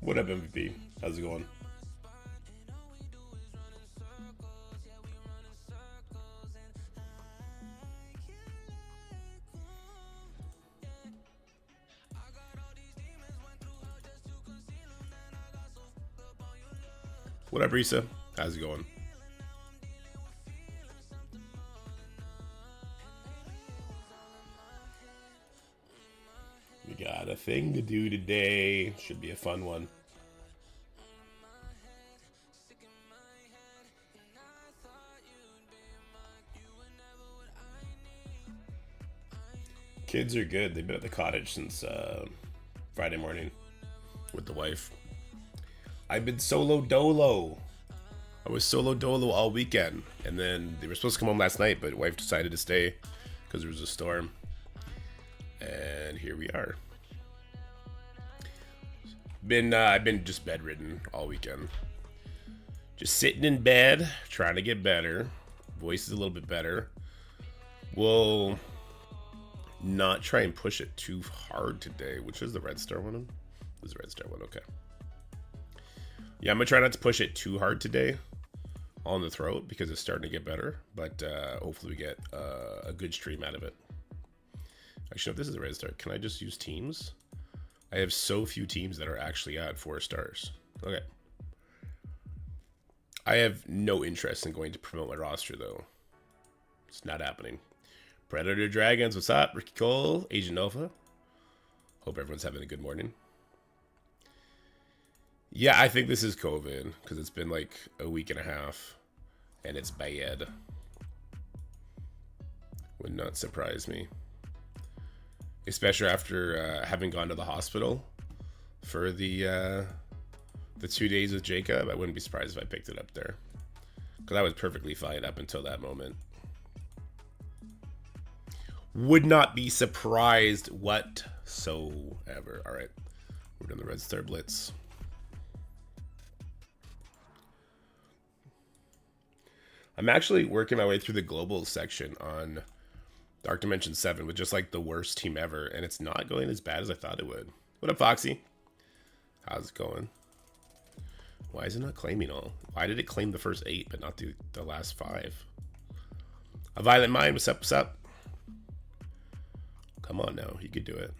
What up, MVP? How's it going? What up, Risa? How's it going? We got a thing to do today. Should be a fun one. Kids are good. They've been at the cottage since Friday morning with the wife. I've been solo dolo. I was solo dolo all weekend, and then they were supposed to come home last night, but wife decided to stay because there was a storm. And here we are. I've been just bedridden all weekend. Just sitting in bed, trying to get better. Voice is a little bit better. We'll not try and push it too hard today. Which is the red star one? This is the red star one, okay. Yeah, I'm gonna try not to push it too hard today on the throat because it's starting to get better. But hopefully we get a good stream out of it. Actually, if this is a red star, can I just use teams? I have so few teams that are actually at 4 stars. Okay. I have no interest in going to promote my roster, though. It's not happening. Predator Dragons, what's up? Ricky Cole, Agent Nova. Hope everyone's having a good morning. Yeah, I think this is COVID, because it's been like a week and a half, and it's bad. Would not surprise me. Especially after having gone to the hospital for the 2 days with Jacob. I wouldn't be surprised if I picked it up there. Because I was perfectly fine up until that moment. Would not be surprised whatsoever. Alright, we're doing the Red Star Blitz. I'm actually working my way through the global section on Dark Dimension 7 with just like the worst team ever, and it's not going as bad as I thought it would. What up, Foxy? How's it going? Why is it not claiming all? Why did it claim the first 8 but not the last 5? A Violent Mind, what's up, what's up? Come on now, you could do it.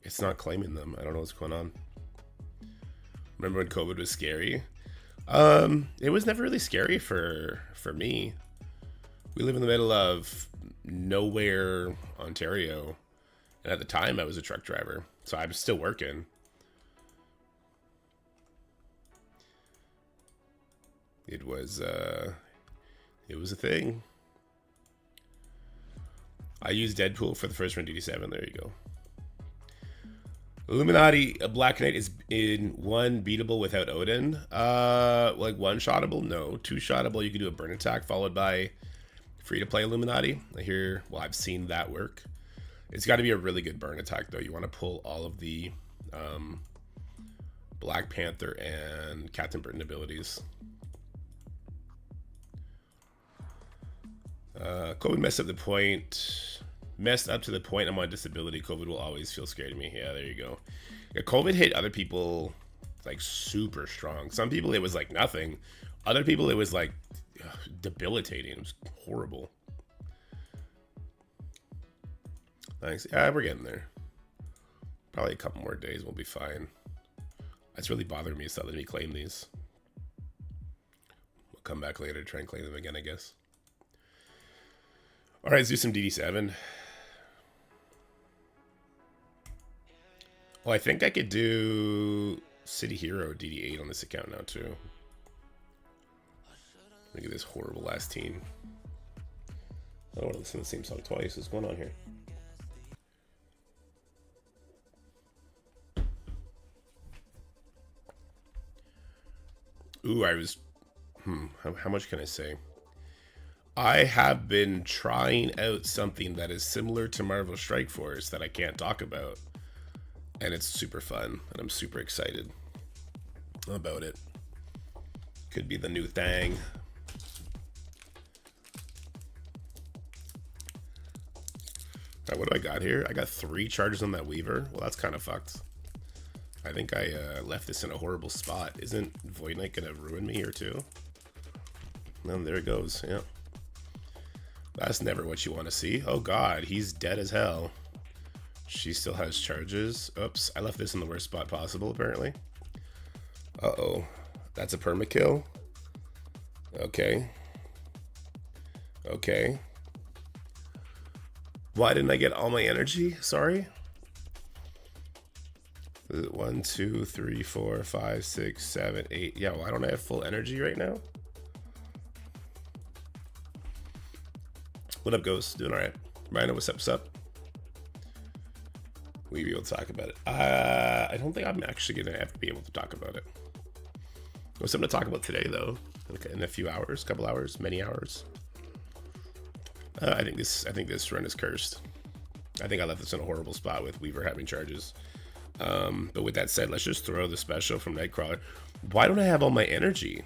It's not claiming them. I don't know what's going on. Remember when COVID was scary? It was never really scary for me. We live in the middle of nowhere, Ontario. And at the time, I was a truck driver. So I'm still working. It was a thing. I used Deadpool for the first run DD7. There you go. Illuminati, a Black Knight is in 1 beatable without Odin. Like 1 shottable? No. 2 shottable, you can do a burn attack followed by free to play Illuminati. I've seen that work. It's got to be a really good burn attack though. You want to pull all of the Black Panther and Captain Britain abilities. COVID messed up to the point I'm on disability. COVID will always feel scary to me. Yeah, there you go. Yeah, COVID hit other people like super strong. Some people it was like nothing. Other people it was like debilitating. It was horrible. Thanks. Yeah, we're getting there. Probably a couple more days, we'll be fine. It's really bothering me, so let me claim these. We'll come back later to try and claim them again, I guess. All right, let's do some DD7. Well, I think I could do City Hero DD8 on this account now too. Look at this horrible last team. I don't want to listen to the same song twice. What's going on here? Ooh, I was... how much can I say? I have been trying out something that is similar to Marvel Strike Force that I can't talk about. And it's super fun, and I'm super excited about it. Could be the new thing. All right, what do I got here? I got 3 charges on that Weaver. Well, that's kind of fucked. I think I left this in a horrible spot. Isn't Void Knight gonna ruin me here too? And there it goes, yeah. That's never what you want to see. Oh god, he's dead as hell. She still has charges. Oops, I left this in the worst spot possible, apparently. Uh-oh. That's a permakill? Okay. Okay. Why didn't I get all my energy? Sorry. 1, 2, 3, 4, 5, 6, 7, 8. Yeah, why don't I have full energy right now? What up, Ghost? Doing all right. Rhino, what's up? We be able to talk about it. I don't think I'm actually gonna have to be able to talk about it. There's something to talk about today, though. Okay, in a few hours, couple hours, many hours. I think this run is cursed. I think I left this in a horrible spot with Weaver having charges. But with that said, let's just throw the special from Nightcrawler. Why don't I have all my energy?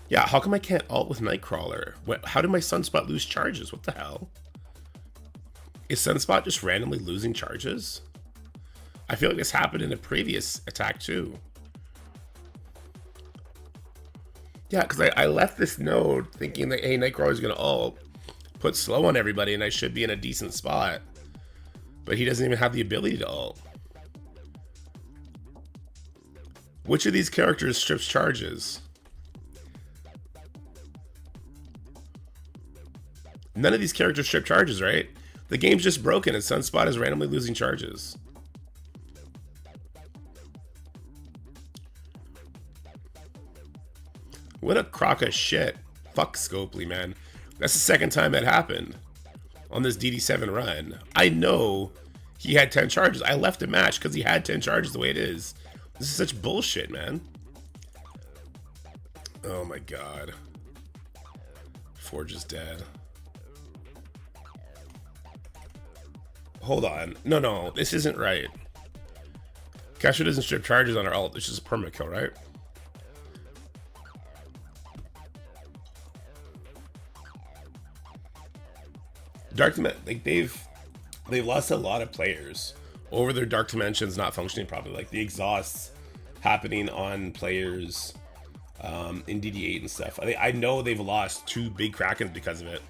Yeah, how come I can't ult with Nightcrawler? How did my Sunspot lose charges? What the hell? Is Sunspot just randomly losing charges? I feel like this happened in a previous attack too. Yeah, because I left this node thinking that, hey, Nightcrawler's going to ult, put slow on everybody, and I should be in a decent spot. But he doesn't even have the ability to ult. Which of these characters strips charges? None of these characters strip charges, right? The game's just broken and Sunspot is randomly losing charges. What a crock of shit. Fuck Scopely, man. That's the second time that happened on this DD7 run. I know he had 10 charges. I left a match because he had 10 charges the way it is. This is such bullshit, man. Oh my god. Forge is dead. Hold on. No, this isn't right. Casher doesn't strip charges on her ult. It's just a permakill, right? Dark like they've lost a lot of players over their dark dimensions not functioning properly, like the exhausts happening on players in DD8 and stuff. I know they've lost 2 big Krakens because of it.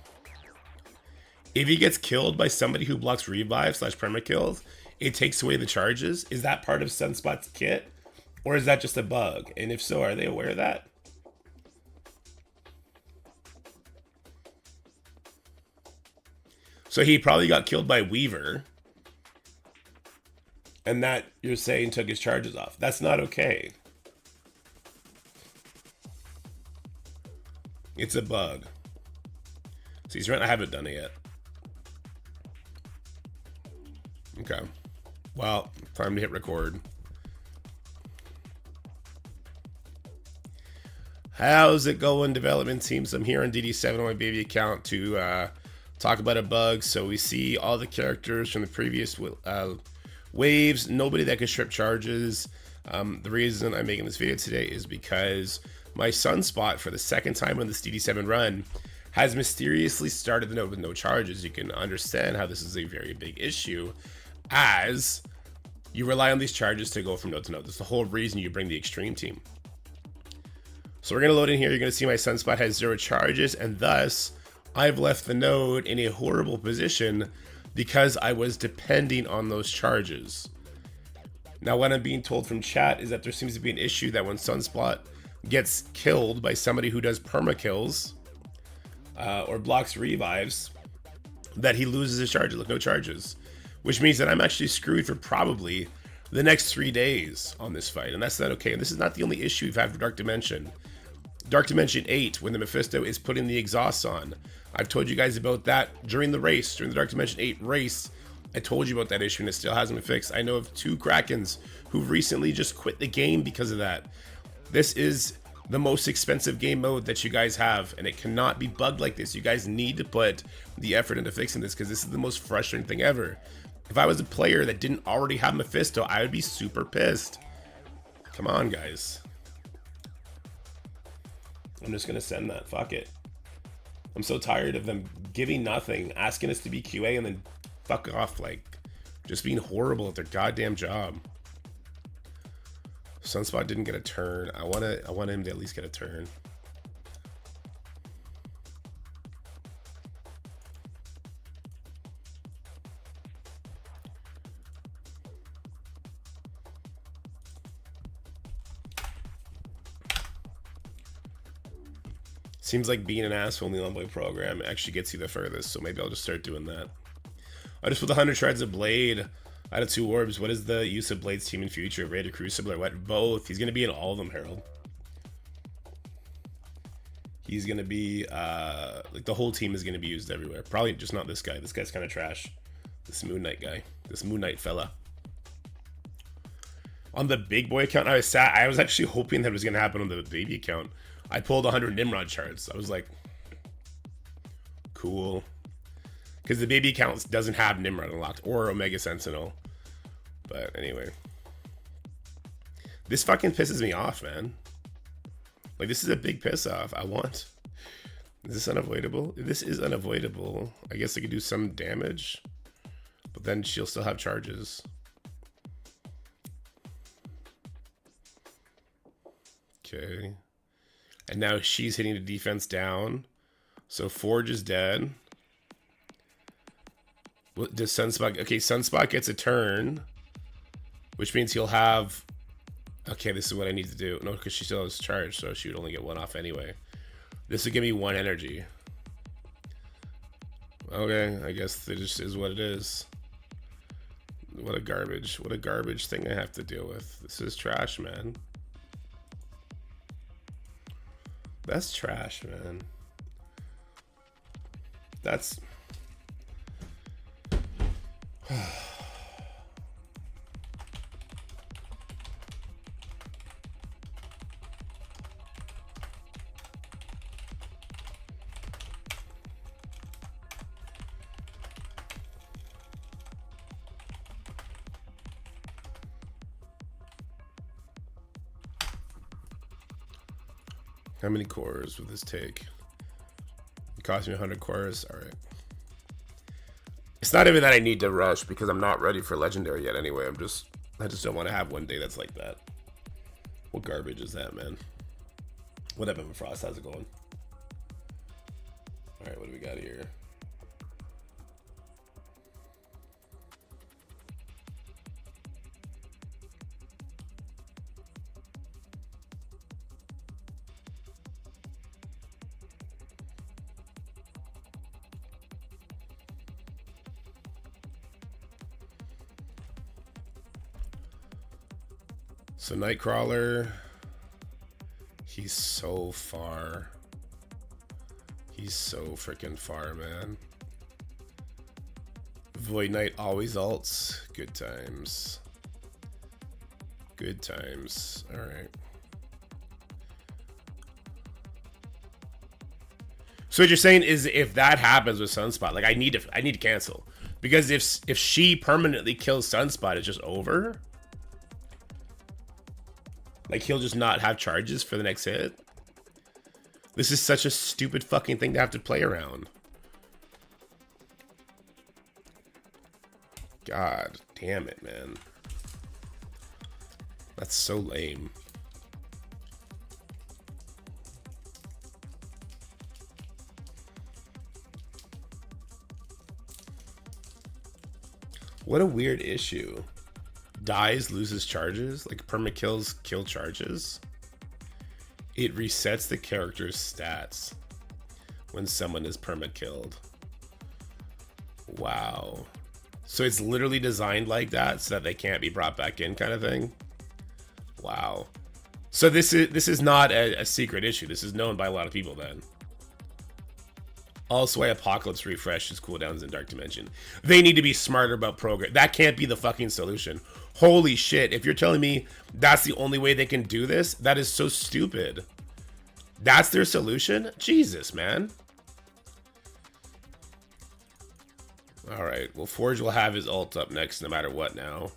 If he gets killed by somebody who blocks revive / permakills, it takes away the charges. Is that part of Sunspot's kit, or is that just a bug? And if so, are they aware of that? So he probably got killed by Weaver, and that, you're saying, took his charges off. That's not okay. It's a bug. So he's right. I haven't done it yet. Okay. Well, time to hit record. How's it going, development teams? I'm here on DD7 on my baby account to talk about a bug. So we see all the characters from the previous waves. Nobody that can strip charges. The reason I'm making this video today is because my Sunspot, for the second time on this DD7 run, has mysteriously started the node with no charges. You can understand how this is a very big issue, as you rely on these charges to go from node to node. That's the whole reason you bring the extreme team. So we're going to load in here. You're going to see my Sunspot has 0 charges, and thus I've left the node in a horrible position because I was depending on those charges. Now, what I'm being told from chat is that there seems to be an issue that when Sunspot gets killed by somebody who does permakills or blocks revives, that he loses his charges with no charges. which means that I'm actually screwed for probably the next 3 days on this fight, and that's not okay. And this is not the only issue we've had for Dark Dimension. Dark Dimension 8, when the Mephisto is putting the exhausts on. I've told you guys about that during the race, during the Dark Dimension 8 race. I told you about that issue and it still hasn't been fixed. I know of 2 Krakens who've recently just quit the game because of that. This is the most expensive game mode that you guys have, and it cannot be bugged like this. You guys need to put the effort into fixing this, because this is the most frustrating thing ever. If I was a player that didn't already have Mephisto, I would be super pissed. Come on, guys. I'm just gonna send that. Fuck it. I'm so tired of them giving nothing, asking us to be QA, and then fuck off, like just being horrible at their goddamn job. Sunspot didn't get a turn. I want him to at least get a turn. Seems like being an asshole in the Envoy program actually gets you the furthest, so maybe I'll just start doing that. I just put 100 shards of blade out of 2 orbs. What is the use of Blade's team in future? Raid or Crucible or what? Both. He's going to be in all of them, Harold. He's going to be, like the whole team is going to be used everywhere. Probably just not this guy. This guy's kind of trash. This Moon Knight guy. This Moon Knight fella. On the big boy account, I was actually hoping that was going to happen on the baby account. I pulled 100 Nimrod shards. I was like, cool. Because the baby account doesn't have Nimrod unlocked or Omega Sentinel. But anyway. This fucking pisses me off, man. Like, this is a big piss off. Is this unavoidable? This is unavoidable. I guess I could do some damage. But then she'll still have charges. Okay. And now she's hitting the defense down. So Forge is dead. Does Sunspot... Okay, Sunspot gets a turn. Which means he'll have... Okay, this is what I need to do. No, because she still has charge, so she would only get 1 off anyway. This would give me 1 energy. Okay, I guess it just is what it is. What a garbage thing I have to deal with. This is trash, man. That's trash, man. That's... How many cores would this take? It cost me 100 cores. All right. It's not even that I need to rush because I'm not ready for legendary yet anyway. I just don't want to have one day that's like that. What garbage is that, man? What up, Emma Frost? How's it going? All right, what do we got here? So Nightcrawler, he's so far. He's so freaking far, man. Void Knight always ults. Good times. Good times. All right. So what you're saying is, if that happens with Sunspot, like I need to cancel, because if she permanently kills Sunspot, it's just over. Like, he'll just not have charges for the next hit. This is such a stupid fucking thing to have to play around. God damn it, man. That's so lame. What a weird issue. Dies, loses charges, like perma kills, kill charges. It resets the character's stats when someone is perma killed. Wow. So it's literally designed like that so that they can't be brought back in, kind of thing. Wow. So this is not a secret issue. This is known by a lot of people then. Also, why Apocalypse refreshes cooldowns in Dark Dimension. They need to be smarter about program. That can't be the fucking solution. Holy shit. If you're telling me that's the only way they can do this, that is so stupid. That's their solution? Jesus, man. Alright, well, Forge will have his ult up next no matter what now.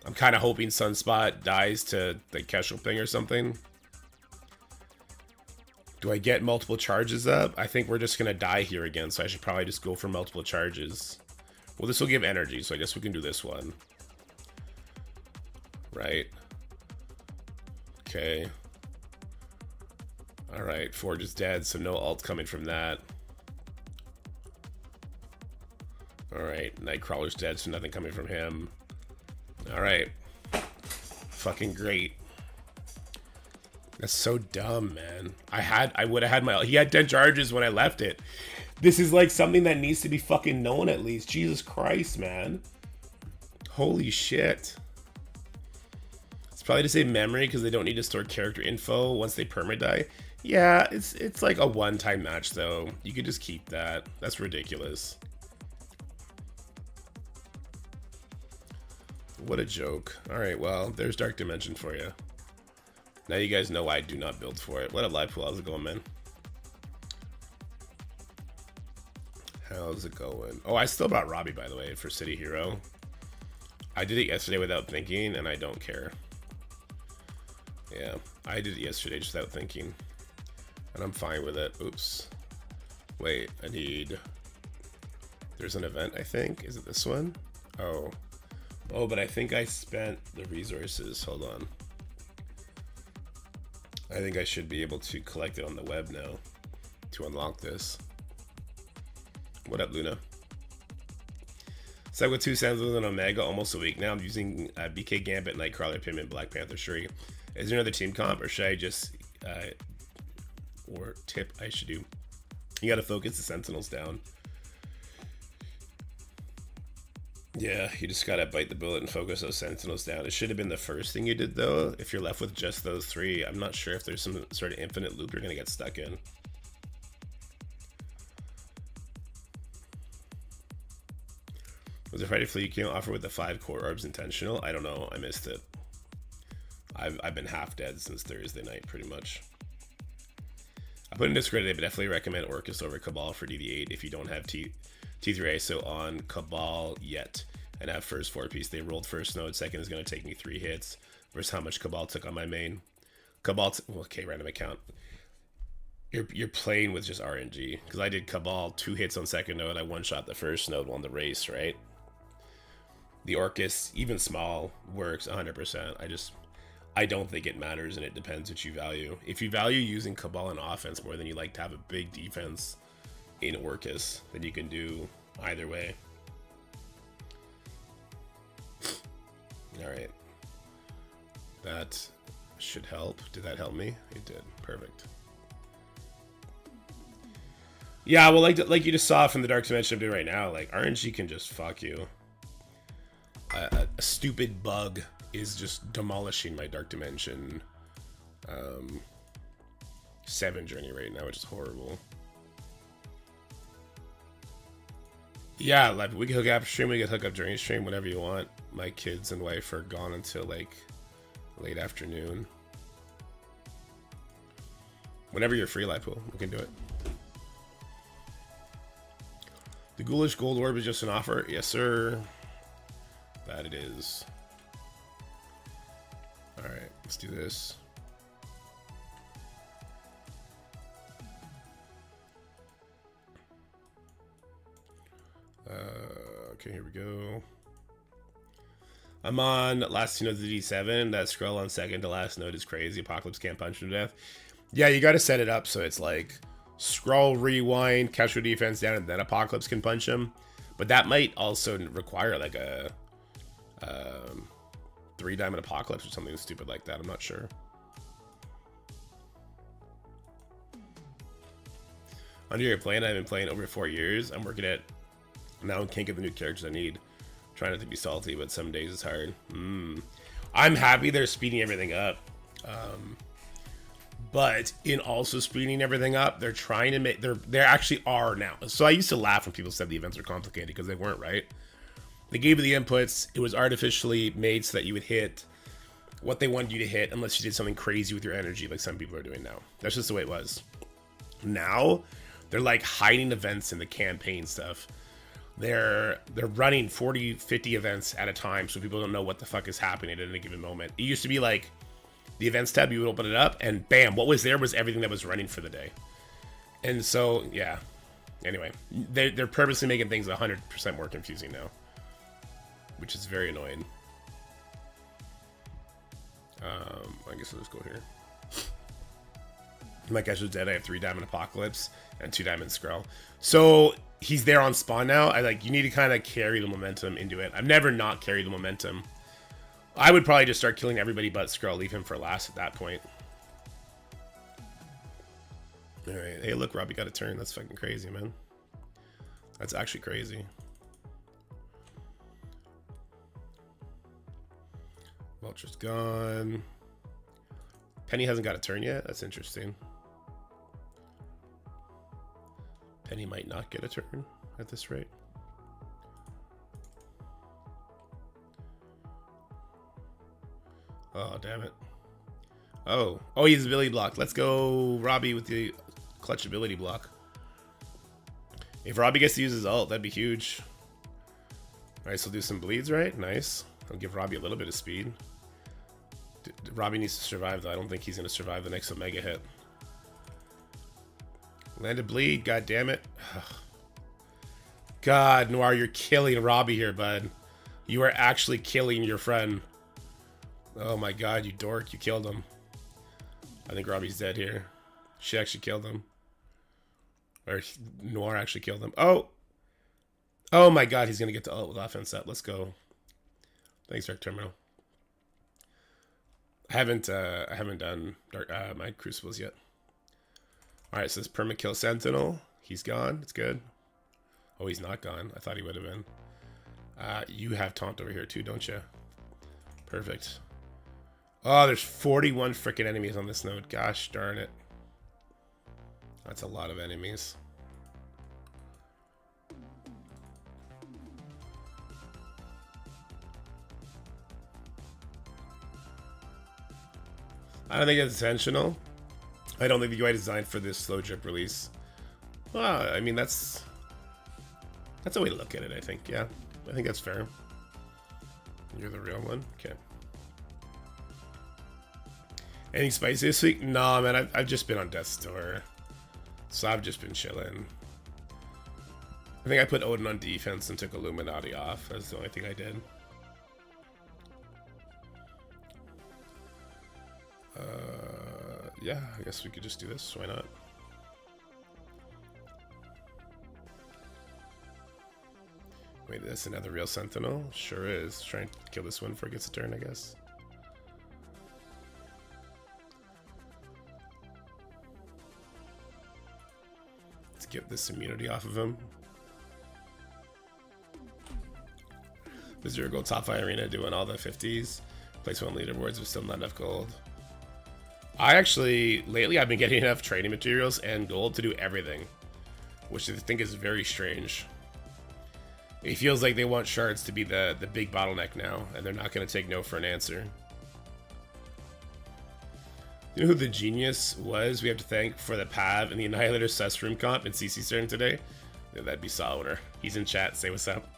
I'm kind of hoping Sunspot dies to the Kestrel ping or something. Do I get multiple charges up? I think we're just going to die here again, so I should probably just go for multiple charges. Well, this will give energy, so I guess we can do this one. Right. Okay. Alright, Forge is dead, so no ult coming from that. Alright, Nightcrawler's dead, so nothing coming from him. Alright. Fucking great. That's so dumb, man. I would have had my... He had 10 charges when I left it. This is like something that needs to be fucking known at least. Jesus Christ, man. Holy shit. It's probably to save memory because they don't need to store character info once they perma-die. Yeah, it's like a one-time match, though. You could just keep that. That's ridiculous. What a joke. Alright, well, there's Dark Dimension for you. Now you guys know why I do not build for it. What up, live pool? How's it going, man? How's it going? Oh, I still brought Robbie, by the way, for City Hero. I did it yesterday without thinking, and I don't care. Yeah, I did it yesterday just without thinking. And I'm fine with it. Oops. Wait, I need... There's an event, I think. Is it this one? Oh. Oh, but I think I spent the resources. Hold on. I think I should be able to collect it on the web now to unlock this. What up, Luna? So with 2 Sentinels and Omega almost a week now. I'm using BK Gambit, Nightcrawler, Pimmin, Black Panther, Shuri. Is there another team comp, or should I just... or tip I should do? You gotta focus the Sentinels down. Yeah, you just gotta bite the bullet and focus those Sentinels down. It should have been the first thing you did, though. If you're left with just those 3, I'm not sure if there's some sort of infinite loop you're gonna get stuck in. Was the Friday Fleet King offer with the 5 core orbs intentional? I don't know. I missed it. I've been half dead since Thursday night, pretty much. I put in Discord today, but definitely recommend Orcus over Cabal for DD8 if you don't have T3 ISO on Cabal yet and have first 4-piece. They rolled first node, second is going to take me 3 hits versus how much Cabal took on my main. Cabal, okay, random account. You're playing with just RNG, because I did Cabal 2 hits on second node, I one-shot the first node on the race, right? The Orcus, even small, works 100%. I don't think it matters, and it depends what you value. If you value using Cabal in offense more than you like to have a big defense in Orcus, then you can do either way. Alright. That should help. Did that help me? It did. Perfect. Yeah, well, like you just saw from the Dark Dimension I'm doing right now, like, RNG can just fuck you. A stupid bug is just demolishing my Dark Dimension 7 journey right now, which is horrible. Yeah, like we can hook up stream, we can hook up during stream, whenever you want. My kids and wife are gone until like late afternoon. Whenever you're free, live pool, we can do it. The Ghoulish Gold Orb is just an offer. Yes, sir. That it is. Alright, let's do this. Okay, here we go. I'm on last 2 nodes of DD7. That scroll on second to last node is crazy. Apocalypse can't punch him to death. Yeah, you gotta set it up so it's like scroll, rewind, catch your defense down, and then Apocalypse can punch him. But that might also require like a 3-diamond Apocalypse or something stupid like that. I'm not sure. Under your plan, I've been playing over 4 years. I'm working at now and can't get the new characters I need. Trying not to be salty, but some days it's hard. I'm happy they're speeding everything up. But in also speeding everything up, they're trying to make... They actually are now. So I used to laugh when people said the events are complicated because they weren't, right? They gave you the inputs. It was artificially made so that you would hit what they wanted you to hit unless you did something crazy with your energy like some people are doing now. That's just the way it was. Now, they're like hiding events in the campaign stuff. They're running 40, 50 events at a time so people don't know what the fuck is happening at any given moment. It used to be like the events tab, you would open it up and bam, what was there was everything that was running for the day. And so, yeah. Anyway, they're purposely making things 100% more confusing now, which is very annoying. I guess I'll just go here. My guys was dead. I have 3 Diamond Apocalypse and 2 Diamond Skrull. So he's there on spawn now. You need to kind of carry the momentum into it. I've never not carried the momentum. I would probably just start killing everybody but Skrull. Leave him for last at that point. Alright. Hey, look, Robbie got a turn. That's fucking crazy, man. That's actually crazy. Vulture's gone. Penny hasn't got a turn yet. That's interesting. Penny might not get a turn at this rate. Oh, damn it. Oh, he's ability block. Let's go, Robbie, with the clutch ability block. If Robbie gets to use his ult, that'd be huge. Alright, so we'll do some bleeds, right? Nice. I'll give Robbie a little bit of speed. Robbie needs to survive, though. I don't think he's going to survive the next Omega hit. Landed bleed, god damn it. God, Noir, you're killing Robbie here, bud. You are actually killing your friend. Oh my god, you dork. You killed him. I think Robbie's dead here. She actually killed him. Or Noir actually killed him. Oh! Oh my god, he's going to get to ult with offense up. Let's go. Thanks, Dark Terminal. I haven't done my Crucibles yet. Alright, so this permakill Sentinel. He's gone. It's good. Oh, he's not gone. I thought he would have been. You have taunt over here too, don't you? Perfect. Oh, there's 41 freaking enemies on this node. Gosh darn it. That's a lot of enemies. I don't think it's intentional. I don't think the UI designed for this slow drip release. Well, I mean, that's a way to look at it, I think. Yeah, I think that's fair. You're the real one? Okay. Anything spicy this week? Nah, man, I've just been on Death's Door. So I've just been chilling. I think I put Odin on defense and took Illuminati off. That's the only thing I did. Yeah, I guess we could just do this. Why not? Wait, is this another real Sentinel? Sure is. Try and kill this one before it gets a turn, I guess. Let's get this immunity off of him. The Zero Gold Top 5 Arena doing all the 50s. Place 1 leaderboards with still not enough gold. I actually, lately I've been getting enough trading materials and gold to do everything, which I think is very strange. It feels like they want shards to be the big bottleneck now, and they're not going to take no for an answer. You know who the genius was we have to thank for the PAV and the Annihilator Sus Room Comp in CC Stern today? Yeah, that'd be Solowner. He's in chat, say what's up.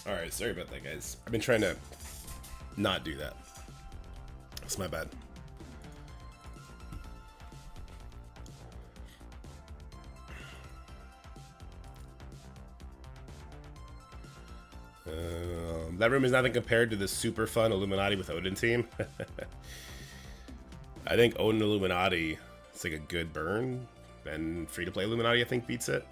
Alright, sorry about that, guys. I've been trying to not do that. That's my bad. That room is nothing compared to the super fun Illuminati with Odin team. I think Odin Illuminati, it's like a good burn. And free-to-play Illuminati, I think, beats it.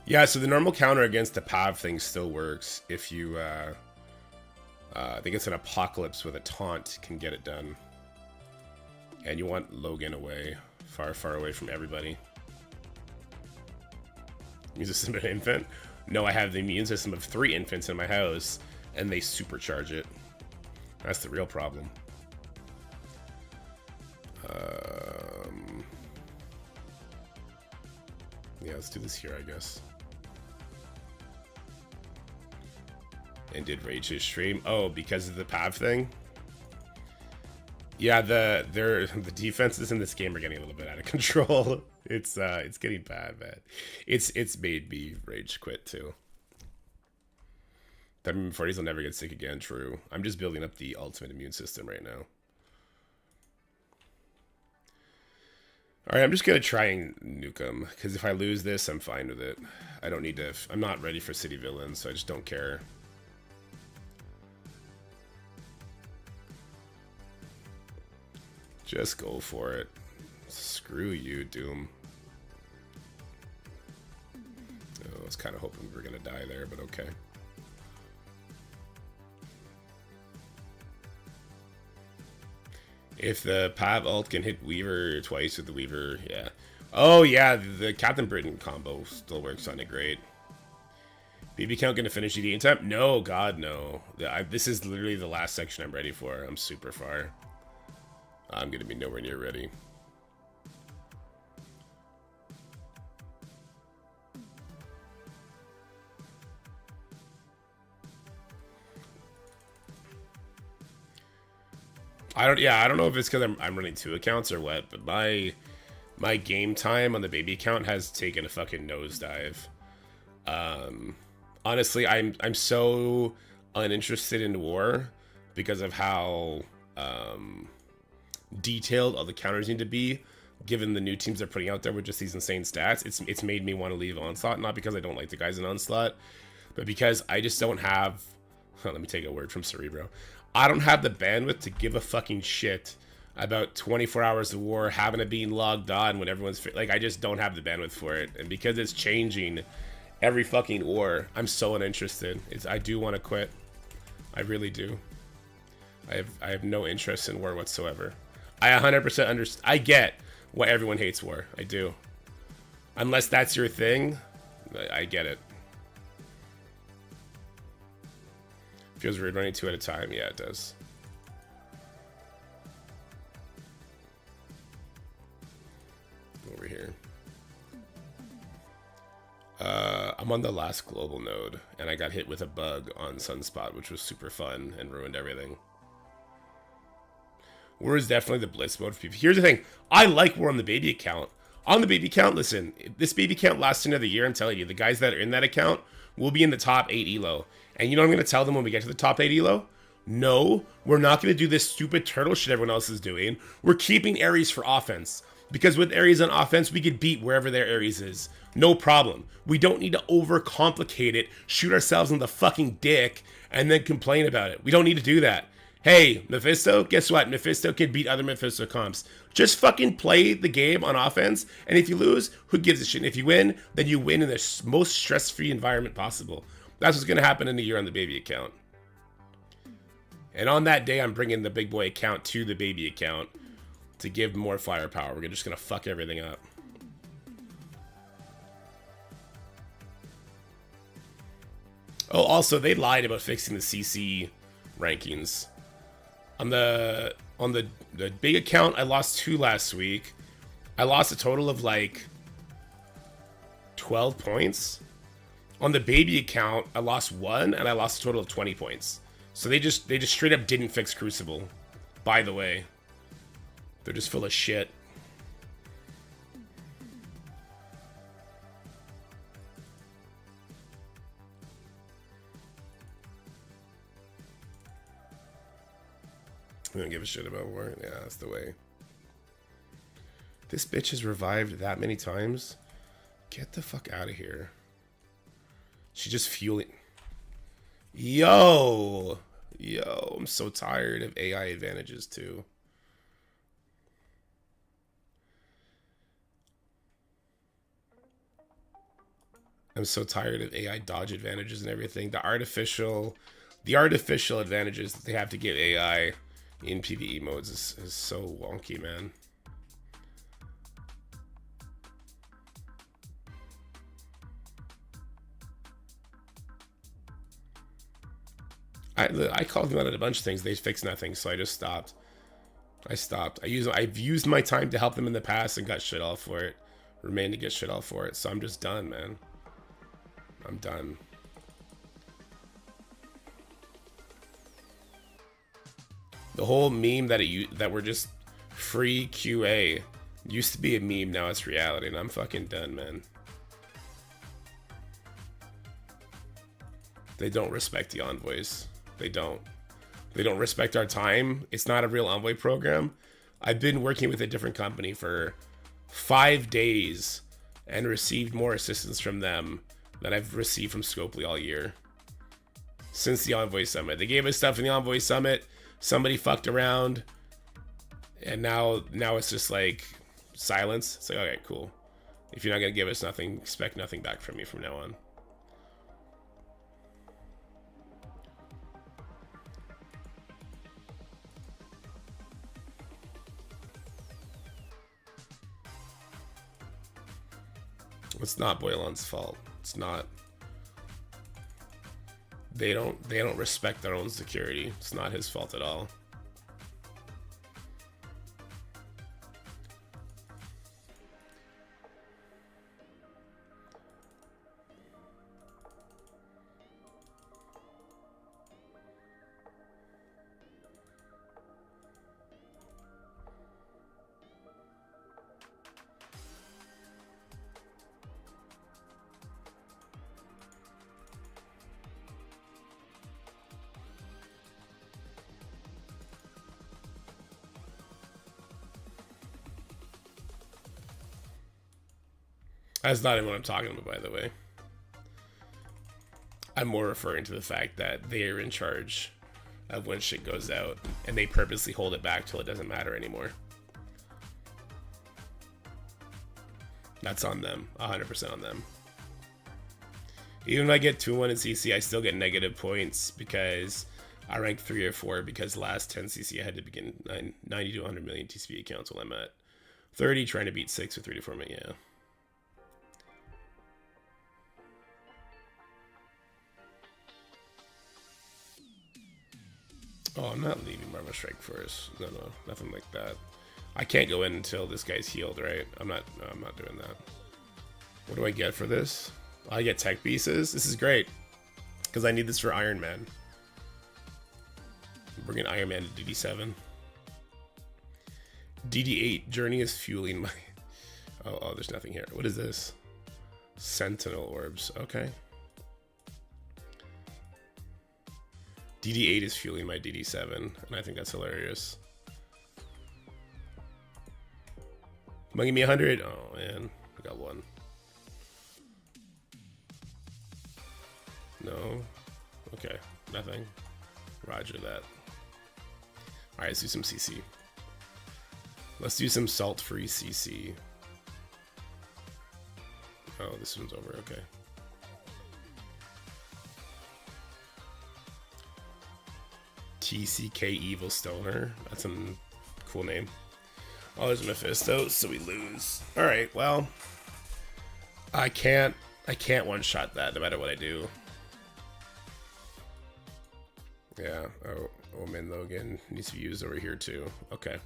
Yeah, so the normal counter against the Pav thing still works if you, I think it's an Apocalypse with a taunt can get it done. And you want Logan away, far, far away from everybody. Immune system of an infant? No, I have the immune system of 3 infants in my house, and they supercharge it. That's the real problem. Yeah, let's do this here, I guess. And did Rage his stream? Oh, because of the Pav thing? Yeah, the defenses in this game are getting a little bit out of control. It's getting bad, man. It's made me rage quit too. That 40s will never get sick again, true. I'm just building up the ultimate immune system right now. Alright, I'm just gonna try and nuke them, because if I lose this, I'm fine with it. I don't need to, I'm not ready for city villains, so I just don't care. Just go for it. Screw you, Doom. Oh, I was kind of hoping we were going to die there, but okay. If the Pav ult can hit Weaver twice with the Weaver, yeah. Oh, yeah, the Captain Britain combo still works on it great. BB count going to finish DD in time? No, God, no. This is literally the last section I'm ready for. I'm super far. I'm going to be nowhere near ready. I don't know if it's because I'm running 2 accounts or what, but my game time on the baby account has taken a fucking nosedive. Honestly, I'm so uninterested in war because of how detailed all the counters need to be, given the new teams they're putting out there with just these insane stats. It's made me want to leave Onslaught, not because I don't like the guys in Onslaught, but because I just don't have, let me take a word from Cerebro. I don't have the bandwidth to give a fucking shit about 24 hours of war, having it being logged on when everyone's, like, I just don't have the bandwidth for it. And because it's changing every fucking war, I'm so uninterested. I do want to quit. I really do. I have no interest in war whatsoever. I 100% understand. I get why everyone hates war. I do. Unless that's your thing, I get it. Feels weird running 2 at a time. Yeah, it does. Over here. I'm on the last global node, and I got hit with a bug on Sunspot, which was super fun and ruined everything. War is definitely the blitz mode for people. Here's the thing. I like War on the baby account. On the baby account, listen, this baby account lasts another year. I'm telling you, the guys that are in that account will be in the top 8 elo. And you know what I'm going to tell them when we get to the top 8 elo? No, we're not going to do this stupid turtle shit everyone else is doing. We're keeping Ares for offense. Because with Ares on offense, we could beat wherever their Ares is. No problem. We don't need to overcomplicate it, shoot ourselves in the fucking dick, and then complain about it. We don't need to do that. Hey, Mephisto, guess what? Mephisto can beat other Mephisto comps. Just fucking play the game on offense, and if you lose, who gives a shit? And if you win, then you win in the most stress-free environment possible. That's what's going to happen in a year on the baby account. And on that day, I'm bringing the big boy account to the baby account to give more firepower. We're just going to fuck everything up. Oh, also, they lied about fixing the CC rankings. On the big account, I lost 2 last week. I lost a total of like 12 points. On the baby account, I lost 1, and I lost a total of 20 points. So they just straight up didn't fix Crucible. By the way, they're just full of shit. We don't give a shit about war. Yeah, that's the way. This bitch has revived that many times. Get the fuck out of here. She's just fueling. Yo, I'm so tired of AI advantages too. I'm so tired of AI dodge advantages and everything. The artificial advantages that they have to give AI in PvE modes is so wonky, man. I called them out at a bunch of things. They fixed nothing, so I just stopped. I've used my time to help them in the past and got shit all for it. Remain to get shit all for it. So I'm just done, man. I'm done. The whole meme that we're just free QA used to be a meme, now it's reality, and I'm fucking done, man. They don't respect the envoys. They don't respect our time. It's not a real envoy program. I've been working with a different company for 5 days and received more assistance from them than I've received from Scopely all year. Since the Envoy Summit. They gave us stuff in the Envoy Summit. Somebody fucked around. And now it's just like silence. It's like, okay, cool. If you're not going to give us nothing, expect nothing back from me from now on. It's not Boylan's fault. It's not. They don't respect their own security. It's not his fault at all. That's not even what I'm talking about, by the way. I'm more referring to the fact that they are in charge of when shit goes out, and they purposely hold it back till it doesn't matter anymore. That's on them, 100% on them. Even if I get 2-1 in CC, I still get negative points because I rank 3 or 4 because last 10 CC I had to begin 90 to 100 million TCP accounts while I'm at 30, trying to beat 6 or 3 to 4 million, yeah. Oh, I'm not leaving Marma Strike first. No, nothing like that. I can't go in until this guy's healed, right? I'm not doing that. What do I get for this? I get tech pieces. This is great because I need this for Iron Man. I'm bringing Iron Man to DD7. DD8 journey is fueling my. Oh, there's nothing here. What is this? Sentinel orbs. Okay. DD8 is fueling my DD7, and I think that's hilarious. Am I gonna be 100? Oh man, I got 1. No. Okay, nothing. Roger that. Alright, let's do some CC. Let's do some salt-free CC. Oh, this one's over, okay. TCK Evil Stoner. That's a cool name. Oh, there's Mephisto, so we lose. Alright, well. I can't one-shot that no matter what I do. Yeah, oh man, Logan needs to be used over here too. Okay.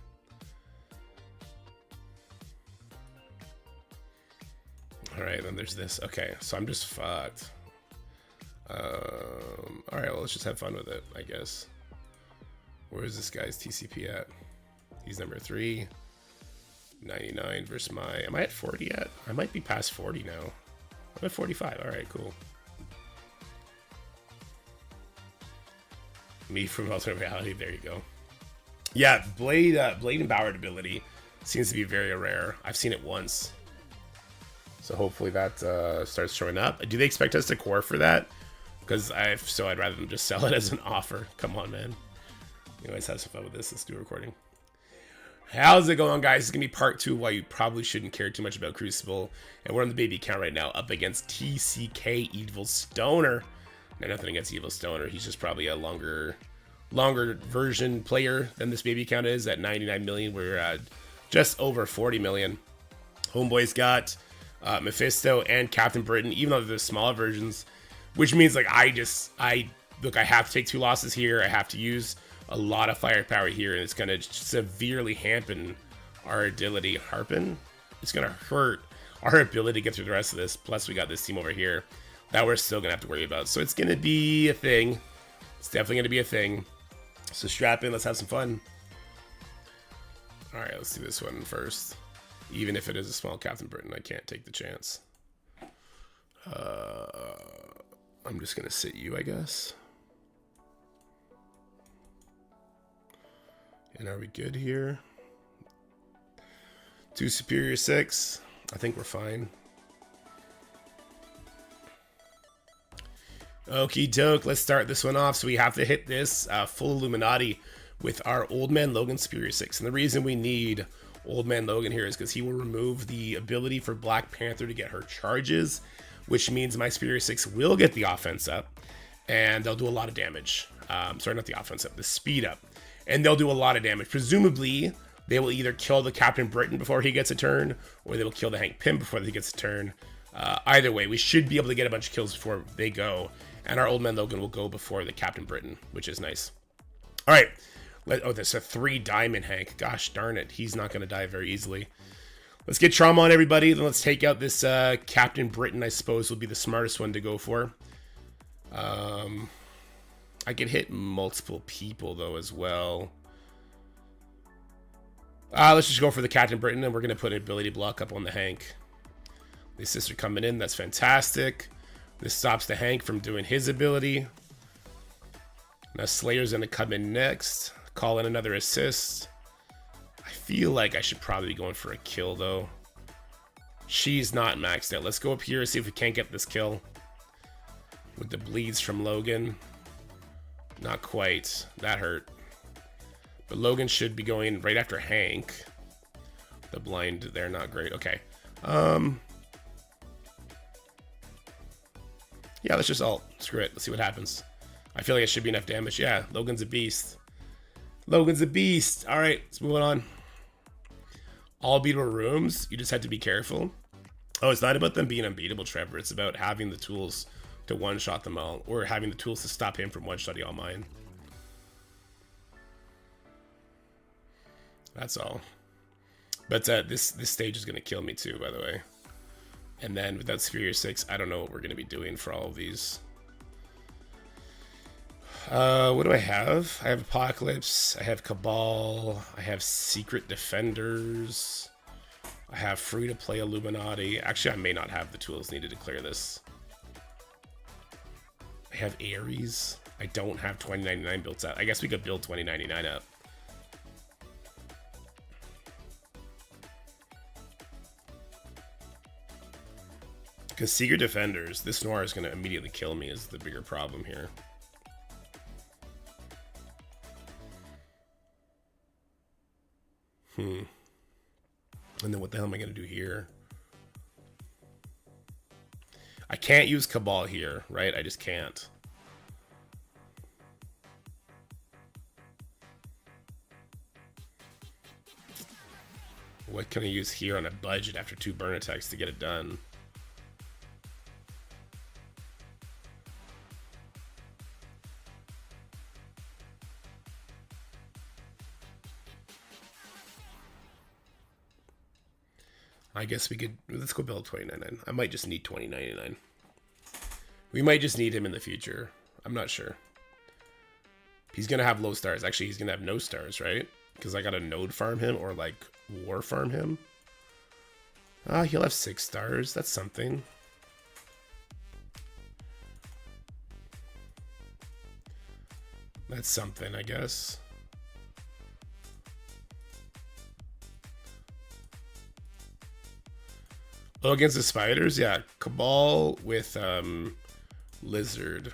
Alright, then there's this. Okay, so I'm just fucked. Alright, Alright, well, let's just have fun with it, I guess. Where is this guy's TCP at? He's number 3. 99 versus my... Am I at 40 yet? I might be past 40 now. I'm at 45. Alright, cool. Me from alternate reality. There you go. Yeah, Blade empowered ability seems to be very rare. I've seen it once. So hopefully that starts showing up. Do they expect us to core for that? Because I'd rather them just sell it as an offer. Come on, man. Anyways, have some fun with this. Let's do a recording. How's it going, guys? It's going to be part 2 why you probably shouldn't care too much about Crucible. And we're on the baby account right now up against TCK Evil Stoner. Now, nothing against Evil Stoner. He's just probably a longer version player than this baby account is at 99 million. We're at just over 40 million. Homeboy's got Mephisto and Captain Britain, even though they're the smaller versions, which means like I have to take 2 losses here. I have to use a lot of firepower here, and it's going to severely hamper our ability. It's going to hurt our ability to get through the rest of this. Plus, we got this team over here that we're still going to have to worry about. So it's going to be a thing. It's definitely going to be a thing. So strap in. Let's have some fun. All right, let's do this one first. Even if it is a small Captain Britain, I can't take the chance. I'm just going to sit you, I guess. And are we good here? 2 superior 6. I think we're fine. Okie doke, let's start this one off. So we have to hit this full Illuminati with our Old Man Logan Superior 6. And the reason we need Old Man Logan here is because he will remove the ability for Black Panther to get her charges, which means my Superior 6 will get the offense up, and they'll do a lot of damage. Sorry, not the offense up, the speed up. And they'll do a lot of damage. Presumably, they will either kill the Captain Britain before he gets a turn, or they will kill the Hank Pym before he gets a turn. Either way, we should be able to get a bunch of kills before they go, and our Old Man Logan will go before the Captain Britain, which is nice. All right. Oh, there's a 3 diamond Hank. Gosh darn it. He's not going to die very easily. Let's get trauma on everybody. Then let's take out this Captain Britain, I suppose, will be the smartest one to go for. I can hit multiple people, though, as well. Let's just go for the Captain Britain, and we're going to put an ability block up on the Hank. The sister coming in. That's fantastic. This stops the Hank from doing his ability. Now Slayer's going to come in next. Call in another assist. I feel like I should probably be going for a kill, though. She's not maxed out. Let's go up here and see if we can't get this kill. With the bleeds from Logan. Not quite. That hurt. But Logan should be going right after Hank. The blind there, not great. Okay. Yeah, let's just ult. Screw it. Let's see what happens. I feel like it should be enough damage. Yeah, Logan's a beast. Logan's a beast. All right, let's move on. All beatable rooms. You just have to be careful. Oh, it's not about them being unbeatable, Trevor. It's about having the tools to one-shot them all, or having the tools to stop him from one-shotting all mine. That's all. But this stage is going to kill me too, by the way. And then without Superior 6, I don't know what we're going to be doing for all of these. What do I have? I have Apocalypse. I have Cabal. I have Secret Defenders. I have free-to-play Illuminati. Actually, I may not have the tools needed to clear this. I have Ares. I don't have 2099 built up. I guess we could build 2099 up. Because Secret Defenders, this Noir is going to immediately kill me is the bigger problem here. And then what the hell am I going to do here? I can't use Cabal here, right? I just can't. What can I use here on a budget after 2 burn attacks to get it done? I guess we could, let's go build 2099. I might just need 2099. We might just need him in the future. I'm not sure. He's gonna have low stars. Actually, he's gonna have no stars, right? Because I gotta node farm him or like war farm him. Ah, he'll have 6 stars. That's something. That's something, I guess. Oh, against the spiders? Yeah. Cabal with Lizard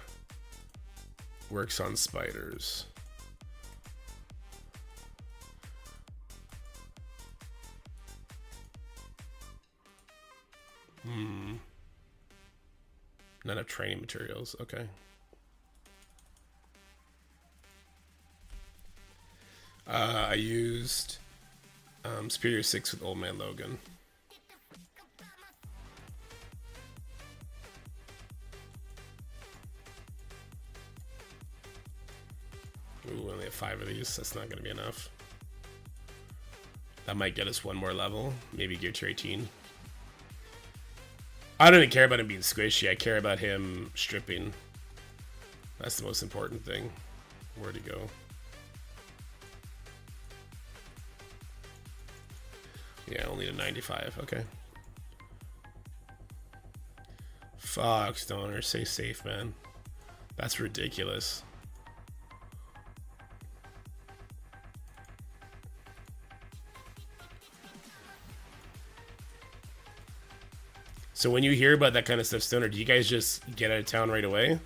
works on spiders. None of training materials. Okay. I used Superior 6 with Old Man Logan. Ooh, only have 5 of these. That's not going to be enough. That might get us 1 more level. Maybe gear tier 18. I don't even care about him being squishy. I care about him stripping. That's the most important thing. Where'd he go? Yeah, only to 95. Okay. Fuck, Stoner. Stay safe, man. That's ridiculous. So when you hear about that kind of stuff, Stoner, do you guys just get out of town right away?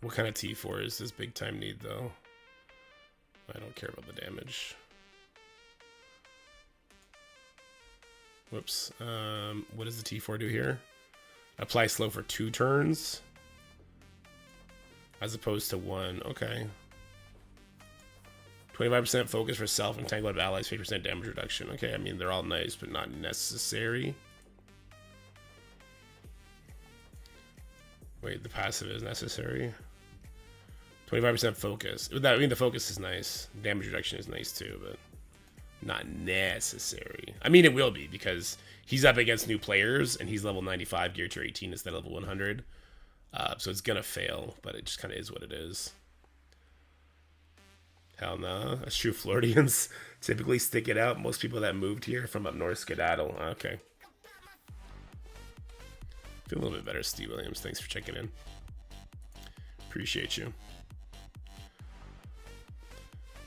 What kind of T4 is this big time need, though? I don't care about the damage. Whoops. What does the T4 do here? Apply slow for 2 turns. As opposed to 1. Okay. 25% focus for self and tangle of allies, 50% damage reduction. Okay, I mean, they're all nice, but not necessary. Wait, the passive is necessary. 25% focus. I mean, the focus is nice. Damage reduction is nice too, but not necessary. I mean, it will be because he's up against new players and he's level 95, gear tier 18 instead of level 100. So it's gonna fail, but it just kind of is what it is. Hell no. That's true. Floridians typically stick it out. Most people that moved here from up north skedaddle. Okay. Feel a little bit better, Steve Williams. Thanks for checking in. Appreciate you.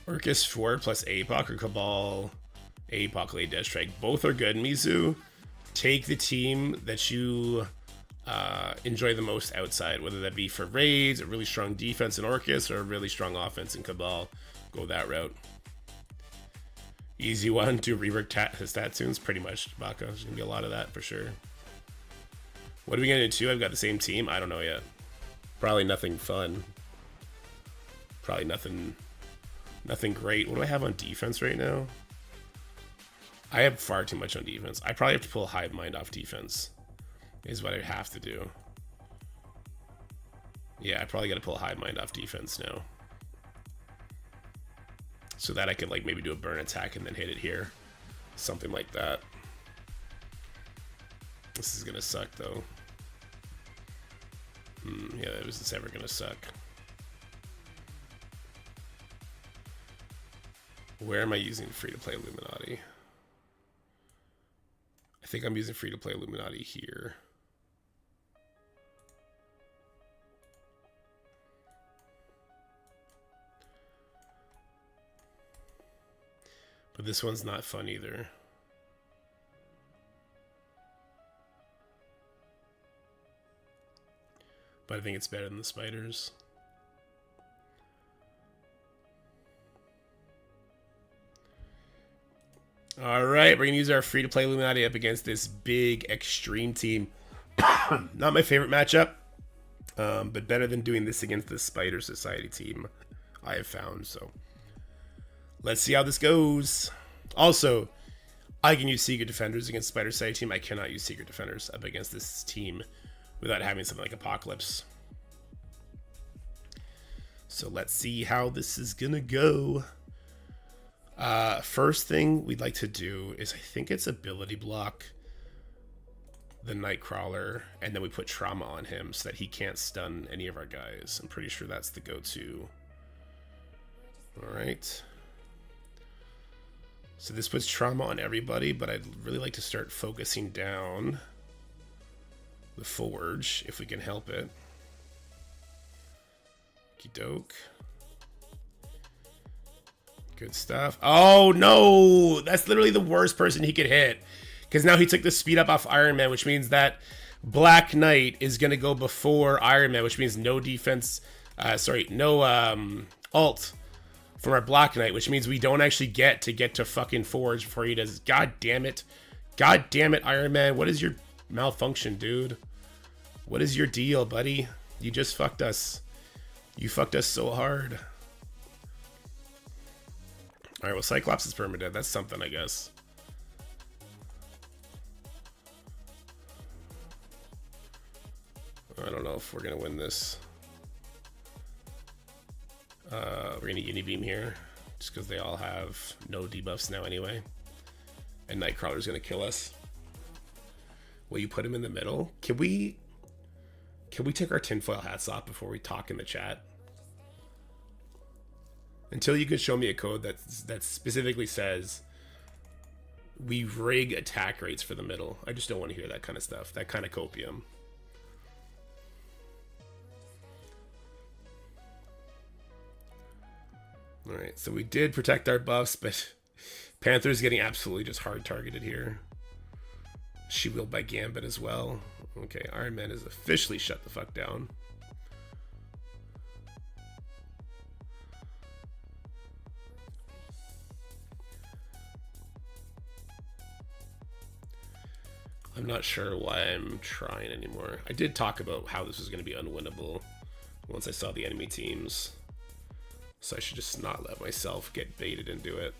Orcus 4 plus APOC or Cabal APOC late Death Strike. Both are good. Mizu, take the team that you enjoy the most outside, whether that be for raids, a really strong defense in Orcus, or a really strong offense in Cabal. Go that route. Easy one to rework his stat tunes, pretty much, Baka. There's gonna be a lot of that for sure. What are we gonna do? I've got the same team. I don't know yet. Probably nothing fun. Probably nothing great. What do I have on defense right now? I have far too much on defense. I probably have to pull Hive Mind off defense. Is what I have to do. Yeah, I probably got to pull Hive Mind off defense now. So that I could like maybe do a burn attack and then hit it here. Something like that. This is gonna suck though. Yeah, is this ever gonna suck? Where am I using free-to-play Illuminati? I think I'm using free-to-play Illuminati here. But this one's not fun either. But I think it's better than the spiders. All right, we're going to use our free-to-play Illuminati up against this big extreme team. Not my favorite matchup, but better than doing this against the Spider Society team I have found. So let's see how this goes. Also, I can use Secret Defenders against Spider Society team. I cannot use Secret Defenders up against this team without having something like Apocalypse. So let's see how this is gonna go. First thing we'd like to do is, I think it's ability block the Nightcrawler, and then we put trauma on him so that he can't stun any of our guys. I'm pretty sure that's the go-to. Alright. So this puts trauma on everybody, but I'd really like to start focusing down the Forge, if we can help it. Okey-doke. Good stuff. Oh, no! That's literally the worst person he could hit. Because now he took the speed up off Iron Man, which means that Black Knight is going to go before Iron Man, which means no defense... no ult from our Black Knight, which means we don't actually get to fucking Forge before he does. God damn it. God damn it, Iron Man. What is your malfunction, dude? What is your deal, buddy? You just fucked us. You fucked us so hard. Alright, well, Cyclops is permadead. That's something, I guess. I don't know if we're going to win this. We're going to Unibeam here, just because they all have no debuffs now anyway. And Nightcrawler's going to kill us. Will you put him in the middle? Can we take our tinfoil hats off before we talk in the chat? Until you can show me a code that specifically says we rig attack rates for the middle. I just don't want to hear that kind of stuff. That kind of copium. Alright, so we did protect our buffs, but Panther's getting absolutely just hard targeted here. She will by Gambit as well. Okay, Iron Man is officially shut the fuck down. I'm not sure why I'm trying anymore. I did talk about how this was going to be unwinnable once I saw the enemy teams. So I should just not let myself get baited into it.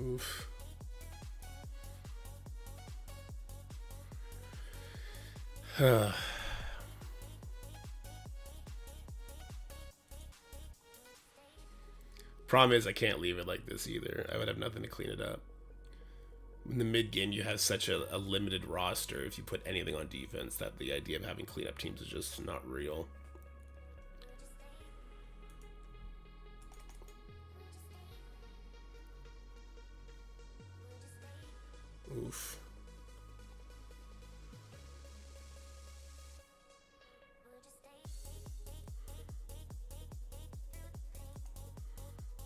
Oof. Problem is, I can't leave it like this either. I would have nothing to clean it up. In the mid game, you have such a limited roster. If you put anything on defense, that the idea of having cleanup teams is just not real. Oof.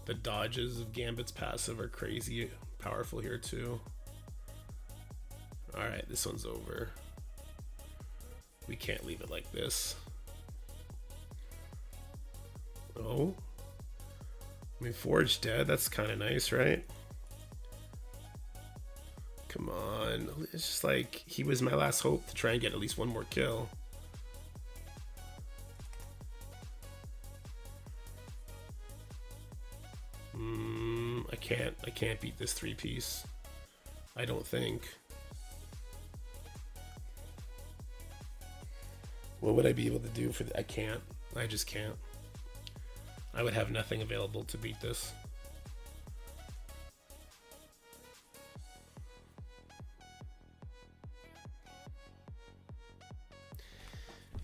The dodges of Gambit's passive are crazy powerful here too. Alright, this one's over. We can't leave it like this. Oh. I mean, Forge dead. That's kind of nice, right? Come on. It's just like, he was my last hope to try and get at least one more kill. I can't beat this 3-piece. I don't think. What would I be able to do for I can't. I just can't. I would have nothing available to beat this.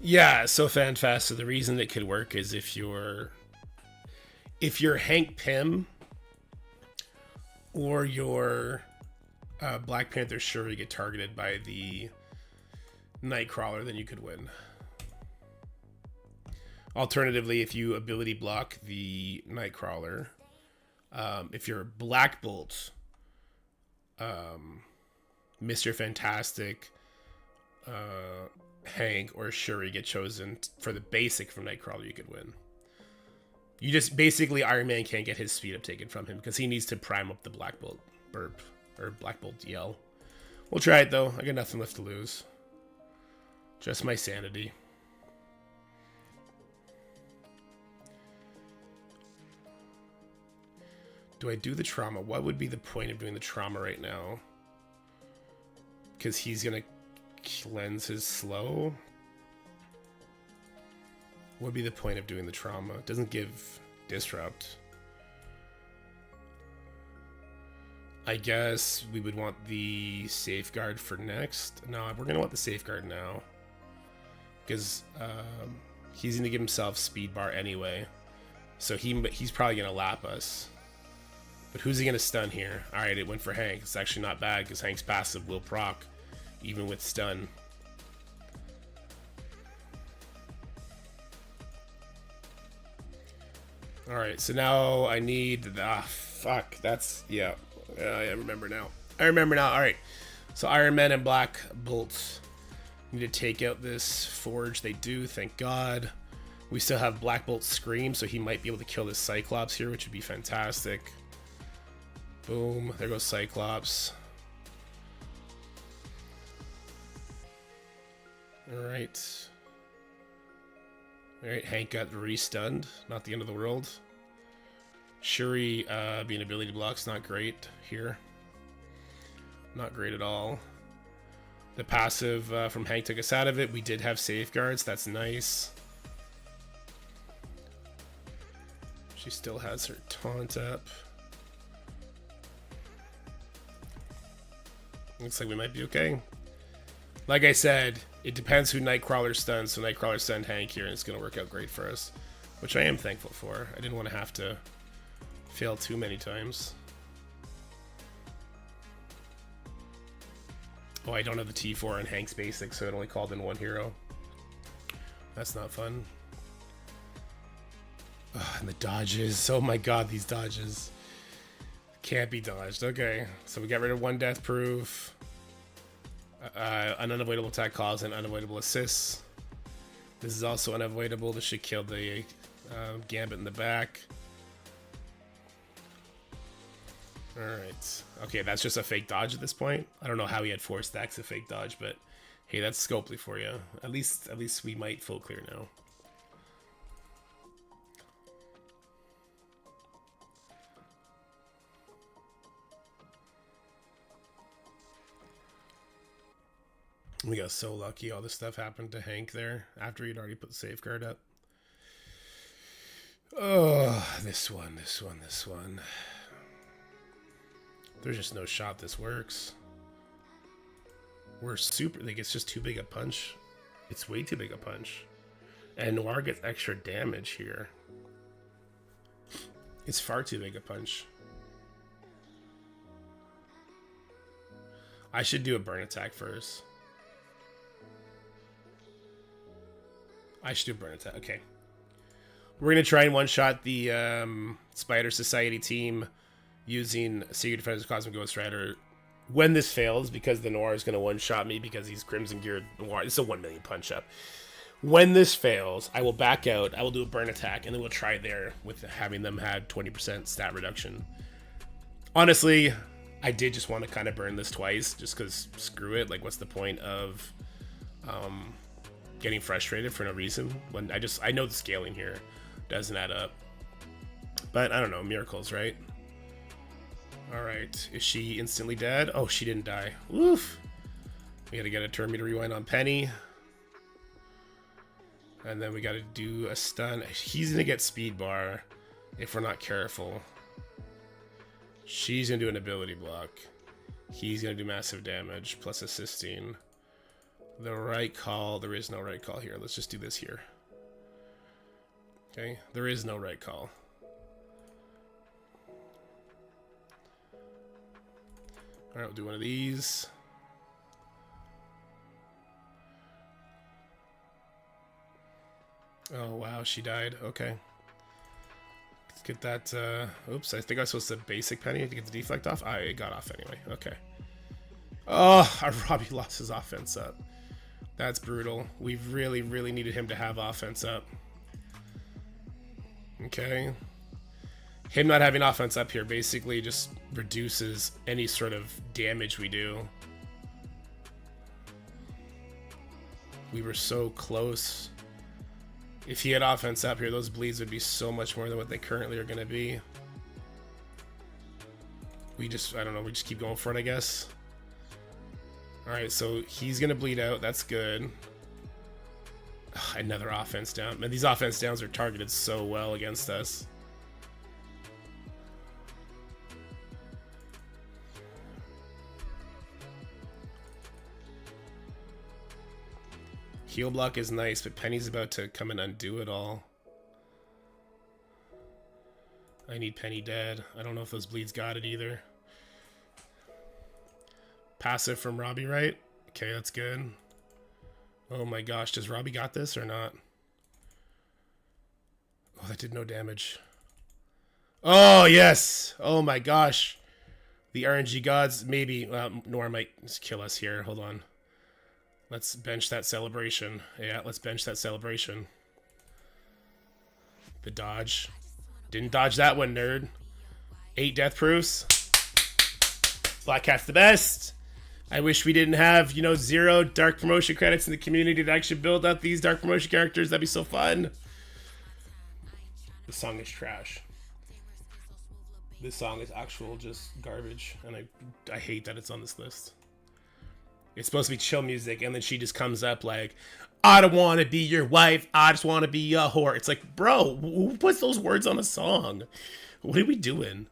Yeah, so FanFast, so the reason it could work is if you're Hank Pym or your Black Panther Shuri get targeted by the Nightcrawler, then you could win. Alternatively, if you ability block the Nightcrawler, if you're Black Bolt, Mr. Fantastic, Hank, or Shuri get chosen for the basic from Nightcrawler, you could win. You just basically, Iron Man can't get his speed up taken from him because he needs to prime up the Black Bolt burp or Black Bolt yell. We'll try it though. I got nothing left to lose. Just my sanity. Do I do the trauma? What would be the point of doing the trauma right now? Because he's gonna cleanse his slow. What would be the point of doing the trauma? It doesn't give disrupt. I guess we would want the safeguard for next. No, we're gonna want the safeguard now. Because he's gonna give himself speed bar anyway. So he's probably gonna lap us. But who's he gonna stun here? Alright, it went for Hank. It's actually not bad because Hank's passive will proc even with stun. Alright, so now I need the fuck. That's yeah. I remember now. Alright. So Iron Man and Black Bolt need to take out this Forge. They do, thank God. We still have Black Bolt Scream, so he might be able to kill this Cyclops here, which would be fantastic. Boom. There goes Cyclops. Alright. Alright, Hank got re-stunned. Not the end of the world. Shuri being ability block's not great here. Not great at all. The passive from Hank took us out of it. We did have safeguards. That's nice. She still has her taunt up. Looks like we might be okay. Like I said, it depends who Nightcrawler stuns. So Nightcrawler stunned Hank here, and it's going to work out great for us. Which I am thankful for. I didn't want to have to fail too many times. Oh, I don't have the T4 on Hank's basic, so it only called in one hero. That's not fun. Oh, and the dodges. Oh my god, these dodges. Can't be dodged. Okay, so we got rid of one death proof. An unavoidable attack cause and unavoidable assists. This is also unavoidable. This should kill the Gambit in the back. Alright. Okay, that's just a fake dodge at this point. I don't know how he had 4 stacks of fake dodge, but hey, that's Scopely for you. At least we might full clear now. We got so lucky all this stuff happened to Hank there after he'd already put the safeguard up. Oh, this one. There's just no shot this works. We're super, like, it's just too big a punch. It's way too big a punch. And Noir gets extra damage here. It's far too big a punch. I should do a burn attack first. Okay. We're going to try and one-shot the Spider Society team using Secret Defenders Cosmic Ghost Rider when this fails, because the Noir is going to one-shot me because he's Crimson Geared Noir. It's a 1 million punch-up. When this fails, I will back out, I will do a burn attack, and then we'll try there with having them have 20% stat reduction. Honestly, I did just want to kind of burn this twice, just because screw it. Like, what's the point of getting frustrated for no reason when I know the scaling here doesn't add up. But I don't know, miracles, right? Alright, is she instantly dead? Oh, she didn't die. Oof. We gotta get a turn meter rewind on Penny. And then we gotta do a stun. He's gonna get speed bar if we're not careful. She's gonna do an ability block. He's gonna do massive damage plus assisting. The right call. There is no right call here. Let's just do this here. Okay, there is no right call. Alright, we'll do one of these. Oh, wow, she died. Okay. Let's get that, oops, I think I was supposed to basic Penny to get the deflect off. I got off anyway. Okay. Oh, our Robbie lost his offense up. That's brutal. We really, really needed him to have offense up. Okay. Him not having offense up here basically just reduces any sort of damage we do. We were so close. If he had offense up here, those bleeds would be so much more than what they currently are going to be. we just, I don't know, we just keep going for it, I guess. Alright, so he's gonna bleed out. That's good. Ugh, another offense down. Man, these offense downs are targeted so well against us. Heal block is nice, but Penny's about to come and undo it all. I need Penny dead. I don't know if those bleeds got it either. Passive from Robbie, right? Okay, that's good. Oh my gosh, does Robbie got this or not? Oh, that did no damage. Oh, yes! Oh my gosh. The RNG gods, maybe. Nor might kill us here. Hold on. Let's bench that celebration. Yeah, let's bench that celebration. The dodge. Didn't dodge that one, nerd. 8 death proofs. Black Cat's the best. I wish we didn't have, you know, 0 dark promotion credits in the community to actually build up these dark promotion characters. That'd be so fun. The song is trash. This song is actual just garbage, and I hate that it's on this list. It's supposed to be chill music, and then she just comes up like, I don't want to be your wife, I just want to be a whore. It's like, bro, who puts those words on a song? What are we doing?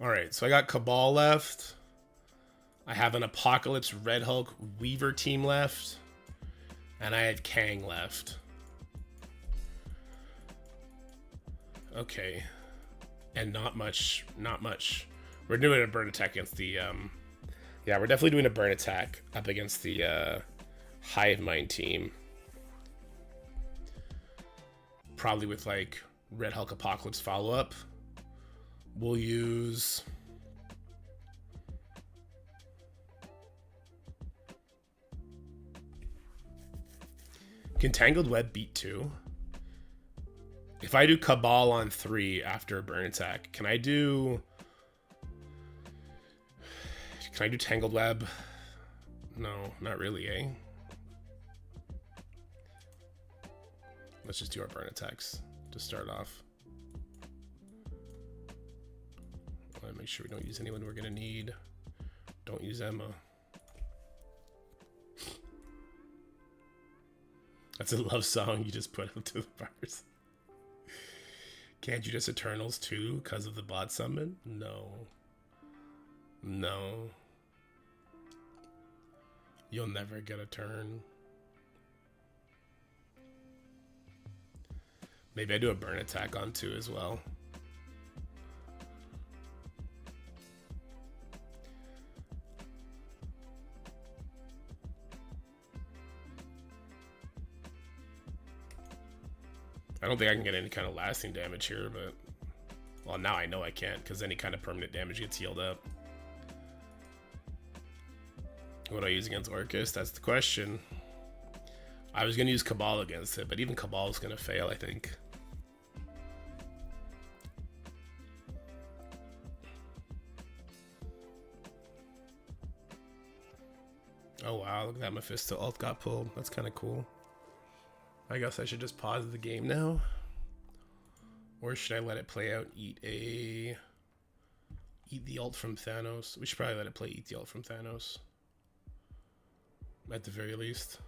Alright, so I got Cabal left. I have an Apocalypse Red Hulk Weaver team left. And I had Kang left. Okay. And not much. We're doing a burn attack against the, yeah, we're definitely doing a burn attack up against the, Hive Mind team. Probably with, like, Red Hulk Apocalypse follow-up. We'll use... Can Tangled Web beat 2? If I do Cabal on 3 after a burn attack, can I do Tangled Web? No, not really, eh? Let's just do our burn attacks to start off. I want to make sure we don't use anyone we're going to need. Don't use Emma. That's a love song you just put into the bars. Can't you just Eternals too because of the bot summon? No. No. You'll never get a turn. Maybe I do a burn attack on 2 as well. I don't think I can get any kind of lasting damage here, but... Well, now I know I can't, because any kind of permanent damage gets healed up. What do I use against Orcus? That's the question. I was going to use Cabal against it, but even Cabal is going to fail, I think. Oh wow, look at that Mephisto ult got pulled. That's kind of cool. I guess I should just pause the game now. Or should I let it play out, eat the ult from Thanos? We should probably let it play eat the ult from Thanos. At the very least.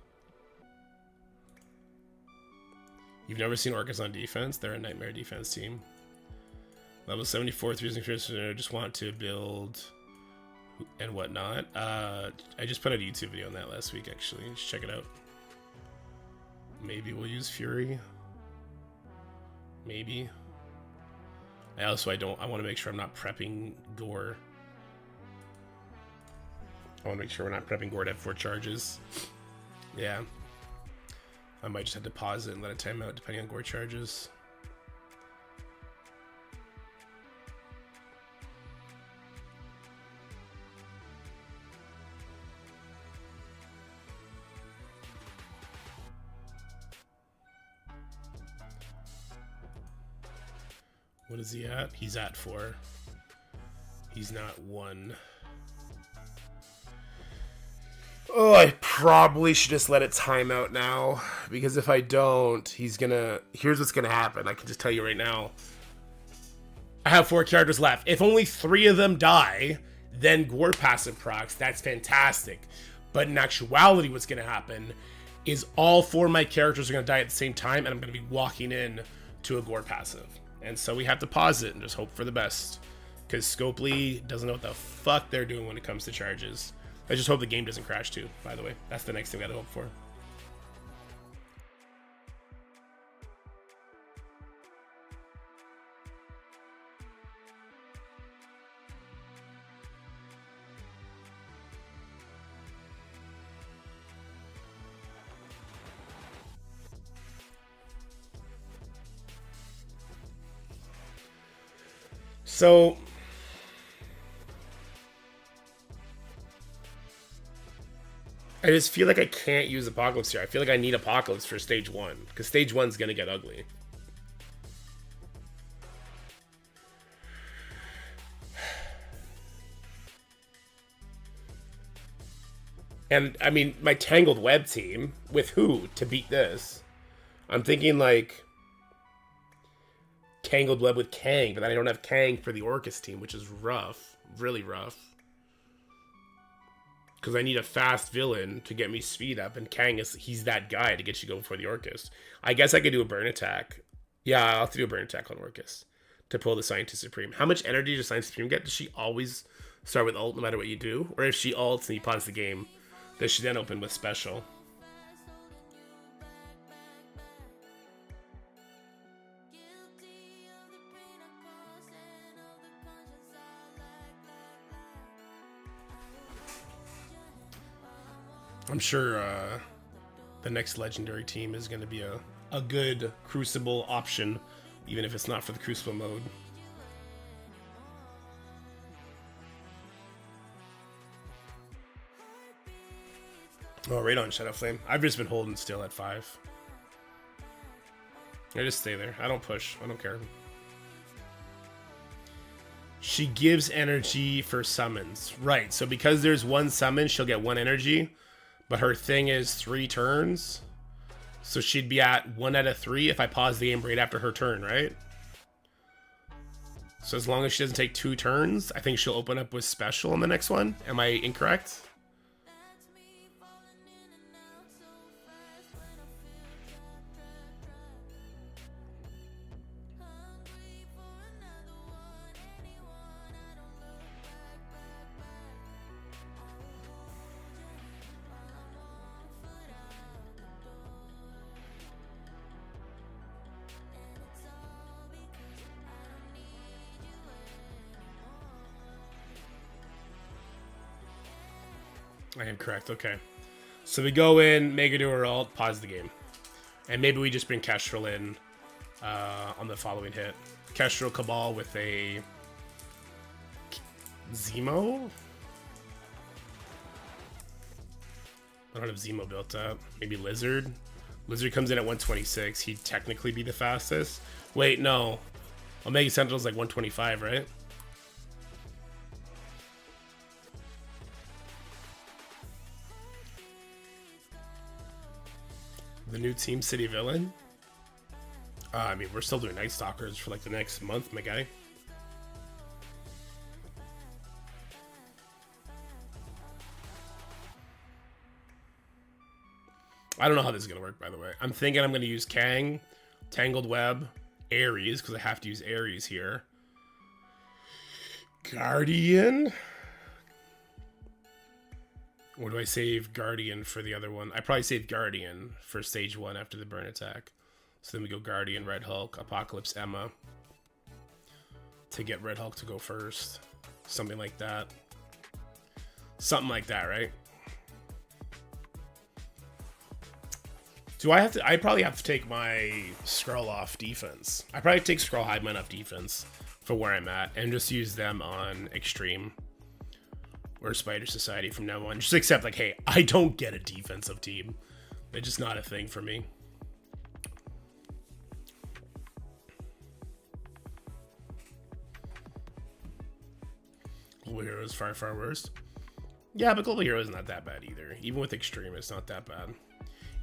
You've never seen Orcus on defense? They're a nightmare defense team. Level 74, 3 I just want to build and whatnot. I just put out a YouTube video on that last week, actually. Just check it out. Maybe we'll use Fury. Maybe. I want to make sure I'm not prepping Gore. I want to make sure we're not prepping Gore to have 4 charges. Yeah. I might just have to pause it and let it time out depending on Gore charges. What is he at? He's at 4. He's not 1. Oh, I probably should just let it time out now. Because if I don't, he's gonna... Here's what's gonna happen. I can just tell you right now. I have 4 characters left. If only 3 of them die, then Gore passive procs. That's fantastic. But in actuality, what's going to happen is all 4 of my characters are going to die at the same time, and I'm going to be walking in to a Gore passive. And so we have to pause it and just hope for the best. Because Scopely doesn't know what the fuck they're doing when it comes to charges. I just hope the game doesn't crash too, by the way. That's the next thing we gotta hope for. So I just feel like I can't use Apocalypse here. I feel like I need Apocalypse for stage 1, because stage 1's gonna get ugly. And I mean, my Tangled Web team, with who to beat this? I'm thinking like Tangled Web with Kang, but then I don't have Kang for the Orcus team, which is rough, really rough. Because I need a fast villain to get me speed up, and Kang he's that guy to get you going before the Orcus. I guess I could do a burn attack. Yeah, I'll have to do a burn attack on Orcus to pull the Scientist Supreme. How much energy does Scientist Supreme get? Does she always start with ult no matter what you do? Or if she ults and you pause the game, does she then open with special? I'm sure the next legendary team is going to be a good Crucible option, even if it's not for the Crucible mode. Oh, right on Shadow Flame. I've just been holding still at 5. I just stay there. I don't push. I don't care. She gives energy for summons. Right, so because there's 1 summon, she'll get 1 energy. But her thing is 3 turns. So she'd be at 1 out of 3 if I pause the game right after her turn, right? So as long as she doesn't take 2 turns, I think she'll open up with special on the next one. Am I incorrect? I am correct, okay. So we go in, Mega do her ult, pause the game. And maybe we just bring Kestrel in on the following hit. Kestrel Cabal with a Zemo? I don't have Zemo built up. Maybe Lizard? Lizard comes in at 126. He'd technically be the fastest. Wait, no. Omega Sentinel's like 125, right? The new Team City villain? I mean, we're still doing Night Stalkers for like the next month, my guy. I don't know how this is going to work, by the way. I'm thinking I'm going to use Kang, Tangled Web, Ares, because I have to use Ares here. Guardian? Or do I save Guardian for the other one? I probably save Guardian for stage 1 after the burn attack. So then we go Guardian, Red Hulk, Apocalypse, Emma. To get Red Hulk to go first. Something like that. Something like that, right? Do I have to... I probably have to take my Skrull off defense. I probably take Skrull Hiveman off defense for where I'm at. And just use them on Extreme. Or Spider Society from now on. Just accept, like, hey, I don't get a defensive team. It's just not a thing for me. Global Hero is far, far worse. Yeah, but Global Hero is not that bad either. Even with Extreme, it's not that bad.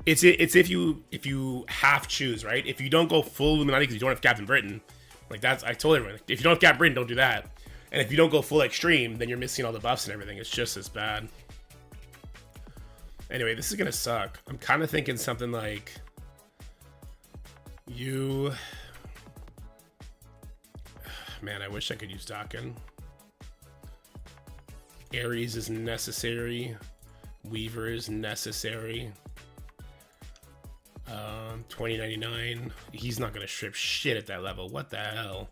It's if you half choose, right? If you don't go full Illuminati because you don't have Captain Britain, Like that's, I told everyone, if you don't have Gap Brain, don't do that. And if you don't go full extreme, then you're missing all the buffs and everything. It's just as bad. Anyway, this is gonna suck. I'm kind of thinking something like you. Man, I wish I could use Dakin. Ares is necessary. Weaver is necessary. 2099. He's not gonna strip shit at that level. What the hell?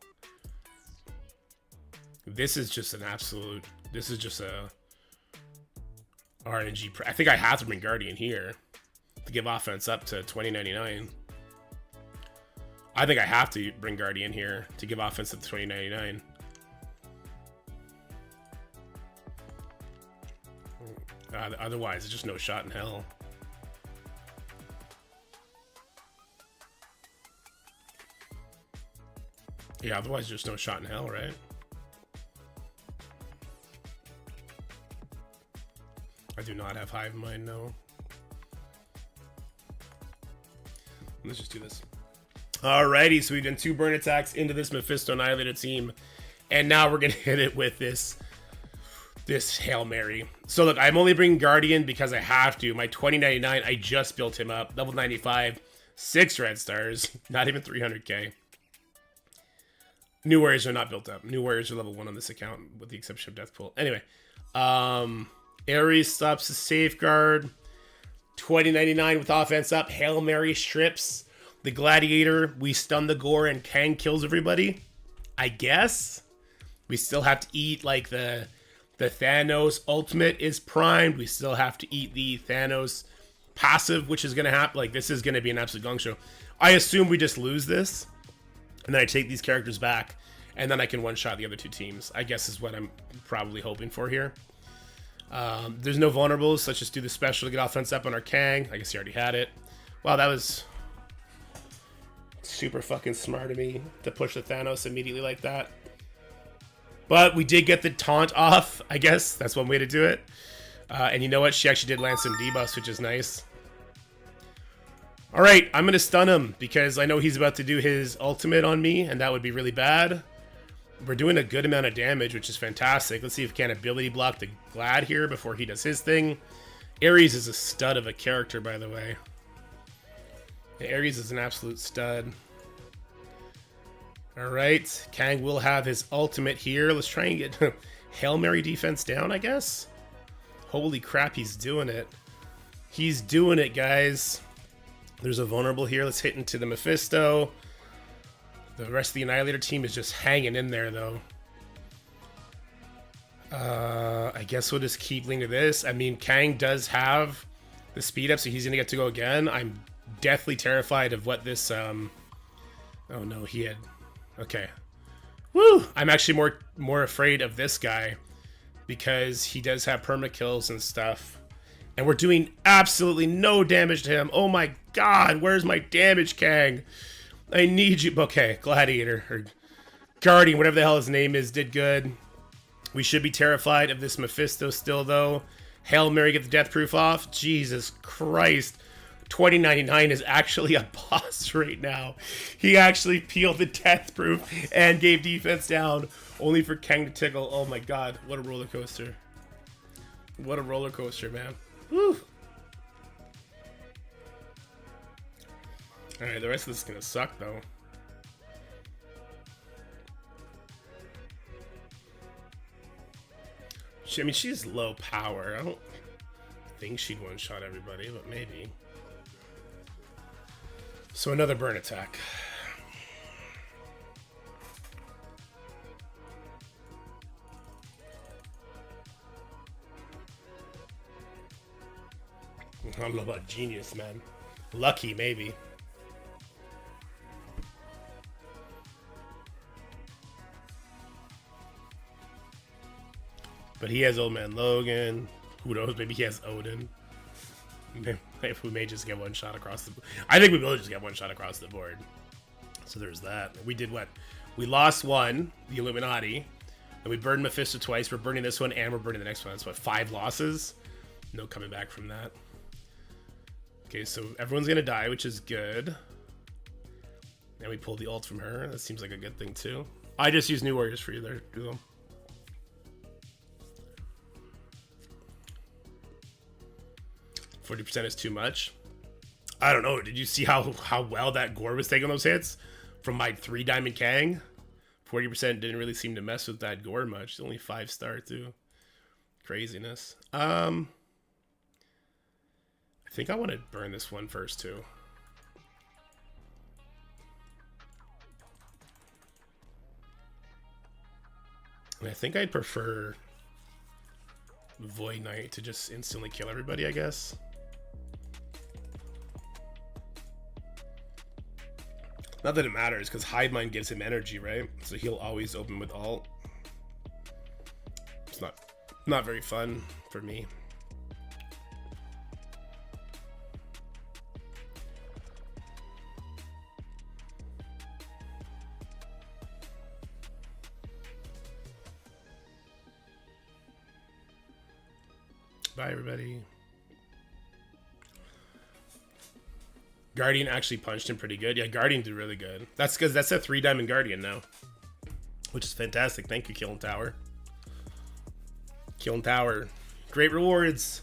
This is just an absolute. This is just a RNG. I think I have to bring Guardian here to give offense up to 2099. I think I have to bring Guardian here to give offense up to 2099. Otherwise, it's just no shot in hell. Yeah, otherwise, there's no shot in hell, right? I do not have Hive Mind, no. Let's just do this. Alrighty, so we've done 2 burn attacks into this Mephisto Annihilator team. And now we're going to hit it with this Hail Mary. So look, I'm only bringing Guardian because I have to. My 2099, I just built him up. Level 95, 6 red stars. Not even 300k. New warriors are not built up. New warriors are level 1 on this account, with the exception of Deathpool. Anyway, Ares stops the safeguard. 2099 with offense up. Hail Mary strips the gladiator. We stun the gore and Kang kills everybody. I guess we still have to eat like the Thanos ultimate is primed. We still have to eat the Thanos passive, which is gonna happen. Like this is gonna be an absolute gong show. I assume we just lose this. And then I take these characters back, and then I can one-shot the other 2 teams. I guess is what I'm probably hoping for here. There's no vulnerables, so let's just do the special to get offense up on our Kang. I guess he already had it. Wow, that was super fucking smart of me to push the Thanos immediately like that. But we did get the taunt off, I guess. That's one way to do it. And you know what? She actually did land some debuffs, which is nice. Alright, I'm going to stun him because I know he's about to do his ultimate on me, and that would be really bad. We're doing a good amount of damage, which is fantastic. Let's see if we can ability block the Glad here before he does his thing. Ares is a stud of a character, by the way. Yeah, Ares is an absolute stud. Alright, Kang will have his ultimate here. Let's try and get Hail Mary defense down, I guess. Holy crap, he's doing it. He's doing it, guys. There's a vulnerable here. Let's hit into the Mephisto. The rest of the Annihilator team is just hanging in there, though. I guess we'll just keep leaning to this. I mean, Kang does have the speed up, so he's going to get to go again. I'm deathly terrified of what this... Oh, no, he had... Okay. Woo! I'm actually more afraid of this guy because he does have perma-kills and stuff. And we're doing absolutely no damage to him. Oh my god, where's my damage, Kang? I need you. Okay, Gladiator, or Guardian, whatever the hell his name is, did good. We should be terrified of this Mephisto still, though. Hail Mary, get the death proof off. Jesus Christ. 2099 is actually a boss right now. He actually peeled the death proof and gave defense down, only for Kang to tickle. Oh my god, what a roller coaster. What a roller coaster, man. Woo. Alright, the rest of this is gonna suck, though. I mean, she's low power. I don't think she'd one-shot everybody, but maybe. So another burn attack. I don't know about genius, man. Lucky, maybe. But he has Old Man Logan. Who knows? Maybe he has Odin. If we may just get one shot across the board. I think we will just get one shot across the board. So there's that. We did what? We lost one, the Illuminati. And we burned Mephisto twice. We're burning this one and we're burning the next one. That's what, 5 losses? No coming back from that. Okay, so everyone's gonna die, which is good. And we pulled the ult from her. That seems like a good thing too. I just use New Warriors for you there, Google. 40% is too much. I don't know. Did you see how well that Gore was taking those hits from my 3 Diamond Kang? 40% didn't really seem to mess with that Gore much. It's only 5-star too. Craziness. I think I want to burn this one first too. And I think I'd prefer Void Knight to just instantly kill everybody, I guess. Not that it matters, because Hive Mind gives him energy, right? So he'll always open with ult. It's not very fun for me. Bye, everybody. Guardian actually punched him pretty good. Yeah, Guardian did really good. That's because that's a 3 Diamond Guardian now, which is fantastic. Thank you, Killing Tower. Killing Tower. Great rewards.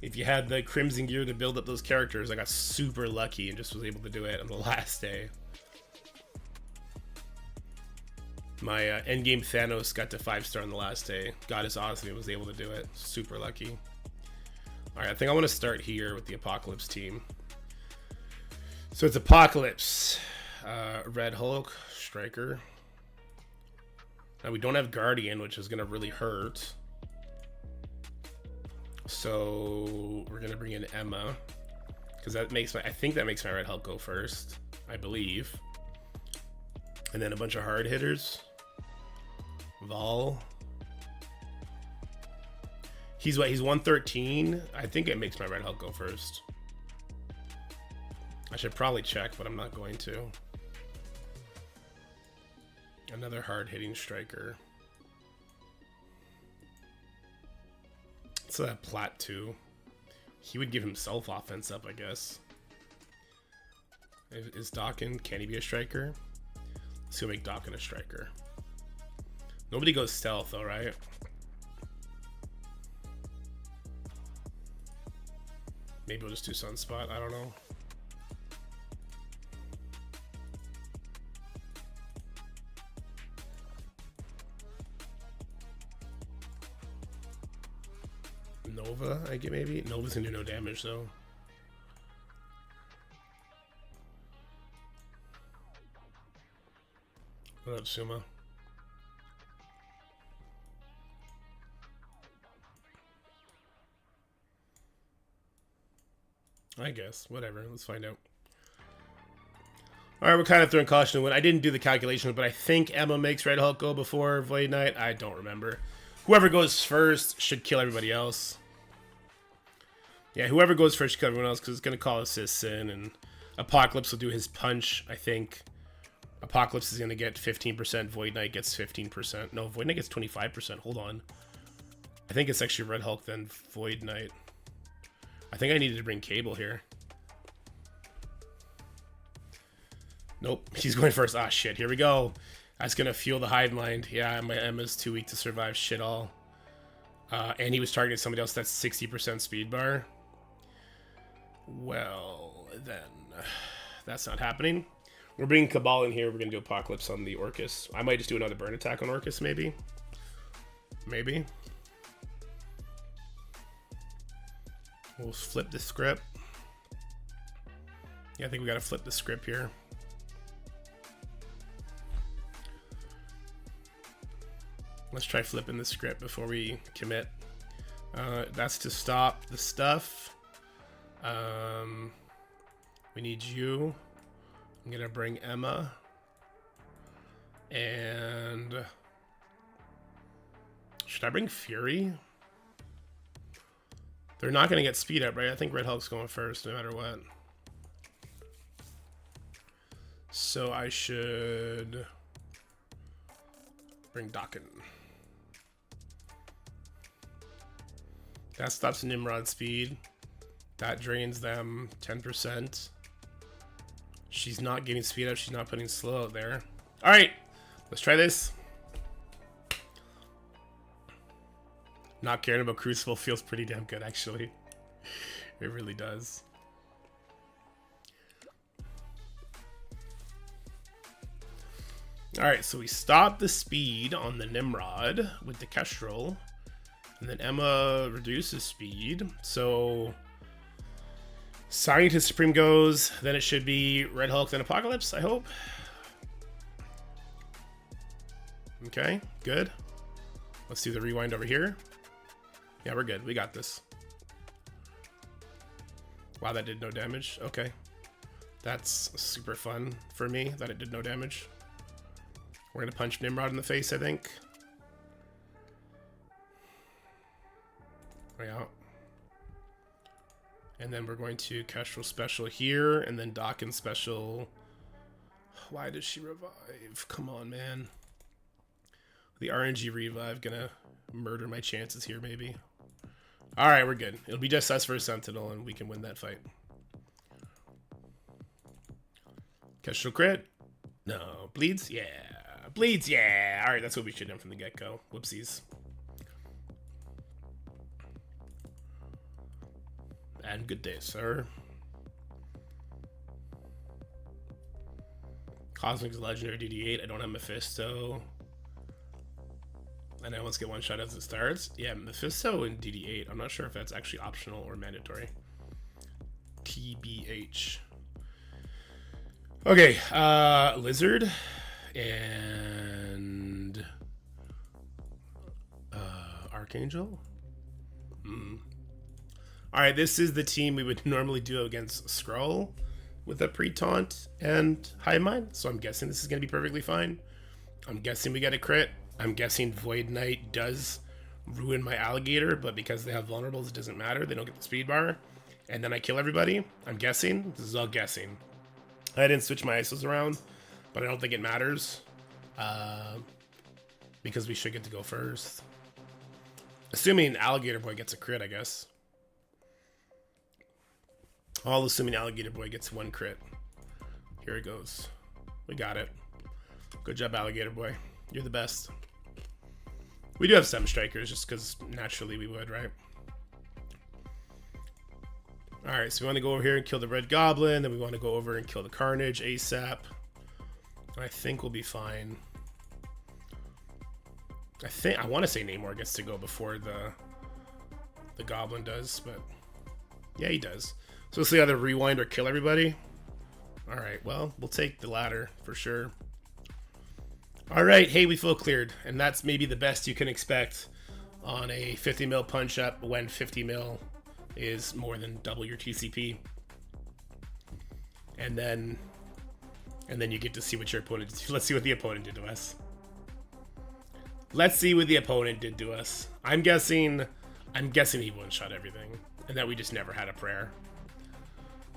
If you had the Crimson gear to build up those characters, I got super lucky and just was able to do it on the last day. My endgame Thanos got to 5-star on the last day. God is awesome. He was able to do it. Super lucky. Alright, I think I want to start here with the Apocalypse team. So it's Apocalypse, Red Hulk, Striker. Now we don't have Guardian, which is going to really hurt. So we're going to bring in Emma. Because that makes I think that makes my Red Hulk go first, I believe. And then a bunch of hard hitters. Vol. He's what? He's 113. I think it makes my Red Hulk go first. I should probably check, but I'm not going to. Another hard-hitting striker. So that Plat 2. He would give himself offense up, I guess. Is Dawkin? Can he be a striker? Let's go make Dawkin a striker. Nobody goes stealth, though, right? Maybe we'll just do Sunspot. I don't know. Nova, I get maybe. Nova's gonna do no damage though. What up, Suma? I guess. Whatever. Let's find out. Alright, we're kind of throwing caution to the wind. I didn't do the calculation, but I think Emma makes Red Hulk go before Void Knight. I don't remember. Whoever goes first should kill everybody else. Yeah, whoever goes first should kill everyone else because it's going to call assists in, and Apocalypse will do his punch, I think. Apocalypse is going to get 15%. Void Knight gets 15%. No, Void Knight gets 25%. Hold on. I think it's actually Red Hulk, then Void Knight. I think I needed to bring Cable here. Nope, he's going first. Ah, shit, here we go. That's going to fuel the hive mind. Yeah, my Emma's too weak to survive shit all. And he was targeting somebody else that's 60% speed bar. Well, then, that's not happening. We're bringing Cabal in here. We're going to do Apocalypse on the Orcus. I might just do another burn attack on Orcus, maybe. Maybe. We'll flip the script. Yeah, I think we got to flip the script here. Let's try flipping the script before we commit. That's to stop the stuff. We need you. I'm gonna bring Emma. And should I bring Fury? They're not gonna get speed up, right? I think Red Hulk's going first no matter what. So I should bring Dawkin. That stops Nimrod speed. That drains them 10%. She's not getting speed up. She's not putting slow out there. All right, let's try this. Not caring about Crucible feels pretty damn good, actually. It really does. All right, so we stopped the speed on the Nimrod with the Kestrel, and then Emma reduces speed. So Scientist Supreme goes, then it should be Red Hulk, then Apocalypse, I hope. Okay, good. Let's do the rewind over here. Yeah, we're good. We got this. Wow, that did no damage. Okay. That's super fun for me that it did no damage. We're going to punch Nimrod in the face, I think. Yeah. And then we're going to Kestrel special here, and then Dawkins special. Why does she revive? Come on, man. The RNG revive gonna murder my chances here, maybe. All right, we're good. It'll be just us versus Sentinel, and we can win that fight. Kestrel crit? No. Bleeds? Yeah. Bleeds? Yeah. All right, that's what we should have done from the get-go. Whoopsies. And good day, sir. Cosmic's Legendary DD8. I don't have Mephisto. And I almost get one shot as it starts. Yeah, Mephisto and DD8. I'm not sure if that's actually optional or mandatory. TBH. Okay, Lizard and Archangel. All right, this is the team we would normally do against Skrull with a pre-taunt and Hive Mind. So I'm guessing this is going to be perfectly fine. I'm guessing we get a crit. I'm guessing Void Knight does ruin my Alligator, but because they have vulnerables, it doesn't matter. They don't get the speed bar. And then I kill everybody. I'm guessing. This is all guessing. I didn't switch my ISOs around, but I don't think it matters. Because we should get to go first. Assuming Alligator Boy gets a crit, I guess. All assuming Alligator Boy gets one crit. Here it goes. We got it. Good job, Alligator Boy. You're the best. We do have some strikers just because naturally we would, right? Alright, so we want to go over here and kill the Red Goblin. Then we want to go over and kill the Carnage ASAP. I think we'll be fine. I want to say Namor gets to go before the Goblin does, but yeah, he does. So let's see either rewind or kill everybody. Alright, well, we'll take the latter for sure. Alright, hey, we feel cleared. And that's maybe the best you can expect on a 50 mil punch up when 50 mil is more than double your TCP. And then you get to see what your opponent did. Let's see what the opponent did to us. Let's see what the opponent did to us. I'm guessing he one-shot everything. And that we just never had a prayer.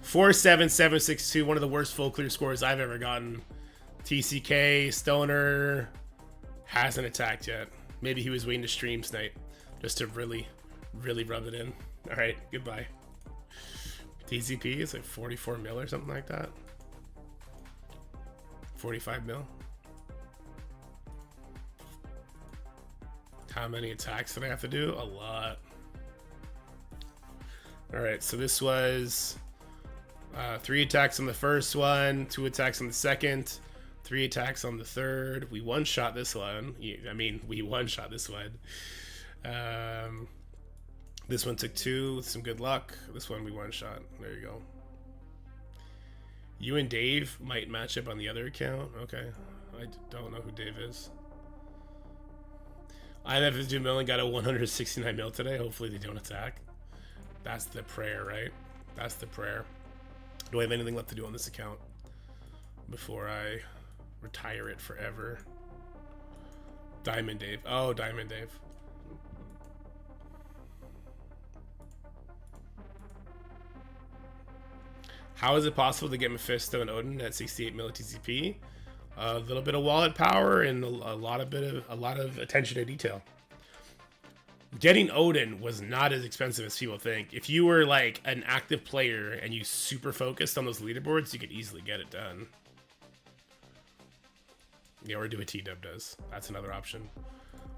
47762, one of the worst full clear scores I've ever gotten. TCK, Stoner, hasn't attacked yet. Maybe he was waiting to stream tonight just to really, really rub it in. Alright, goodbye. TCP is like 44 mil or something like that. 45 mil. How many attacks did I have to do? A lot. Alright, so this was 3 attacks on the first one, 2 attacks on the second, 3 attacks on the third. We one-shot this one. I mean, we one-shot this one. This one took 2 with some good luck. This one we one-shot. There you go. You and Dave might match up on the other account. Okay. I don't know who Dave is. IMF million got a 169 mil today. Hopefully they don't attack. That's the prayer, right? That's the prayer. Do I have anything left to do on this account before I retire it forever? Diamond Dave. Oh, Diamond Dave. How is it possible to get Mephisto and Odin at 68 mil TCP? A little bit of wallet power and a lot of attention to detail. Getting Odin was not as expensive as people think. If you were like an active player and you super focused on those leaderboards, you could easily get it done. Yeah, or do what T-Dub does. That's another option.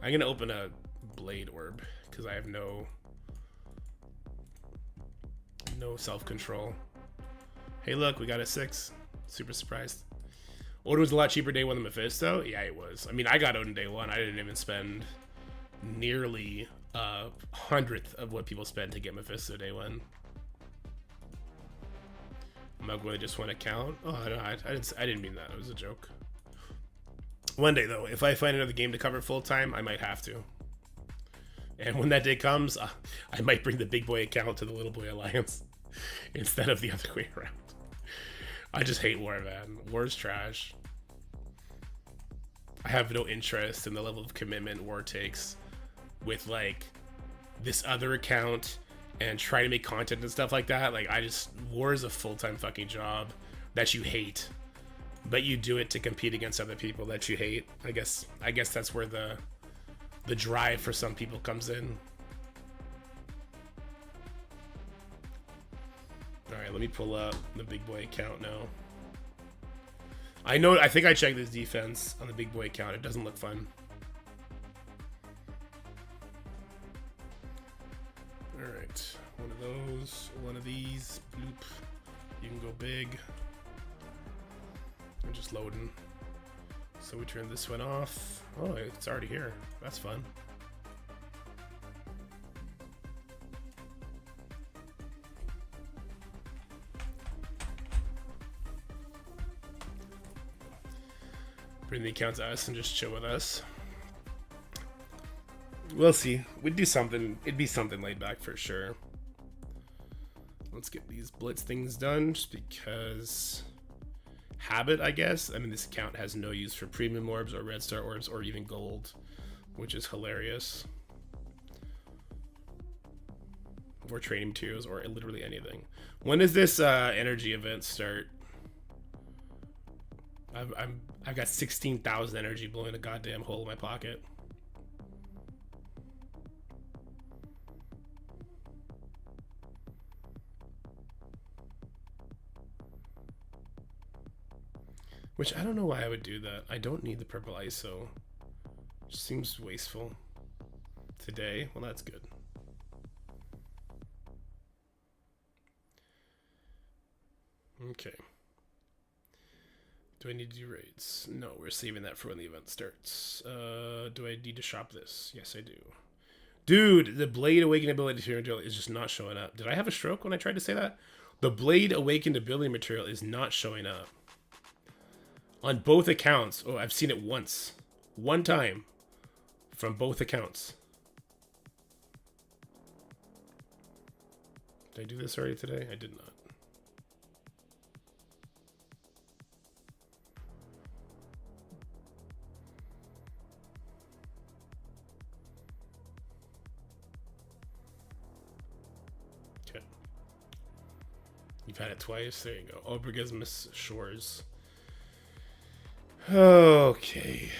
I'm gonna open a blade orb because I have no self-control. Hey, look, we got a 6. Super surprised. Odin was a lot cheaper day one than Mephisto. Yeah, it was. I mean, I got Odin day one. I didn't even spend nearly a 100th of what people spend to get Mephisto day one. I'm not going to just one account. Oh, I didn't mean that. It was a joke. One day though, if I find another game to cover full time, I might have to. And when that day comes, I might bring the big boy account to the little boy alliance instead of the other way around. I just hate war, man. War's trash. I have no interest in the level of commitment war takes with like this other account and try to make content and stuff like that. Like war is a full-time fucking job that you hate, but you do it to compete against other people that you hate. I guess that's where the drive for some people comes in. Alright, let me pull up the big boy account now. I think I checked this defense on the big boy account. It doesn't look fun. Alright, one of those, one of these, bloop. You can go big. I'm just loading. So we turn this one off. Oh, it's already here. That's fun. Bring the account to us and just chill with us. We'll see. We'd do something. It'd be something laid back for sure. Let's get these blitz things done just because habit, I guess. I mean, this account has no use for premium orbs or red star orbs or even gold, which is hilarious. Or training materials or literally anything. When does this energy event start? I've got 16,000 energy blowing a goddamn hole in my pocket. Which I don't know why I would do that. I don't need the purple ISO. Just seems wasteful. Today, well, that's good. Okay. Do I need to do raids? No, we're saving that for when the event starts. Do I need to shop this? Yes, I do. Dude, the Blade Awakened ability material is just not showing up. Did I have a stroke when I tried to say that? The Blade Awakened ability material is not showing up. On both accounts. Oh, I've seen it once. One time. From both accounts. Did I do this already today? I did not. You've had it twice. There you go. Obergismus Shores. Okay.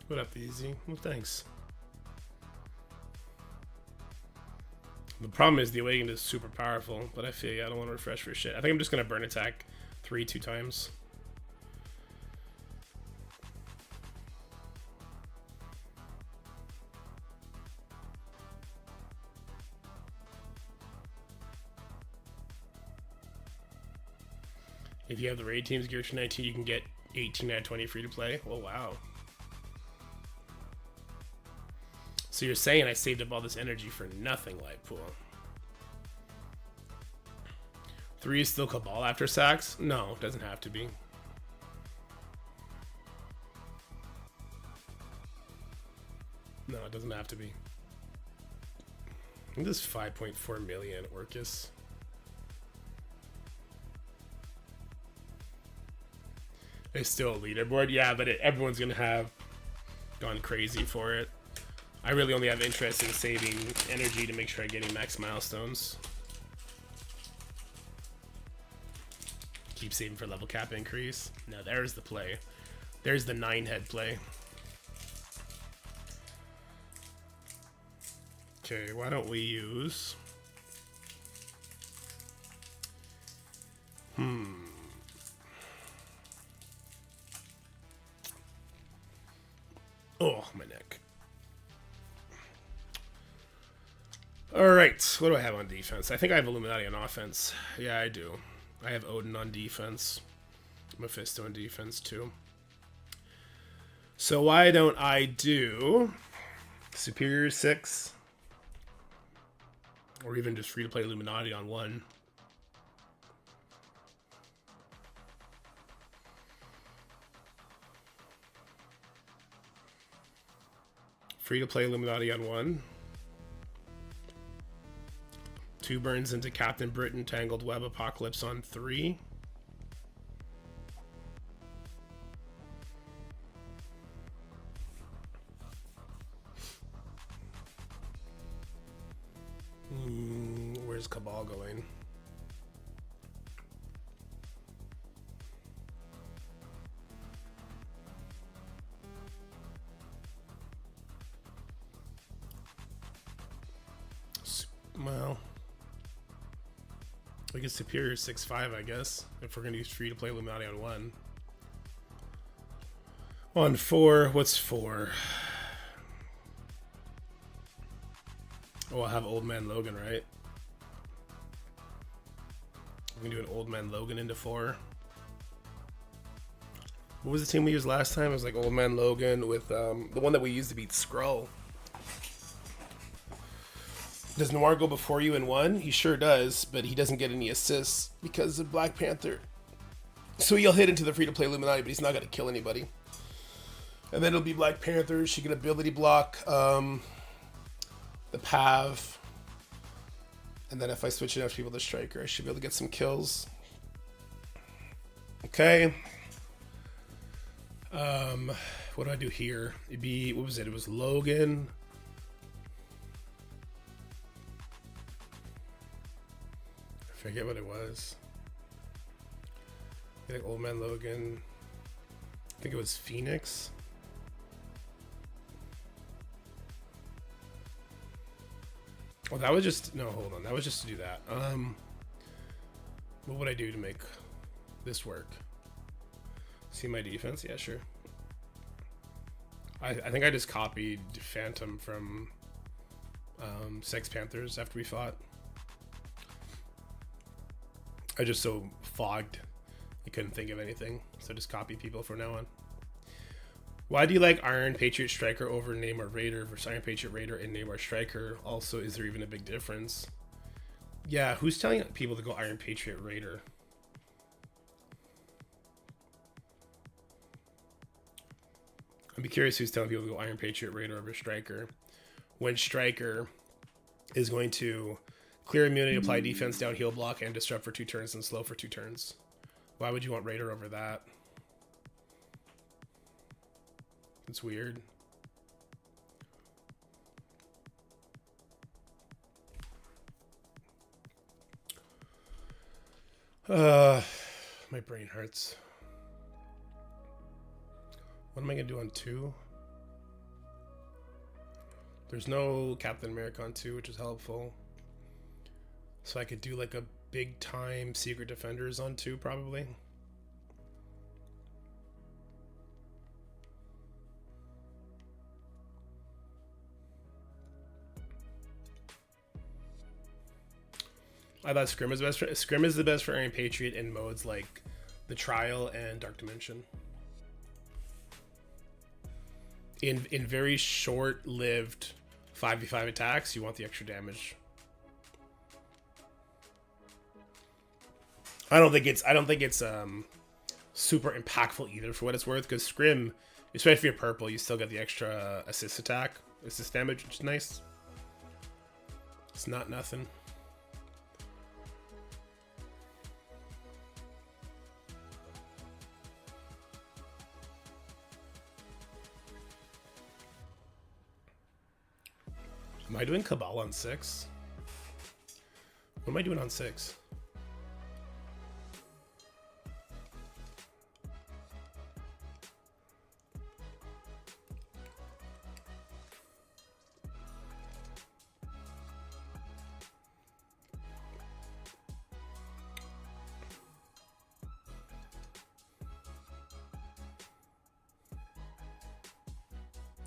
What up, Easy? Well, thanks. The problem is the Awakened is super powerful, but I feel I don't want to refresh for shit. I think I'm just going to burn attack 2 times. If you have the raid teams geared to 19, you can get 18 out of 20 free to play. Oh, wow. So you're saying I saved up all this energy for nothing, Lightpool? 3 is still Cabal after sacks? No, it doesn't have to be. No, it doesn't have to be. think this is 5.4 million Orcus. It's still a leaderboard, yeah, but everyone's gonna have gone crazy for it. I really only have interest in saving energy to make sure I'm getting max milestones. Keep saving for level cap increase. No, there's the play. There's the 9-head play. Okay, why don't we use... Oh, my neck. Alright, what do I have on defense? I think I have Illuminati on offense. Yeah, I do. I have Odin on defense. Mephisto on defense, too. So why don't I do Superior 6? Or even just free-to-play Illuminati on 1. Free-to-play Illuminati on 1. 2 burns into Captain Britain, Tangled Web, Apocalypse on 3. Where's Cabal going? Well, we get Superior 6-5, I guess, if we're gonna use free-to-play Illuminati on 1. On 4, what's 4? Oh, I'll have Old Man Logan, right? We can do an Old Man Logan into 4. What was the team we used last time? It was like Old Man Logan with the one that we used to beat Skrull. Does Noir go before you in 1? He sure does, but he doesn't get any assists because of Black Panther. So he'll hit into the free-to-play Illuminati, but he's not going to kill anybody. And then it'll be Black Panther. She can ability block the Pav. And then if I switch enough people to Striker, I should be able to get some kills. Okay. What do I do here? It'd be, what was it? It was Logan. I forget what it was. I think Old Man Logan. I think it was Phoenix. Oh, that was just, no, hold on. That was just to do that. What would I do to make this work? See my defense? Yeah, sure. I think I just copied Phantom from Sex Panthers after we fought. I just so fogged I couldn't think of anything, so just copy people from now on. Why do you like Iron Patriot Striker over Namor Raider versus Iron Patriot Raider and Namor Striker? Also, is there even a big difference? Yeah, who's telling people to go Iron Patriot Raider? I'd be curious who's telling people to go Iron Patriot Raider over Striker. When Striker is going to clear immunity, apply defense, down heal block, and disrupt for 2 turns and slow for 2 turns. Why would you want Raider over that? It's weird. My brain hurts. What am I gonna do on 2? There's no Captain America on 2, which is helpful. So I could do like a big time Secret Defenders on 2 probably. I thought Scrim is best for Scrim is the best for Iron Patriot in modes like the Trial and Dark Dimension. In very short-lived 5v5 attacks, you want the extra damage. I don't think it's super impactful either for what it's worth, because Scrim, especially if you're purple, you still get the extra assist damage, which is nice. It's not nothing. Am I doing Cabal on 6? What am I doing on 6?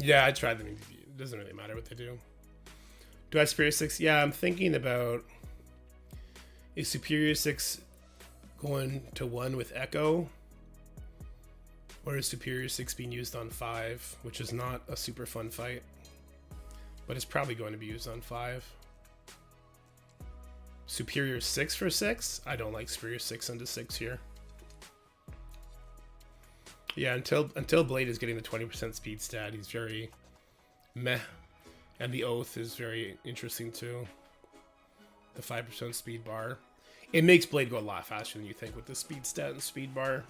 Yeah, I tried them. It doesn't really matter what they do. Do I have Superior 6? Yeah, I'm thinking about... Is Superior 6 going to 1 with Echo? Or is Superior 6 being used on 5? Which is not a super fun fight. But it's probably going to be used on 5. Superior 6 for 6? I don't like Superior 6 into 6 here. Yeah, until Blade is getting the 20% speed stat, he's very meh. And the Oath is very interesting too. The 5% speed bar. It makes Blade go a lot faster than you think with the speed stat and speed bar.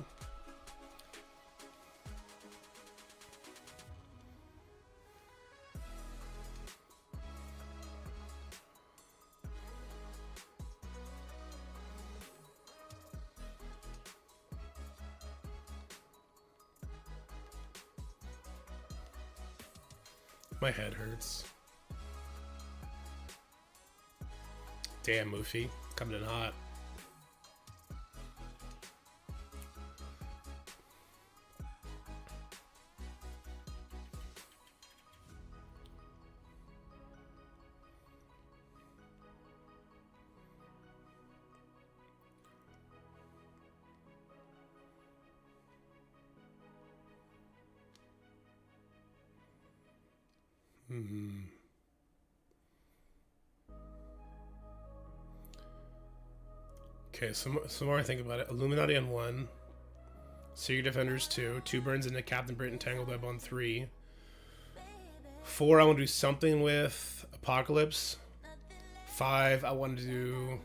My head hurts. Damn, Mufi. Coming in hot. Okay, some more I think about it. Illuminati on 1. Secret Defenders 2. 2 burns into Captain Britain Tangled Web on 3. 4, I want to do something with Apocalypse. 5, I want to do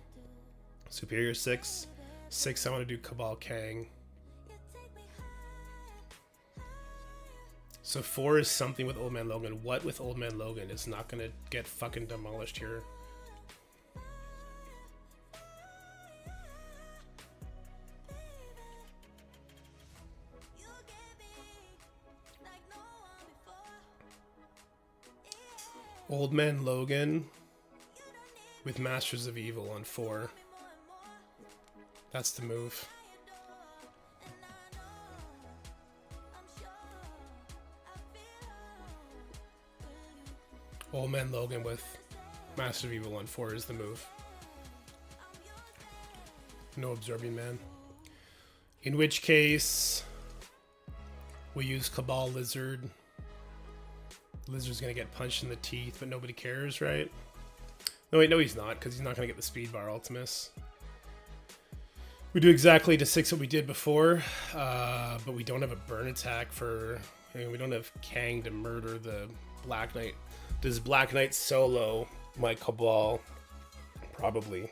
Superior 6. 6, I want to do Cabal Kang. So 4 is something with Old Man Logan. What with Old Man Logan is not going to get fucking demolished here? Old Man Logan with Masters of Evil on 4. That's the move. Old Man Logan with Master of Evil on 4 is the move. No Absorbing Man. In which case, we use Cabal Lizard. Lizard's gonna get punched in the teeth, but nobody cares, right? No, wait, no he's not, because he's not gonna get the speed bar Ultimus. We do exactly to 6 what we did before, but we don't have a burn attack for... I mean, we don't have Kang to murder the Black Knight. Does Black Knight solo my Cabal? Probably.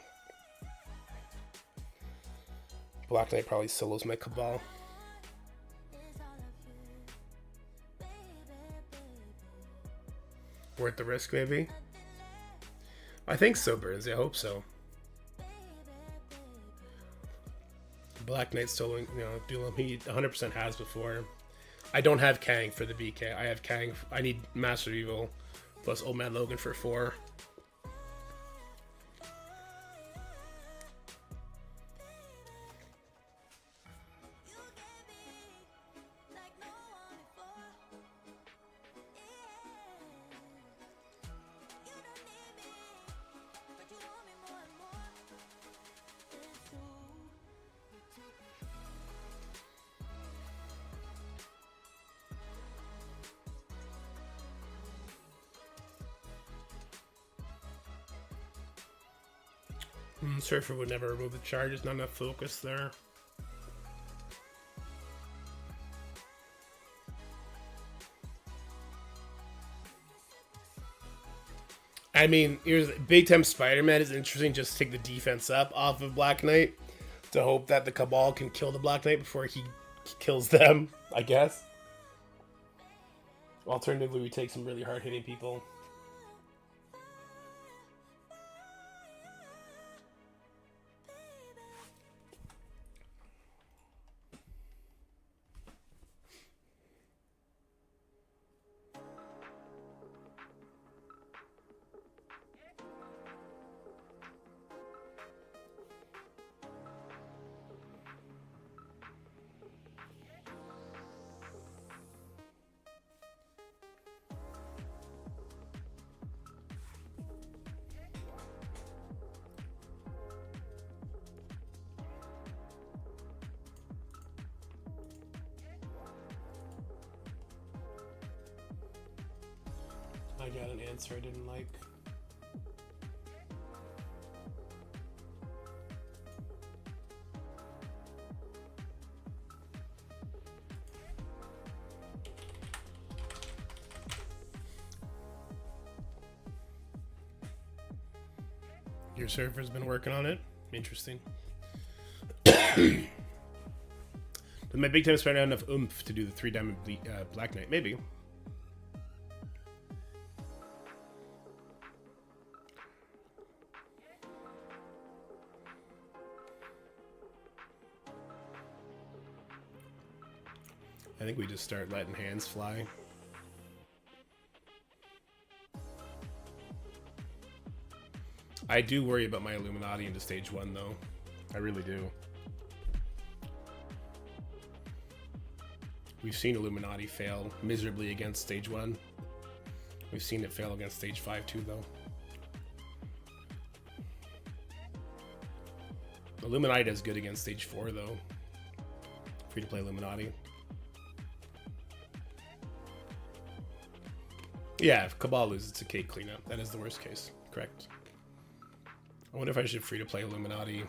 Black Knight probably solos my Cabal. Worth the risk, maybe? I think so, Burns. I hope so. Black Knight soloing, you know, Dueling, he 100% has before. I don't have Kang for the BK. I have Kang. I need Master of Evil plus Old Man Logan for 4. Surfer would never remove the charges, not enough focus there. I mean, here's Big Time Spider-Man is interesting. Just take the defense up off of Black Knight to hope that the Cabal can kill the Black Knight before he kills them, I guess. Alternatively, we take some really hard-hitting people. I got an answer I didn't like. Your server's been working on it? Interesting. Does my Big Time Spider have enough oomph to do the 3-diamond Black Knight? Maybe. I think we just start letting hands fly. I do worry about my Illuminati into stage 1, though. I really do. We've seen Illuminati fail miserably against stage 1. We've seen it fail against stage 5, too, though. Illuminati does good against stage 4, though. Free to play Illuminati. Yeah, if Cabal loses, it's a cake cleanup. That is the worst case. Correct. I wonder if I should free to play Illuminati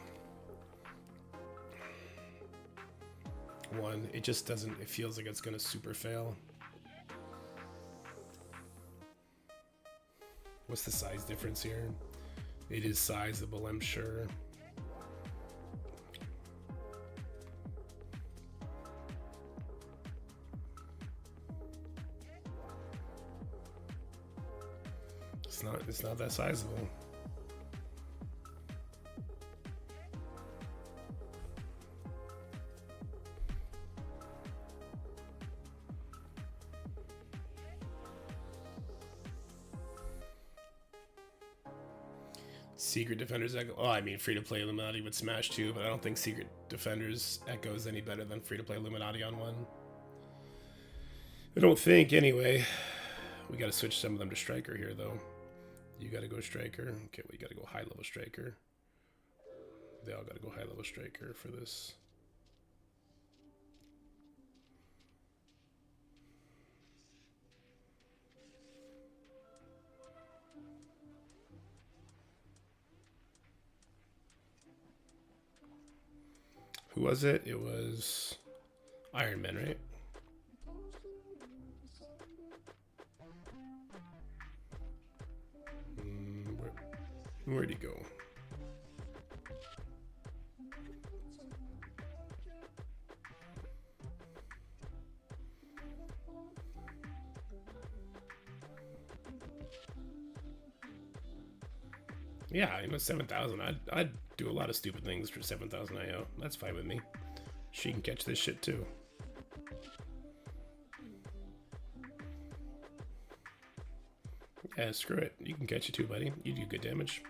1. It just doesn't, it feels like it's gonna super fail. What's the size difference here? It is sizable, I'm sure. It's not that sizable. Secret Defenders Echo. Oh, I mean, free to play Illuminati would smash too, but I don't think Secret Defenders Echo is any better than free to play Illuminati on 1. I don't think, anyway. We got to switch some of them to Striker here, though. You got to go Striker. Okay, we got to go high level Striker. They all got to go high level Striker for this. Who was it? It was Iron Man, right? Where'd he go? Yeah, you know, 7,000. I'd do a lot of stupid things for 7,000 IO. That's fine with me. She can catch this shit too. Yeah, screw it. You can catch it too, buddy. You do good damage.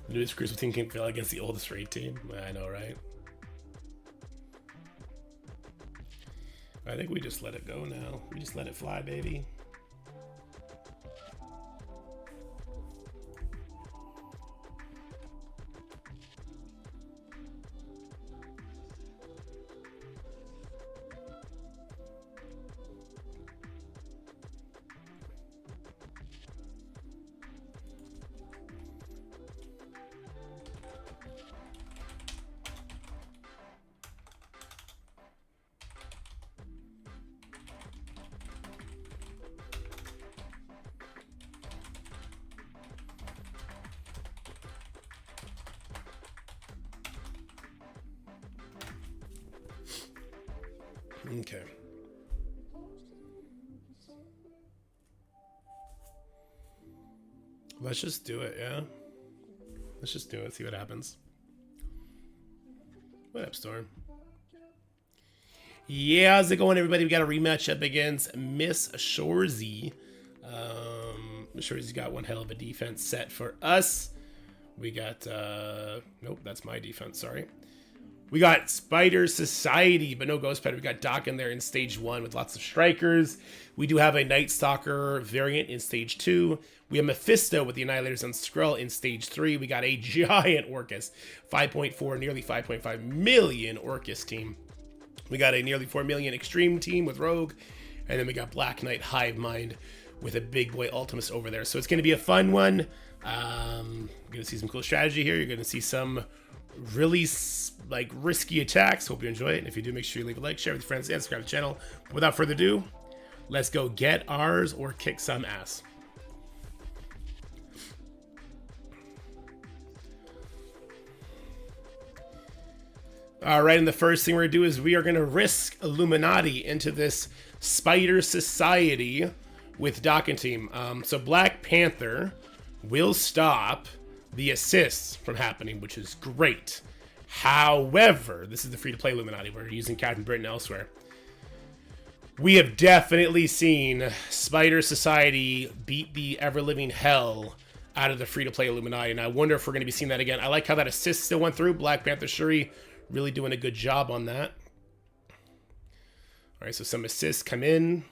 The newest Crucible team can fail against the oldest raid team. I know, right? I think we just let it go now. We just let it fly, baby. Okay. Let's just do it, yeah? Let's just do it, see what happens. What up, Storm? Yeah, how's it going, everybody? We got a rematch up against Miss Shorzy. Miss Shorzy's got one hell of a defense set for us. We got, nope, that's my defense, sorry. We got Spider Society, but no Ghost Spider. We got Doc in there in stage 1 with lots of strikers. We do have a Night Stalker variant in stage 2. We have Mephisto with the Annihilators on Skrull in stage 3. We got a giant Orcus, 5.4, nearly 5.5 million Orcus team. We got a nearly 4 million Extreme team with Rogue. And then we got Black Knight Hive Mind with a big boy Ultimus over there. So it's going to be a fun one. You're going to see some cool strategy here. You're going to see some really like risky attacks. Hope you enjoy it. And if you do, make sure you leave a like, share with your friends, and subscribe to the channel. Without further ado, let's go get ours or kick some ass. All right, and the first thing we're gonna do is we are gonna risk Illuminati into this Spider Society with Doc and team. So Black Panther will stop the assists from happening, which is great. However, this is the free-to-play Illuminati. We're using Captain Britain elsewhere. We have definitely seen Spider Society beat the ever-living hell out of the free-to-play Illuminati, and I wonder if we're going to be seeing that again. I like how that assist still went through. Black Panther Shuri really doing a good job on that. All right, so some assists come in.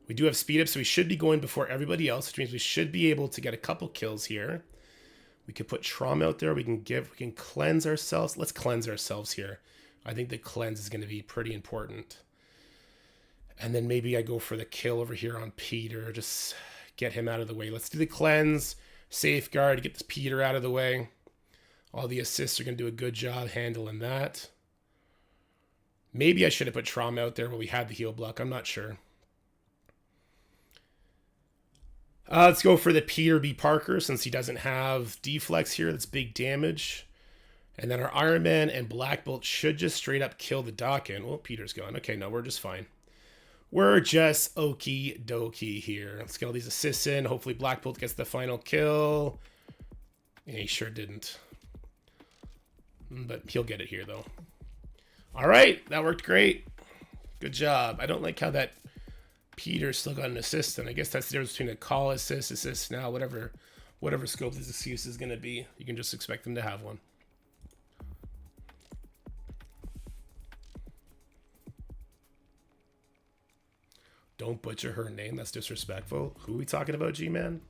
We do have speed up, so we should be going before everybody else, which means we should be able to get a couple kills here. We could put trauma out there. We can cleanse ourselves. Let's cleanse ourselves here. I think the cleanse is going to be pretty important. And then maybe I go for the kill over here on Peter. Just get him out of the way. Let's do the cleanse, safeguard, get this Peter out of the way. All the assists are going to do a good job handling that. Maybe I should have put trauma out there when we had the heal block. I'm not sure. Let's go for the Peter B. Parker since he doesn't have deflex here. That's big damage. And then our Iron Man and Black Bolt should just straight up kill the Doc in. Well, Peter's gone. Okay, no, we're just fine. We're just okie dokie here. Let's get all these assists in. Hopefully Black Bolt gets the final kill. Yeah, he sure didn't. But he'll get it here, though. All right, that worked great. Good job. I don't like how that Peter still got an assist, and I guess that's the difference between a call assist now, whatever scope this excuse is going to be. You can just expect them to have one. Don't butcher her name. That's disrespectful. Who are we talking about, G-Man?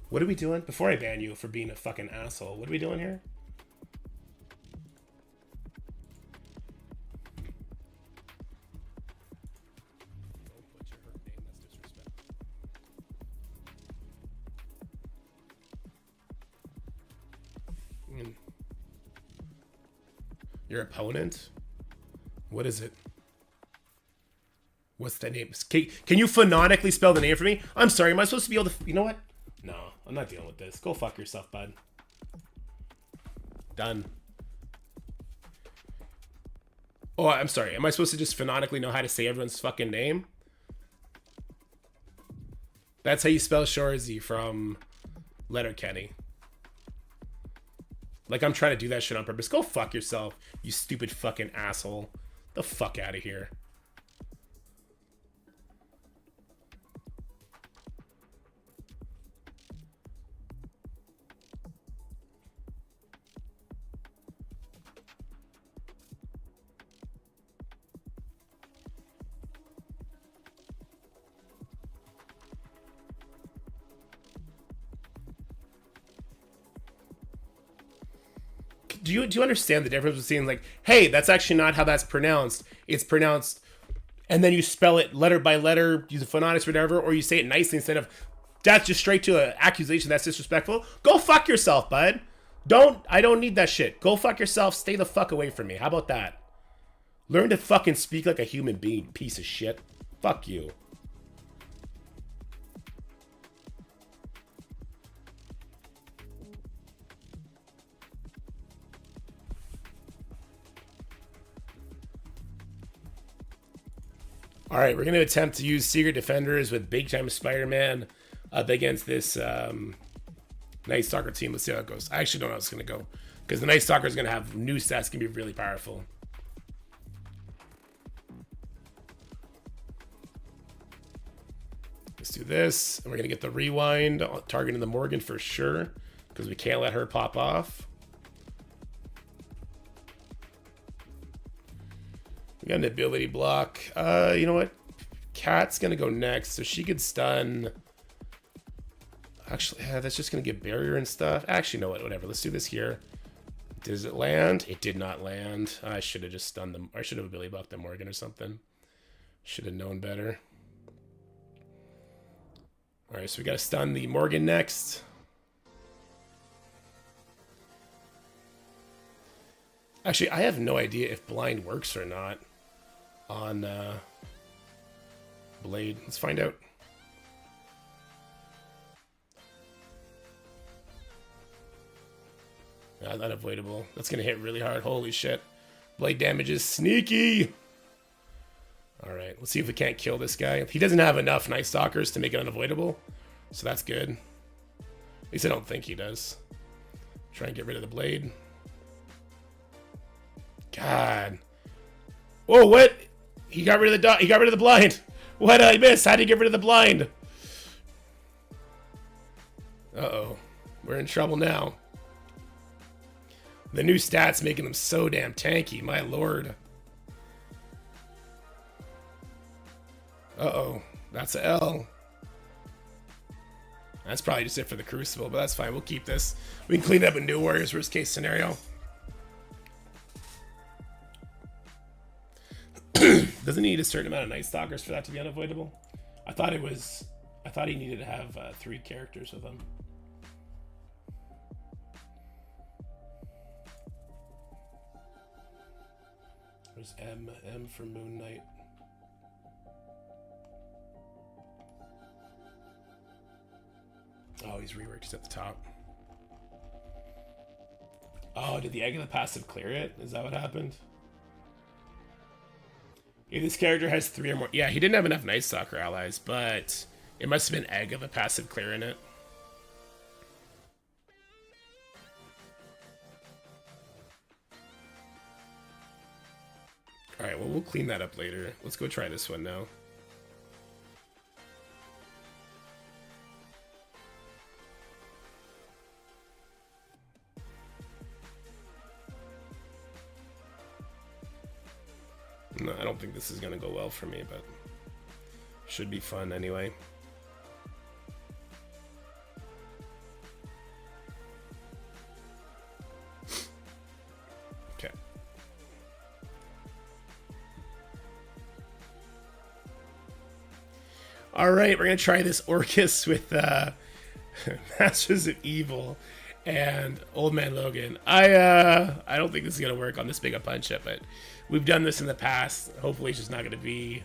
What are we doing? Before I ban you for being a fucking asshole, what are we doing here? Don't butcher her name. That's disrespectful. Your opponent? What is it? What's that name? Can you phonetically spell the name for me? I'm sorry, am I supposed to be able to... You know what? No, I'm not dealing with this. Go fuck yourself, bud. Done. Oh, I'm sorry. Am I supposed to just phonetically know how to say everyone's fucking name? That's how you spell Shorzy from Letterkenny. Like I'm trying to do that shit on purpose. Go fuck yourself, you stupid fucking asshole. The fuck out of here. Do you understand the difference between like, hey, that's actually not how that's pronounced. It's pronounced, and then you spell it letter by letter, use a phonetics or whatever, or you say it nicely instead of that's just straight to an accusation that's disrespectful. Go fuck yourself, bud. I don't need that shit. Go fuck yourself. Stay the fuck away from me. How about that? Learn to fucking speak like a human being, piece of shit. Fuck you. All right, we're going to attempt to use Secret Defenders with Big Time Spider-Man up against this Night Stalker team. Let's see how it goes. I actually don't know how it's going to go, because the Night Stalker is going to have new stats, can be really powerful. Let's do this, and we're going to get the rewind, targeting the Morgan for sure, because we can't let her pop off. We got an ability block. You know what? Cat's gonna go next, so she could stun. Actually, that's just gonna get barrier and stuff. Actually, no, whatever. Let's do this here. Does it land? It did not land. I should have just stunned them. I should have ability blocked the Morgan or something. Should have known better. All right, so we gotta stun the Morgan next. Actually, I have no idea if blind works or not on Blade. Let's find out. Unavoidable. That's gonna hit really hard. Holy shit. Blade damage is sneaky. All right, let's see if we can't kill this guy. He doesn't have enough Night Stalkers to make it unavoidable, so that's good. At least I don't think he does. Try and get rid of the blade. God. Whoa, what? He got rid of the he got rid of the blind. What did I miss? How did he get rid of the blind? Uh-oh. We're in trouble now. The new stats making them so damn tanky, my lord. Uh-oh. That's a L. That's probably just it for the Crucible, but that's fine. We'll keep this. We can clean up in New Warriors, worst case scenario. Doesn't he need a certain amount of Night Stalkers for that to be unavoidable? I thought he needed to have 3 characters with him. There's M for Moon Knight. Oh, he's reworked. He's at the top. Oh, did the Egg of the Passive clear it? Is that what happened? If this character has 3 or more... Yeah, he didn't have enough Night Stalker allies, but it must have been Egg of the Passive clearing it. Alright, well, we'll clean that up later. Let's go try this one now. No, I don't think this is going to go well for me, but should be fun anyway. Okay. All right, we're going to try this Orcus with Masters of Evil and Old Man Logan. I don't think this is going to work on this big a punch up, but we've done this in the past. Hopefully it's just not going to be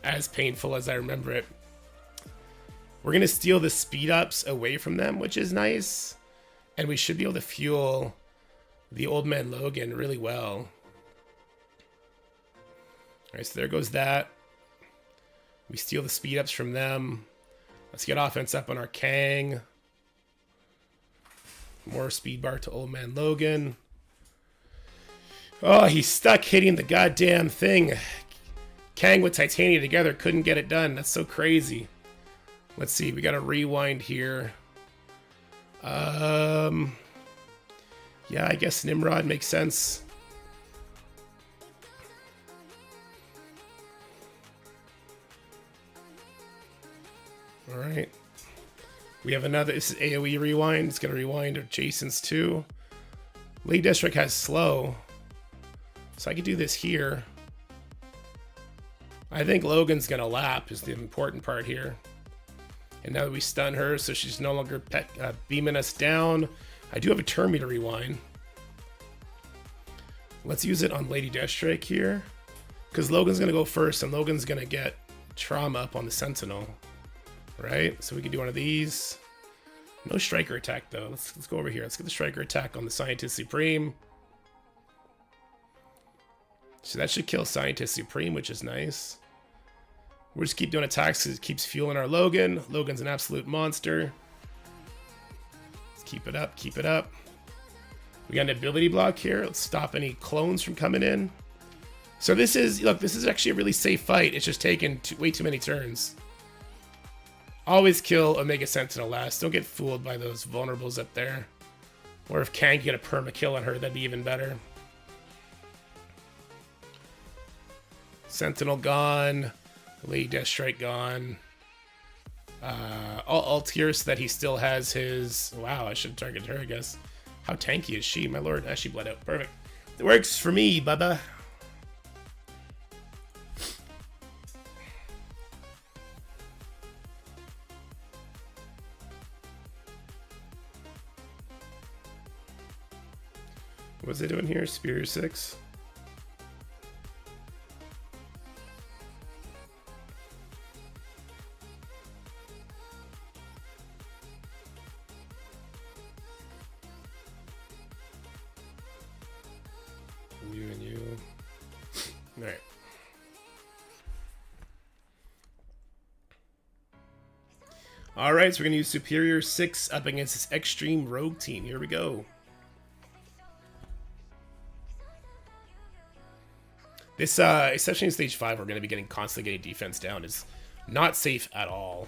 as painful as I remember it. We're going to steal the speed ups away from them, which is nice. And we should be able to fuel the Old Man Logan really well. Alright, so there goes that. We steal the speed ups from them. Let's get offense up on our Kang. More speed bar to Old Man Logan. Oh, he's stuck hitting the goddamn thing. Kang with Titania together couldn't get it done. That's so crazy. Let's see. We got to rewind here. Yeah, I guess Nimrod makes sense. All right. We have another. This is AoE rewind. It's going to rewind Jason's too. League District has slow. So I could do this here. I think Logan's going to lap is the important part here. And now that we stun her, so she's no longer beaming us down. I do have a turn meter rewind. Let's use it on Lady Deathstrike here. Because Logan's going to go first, and Logan's going to get trauma up on the Sentinel. Right? So we can do one of these. No Striker attack, though. Let's go over here. Let's get the Striker attack on the Scientist Supreme. So that should kill Scientist Supreme, which is nice. We'll just keep doing attacks because it keeps fueling our Logan. Logan's an absolute monster. Let's keep it up, keep it up. We got an ability block here. Let's stop any clones from coming in. So this is, look, this is actually a really safe fight. It's just taken way too many turns. Always kill Omega Sentinel last. Don't get fooled by those vulnerables up there. Or if Kang get a perma kill on her, that'd be even better. Sentinel gone. Lady Deathstrike gone. I'll ult here so that he still has his... Wow, I should target her, I guess. How tanky is she? My lord. She bled out. Perfect. It works for me, bubba. What's it doing here? Spear 6. You and you. All right. All right, so we're gonna use Superior 6 up against this Extreme Rogue team. Here we go. This, especially in Stage 5, we're going to be constantly getting defense down. Is not safe at all,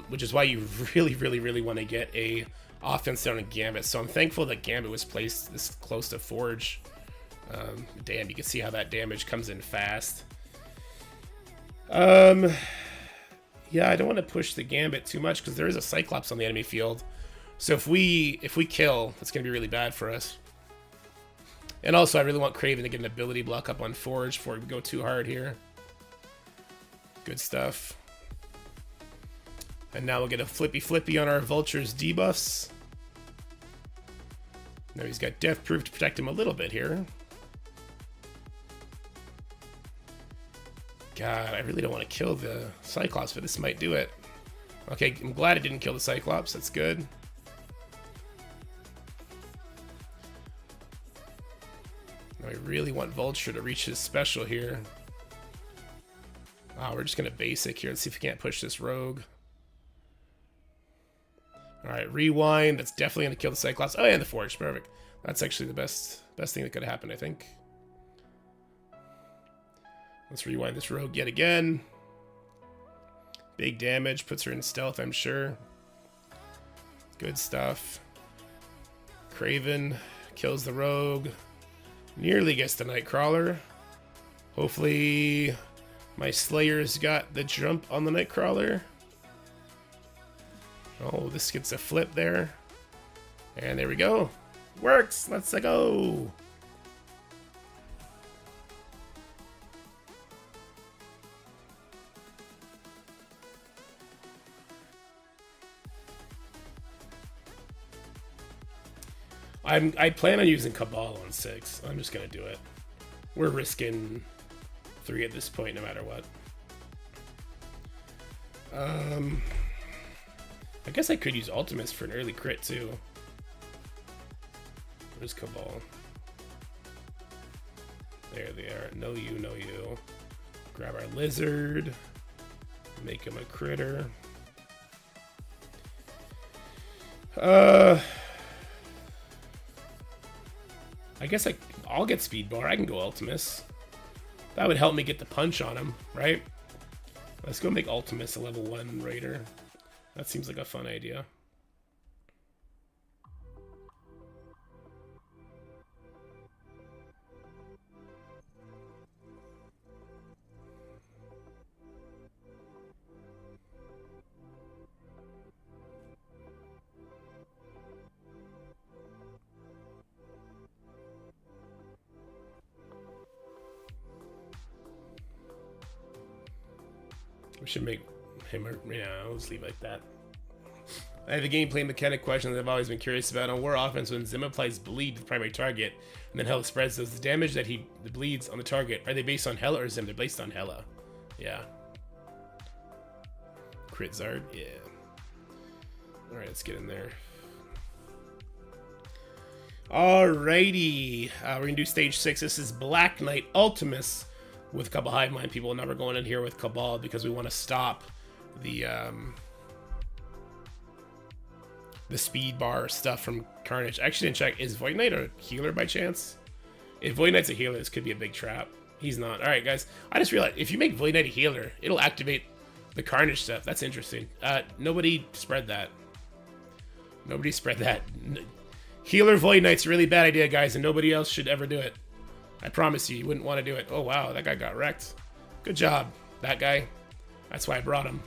which is why you really want to get a offense down in Gambit. So I'm thankful that Gambit was placed this close to Forge. Damn, you can see how that damage comes in fast. Yeah, I don't want to push the Gambit too much because there is a Cyclops on the enemy field. So if we kill, that's going to be really bad for us. And also, I really want Kraven to get an ability block up on Forge before we go too hard here. Good stuff. And now we'll get a flippy on our Vulture's debuffs. Now he's got Death Proof to protect him a little bit here. God, I really don't want to kill the Cyclops, but this might do it. Okay, I'm glad it didn't kill the Cyclops. That's good. I really want Vulture to reach his special here. We're just going to basic here. Let's see if we can't push this rogue. Alright, rewind. That's definitely going to kill the Cyclops. Oh, and the Forge. Perfect. That's actually the best thing that could have happened, I think. Let's rewind this rogue yet again. Big damage. Puts her in stealth, I'm sure. Good stuff. Kraven kills the rogue. Nearly gets the Nightcrawler. Hopefully my Slayer's got the jump on the Nightcrawler. Oh, this gets a flip there. And there we go. Works! Let's go! I plan on using Cabal on 6. I'm just gonna do it. We're risking 3 at this point, no matter what. I guess I could use Ultimus for an early crit too. Where's Cabal? There they are. No you, no you. Grab our lizard. Make him a critter. I guess I'll get speed bar. I can go Ultimus. That would help me get the punch on him, right? Let's go make Ultimus a level 1 raider. That seems like a fun idea. We should make him, yeah, let's leave it like that. I have a gameplay mechanic question that I've always been curious about. On War Offense, when Zim applies bleed to the primary target, and then Hela spreads those, the damage that the bleeds on the target, are they based on Hela or Zim? They're based on Hela. Yeah. Crit Zard? Yeah. Alright, let's get in there. Alrighty. We're gonna do stage 6. This is Black Knight Ultimus with a couple hive mind people. Now we're going in here with Cabal because we want to stop the speed bar stuff from Carnage. I actually didn't check. Is Void Knight a healer by chance? If Void Knight's a healer, this could be a big trap. He's not. Alright, guys. I just realized if you make Void Knight a healer, it'll activate the Carnage stuff. That's interesting. Nobody spread that. Nobody spread that. Healer Void Knight's a really bad idea, guys, and nobody else should ever do it. I promise you, you wouldn't want to do it. Oh, wow. That guy got wrecked. Good job, that guy. That's why I brought him.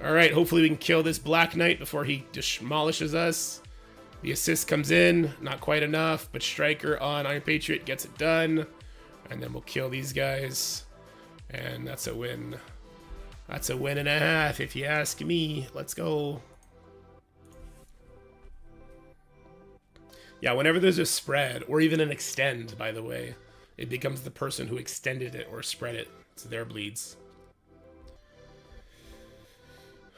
Alright, hopefully we can kill this Black Knight before he demolishes us. The assist comes in, not quite enough, but Striker on Iron Patriot gets it done. And then we'll kill these guys. And that's a win. That's a win and a half, if you ask me. Let's go. Yeah, whenever there's a spread, or even an extend, by the way, it becomes the person who extended it or spread it. It's their bleeds.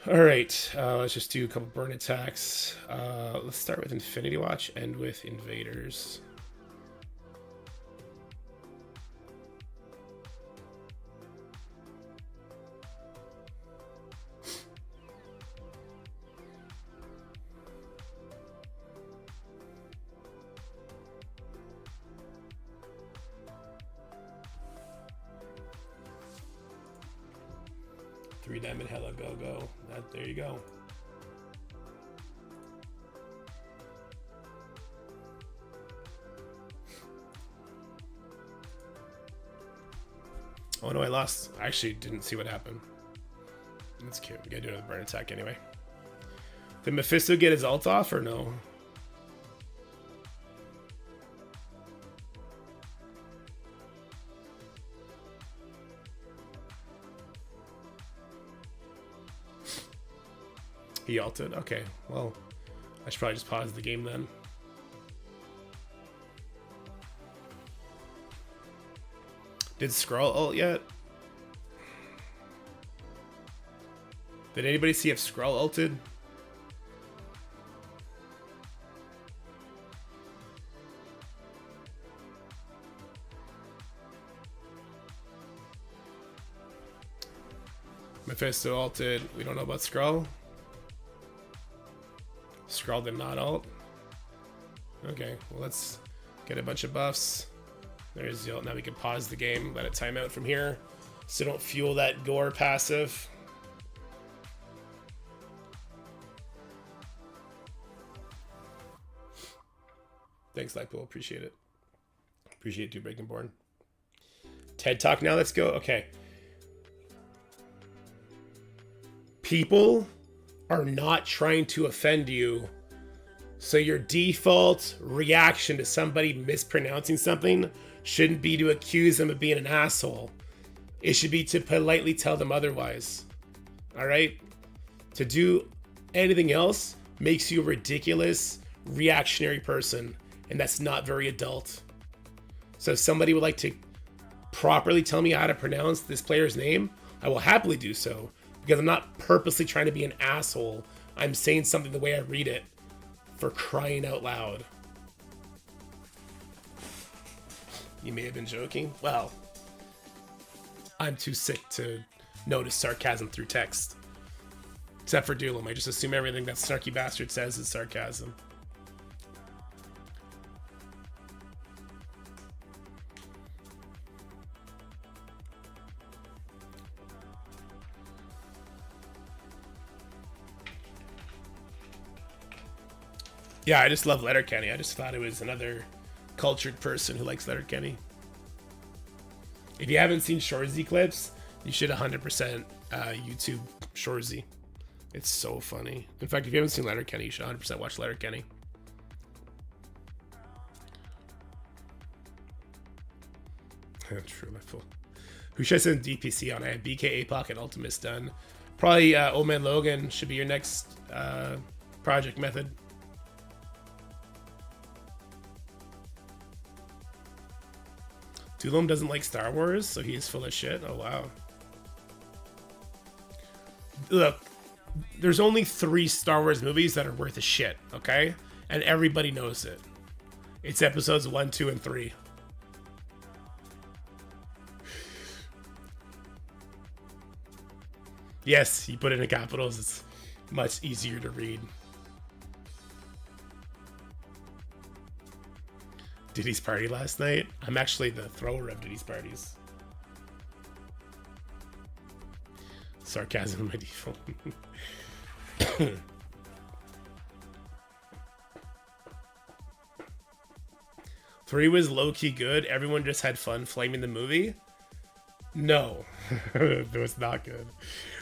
Alright, let's just do a couple burn attacks. Let's start with Infinity Watch, end with Invaders. Three diamond hella go. There you go. Oh no, I lost. I actually didn't see what happened. That's cute. We gotta do another burn attack anyway. Did Mephisto get his ult off or no? He ulted? Okay, well, I should probably just pause the game then. Did Skrull ult yet? Did anybody see if Skrull ulted? Mephisto ulted. We don't know about Skrull. Skrull did not ult. Okay, well, let's get a bunch of buffs. There's the ult. Now we can pause the game, let it time out from here, so don't fuel that gore passive. Thanks, Lightpool. Appreciate it. Appreciate you, Breaking Born. TED Talk now. Let's go. Okay. People are not trying to offend you, so your default reaction to somebody mispronouncing something shouldn't be to accuse them of being an asshole. It should be to politely tell them otherwise. Alright? To do anything else makes you a ridiculous, reactionary person, and that's not very adult. So if somebody would like to properly tell me how to pronounce this player's name, I will happily do so. Because I'm not purposely trying to be an asshole. I'm saying something the way I read it. For crying out loud. You may have been joking. Well, I'm too sick to notice sarcasm through text. Except for Doolum. I just assume everything that snarky bastard says is sarcasm. Yeah, I just love Letterkenny. I just thought it was another cultured person who likes Letterkenny. If you haven't seen Shorzy clips, you should 100% YouTube Shorzy. It's so funny. In fact, if you haven't seen Letterkenny, you should 100% watch Letterkenny. True, my fool. Who should I send DPC on? I have BK, APOC, and Ultimus done. Probably Old Man Logan should be your next project method. Tulum doesn't like Star Wars, so he is full of shit. Oh, wow. Look, there's only 3 Star Wars movies that are worth a shit, okay? And everybody knows it. It's episodes 1, 2, and 3. Yes, you put it in capitals. It's much easier to read. Diddy's party last night. I'm actually the thrower of Diddy's parties. Sarcasm in my default. 3 was low-key good. Everyone just had fun flaming the movie. No, it was not good.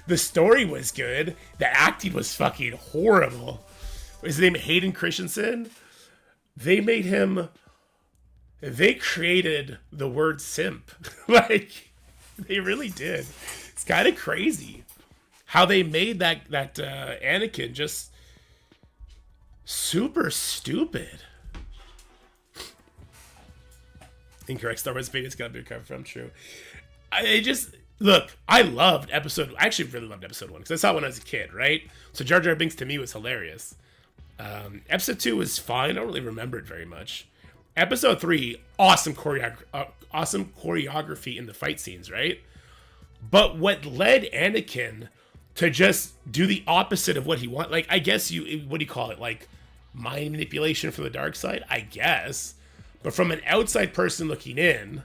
The story was good. The acting was fucking horrible. His name Hayden Christensen. They made him. They created the word simp. Like, they really did. It's kind of crazy how they made that Anakin just super stupid. Incorrect. Star Wars Beta's got to be recovered from. True. I actually really loved episode 1 because I saw it when I was a kid, right? So Jar Jar Binks to me was hilarious. Episode 2 was fine. I don't really remember it very much. Episode 3, awesome choreography in the fight scenes, right? But what led Anakin to just do the opposite of what he wanted, like, I guess what do you call it? Like, mind manipulation for the dark side? I guess. But from an outside person looking in,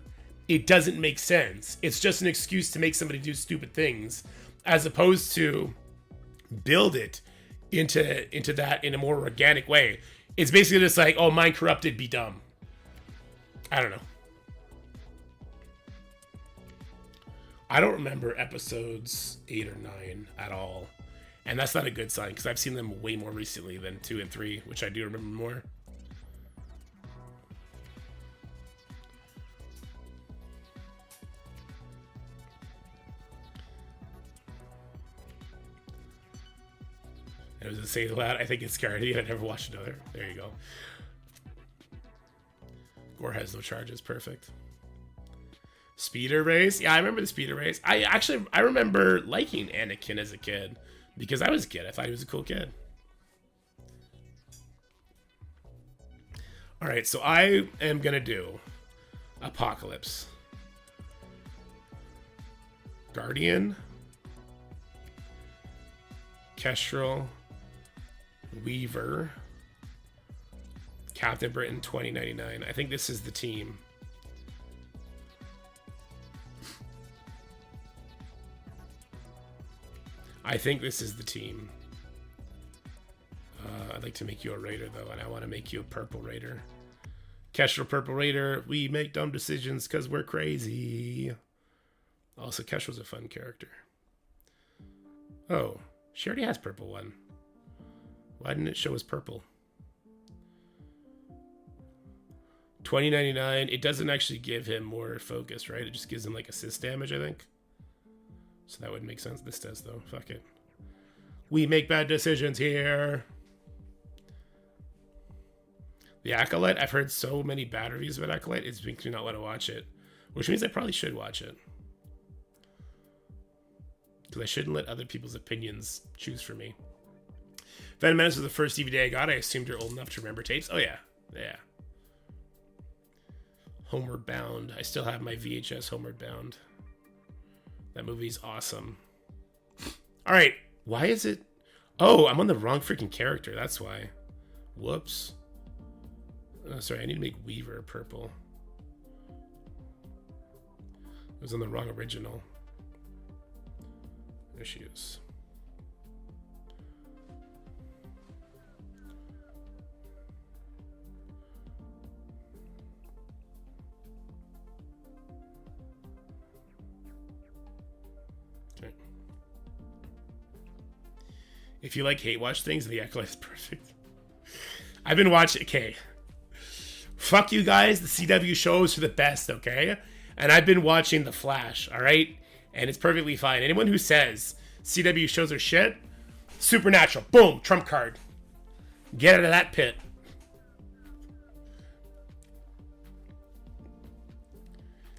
it doesn't make sense. It's just an excuse to make somebody do stupid things, as opposed to build it into that in a more organic way. It's basically just like, oh, mind corrupted, be dumb. I don't know. I don't remember episodes 8 or 9 at all. And that's not a good sign, because I've seen them way more recently than 2 and 3, which I do remember more. It was a say loud. I think it's Guardian. I never watched another. There you go. Gore has no charges. Perfect. Speeder race. Yeah, I remember the speeder race. I remember liking Anakin as a kid because I was a kid. I thought he was a cool kid. All right, so I am gonna do Apocalypse, Guardian, Kestrel, Weaver, Captain Britain 2099. I think this is the team. I think this is the team. I'd like to make you a raider though, and I want to make you a purple raider. Kestrel purple raider. We make dumb decisions because we're crazy. Also, Kestrel's a fun character. Oh, she already has purple one. Why didn't it show as purple? 2099. It doesn't actually give him more focus, right? It just gives him like assist damage, I think. So that would make sense. This does though. Fuck it. We make bad decisions here. The Acolyte. I've heard so many bad reviews about Acolyte. It's been not want to watch it, which means I probably should watch it. Because I shouldn't let other people's opinions choose for me. Phantom Menace was the first DVD I got. I assumed you're old enough to remember tapes. Oh, yeah. Yeah. Homeward Bound. I still have my VHS Homeward Bound. That movie's awesome. All right. Why is it... Oh, I'm on the wrong freaking character. That's why. Whoops. Oh, sorry, I need to make Weaver purple. It was on the wrong original. There she is. Okay. If you like hate watch things, the Acolyte is perfect. I've been watching... Okay. Fuck you guys. The CW shows are the best, okay? And I've been watching The Flash, all right? And it's perfectly fine. Anyone who says CW shows are shit, Supernatural. Boom. Trump card. Get out of that pit.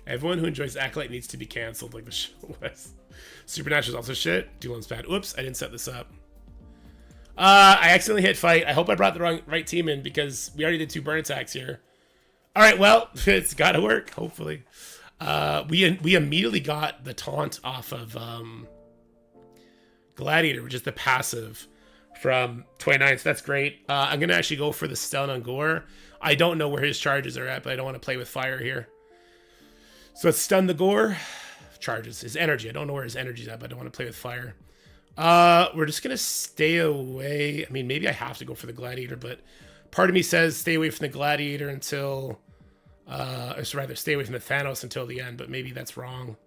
Everyone who enjoys Acolyte needs to be canceled like the show was. Supernatural's also shit. Dueland's bad. Oops, I didn't set this up. I accidentally hit fight. I hope I brought the right team in because we already did 2 burn attacks here. All right, well, it's got to work, hopefully. We immediately got the taunt off of Gladiator, which is the passive from 29. So that's great. I'm going to actually go for the stun on Gore. I don't know where his charges are at, but I don't want to play with fire here. So let's stun the Gore. Charges. His energy. I don't know where his energy's at, but I don't want to play with fire. We're just going to stay away. I mean, maybe I have to go for the Gladiator, but part of me says stay away from the Gladiator until... or rather, stay away from the Thanos until the end, but maybe that's wrong.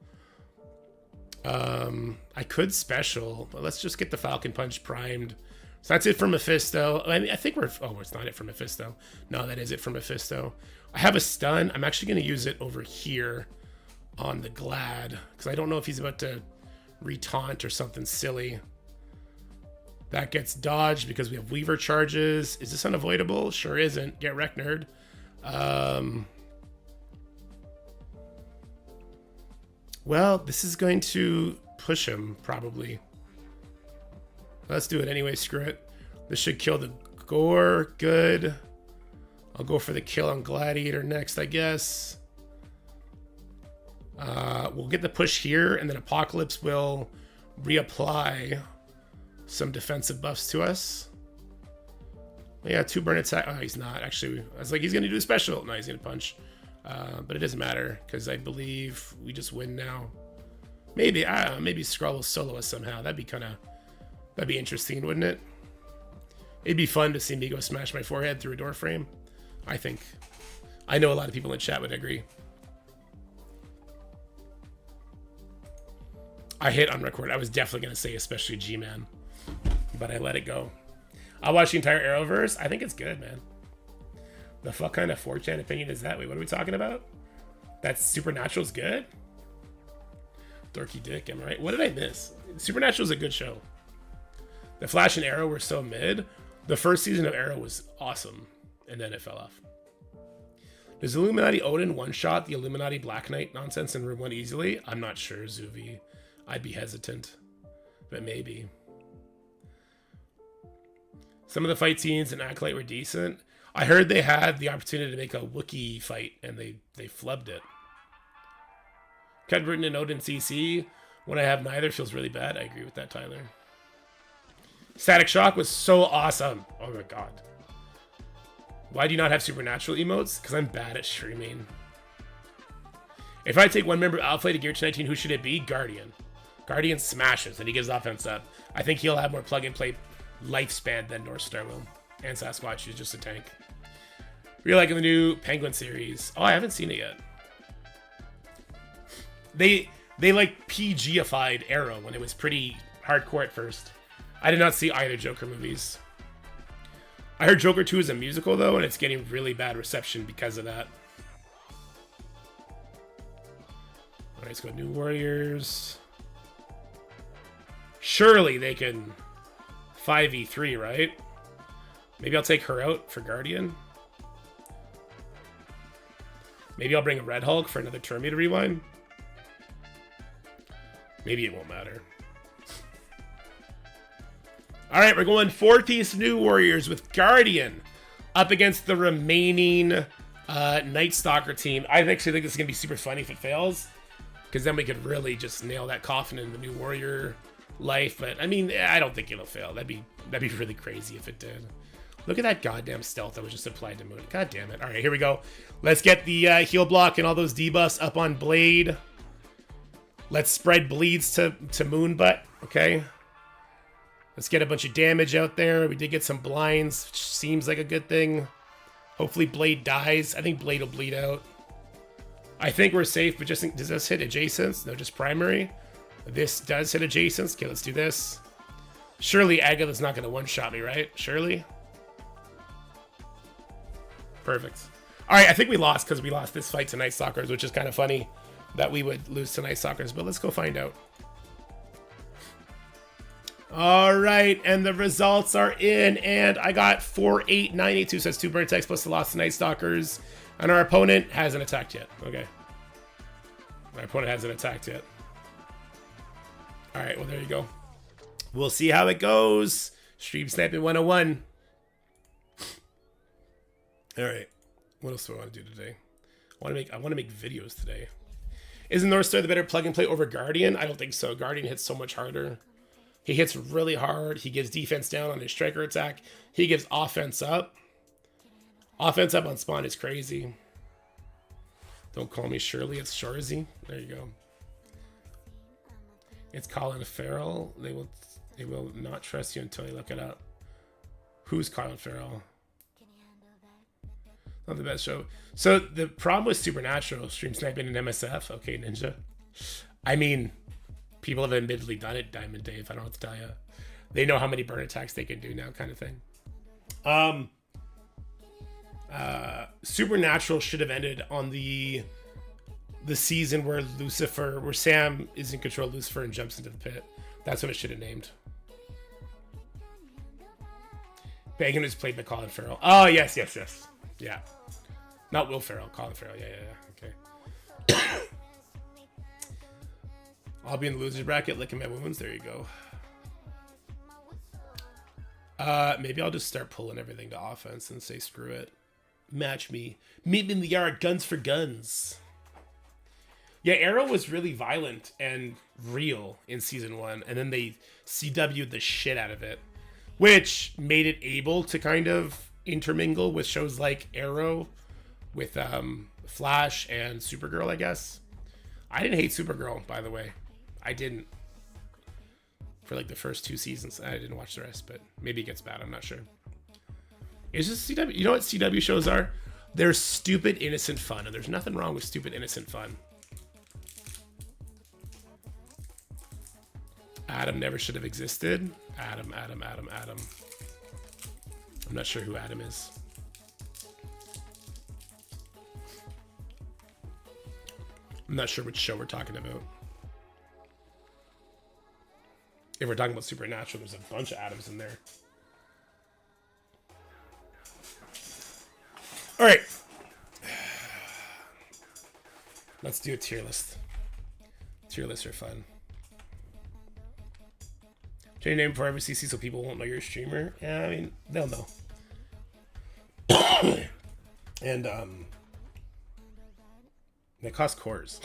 I could special, but let's just get the Falcon Punch primed. So that's it for Mephisto. I mean, I think we're... Oh, it's not it for Mephisto. No, that is it for Mephisto. I have a stun. I'm actually going to use it over here on the Glad, because I don't know if he's about to retaunt or something silly. That gets dodged because we have Weaver charges. Is this unavoidable? Sure isn't. Get wrecked, nerd. Well, this is going to push him, probably. Let's do it anyway, screw it. This should kill the Gore, good. I'll go for the kill on Gladiator next, I guess. We'll get the push here, and then Apocalypse will reapply some defensive buffs to us. Yeah, 2 burn attack. Oh, he's not. Actually, I was like, he's going to do a special. No, he's going to punch. But it doesn't matter, because I believe we just win now. Maybe, I don't know, maybe Skrull will solo us somehow. That'd be interesting, wouldn't it? It'd be fun to see me go smash my forehead through a door frame, I think. I know a lot of people in chat would agree. I hit on record. I was definitely going to say especially G-Man, but I let it go. I'll watch the entire Arrowverse. I think it's good, man. The fuck kind of 4chan opinion is that? Wait, what are we talking about? That Supernatural's good? Dorky dick, am I right? What did I miss? Supernatural's a good show. The Flash and Arrow were so mid. The first season of Arrow was awesome, and then it fell off. Does Illuminati Odin one-shot the Illuminati Black Knight nonsense in Room 1 easily? I'm not sure, Zuvi. I'd be hesitant, but maybe. Some of the fight scenes in Acolyte were decent. I heard they had the opportunity to make a Wookiee fight, and they flubbed it. Cut Britain and Odin CC. When I have neither, feels really bad. I agree with that, Tyler. Static Shock was so awesome. Oh my god. Why do you not have Supernatural emotes? Because I'm bad at streaming. If I take one member Alpha to Gear 219, who should it be? Guardian. Guardian smashes, and he gives offense up. I think he'll have more plug-and-play lifespan than North Star will. And Sasquatch is just a tank. Really liking the new Penguin series. Oh, I haven't seen it yet. They like PG-ified Arrow when it was pretty hardcore at first. I did not see either Joker movies. I heard Joker 2 is a musical, though, and it's getting really bad reception because of that. Alright, let's go New Warriors. Surely they can 5v3, right? Maybe I'll take her out for Guardian. Maybe I'll bring a Red Hulk for another Terminator rewind. Maybe it won't matter. Alright, we're going 4-piece New Warriors with Guardian up against the remaining Night Stalker team. I actually think this is going to be super funny if it fails, because then we could really just nail that coffin in the New Warrior life. But I mean, I don't think it'll fail. That'd be really crazy if it did. Look at that goddamn stealth that was just applied to Moon. God damn it. Alright, here we go. Let's get the heal block and all those debuffs up on Blade. Let's spread bleeds to Moonbutt, okay? Let's get a bunch of damage out there. We did get some blinds, which seems like a good thing. Hopefully Blade dies. I think Blade will bleed out. I think we're safe, but just does this hit adjacents? No, just primary. This does hit adjacents. Okay, let's do this. Surely Agatha's not going to one-shot me, right? Surely? Perfect. All right, I think we lost because we lost this fight to Night Stalkers, which is kind of funny that we would lose to Night Stalkers, but let's go find out. All right, and the results are in, and I got 48982, so that's 2 burn attacks plus the loss to Night Stalkers, and our opponent hasn't attacked yet. Okay. My opponent hasn't attacked yet. All right, well, there you go. We'll see how it goes. Stream Snapping 101. All right, what else do I want to do today? I want to make videos today. Isn't North Star the better plug and play over Guardian? I don't think so. Guardian hits so much harder. He hits really hard. He gives defense down on his striker attack. He gives offense up. Offense up on spawn is crazy. Don't call me Shirley. It's Shorzy. There you go. It's Colin Farrell. They will not trust you until you look it up. Who's Colin Farrell? Not the best show. So the problem with Supernatural, stream sniping and MSF. Okay, Ninja. I mean, people have admittedly done it, Diamond Dave. I don't know what to tell you. They know how many burn attacks they can do now, kind of thing. Supernatural should have ended on the season where Sam is in control of Lucifer and jumps into the pit. That's what it should have named. Bacon is played by Colin Farrell. Oh, yes. Yeah. Not Will Ferrell, Colin Farrell. Yeah. Okay. I'll be in the loser bracket, licking my wounds. There you go. Maybe I'll just start pulling everything to offense and say screw it. Match me. Meet me in the yard. Guns for guns. Yeah, Arrow was really violent and real in season 1, and then they CW'd the shit out of it, which made it able to kind of intermingle with shows like Arrow, with Flash and Supergirl, I guess. I didn't hate Supergirl, by the way. I didn't. For like the first 2 seasons. I didn't watch the rest, but maybe it gets bad. I'm not sure. It's just CW. You know what CW shows are? They're stupid, innocent fun, and there's nothing wrong with stupid, innocent fun. Adam never should have existed. Adam. I'm not sure who Adam is. I'm not sure which show we're talking about. If we're talking about Supernatural, there's a bunch of Adams in there. All right. Let's do a tier list. Tier lists are fun. Change your name before every CC so people won't know you're a streamer. Yeah, I mean, they'll know. And, they cost cores.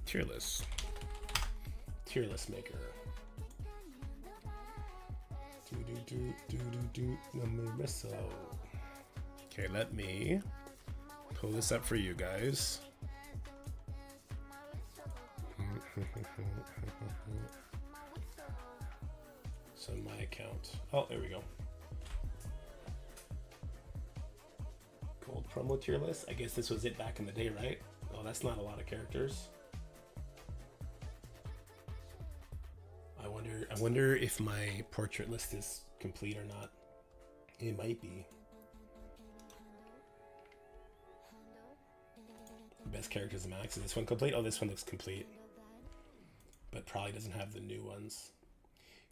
Tier list. Tier list maker. Okay, let me pull this up for you guys. It's on my account. Oh, there we go. Gold promo tier list. I guess this was it back in the day, right? Oh, that's not a lot of characters. I wonder if my portrait list is complete or not. It might be. Best characters max. Is this one complete? Oh, this one looks complete. But probably doesn't have the new ones.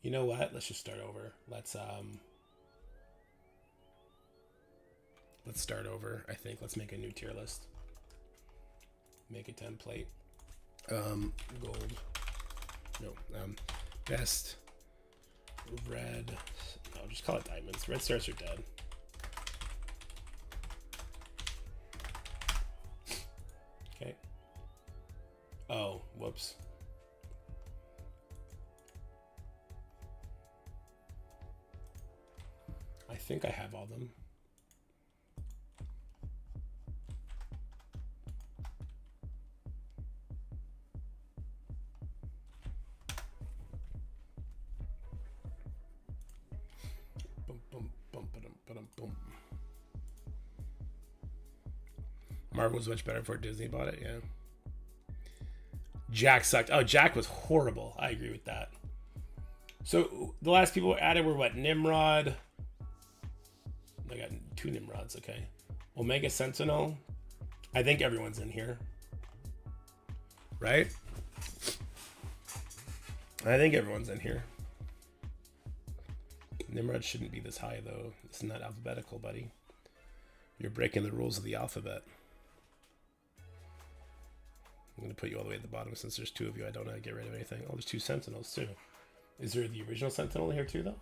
You know what? Let's just start over. Let's start over, I think. Let's make a new tier list. Make a template. Gold. No. Best red. I'll just call it diamonds. Red stars are dead. Okay. Oh, whoops. I think I have all of them. Marvel was much better before Disney bought it, yeah. Jack sucked. Oh, Jack was horrible. I agree with that. So the last people added were what? Nimrod. I got 2 Nimrods, okay. Omega Sentinel. I think everyone's in here. Right? I think everyone's in here. Nimrod shouldn't be this high, though. It's not alphabetical, buddy. You're breaking the rules of the alphabet. I'm going to put you all the way at the bottom since there's 2 of you. I don't know how to get rid of anything. Oh, there's 2 Sentinels, too. Is there the original Sentinel here, too, though?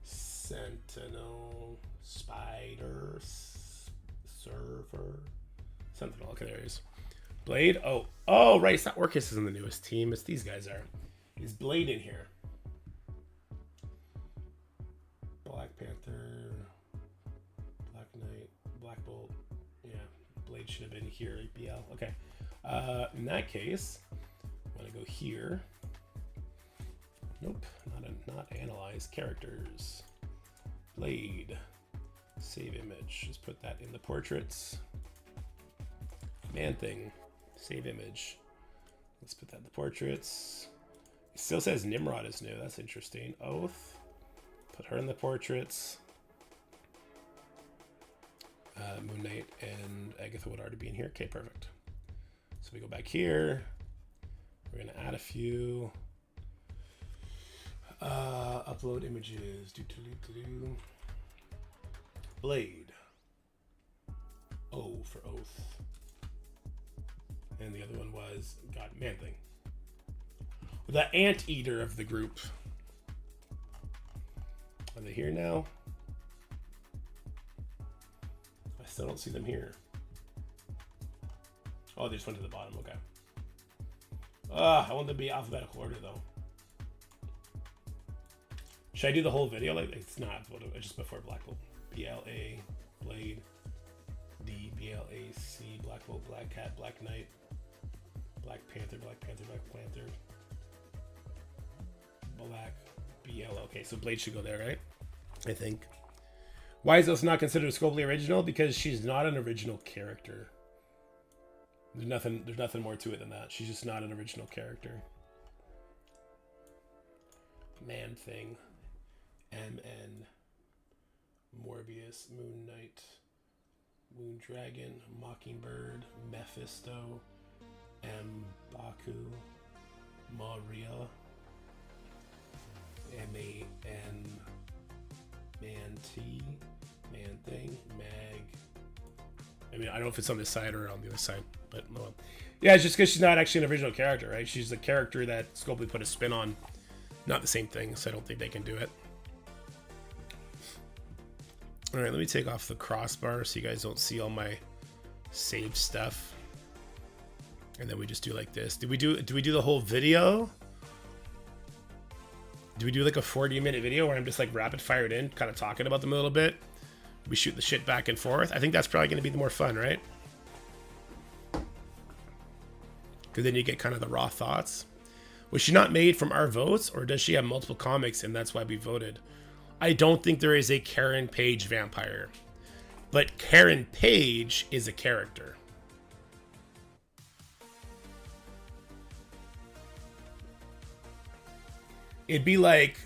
Sentinel. Spider Surfer. Something. Okay, there he is. Blade. Oh, right. It's not Orcus is in the newest team. It's these guys are. Is Blade in here? Black Panther, Black Knight, Black Bolt. Yeah, Blade should have been here. BL. Okay. In that case, I'm gonna go here. Nope. Not analyze characters. Blade. Save image. Just put that in the portraits. Man thing. Save image. Let's put that in the portraits. It still says Nimrod is new. That's interesting. Oath. Put her in the portraits. Moon Knight and Agatha would already be in here. Okay, perfect. So we go back here. We're going to add a few. Upload images. Blade. O for oath. And the other one was, God, Man Thing. The anteater of the group. Are they here now? I still don't see them here. Oh, they just went to the bottom. Okay. I want them to be alphabetical order, though. Should I do the whole video? Like, it's not. It's just before Black Bolt. BLA, Blade, D, BLAC, Black Bolt, Black Cat, Black Knight, Black Panther, Black Panther, Black Panther, Black BL. Okay, so Blade should go there, right? I think. Why is this not considered a Scopely original? Because she's not an original character. There's nothing more to it than that. She's just not an original character. Man Thing, MN, Morbius, Moon Knight, Moon Dragon, Mockingbird, Mephisto, M'Baku, Maria, MAN, Man-T, Man-Thing, Mag. I mean, I don't know if it's on this side or on the other side, but well. Yeah, it's just because she's not actually an original character, right? She's a character that Scopely put a spin on. Not the same thing, so I don't think they can do it. All right, let me take off the crossbar so you guys don't see all my saved stuff. And then we just do like this. Do we do the whole video? Do we do like a 40-minute video where I'm just like rapid fired in, kind of talking about them a little bit? We shoot the shit back and forth. I think that's probably going to be the more fun, right? Because then you get kind of the raw thoughts. Was she not made from our votes, or does she have multiple comics and that's why we voted? I don't think there is a Karen Page vampire, but Karen Page is a character. It'd be like,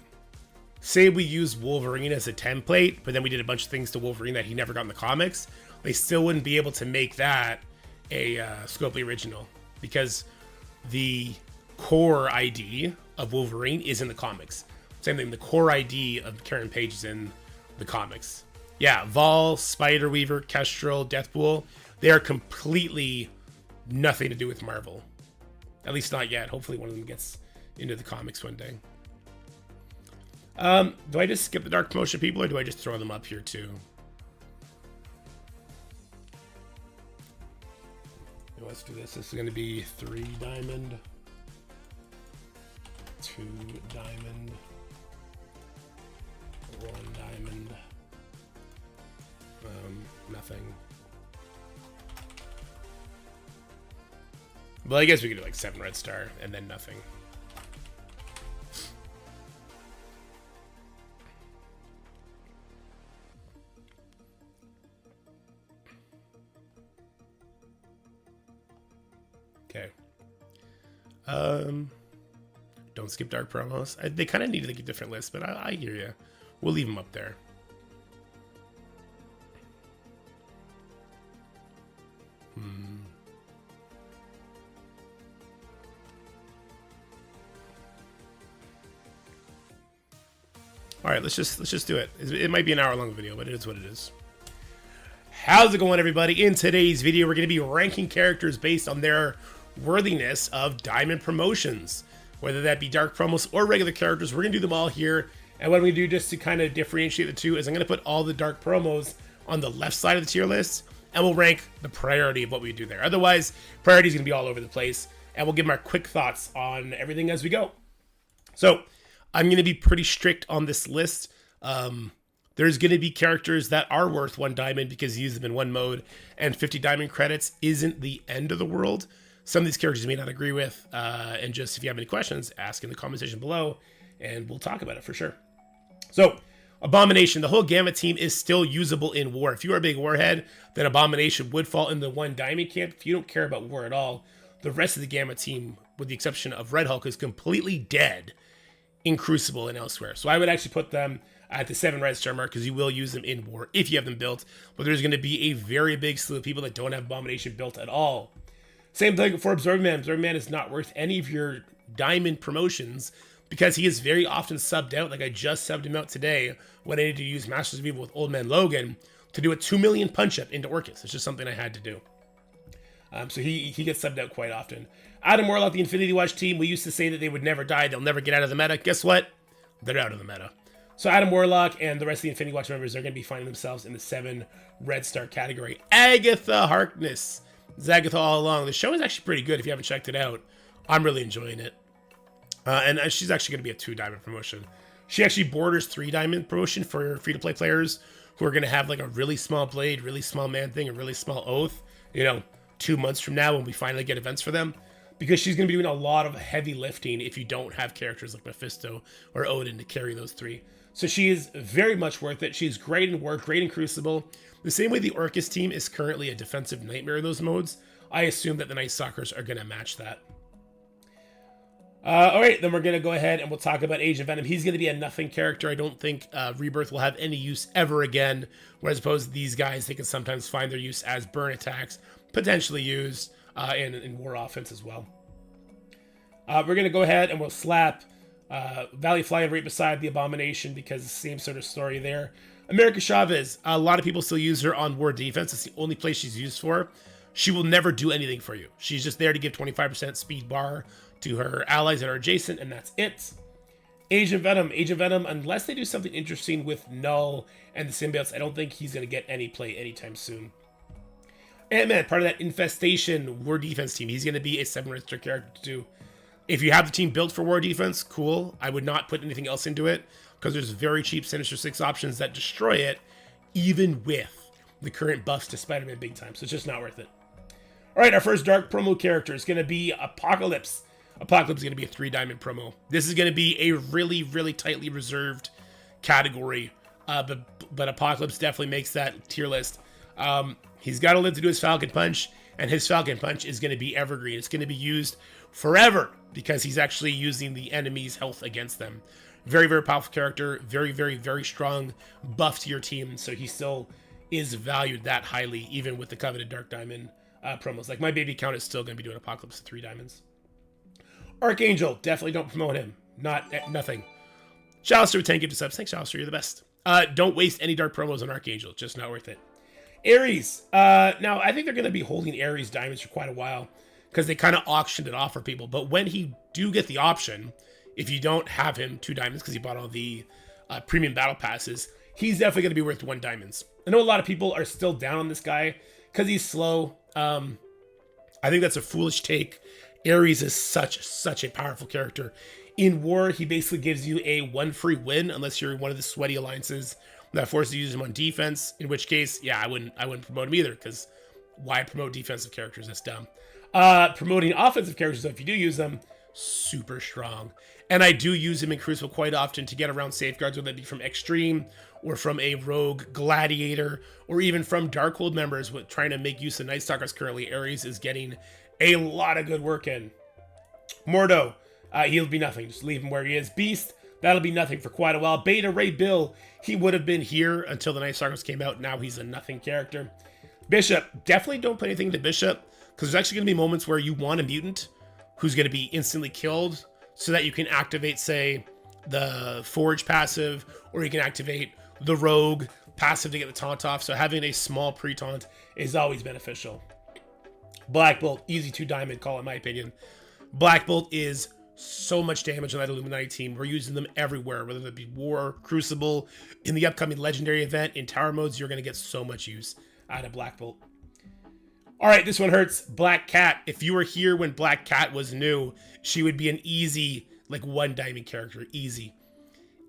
say we use Wolverine as a template, but then we did a bunch of things to Wolverine that he never got in the comics. They still wouldn't be able to make that a Scopely original because the core ID of Wolverine is in the comics. Same thing, the core ID of Karen Page is in the comics. Yeah, Vol, Spider-Weaver, Kestrel, Deathpool, they are completely nothing to do with Marvel. At least not yet. Hopefully one of them gets into the comics one day. Do I just skip the Dark Promotion people, or do I just throw them up here too? Let's do this. This is going to be 3 diamond, 2 diamond, 1 diamond, nothing. Well, I guess we could do like 7 red star and then nothing. Okay. Don't skip dark promos. They kind of need like a different list, but I hear you. We'll leave them up there. All right, let's just do it. It might be an hour-long video, but it is what it is. How's it going, everybody? In today's video, we're going to be ranking characters based on their worthiness of diamond promotions, whether that be dark promos or regular characters. We're going to do them all here And what I'm going to do just to kind of differentiate the two is I'm going to put all the dark promos on the left side of the tier list, and we'll rank the priority of what we do there. Otherwise, priority is going to be all over the place, and we'll give them our quick thoughts on everything as we go. So I'm going to be pretty strict on this list. There's going to be characters that are worth 1 diamond because you use them in one mode, and 50 diamond credits isn't the end of the world. Some of these characters you may not agree with, and just if you have any questions, ask in the comment section below, and we'll talk about it for sure. So, Abomination, the whole Gamma team is still usable in War. If you are a big Warhead, then Abomination would fall in the 1 diamond camp. If you don't care about War at all, the rest of the Gamma team, with the exception of Red Hulk, is completely dead in Crucible and elsewhere. So I would actually put them at the 7 red star mark because you will use them in War if you have them built. But there's going to be a very big slew of people that don't have Abomination built at all. Same thing for Absorbing Man. Absorbing Man is not worth any of your diamond promotions because he is very often subbed out. Like I just subbed him out today when I needed to use Masters of Evil with Old Man Logan to do a 2 million punch-up into Orcus. It's just something I had to do. So he gets subbed out quite often. Adam Warlock, the Infinity Watch team, we used to say that they would never die. They'll never get out of the meta. Guess what? They're out of the meta. So Adam Warlock and the rest of the Infinity Watch members are going to be finding themselves in the 7 red star category. Agatha Harkness. Zagatha all along. The show is actually pretty good if you haven't checked it out. I'm really enjoying it. And she's actually going to be a 2 diamond promotion. She actually borders 3 diamond promotion for free-to-play players who are going to have like a really small blade, really small man thing, a really small oath, 2 months from now when we finally get events for them. Because she's going to be doing a lot of heavy lifting if you don't have characters like Mephisto or Odin to carry those 3. So she is very much worth it. She's great in War, great in Crucible. The same way the Orcus team is currently a defensive nightmare in those modes, I assume that the Night Stalkers are going to match that. Alright, then we're going to go ahead and we'll talk about Age of Venom. He's going to be a nothing character. I don't think Rebirth will have any use ever again, whereas opposed to these guys, they can sometimes find their use as burn attacks, potentially used in War offense as well. We're going to go ahead and we'll slap Valley Fly right beside the Abomination because the same sort of story there. America Chavez, a lot of people still use her on War defense. It's the only place she's used for. She will never do anything for you. She's just there to give 25% speed bar to her allies that are adjacent, and that's it. Age of Venom. Age of Venom, unless they do something interesting with Null and the symbiotes, I don't think he's going to get any play anytime soon. Ant-Man, part of that Infestation War defense team. He's going to be a 7 red star character too. If you have the team built for War defense, cool. I would not put anything else into it because there's very cheap Sinister 6 options that destroy it, even with the current buffs to Spider-Man big time. So it's just not worth it. All right, our first dark promo character is going to be Apocalypse. Apocalypse is going to be a 3 diamond promo. This is going to be a really, really tightly reserved category, but Apocalypse definitely makes that tier list. He's got to live to do his Falcon Punch, and his Falcon Punch is going to be evergreen. It's going to be used forever because he's actually using the enemy's health against them. Very, very powerful character. Very, very, very strong buff to your team, so he still is valued that highly, even with the coveted Dark Diamond promos. Like, my baby count is still going to be doing Apocalypse at 3 diamonds. Archangel, definitely don't promote him. Nothing. Shalister with 10 gifted subs. Thanks, Shalister, you're the best. Don't waste any dark promos on Archangel. Just not worth it. Ares. Now, I think they're going to be holding Ares diamonds for quite a while because they kind of auctioned it off for people. But when he do get the option, if you don't have him 2 diamonds because he bought all the premium battle passes, he's definitely going to be worth 1 diamonds. I know a lot of people are still down on this guy because he's slow. I think that's a foolish take. Ares is such a powerful character. In War, he basically gives you a 1 free win unless you're one of the sweaty alliances that forces you to use him on defense. In which case, yeah, I wouldn't promote him either because why promote defensive characters? That's dumb. Promoting offensive characters, if you do use them, super strong. And I do use him in Crucible quite often to get around safeguards, whether that be from Extreme or from a rogue gladiator or even from Darkhold members with trying to make use of Night Stalkers currently. Ares is getting a lot of good work in. Mordo, he'll be nothing. Just leave him where he is. Beast, that'll be nothing for quite a while. Beta Ray Bill, he would have been here until the Night Stalkers came out. Now he's a nothing character. Bishop, definitely don't put anything into Bishop because there's actually going to be moments where you want a mutant who's going to be instantly killed so that you can activate, say, the Forge passive, or you can activate the Rogue passive to get the taunt off. So having a small pre-taunt is always beneficial. Black Bolt, easy 2 diamond call in my opinion. Black Bolt is so much damage on that Illuminati team. We're using them everywhere, whether that be War, Crucible, in the upcoming Legendary event, in Tower modes, you're going to get so much use out of Black Bolt. All right, this one hurts. Black Cat. If you were here when Black Cat was new, she would be an easy, like, 1 diamond character. Easy.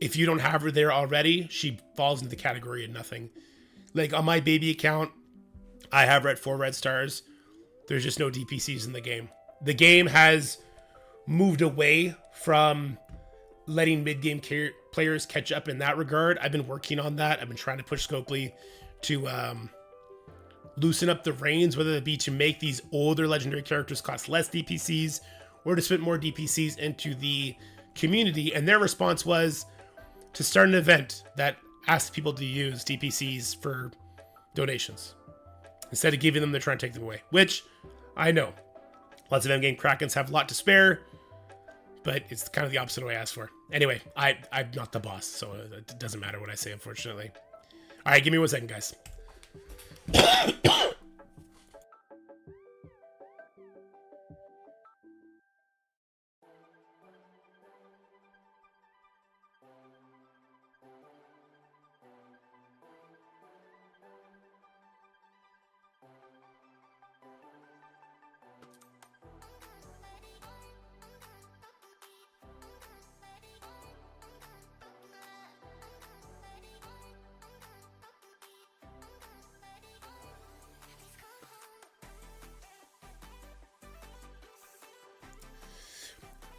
If you don't have her there already, she falls into the category of nothing. Like, on my baby account, I have her at 4 red stars. There's just no DPCs in the game. The game has moved away from letting mid-game players catch up in that regard. I've been working on that. I've been trying to push Scopely to loosen up the reins, whether it be to make these older legendary characters cost less DPCs or to spit more DPCs into the community. And their response was to start an event that asked people to use DPCs for donations instead of giving them, they're trying to take them away, which I know lots of endgame Krakens have a lot to spare, but it's kind of the opposite of what I asked for. Anyway, I'm not the boss, so it doesn't matter what I say, unfortunately. All right, give me 1 second, guys.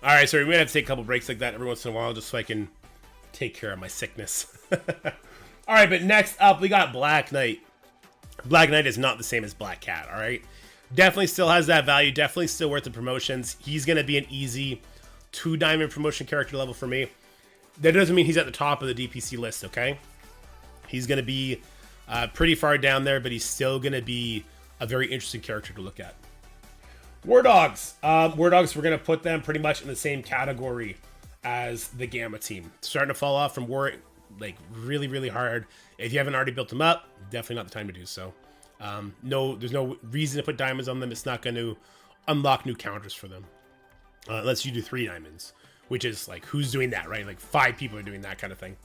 All right, so we're going to have to take a couple breaks like that every once in a while just so I can take care of my sickness. All right, but next up, we got Black Knight. Black Knight is not the same as Black Cat, all right? Definitely still has that value, definitely still worth the promotions. He's going to be an easy 2 diamond promotion character level for me. That doesn't mean he's at the top of the DPC list, okay? He's going to be pretty far down there, but he's still going to be a very interesting character to look at. War Dogs. War Dogs, we're going to put them pretty much in the same category as the Gamma team. Starting to fall off from War, like, really, really hard. If you haven't already built them up, definitely not the time to do so. No, there's no reason to put diamonds on them. It's not going to unlock new counters for them. Unless you do 3 diamonds, which is, like, who's doing that, right? Like, 5 people are doing that kind of thing.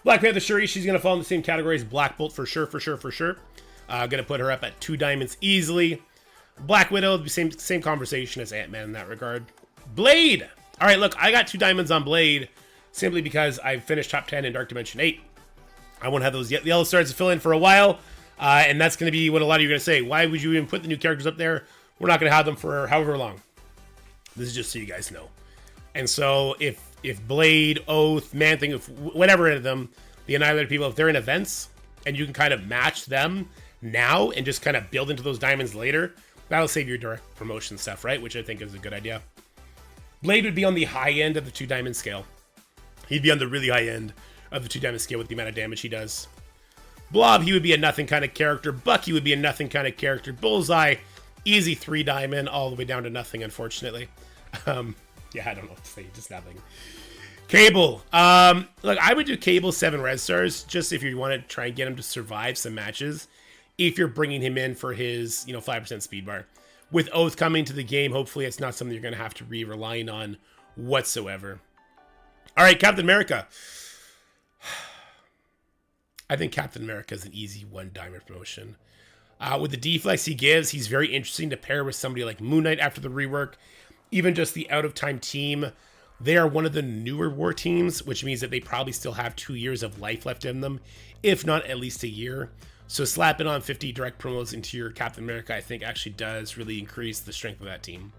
Black Panther Shuri, she's going to fall in the same category as Black Bolt for sure. Going to put her up at 2 diamonds easily. Black Widow, same conversation as Ant-Man in that regard. Blade! All right, look, I got 2 diamonds on Blade simply because I finished top 10 in Dark Dimension 8. I won't have those yellow stars to fill in for a while, and that's going to be what a lot of you are going to say. Why would you even put the new characters up there? We're not going to have them for however long. This is just so you guys know. And so if Blade, Oath, Man-Thing, whatever of them, the Annihilator people, if they're in events and you can kind of match them now and just kind of build into those diamonds later, that'll save your direct promotion stuff, right? Which I think is a good idea. Blade would be on the high end of the 2 diamond scale. He'd be on the really high end of the 2 diamond scale with the amount of damage he does. Blob, he would be a nothing kind of character. Bucky would be a nothing kind of character. Bullseye, easy 3 diamond, all the way down to nothing, unfortunately. Yeah, I don't know what to say, just nothing. Cable. Look, I would do Cable 7 red stars, just if you want to try and get him to survive some matches. If you're bringing him in for his, 5% speed bar. With Oath coming to the game, hopefully it's not something you're going to have to be relying on whatsoever. All right, Captain America. I think Captain America is an easy 1 diamond promotion. With the deflex he gives, he's very interesting to pair with somebody like Moon Knight after the rework. Even just the out-of-time team. They are one of the newer war teams, which means that they probably still have 2 years of life left in them, if not at least a year. So slapping on 50 direct promos into your Captain America, I think, actually does really increase the strength of that team.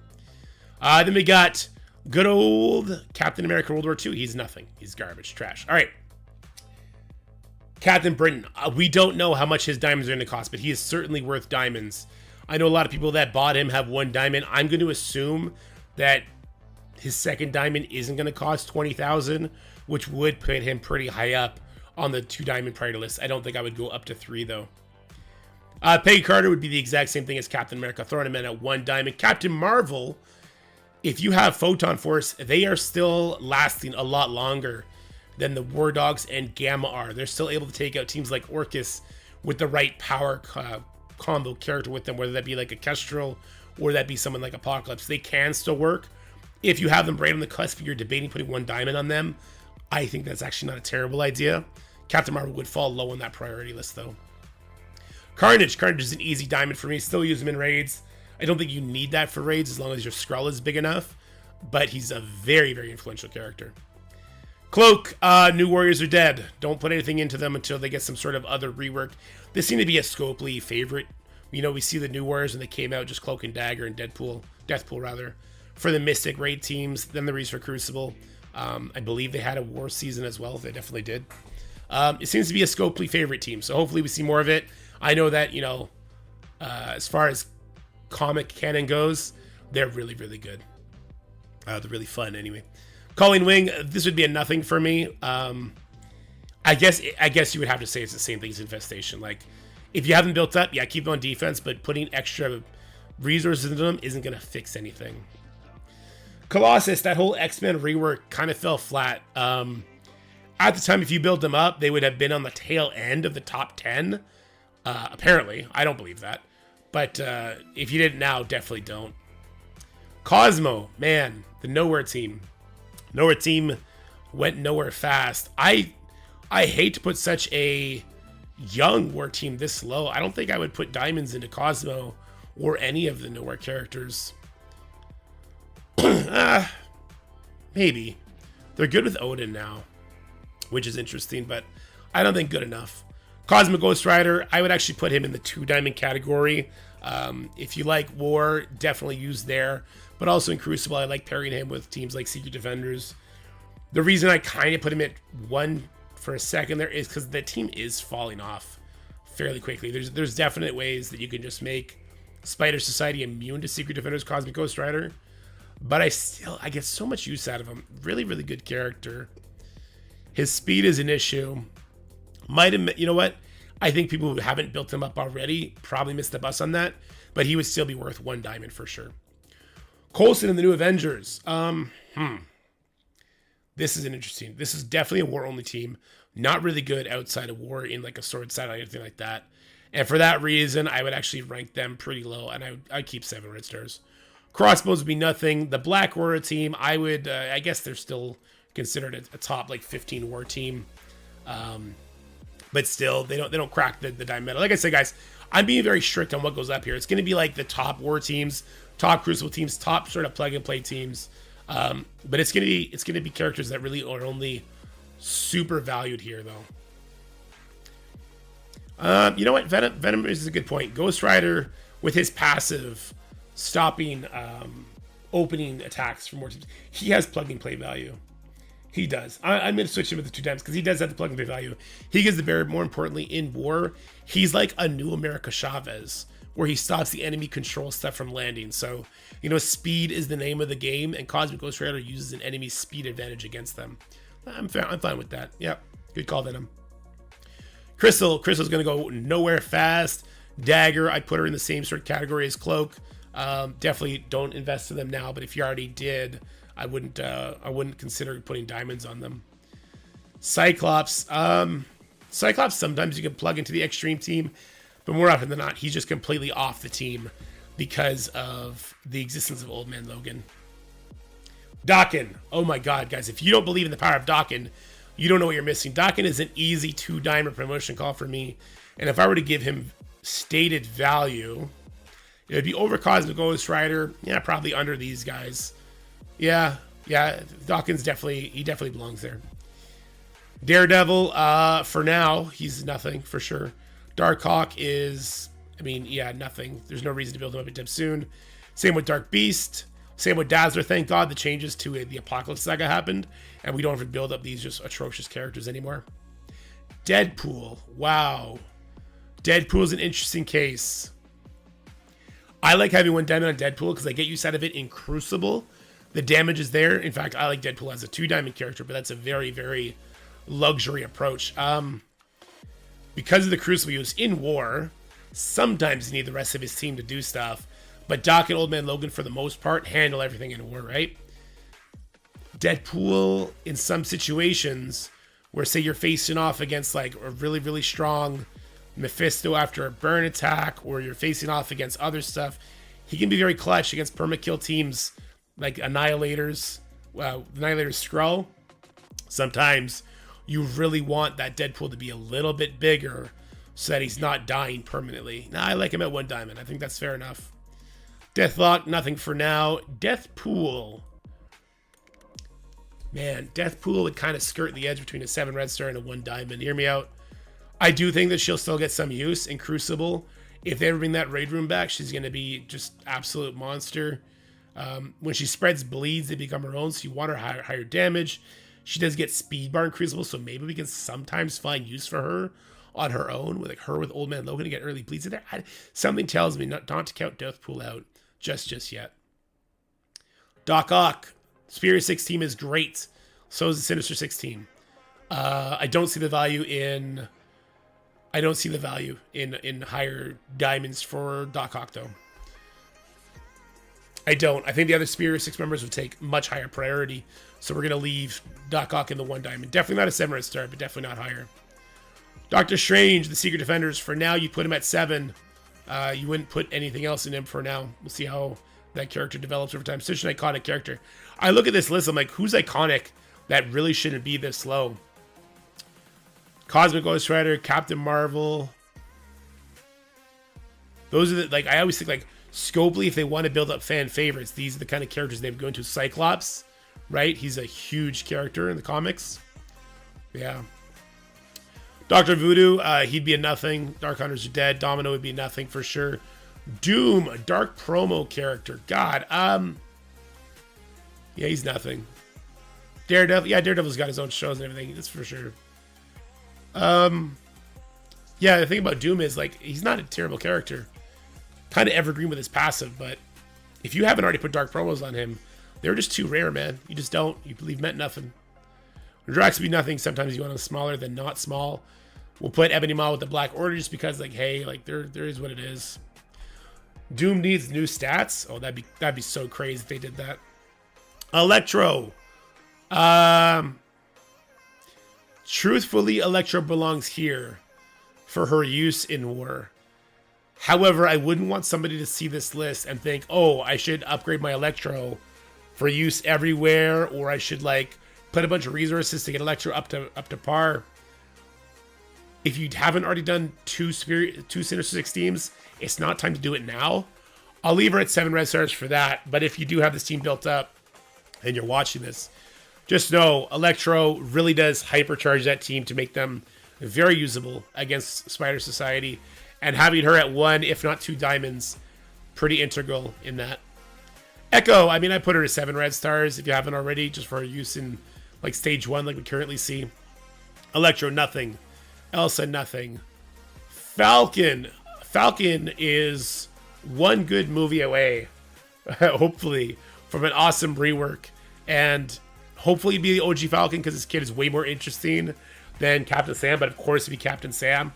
Then we got good old Captain America World War II. He's nothing. He's garbage, trash. All right. Captain Britain. We don't know how much his diamonds are going to cost, but he is certainly worth diamonds. I know a lot of people that bought him have 1 diamond. I'm going to assume that his 2nd diamond isn't going to cost 20,000, which would put him pretty high up on the 2 diamond priority list. I don't think I would go up to 3 though. Peggy Carter would be the exact same thing as Captain America, throwing him in at 1 diamond. Captain Marvel, if you have Photon Force, they are still lasting a lot longer than the War Dogs and Gamma are. They're still able to take out teams like Orcus with the right power combo character with them, whether that be like a Kestrel or that be someone like Apocalypse. They can still work. If you have them right on the cusp and you're debating putting 1 diamond on them, I think that's actually not a terrible idea. Captain Marvel would fall low on that priority list, though. Carnage. Carnage is an easy diamond for me. Still use him in raids. I don't think you need that for raids as long as your Skrull is big enough. But he's a very, very influential character. Cloak. New Warriors are dead. Don't put anything into them until they get some sort of other rework. They seem to be a Scopely favorite. You know, we see the New Warriors when they came out, just Cloak and Dagger and Deathpool rather, for the Mystic raid teams. Then the Reese for Crucible. I believe they had a War season as well. They definitely did. It seems to be a Scopely favorite team, so hopefully we see more of it. I know that, you know, as far as comic canon goes, they're really, really good. They're really fun anyway. Calling Wing, this would be a nothing for me. I guess you would have to say it's the same thing as Infestation. Like, if you haven't built up, yeah, keep them on defense, but putting extra resources into them isn't going to fix anything. Colossus, that whole X-Men rework kind of fell flat. At the time, if you built them up, they would have been on the tail end of the top 10. Apparently. I don't believe that. But if you didn't now, definitely don't. Cosmo, man, the Nowhere team. Nowhere team went nowhere fast. I hate to put such a young War team this low. I don't think I would put diamonds into Cosmo or any of the Nowhere characters. Maybe. They're good with Odin now, which is interesting, but I don't think good enough. Cosmic Ghost Rider, I would actually put him in the 2 diamond category. If you like War, definitely use there. But also in Crucible, I like pairing him with teams like Secret Defenders. The reason I kind of put him at 1 for a second there is because the team is falling off fairly quickly. There's definite ways that you can just make Spider Society immune to Secret Defenders Cosmic Ghost Rider. But I get so much use out of him. Really, really good character. His speed is an issue. You know what? I think people who haven't built him up already probably missed the bus on that. But he would still be worth 1 diamond for sure. Coulson and the New Avengers. This is an interesting. This is definitely a War-only team. Not really good outside of War in like a sword satellite or anything like that. And for that reason, I would actually rank them pretty low. And I'd keep 7 red stars. Crossbows would be nothing. The Black Warrior team, I would, I guess they're still considered a top like 15 War team. But still, they don't crack the diamond medal. Like I said, guys, I'm being very strict on what goes up here. It's going to be like the top War teams, top Crucible teams, top sort of plug and play teams. But it's going to be characters that really are only super valued here, though. You know what? Venom is a good point. Ghost Rider with his passive stopping opening attacks for more teams. He has plug and play value. He does. I'm going to switch him with the 2 times because he does have the plug and play value. He gives the barrier. More importantly, in War, he's like a new America Chavez, where he stops the enemy control stuff from landing. So, you know, speed is the name of the game, and Cosmic Ghost Rider uses an enemy's speed advantage against them. I'm fine with that. Yep, good call, Venom. Crystal's going to go nowhere fast. Dagger, I put her in the same sort of category as Cloak. Definitely don't invest in them now, but if you already did, I wouldn't consider putting diamonds on them. Cyclops, sometimes you can plug into the Extreme team, but more often than not, he's just completely off the team because of the existence of Old Man Logan. Dakin, oh my god, guys, if you don't believe in the power of Dakin, you don't know what you're missing. Dakin is an easy 2 diamond promotion call for me, and if I were to give him stated value, it would be over Cosmic Ghost Rider, yeah, probably under these guys. Yeah, Dawkins definitely belongs there. Daredevil, for now, he's nothing for sure. Darkhawk is, nothing. There's no reason to build him up anytime soon. Same with Dark Beast. Same with Dazzler. Thank God the changes to the Apocalypse Saga happened, and we don't have to build up these just atrocious characters anymore. Deadpool, wow. Deadpool's an interesting case. I like having 1 diamond on Deadpool because I get use out of it in Crucible. The damage is there. In fact, I like Deadpool as a 2 diamond character, but that's a very, very luxury approach. Because of the Crucible use in War, sometimes you need the rest of his team to do stuff, but Doc and Old Man Logan, for the most part, handle everything in War, right? Deadpool, in some situations, where say you're facing off against like a really, really strong Mephisto after a burn attack, or you're facing off against other stuff, he can be very clutch against permakill teams like Annihilator's scroll, sometimes you really want that Deadpool to be a little bit bigger so that he's not dying permanently. Now, I like him at 1 diamond. I think that's fair enough. Deathlock, nothing for now. Deathpool. Man, Deathpool would kind of skirt the edge between a 7 red star and a 1 diamond. Hear me out. I do think that she'll still get some use in Crucible. If they ever bring that raid room back, she's going to be just absolute monster. When she spreads bleeds, they become her own, so you want her higher damage. She does get speed bar in Crucible, so maybe we can sometimes find use for her on her own, with like her with Old Man Logan to get early bleeds in there. Something tells me not to count Deathpool out just yet. Doc Ock. Superior 6 team is great. So is the Sinister 6 team. I don't see the value in higher diamonds for Doc Ock though. I don't. I think the other Superior 6 members would take much higher priority. So we're gonna leave Doc Ock in the 1 diamond. Definitely not a 7 red star, but definitely not higher. Doctor Strange, the Secret Defenders. For now, you put him at 7. You wouldn't put anything else in him for now. We'll see how that character develops over time. Such an iconic character. I look at this list, I'm like, who's iconic that really shouldn't be this low? Cosmic Ghost Rider, Captain Marvel. Those are the, like, I always think, like, Scopely, if they want to build up fan favorites, these are the kind of characters they've gone to. Cyclops, right? He's a huge character in the comics. Yeah. Dr. Voodoo, he'd be a nothing. Dark Hunters are dead. Domino would be nothing for sure. Doom, a dark promo character. God, yeah, he's nothing. Daredevil, yeah, Daredevil's got his own shows and everything, that's for sure. Yeah, the thing about Doom is, like, he's not a terrible character. Kind of evergreen with his passive, but if you haven't already put dark promos on him, they're just too rare, man. You just don't. You believe meant nothing. Drax would be nothing. Sometimes you want them smaller than not small. We'll put Ebony Maw with the Black Order just because, like, hey, like, there is what it is. Doom needs new stats. Oh, that'd be so crazy if they did that. Electro. Truthfully, Electro belongs here for her use in war. However, I wouldn't want somebody to see this list and think, oh, I should upgrade my Electro for use everywhere, or I should, like, put a bunch of resources to get Electro up to par. If you haven't already done two Sinister 6 teams, it's not time to do it now. I'll leave her at 7 red stars for that. But if you do have this team built up and you're watching this, just know Electro really does hypercharge that team to make them very usable against Spider Society. And having her at 1, if not 2 diamonds, pretty integral in that. Echo, I mean, I put her to 7 red stars if you haven't already, just for her use in, like, stage 1, like we currently see. Electro, nothing. Elsa, nothing. Falcon. Falcon is one good movie away, hopefully, from an awesome rework. And hopefully be the OG Falcon, because this kid is way more interesting than Captain Sam, but of course it'd be Captain Sam.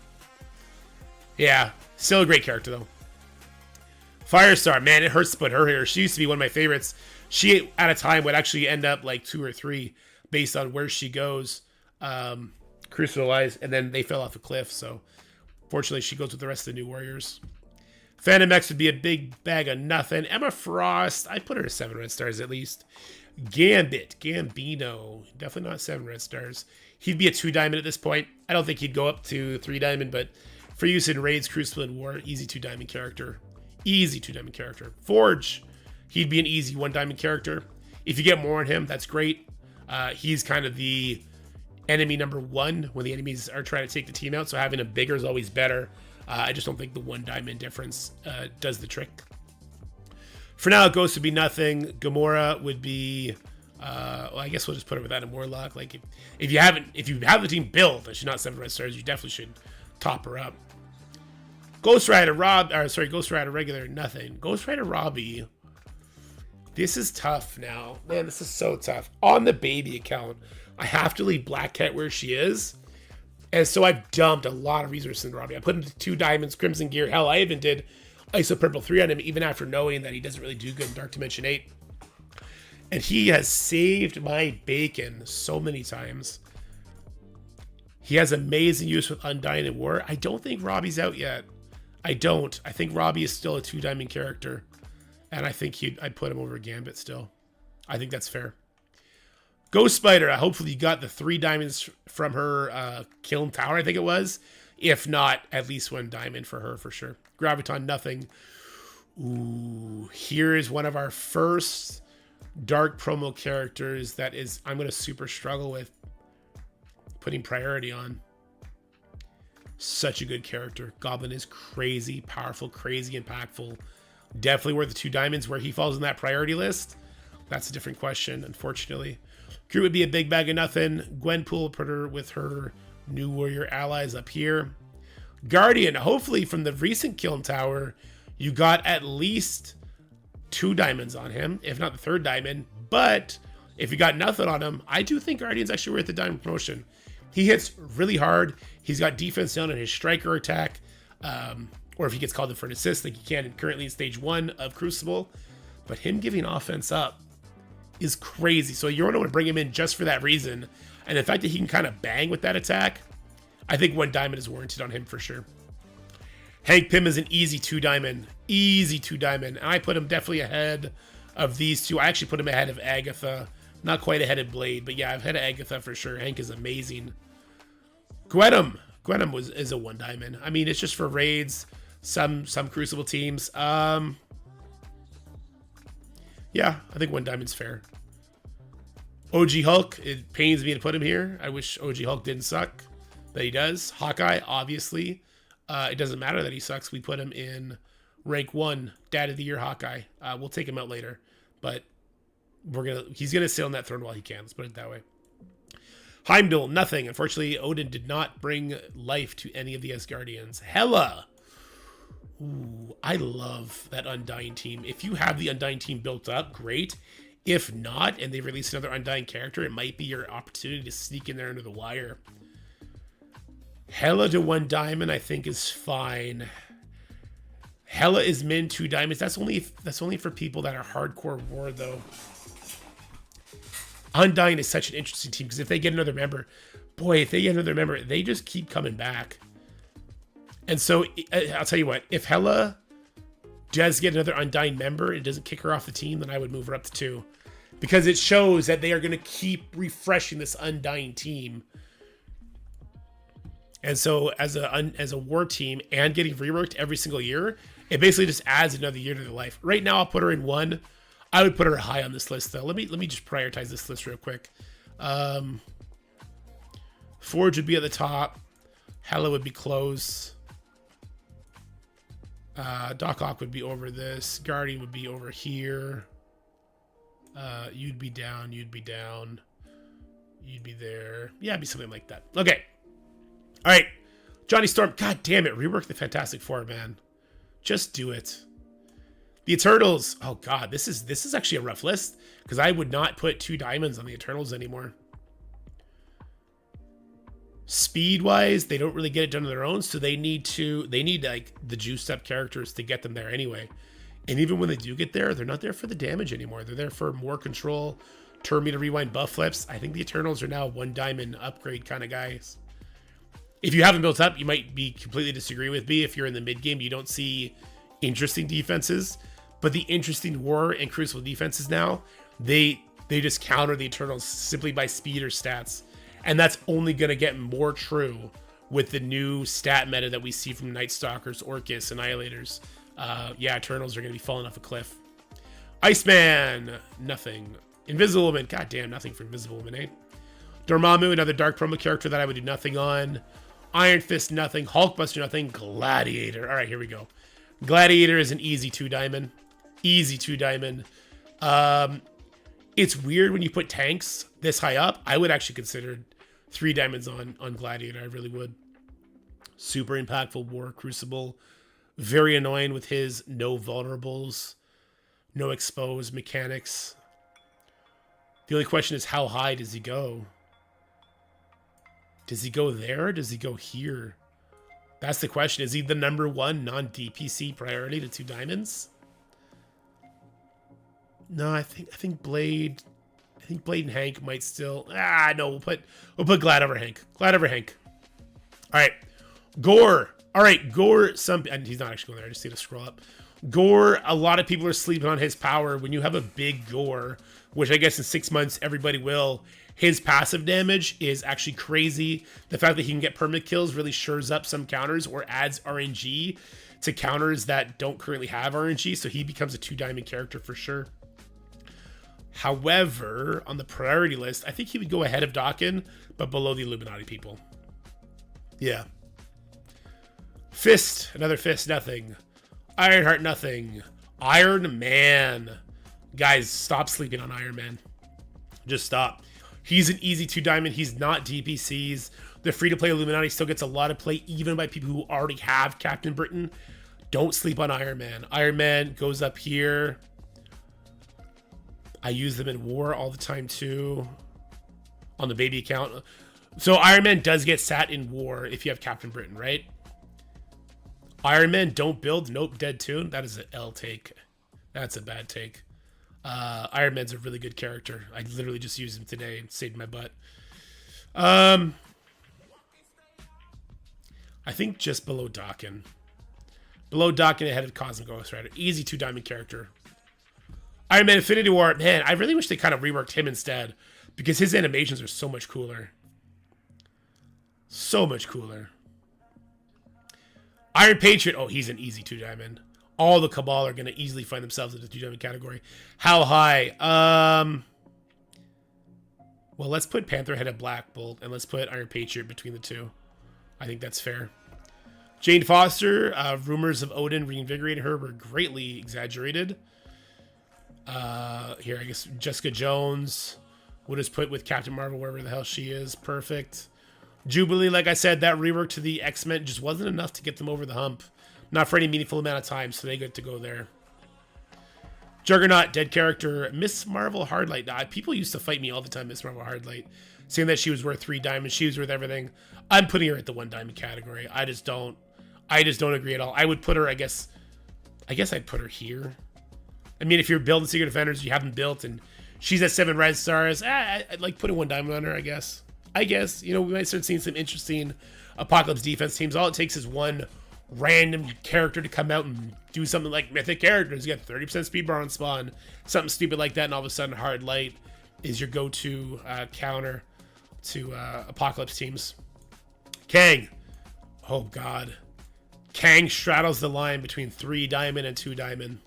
Yeah, still a great character, though. Firestar, man, it hurts to put her here. She used to be one of my favorites. She, at a time, would actually end up like 2 or 3 based on where she goes. Crucible-wise, and then they fell off a cliff, so fortunately she goes with the rest of the New Warriors. Phantom X would be a big bag of nothing. Emma Frost, I put her to 7 red stars at least. Gambino, definitely not 7 red stars. He'd be a 2 diamond at this point. I don't think he'd go up to 3 diamond, but for use in raids, Crucible, and War, easy 2 diamond character. Easy 2 diamond character. Forge, he'd be an easy 1 diamond character. If you get more on him, that's great. He's kind of the enemy number 1 when the enemies are trying to take the team out, so having a bigger is always better. I just don't think the 1 diamond difference does the trick. For now, Ghost would be nothing. Gamora would be, well, I guess we'll just put her with that in Warlock. Like, if you have the team built and she's not 7 red stars, you definitely should top her up. Ghost Rider Ghost Rider regular, nothing. Ghost Rider Robbie. This is tough now. Man, this is so tough. On the baby account, I have to leave Black Cat where she is. And so I've dumped a lot of resources in Robbie. I put him to 2 diamonds, Crimson Gear. Hell, I even did ISO Purple 3 on him, even after knowing that he doesn't really do good in Dark Dimension 8. And he has saved my bacon so many times. He has amazing use with Undying and War. I don't think Robbie's out yet. I don't. I think Robbie is still a 2 diamond character. And I think I'd put him over Gambit still. I think that's fair. Ghost Spider, hopefully you got the 3 diamonds from her Kiln Tower, I think it was. If not, at least 1 diamond for her for sure. Graviton, nothing. Ooh, here is one of our first dark promo characters that is I'm going to super struggle with putting priority on. Such a good character. Goblin is crazy, powerful, crazy, impactful. Definitely worth the 2 diamonds. Where he falls in that priority list, that's a different question, unfortunately. Crew would be a big bag of nothing. Gwenpool, put her with her new warrior allies up here. Guardian, hopefully from the recent Kiln Tower, you got at least 2 diamonds on him, if not the 3rd diamond. But if you got nothing on him, I do think Guardian's actually worth the diamond promotion. He hits really hard. He's got defense down on his striker attack. Or if he gets called in for an assist, like he can currently in stage 1 of Crucible. But him giving offense up is crazy. So you're going to bring him in just for that reason. And the fact that he can kind of bang with that attack, I think 1 diamond is warranted on him for sure. Hank Pym is an easy 2 diamond. Easy 2 diamond. And I put him definitely ahead of these 2. I actually put him ahead of Agatha. Not quite ahead of Blade, but yeah, I've had Agatha for sure. Hank is amazing. Gwenum. Gwenum is a 1 diamond. I mean, it's just for raids, some Crucible teams. Yeah, I think 1 diamond's fair. OG Hulk, it pains me to put him here. I wish OG Hulk didn't suck, but he does. Hawkeye, obviously. It doesn't matter that he sucks. We put him in rank 1, Dad of the Year Hawkeye. We'll take him out later, but he's gonna sit on that throne while he can. Let's put it that way. Heimdall, nothing. Unfortunately, Odin did not bring life to any of the Asgardians. Hela. Ooh, I love that Undying team. If you have the Undying team built up, great. If not, and they release another Undying character, it might be your opportunity to sneak in there under the wire. Hela to 1 diamond, I think, is fine. Hela is min 2 diamonds. That's only for people that are hardcore war, though. Undying is such an interesting team because if they get another member, they just keep coming back. And so I'll tell you what, if Hela does get another Undying member, it doesn't kick her off the team, then I would move her up to 2. Because it shows that they are going to keep refreshing this Undying team. And so as a war team and getting reworked every single year, it basically just adds another year to their life. Right now, I'll put her in 1. I would put her high on this list, though. Let me just prioritize this list real quick. Forge would be at the top. Hela would be close. Doc Ock would be over this. Guardian would be over here. You'd be down. You'd be down. You'd be there. Yeah, it'd be something like that. Okay. All right. Johnny Storm. God damn it. Rework the Fantastic Four, man. Just do it. The Eternals. Oh, God. This is actually a rough list because I would not put 2 diamonds on the Eternals anymore. Speed-wise, they don't really get it done on their own, so they need like the juiced up characters to get them there anyway. And even when they do get there, they're not there for the damage anymore. They're there for more control, turn meter rewind, buff flips. I think the Eternals are now 1 diamond upgrade kind of guys. If you haven't built up, you might be completely disagree with me. If you're in the mid game, you don't see interesting defenses, but the interesting war and Crucible defenses now, they just counter the Eternals simply by speed or stats. And that's only going to get more true with the new stat meta that we see from Night Stalkers, Orcus, Annihilators. Yeah, Eternals are going to be falling off a cliff. Iceman, nothing. Invisible Woman, goddamn, nothing for Invisible Woman, eh? Dormammu, another dark promo character that I would do nothing on. Iron Fist, nothing. Hulkbuster, nothing. Gladiator. All right, here we go. Gladiator is an easy 2 diamond. Easy 2 diamond. It's weird when you put tanks this high up. I would actually consider 3 diamonds on Gladiator. I really would. Super impactful war, Crucible. Very annoying with his no vulnerables, no exposed mechanics. The only question is, how high does he go? Does he go there? Does he go here? That's the question. Is he the number 1 non-DPC priority to 2 diamonds? No, I think Blade. I think Blade and Hank might still. No, we'll put Glad over Hank. Glad over Hank. All right, Gore. All right, Gore. And he's not actually going there. I just need to scroll up. Gore, a lot of people are sleeping on his power. When you have a big Gore, which I guess in 6 months everybody will, his passive damage is actually crazy. The fact that he can get permanent kills really shores up some counters or adds RNG to counters that don't currently have RNG, so he becomes a 2-diamond character for sure. However, on the priority list, I think he would go ahead of Dawkin, but below the Illuminati people. Yeah. Fist, another Fist, nothing. Ironheart, nothing. Iron Man. Guys, stop sleeping on Iron Man. Just stop. He's an easy 2-diamond. He's not DPCs. The free-to-play Illuminati still gets a lot of play, even by people who already have Captain Britain. Don't sleep on Iron Man. Iron Man goes up here. I use them in war all the time, too. On the baby account. So Iron Man does get sat in war if you have Captain Britain, right? Iron Man, don't build. Nope, dead too. That is an L take. That's a bad take. Iron Man's a really good character. I literally just used him today and saved my butt. I think just below Dawkin. Below Dawkin, ahead of Cosmic Ghost Rider. Easy 2-diamond character. Iron Man Infinity War. Man, I really wish they kind of reworked him instead, because his animations are so much cooler. So much cooler. Iron Patriot. Oh, he's an easy 2-diamond. All the Cabal are going to easily find themselves in the 2-diamond category. How high? Well, let's put Panther ahead of Black Bolt, and let's put Iron Patriot between the two. I think that's fair. Jane Foster. Rumors of Odin reinvigorating her were greatly exaggerated. Here, I guess Jessica Jones. We'll just put with Captain Marvel wherever the hell she is. Perfect. Jubilee, like I said, that rework to the X-Men just wasn't enough to get them over the hump. Not for any meaningful amount of time, so they get to go there. Juggernaut, dead character. Miss Marvel Hardlight. People used to fight me all the time, Miss Marvel Hardlight, saying that she was worth 3 diamonds. She was worth everything. I'm putting her at the 1-diamond category. I just don't agree at all. I would put her, I guess I'd put her here. I mean, if you're building Secret Defenders, you haven't built, and she's at 7 red stars, I'd like putting 1 diamond on her, I guess. You know, we might start seeing some interesting Apocalypse defense teams. All it takes is one random character to come out and do something like Mythic Characters. You get 30% speed bar on spawn, something stupid like that, and all of a sudden Hard Light is your go-to counter to Apocalypse teams. Kang. Oh, God. Kang straddles the line between 3-diamond and 2-diamond.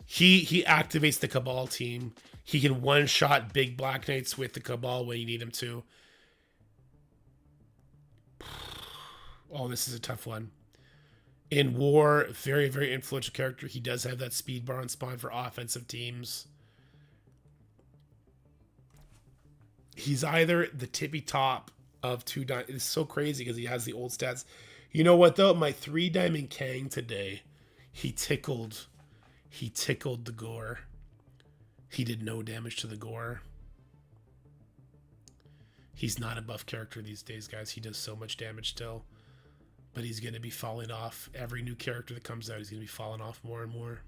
He activates the Cabal team. He can one-shot big Black Knights with the Cabal when you need him to. Oh, this is a tough one. In war, very, very influential character. He does have that speed bar on spawn for offensive teams. He's either the tippy top of 2-diamond. It's so crazy because he has the old stats. You know what, though? My 3-diamond Kang today, he tickled the Gore. He did no damage to the Gore. He's not a buff character these days, guys. He does so much damage still. But he's going to be falling off. Every new character that comes out, he's going to be falling off more and more.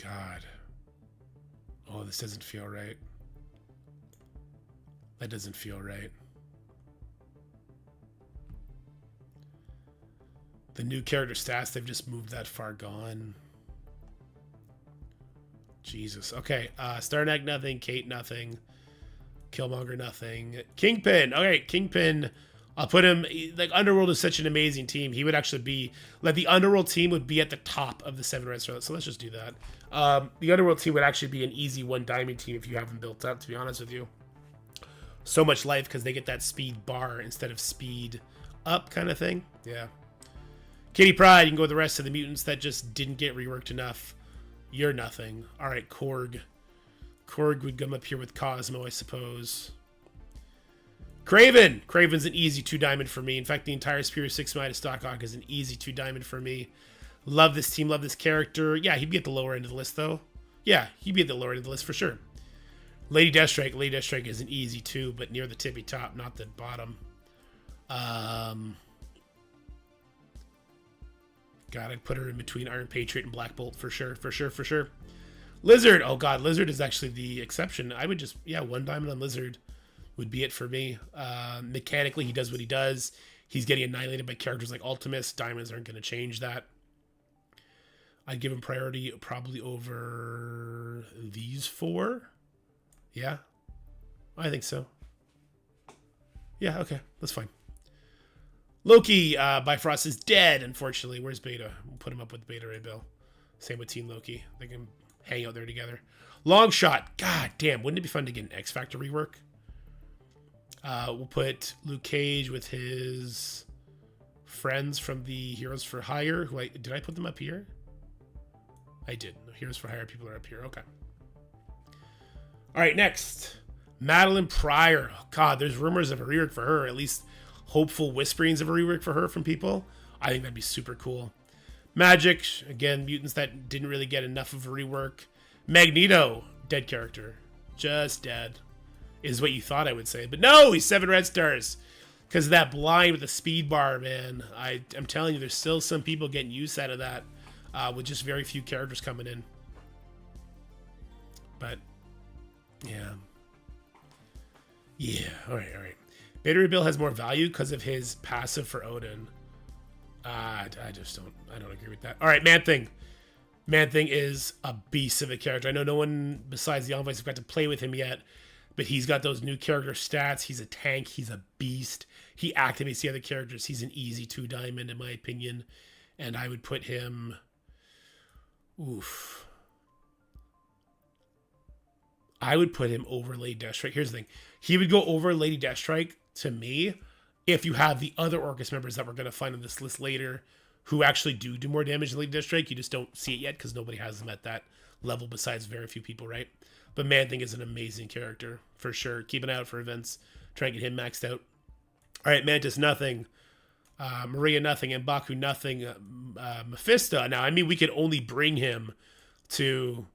God. Oh, this doesn't feel right. That doesn't feel right. The new character stats, they've just moved that far gone. Jesus. Okay. Starnak, nothing. Kate, nothing. Killmonger, nothing. Kingpin. Okay, Kingpin. I'll put him, like, Underworld is such an amazing team. He would actually be, like, the Underworld team would be at the top of the 7 red stars. So let's just do that. The Underworld team would actually be an easy 1-diamond team if you have them built up, to be honest with you. So much life because they get that speed bar instead of speed up kind of thing. Yeah. Kitty Pryde, you can go with the rest of the mutants that just didn't get reworked enough. You're nothing. All right, Korg. Korg would come up here with Cosmo, I suppose. Craven. Craven's an easy 2-diamond for me. In fact, the entire Superior 6-minded Stockhawk is an easy 2-diamond for me. Love this team, love this character. Yeah, he'd be at the lower end of the list, though. Yeah, he'd be at the lower end of the list for sure. Lady Deathstrike. Lady Deathstrike is an easy 2, but near the tippy top, not the bottom. God, I'd put her in between Iron Patriot and Black Bolt for sure, for sure, for sure. Lizard. Oh god, Lizard is actually the exception. I would just, yeah, 1 diamond on Lizard would be it for me. Mechanically, he does what he does. He's getting annihilated by characters like Ultimus. Diamonds aren't going to change that. I'd give him priority probably over these 4. Yeah, I think so. Yeah, okay, that's fine. Loki, Bifrost is dead, unfortunately. Where's Beta? We'll put him up with Beta Ray Bill. Same with Team Loki. They can hang out there together. Long shot. God damn, wouldn't it be fun to get an X Factor rework? We'll put Luke Cage with his friends from the Heroes for Hire. Did I put them up here? I did. Heroes for Hire people are up here. Okay. All right, next. Madeline Pryor. Oh, God, there's rumors of a rework for her. At least hopeful whisperings of a rework for her from people. I think that'd be super cool. Magic. Again, mutants that didn't really get enough of a rework. Magneto. Dead character. Just dead. Is what you thought I would say. But no, he's 7 red stars. Because of that blind with the speed bar, man. I'm telling you, there's still some people getting use out of that. With just very few characters coming in. But, yeah. Yeah, alright. Beta Ray Bill has more value because of his passive for Odin. I don't agree with that. Alright, Man-Thing. Man-Thing is a beast of a character. I know no one besides the Envoys have got to play with him yet. But he's got those new character stats. He's a tank. He's a beast. He activates the other characters. He's an easy 2 diamond, in my opinion. And I would put him... Oof. I would put him over Lady Deathstrike. Here's the thing. He would go over Lady Deathstrike to me if you have the other Orcus members that we're going to find on this list later who actually do more damage than Lady Deathstrike. You just don't see it yet because nobody has them at that level besides very few people, right? But Man-Thing is an amazing character, for sure. Keep an eye out for events. Try and get him maxed out. All right, Mantis, nothing. Maria, nothing. M'Baku, nothing. Mephisto. Now, I mean, we could only bring him to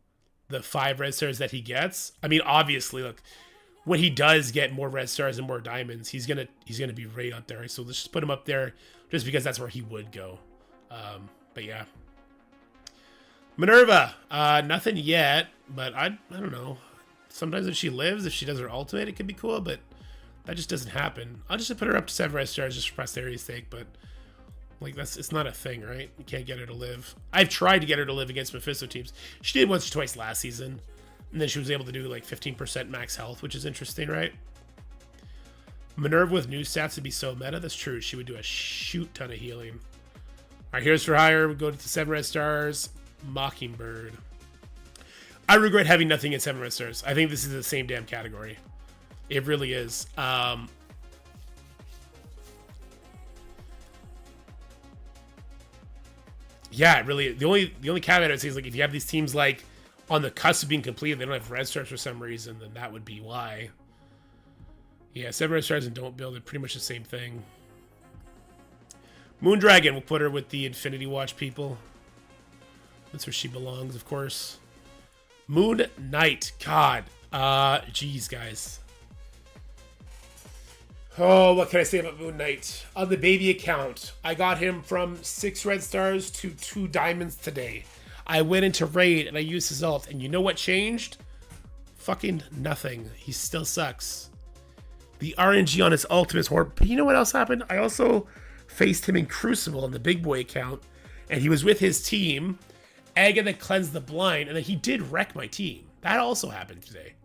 the 5 red stars that he gets. I mean, obviously, look, when he does get more red stars and more diamonds, he's gonna be right up there. So let's just put him up there just because that's where he would go. But yeah. Minerva, nothing yet, but I don't know. Sometimes if she lives, if she does her ultimate, it could be cool, but that just doesn't happen. I'll just put her up to 7 red stars just for posterity's sake, but like it's not a thing, right? You can't get her to live. I've tried to get her to live against Mephisto teams. She did once or twice last season, and then she was able to do like 15% max health, which is interesting, right? Minerva with new stats would be so meta. That's true. She would do a shoot ton of healing. All right, here's for hire. We go to 7 red stars. Mockingbird. I regret having nothing in 7 red stars. I think this is the same damn category. It really is. Yeah, it really. The only caveat I'd say is like if you have these teams like on the cusp of being completed, they don't have red stars for some reason, then that would be why. Yeah, 7 red stars and don't build are pretty much the same thing. Moondragon, we'll put her with the Infinity Watch people. That's where she belongs, of course. Moon Knight. God. Geez, guys. Oh, what can I say about Moon Knight? On the baby account, I got him from 6 red stars to 2 diamonds today. I went into raid and I used his ult. And you know what changed? Fucking nothing. He still sucks. The RNG on his ultimate is horrible. But you know what else happened? I also faced him in Crucible on the big boy account. And he was with his team. Agatha cleansed the blind, and then he did wreck my team. That also happened today.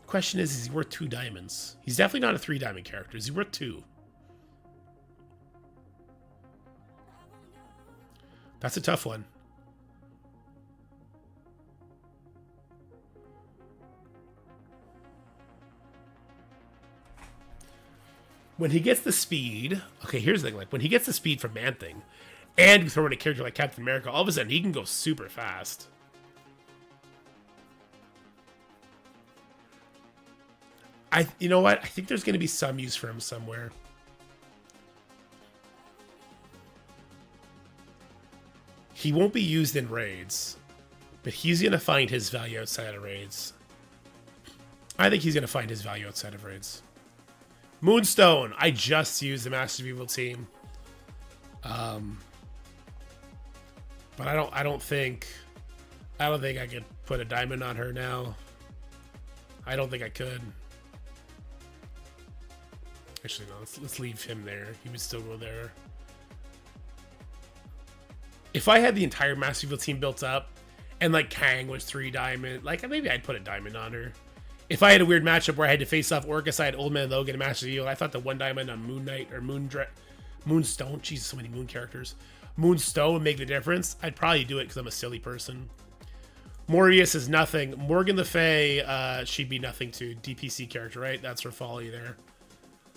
Question is he worth 2 diamonds? He's definitely not a 3 diamond character. Is he worth 2? That's a tough one. When he gets the speed... Okay, here's the thing. Like, when he gets the speed from Man-Thing, and you throw in a character like Captain America, all of a sudden he can go super fast. You know what? I think there's going to be some use for him somewhere. He won't be used in raids, but he's going to find his value outside of raids. I think he's going to find his value outside of raids. Moonstone. I just used the Master of Evil team. But I don't think I could put a diamond on her now. I don't think I could. Actually, no. Let's leave him there. He would still go there. If I had the entire Master Evil team built up, and like Kang was 3 diamond, like maybe I'd put a diamond on her. If I had a weird matchup where I had to face off Orcus, I had Old Man Logan and Master Evil. I thought the 1 diamond on Moon Knight or Moonstone. Jesus, so many moon characters. Moonstone would make the difference. I'd probably do it because I'm a silly person. Morius is nothing. Morgan Le Fay, she'd be nothing too. DPC character, right? That's her folly there.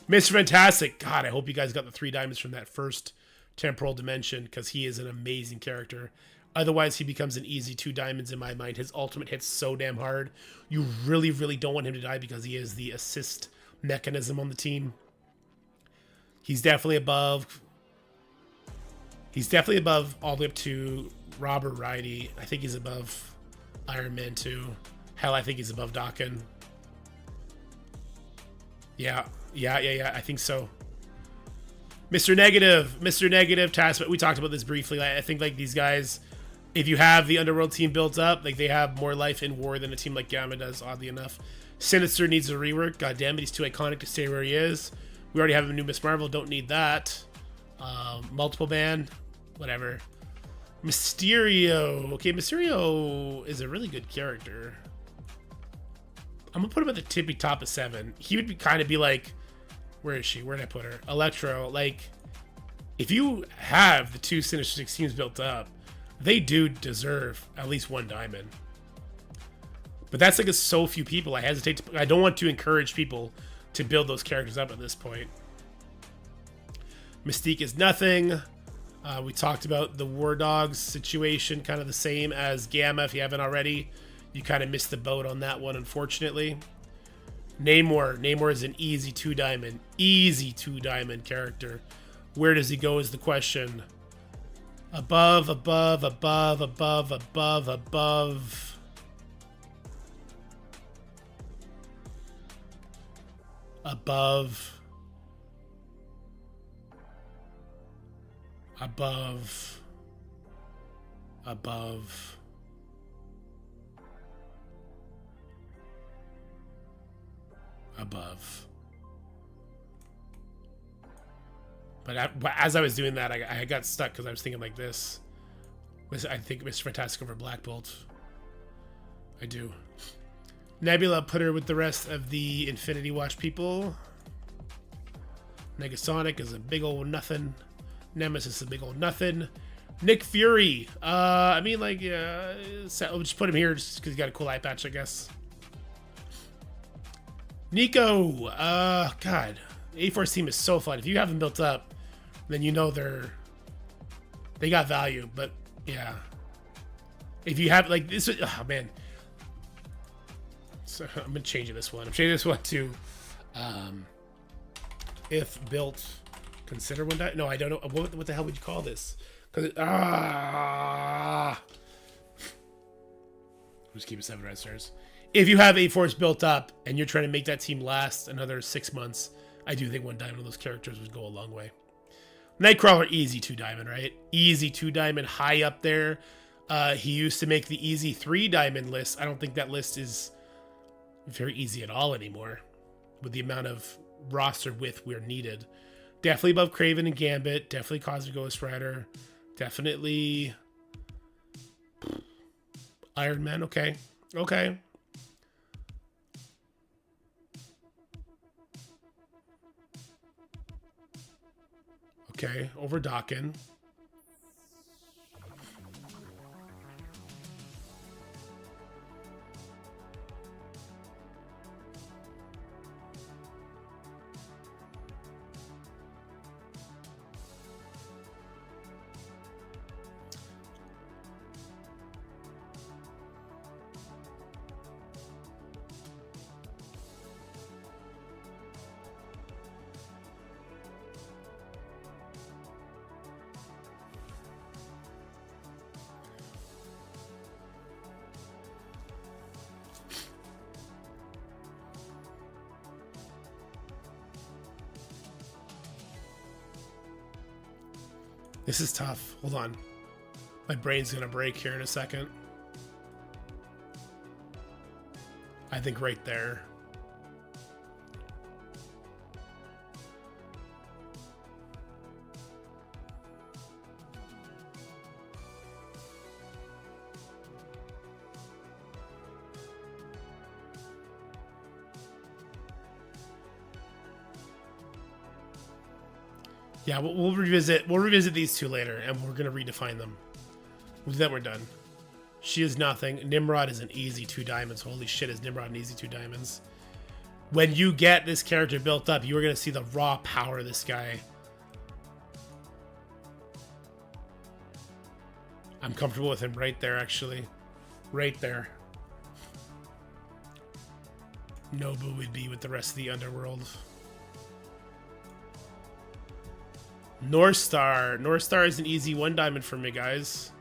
Mr. Fantastic. God, I hope you guys got the 3 diamonds from that first temporal dimension because he is an amazing character. Otherwise, he becomes an easy 2 diamonds in my mind. His ultimate hits so damn hard. You really, really don't want him to die because he is the assist mechanism on the team. He's definitely above. He's definitely above all the way up to Robert Ridey. I think he's above Iron Man 2. Hell, I think he's above Dakin. Yeah. I think so. Mr. Negative, Task. We talked about this briefly. I think like these guys, if you have the Underworld team built up, like they have more life in war than a team like Gamma does, oddly enough. Sinister needs a rework. God damn it, he's too iconic to stay where he is. We already have a new Miss Marvel, don't need that. Multiple ban, whatever. Mysterio. Okay, Mysterio is a really good character. I'm gonna put him at the tippy top of 7. He would kind of be like, where is she? Where did I put her? Electro. Like, if you have the 2 Sinister Six teams built up, they do deserve at least 1 diamond. But that's like so few people. I hesitate to. I don't want to encourage people to build those characters up at this point. Mystique is nothing. We talked about the War Dogs situation, kind of the same as Gamma. If you haven't already, you kind of missed the boat on that one, unfortunately. Namor is an easy 2 diamond. Easy 2 diamond character. Where does he go is the question. Above. Above. But as I was doing that, I got stuck because I was thinking like this. I think Mr. Fantastic over Black Bolt. I do. Nebula, put her with the rest of the Infinity Watch people. Negasonic is a big old nothing. Nemesis is a big old nothing. Nick Fury. I mean, like, we'll just put him here just because he got a cool eye patch, I guess. Nico. God. A4's team is so fun. If you have them built up, then you know they got value. But yeah, if you have like this, oh man. So I'm gonna change this one. I'm changing this one to, if built, consider 1 die. No, I don't know. What the hell would you call this? Because just keep it 7 red stars. If you have A4s built up and you're trying to make that team last another 6 months, I do think 1 diamond of those characters would go a long way. Nightcrawler, easy 2 diamond, right? Easy 2 diamond, high up there. He used to make the easy 3 diamond list. I don't think that list is very easy at all anymore with the amount of roster width we're needed. Definitely above Kraven and Gambit. Definitely Cosmic Ghost Rider. Definitely Iron Man. Okay. Okay. Okay, over Dakin. This is tough. Hold on. My brain's gonna break here in a second. I think right there. Yeah, we'll revisit these two later, and we're gonna redefine them. Then we're done. She is nothing. Nimrod is an easy 2 diamonds. Holy shit, is Nimrod an easy 2 diamonds? When you get this character built up, you are gonna see the raw power of this guy. I'm comfortable with him right there, actually. Right there. Nobu would be with the rest of the underworld. North Star. North Star is an easy 1 diamond for me, guys.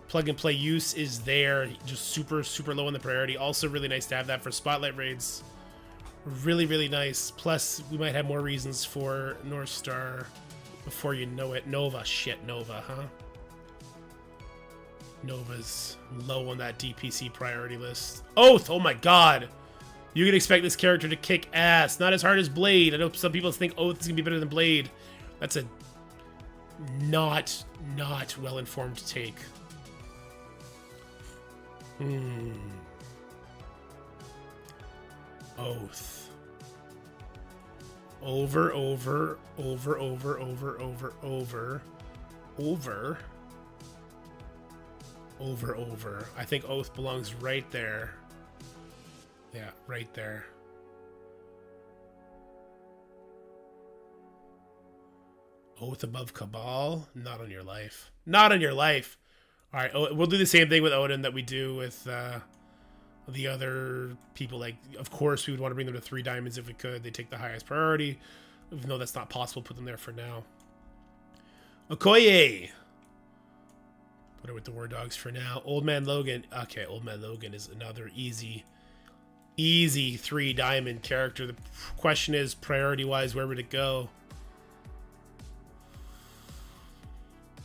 Plug and play use is there. Just super, super low on the priority. Also really nice to have that for spotlight raids. Really, really nice. Plus, we might have more reasons for North Star before you know it. Nova. Shit, Nova, huh? Nova's low on that DPC priority list. Oath! Oh my god! You can expect this character to kick ass. Not as hard as Blade. I know some people think Oath is going to be better than Blade. That's a not well-informed take. Oath. Over. I think Oath belongs right there. Yeah, right there. Oath above Cabal? Not on your life. Not on your life. Alright, we'll do the same thing with Odin that we do with the other people. Like, of course, we would want to bring them to 3 diamonds if we could. They take the highest priority. Even though that's not possible, put them there for now. Okoye! Put her with the War Dogs for now. Old Man Logan. Okay, Old Man Logan is another easy 3 diamond character. The question is, priority-wise, where would it go?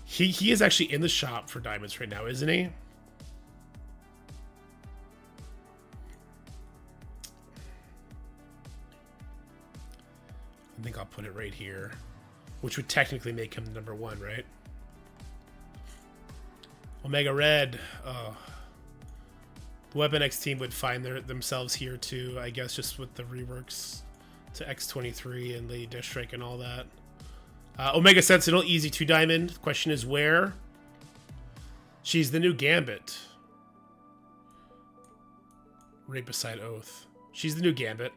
He is actually in the shop for diamonds right now, isn't he? I think I'll put it right here, which would technically make him number 1, right? Omega Red. Oh. The Weapon X team would find themselves here too, I guess, just with the reworks to X23 and Lady Deathstrike and all that. Omega Sentinel, easy 2 diamond. The question is where? She's the new Gambit. Right beside Oath. She's the new Gambit.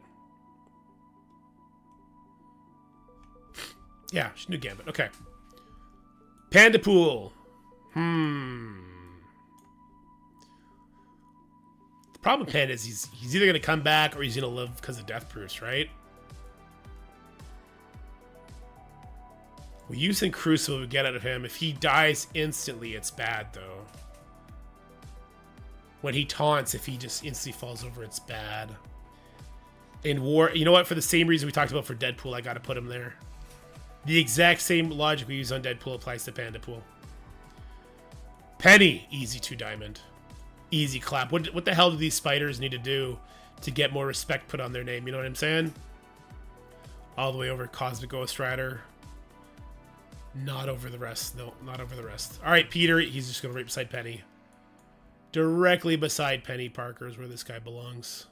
Yeah, she's new Gambit. Okay. Panda Pool. The problem with Panda is he's either going to come back or he's going to live because of Death Proofs, right? Well, using Crucible would get out of him. If he dies instantly, it's bad, though. When he taunts, if he just instantly falls over, it's bad. In War, you know what? For the same reason we talked about for Deadpool, I got to put him there. The exact same logic we use on Deadpool applies to Panda Pool. Penny, easy 2 diamond. Easy clap. What the hell do these spiders need to do to get more respect put on their name? You know what I'm saying? All the way over Cosmic Ghost Rider. Not over the rest. No, not over the rest. All right, Peter. He's just going to right beside Penny. Directly beside Penny Parker is where this guy belongs.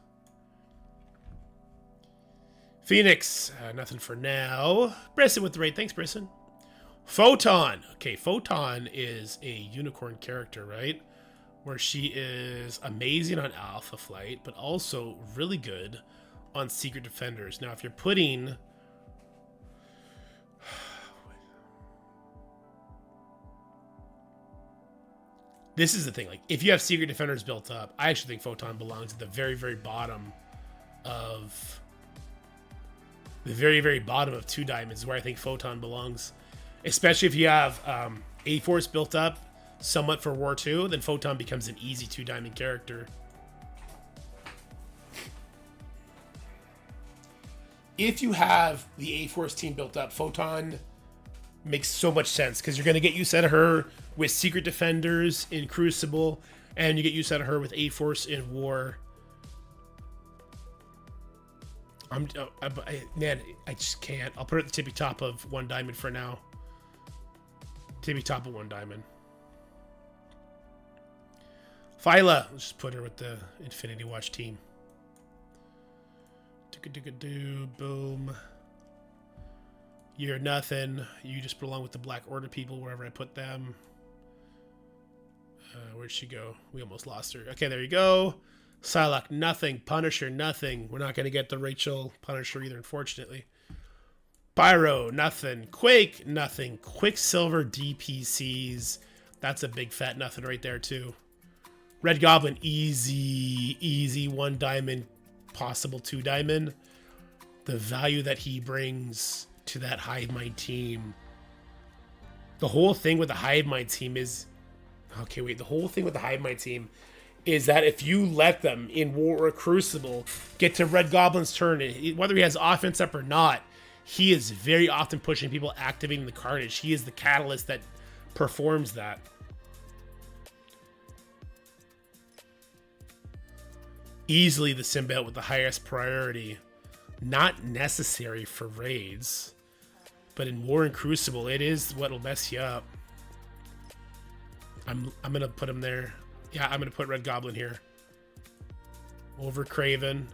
Phoenix. Nothing for now. Brisson with the raid. Thanks, Brisson. Photon. Okay, Photon is a unicorn character, right? Where she is amazing on Alpha Flight, but also really good on Secret Defenders. Now, if you're putting... This is the thing, like, if you have Secret Defenders built up, I actually think Photon belongs at the very, very bottom of... The very, very bottom of 2 diamonds is where I think Photon belongs. Especially if you have A-Force built up somewhat for War 2, then Photon becomes an easy 2 diamond character. If you have the A-Force team built up, Photon makes so much sense because you're going to get used out of her with Secret Defenders in Crucible, and you get used out of her with A-Force in War. Man, I just can't. I'll put her at the tippy top of 1 diamond for now. Tippy top of 1 diamond. Phyla, let's just put her with the Infinity Watch team. Boom. You're nothing. You just belong with the Black Order people wherever I put them. Where'd she go? We almost lost her. Okay, there you go. Psylocke, nothing. Punisher, nothing. We're not going to get the Rachel Punisher either, unfortunately. Pyro, nothing. Quake, nothing. Quicksilver DPCs. That's a big fat nothing right there, too. Red Goblin, easy 1 diamond, possible 2 diamond. The value that he brings to that Hive Mind team. The whole thing with the Hive Mind team is... Okay, wait. The whole thing with the Hive Mind team is that if you let them in War or Crucible get to Red Goblin's turn, whether he has offense up or not, he is very often pushing people, activating the Carnage. He is the catalyst that performs that. Easily the symbiote with the highest priority. Not necessary for raids, but in War and Crucible, it is what will mess you up. I'm gonna put him there. Yeah, I'm gonna put Red Goblin here. Over Craven.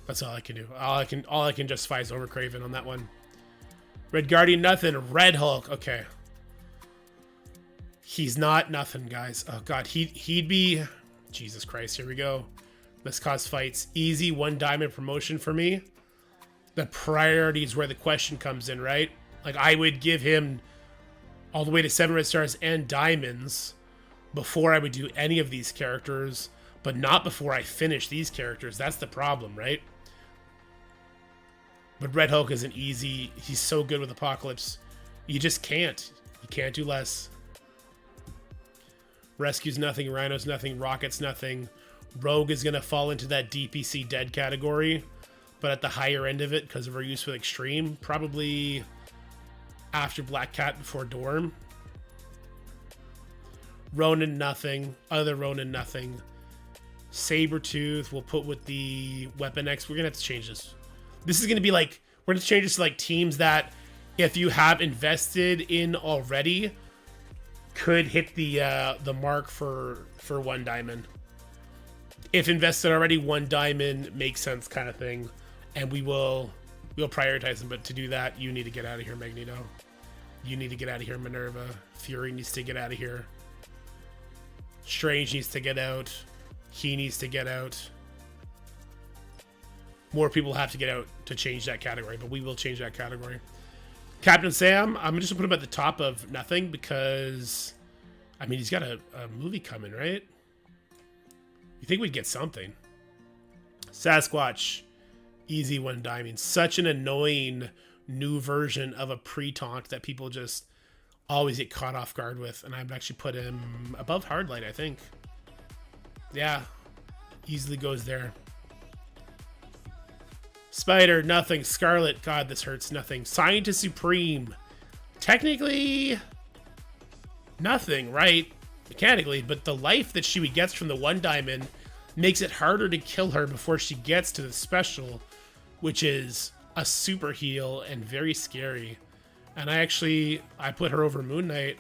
That's all I can do. All I can justify is over Craven on that one. Red Guardian, nothing. Red Hulk, okay. He's not nothing, guys. Oh god, he'd be... Jesus Christ, here we go. Let's cause fights. Easy 1 diamond promotion for me. The priority is where the question comes in, right? Like, I would give him all the way to 7 red stars and diamonds before I would do any of these characters, but not before I finish these characters. That's the problem, right? But Red Hulk is an easy... He's so good with Apocalypse. You just can't. You can't do less. Rescue's nothing. Rhino's nothing. Rocket's nothing. Rogue is going to fall into that DPC dead category, but at the higher end of it because of her use with Extreme. Probably after Black Cat, before Dorm. Ronin, nothing. Other Ronin, nothing. Sabretooth we'll put with the Weapon X. We're going to have to change this. This is going to be like... We're going to change this to like teams that if you have invested in already... could hit the mark for 1 diamond. If invested already, 1 diamond makes sense, kind of thing, and we'll prioritize them. But to do that, you need to get out of here, Magneto. You need to get out of here, Minerva. Fury needs to get out of here. Strange needs to get out. He needs to get out. More people have to get out to change that category, but we will change that category. Captain Sam, I'm just gonna put him at the top of nothing because, I mean, he's got a movie coming, right? You think we'd get something. Sasquatch, easy 1 diamond. Such an annoying new version of a pre-taunt that people just always get caught off guard with, and I've actually put him above Hardlight, I think. Yeah, easily goes there. Spider, nothing. Scarlet, god, this hurts, nothing. Scientist Supreme, technically nothing, right? Mechanically, but the life that she gets from the 1 diamond makes it harder to kill her before she gets to the special, which is a super heal and very scary. And I put her over Moon Knight.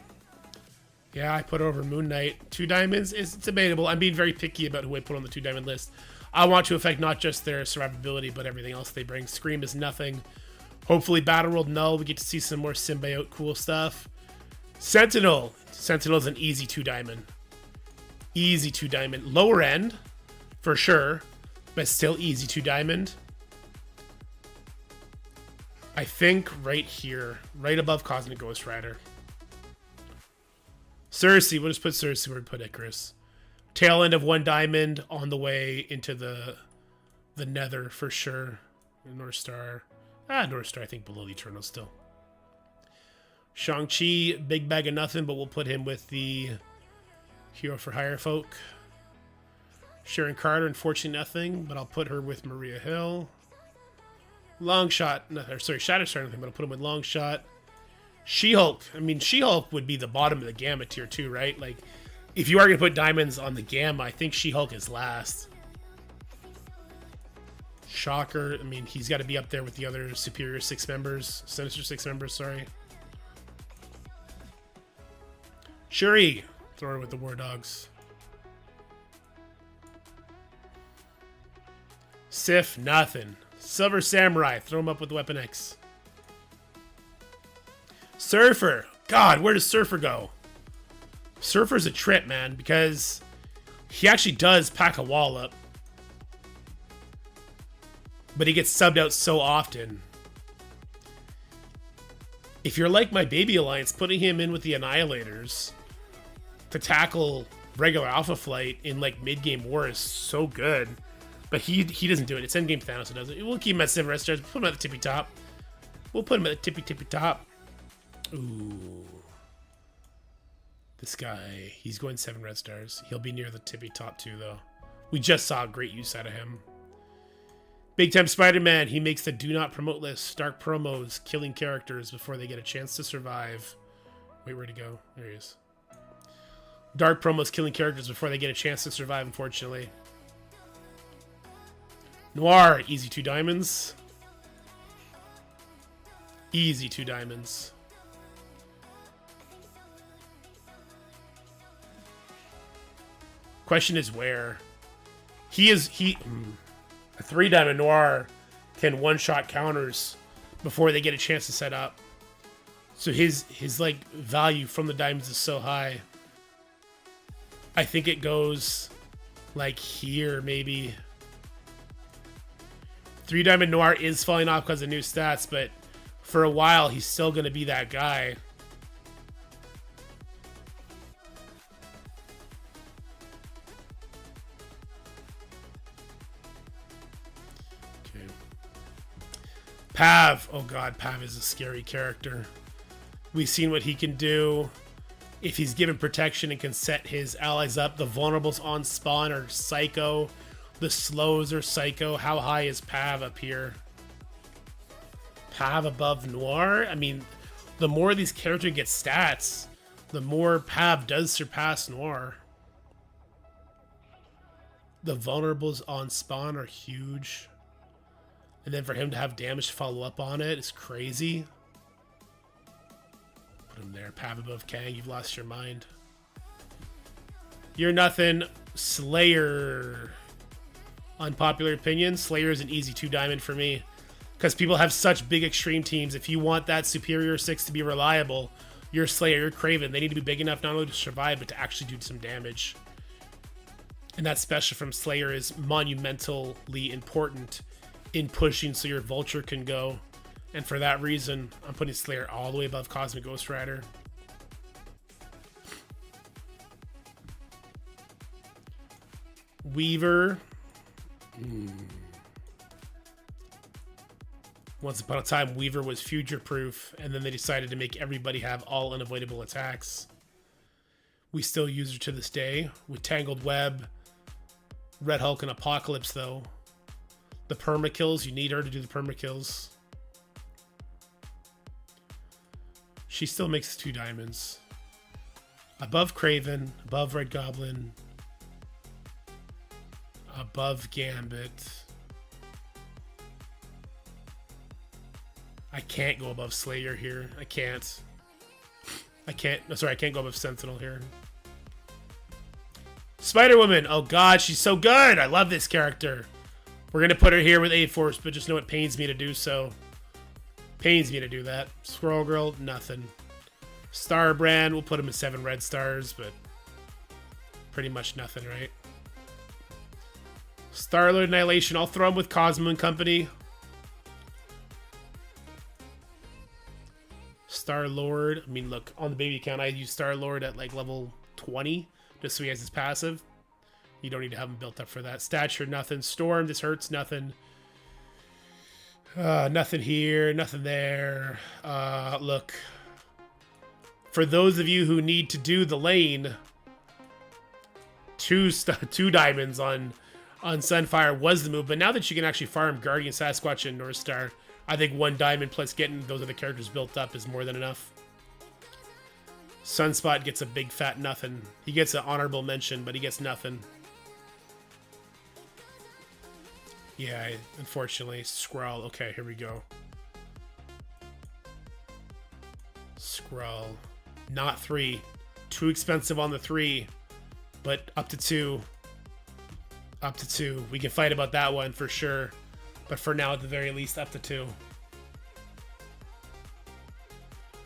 Yeah, I put her over Moon Knight. 2 diamonds, it's debatable. I'm being very picky about who I put on the 2 diamond list. I want to affect not just their survivability, but everything else they bring. Scream is nothing. Hopefully Battleworld Null, we get to see some more symbiote cool stuff. Sentinel. Sentinel's an easy 2 diamond. Easy 2 diamond. Lower end, for sure, but still easy 2 diamond. I think right here, right above Cosmic Ghost Rider. Cersei, we'll just put Cersei where we put Icarus. Tail end of 1 diamond on the way into the Nether for sure. North Star. North Star, I think below the Eternal still. Shang-Chi, big bag of nothing, but we'll put him with the Hero for Hire folk. Sharon Carter, unfortunately nothing, but I'll put her with Maria Hill. Long shot. No, or sorry, Shatterstar. I'm going to put him with long shot. She-Hulk. I mean, She-Hulk would be the bottom of the gamma tier 2, right? Like, if you are going to put diamonds on the gamma, I think She-Hulk is last. Shocker. I mean, he's got to be up there with the other Superior 6 members. Sinister 6 members, sorry. Shuri. Throw her with the War Dogs. Sif, nothing. Silver Samurai. Throw him up with Weapon X. Surfer. God, where does Surfer go? Surfer's a trip, man, because he actually does pack a wall up. But he gets subbed out so often. If you're like my Baby Alliance, putting him in with the Annihilators to tackle regular Alpha Flight in like mid-game war is so good. But he doesn't do it. It's endgame Thanos who does it. We'll keep him at 7 red stars. Put him at the tippy top. We'll put him at the tippy top. Ooh. This guy, he's going 7 red stars. He'll be near the tippy top too, though. We just saw great use out of him. Big Time Spider-Man, he makes the do not promote list. Dark promos, killing characters before they get a chance to survive. Wait, where'd he go? There he is. Dark promos, killing characters before they get a chance to survive, unfortunately. Noir, easy 2 diamonds. Easy 2 diamonds. Question is where? A 3 diamond Noir can one-shot counters before they get a chance to set up. So his like value from the diamonds is so high. I think it goes like here maybe. 3 diamond Noir is falling off because of new stats, but for a while he's still going to be that guy. Okay. Pav. Oh god, Pav is a scary character. We've seen what he can do. If he's given protection and can set his allies up, the vulnerables on spawn are psycho. The slows are psycho. How high is Pav up here? Pav above Noir? I mean, the more these characters get stats, the more Pav does surpass Noir. The vulnerables on spawn are huge. And then for him to have damage to follow up on it is crazy. Put him there. Pav above Kang. You've lost your mind. You're nothing. Slayer. Unpopular opinion, Slayer is an easy 2 diamond for me. Because people have such big extreme teams. If you want that Superior 6 to be reliable, you're Slayer, you're Kraven. They need to be big enough not only to survive, but to actually do some damage. And that special from Slayer is monumentally important in pushing so your Vulture can go. And for that reason, I'm putting Slayer all the way above Cosmic Ghost Rider. Weaver. Once upon a time, Weaver was future-proof, and then they decided to make everybody have all unavoidable attacks. We still use her to this day, with Tangled Web, Red Hulk, and Apocalypse, though. The perma-kills, you need her to do the perma-kills. She still makes 2 diamonds. Above Kraven, above Red Goblin, above Gambit. I can't go above Slayer here. I can't. No, sorry, I can't go above Sentinel here. Spider-Woman. Oh god, she's so good. I love this character. We're going to put her here with A-Force, but just know it pains me to do so. Pains me to do that. Squirrel Girl, nothing. Starbrand, we'll put him at 7 red stars, but pretty much nothing, right? Star-Lord Annihilation, I'll throw him with Cosmo and Company. Star-Lord, I mean, look, on the baby account, I use Star-Lord at like level 20, just so he has his passive. You don't need to have him built up for that. Stature, nothing. Storm, this hurts, nothing. Nothing here, nothing there. Look, for those of you who need to do the lane, two diamonds on Sunfire was the move, but now that you can actually farm Guardian, Sasquatch, and North Star, I think 1 diamond plus getting those other characters built up is more than enough. Sunspot gets a big fat nothing. He gets an honorable mention, but he gets nothing. Yeah, unfortunately. Scroll. Okay, here we go. Scroll. Not 3. Too expensive on the 3. But up to 2. Up to 2. We can fight about that one for sure. But for now, at the very least, up to 2.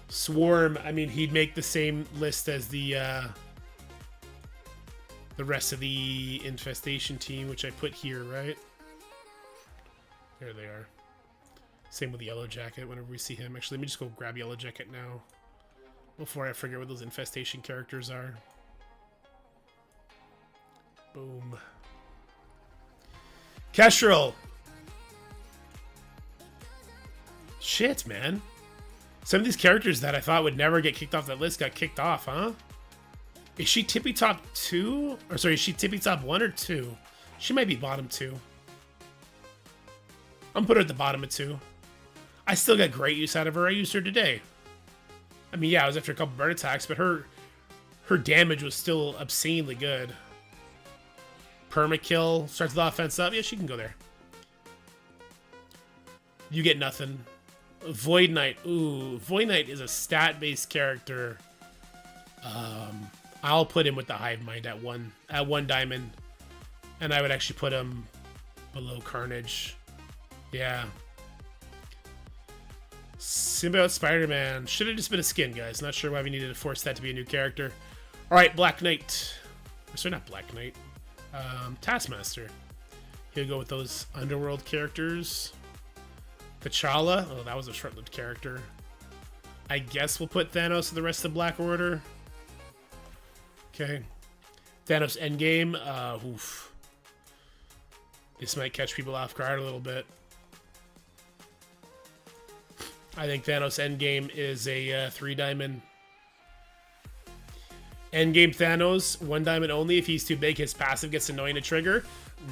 Swarm, I mean, he'd make the same list as the rest of the infestation team, which I put here, right? There they are. Same with the Yellow Jacket whenever we see him. Actually, let me just go grab Yellow Jacket now before I forget what those infestation characters are. Boom. Kestrel! Shit, man. Some of these characters that I thought would never get kicked off that list got kicked off, huh? Is she tippy top 2? Or sorry, is she tippy top 1 or 2? She might be bottom 2. I'm putting her at the bottom of 2. I still got great use out of her. I used her today. I mean, yeah, I was after a couple burn attacks, but her damage was still obscenely good. Permakill, starts the offense up. Yeah, she can go there. You get nothing. Void Knight. Ooh, Void Knight is a stat-based character. I'll put him with the Hive Mind at one diamond. And I would actually put him below Carnage. Yeah. Symbiote Spider-Man. Should have just been a skin, guys. Not sure why we needed to force that to be a new character. Alright, Black Knight. Sorry, not Black Knight. Taskmaster. He'll go with those Underworld characters. T'Challa. Oh, that was a short-lived character. I guess we'll put Thanos in the rest of Black Order. Okay. Thanos Endgame. Oof. This might catch people off guard a little bit. I think Thanos Endgame is a 3 diamond. Endgame Thanos, 1 diamond only. If he's too big, his passive gets annoying to trigger.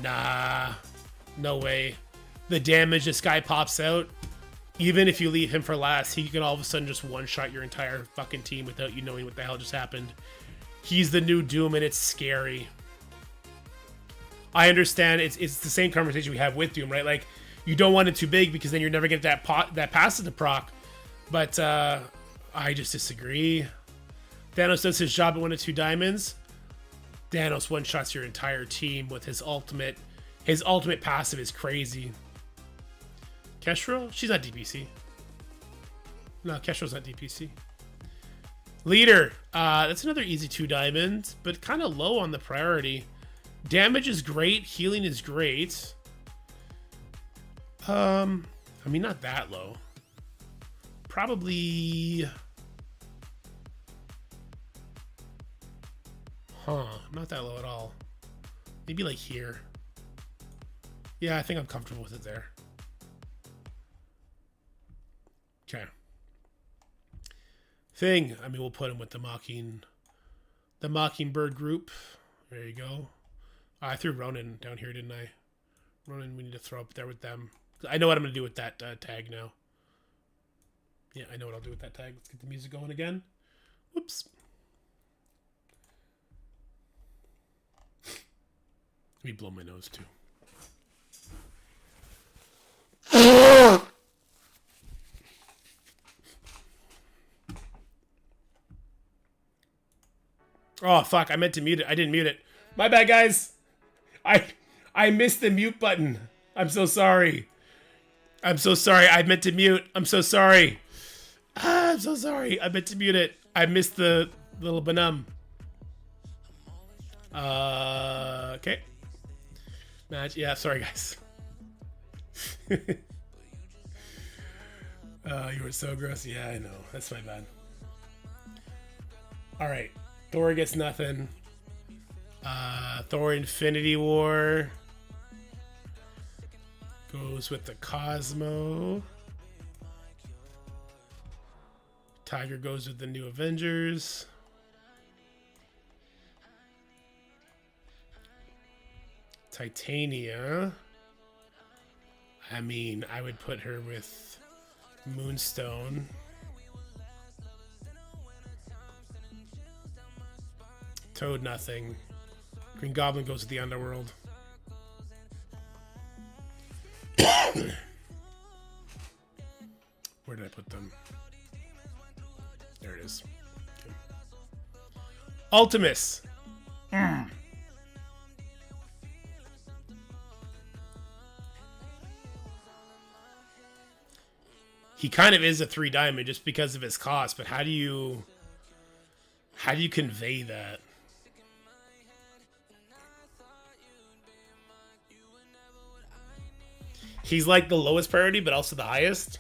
Nah. No way. The damage this guy pops out, even if you leave him for last, he can all of a sudden just one-shot your entire fucking team without you knowing what the hell just happened. He's the new Doom, and it's scary. I understand it's the same conversation we have with Doom, right? Like, you don't want it too big because then you're never going to get that passive to proc. But I just disagree. Thanos does his job at 1 to 2 diamonds. Thanos one-shots your entire team with his ultimate. His ultimate passive is crazy. Kestrel? She's not DPC. No, Kestrel's not DPC. Leader. That's another easy 2 diamonds, but kind of low on the priority. Damage is great. Healing is great. I mean, not that low. Probably... Huh. Not that low at all. Maybe like here. Yeah, I think I'm comfortable with it there. Okay. Thing. I mean, we'll put him with the Mockingbird group. There you go. I threw Ronin down here, didn't I? Ronin, we need to throw up there with them. I know what I'm going to do with that tag now. Yeah, I know what I'll do with that tag. Let's get the music going again. Whoops. Let me blow my nose, too. Oh, fuck. I meant to mute it. I didn't mute it. My bad, guys. I missed the mute button. I'm so sorry. I'm so sorry. I meant to mute. I'm so sorry. I'm so sorry. I meant to mute it. I missed the little banum. Okay. Match. Yeah, sorry, guys. You were so gross. Yeah, I know. That's my bad. Alright. Thor gets nothing. Thor Infinity War goes with the Cosmo. Tiger goes with the New Avengers. Titania. I mean, I would put her with Moonstone. Toad, nothing. Green Goblin goes to the Underworld. Where did I put them? There it is. Okay. Ultimus. He kind of is a 3 diamond just because of his cost, but how do you convey that? He's like the lowest priority, but also the highest.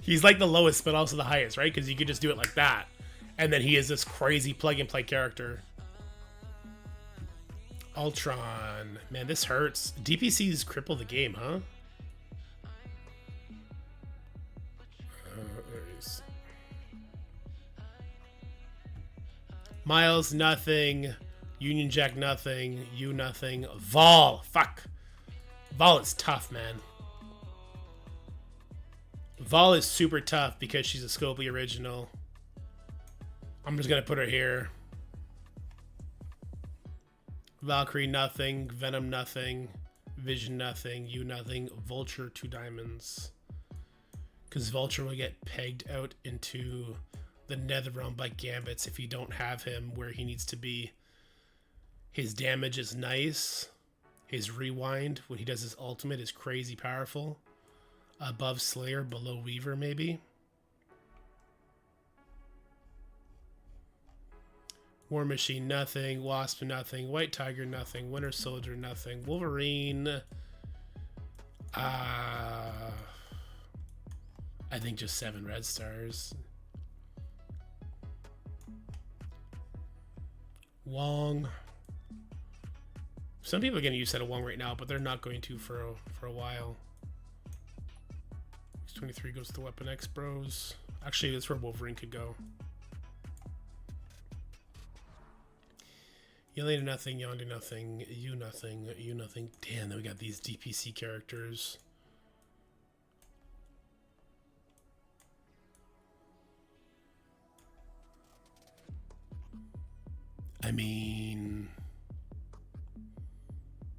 He's like the lowest, but also the highest, right? Because you could just do it like that. And then he is this crazy plug-and-play character. Ultron. Man, this hurts. DPC's cripple the game, huh? There he is. Miles, nothing. Union Jack, nothing. You, nothing. Vol. Fuck. Vol is tough, man. Vol is super tough because she's a Scopely original. I'm just going to put her here. Valkyrie, nothing. Venom, nothing. Vision, nothing. You, nothing. Vulture, 2 diamonds. Because Vulture will get pegged out into the Netherrealm by Gambits if you don't have him where he needs to be. His damage is nice. His rewind, when he does his ultimate, is crazy powerful. Above Slayer, below Weaver, maybe. War Machine, nothing. Wasp, nothing. White Tiger, nothing. Winter Soldier, nothing. Wolverine, I think just 7 red stars. Wong. Some people are going to use Set of Wong right now, but they're not going to for a while. X-23 goes to Weapon X Bros. Actually, that's where Wolverine could go. Yelena, nothing. Yondu, nothing. You, nothing. You, nothing. Damn, then we got these DPC characters. I mean...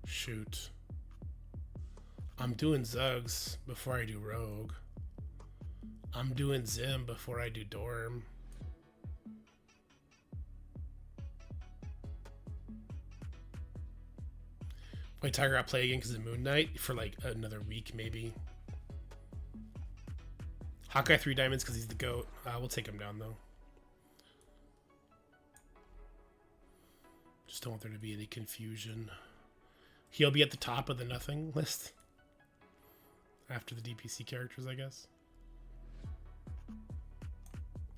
Shoot. I'm doing Zugs before I do Rogue. I'm doing Zim before I do Dorm. Wait, Tiger, I'll play again because of Moon Knight for like another week, maybe. Hawkeye 3 diamonds because he's the GOAT. We'll take him down though. Just don't want there to be any confusion. He'll be at the top of the nothing list after the DPC characters, I guess.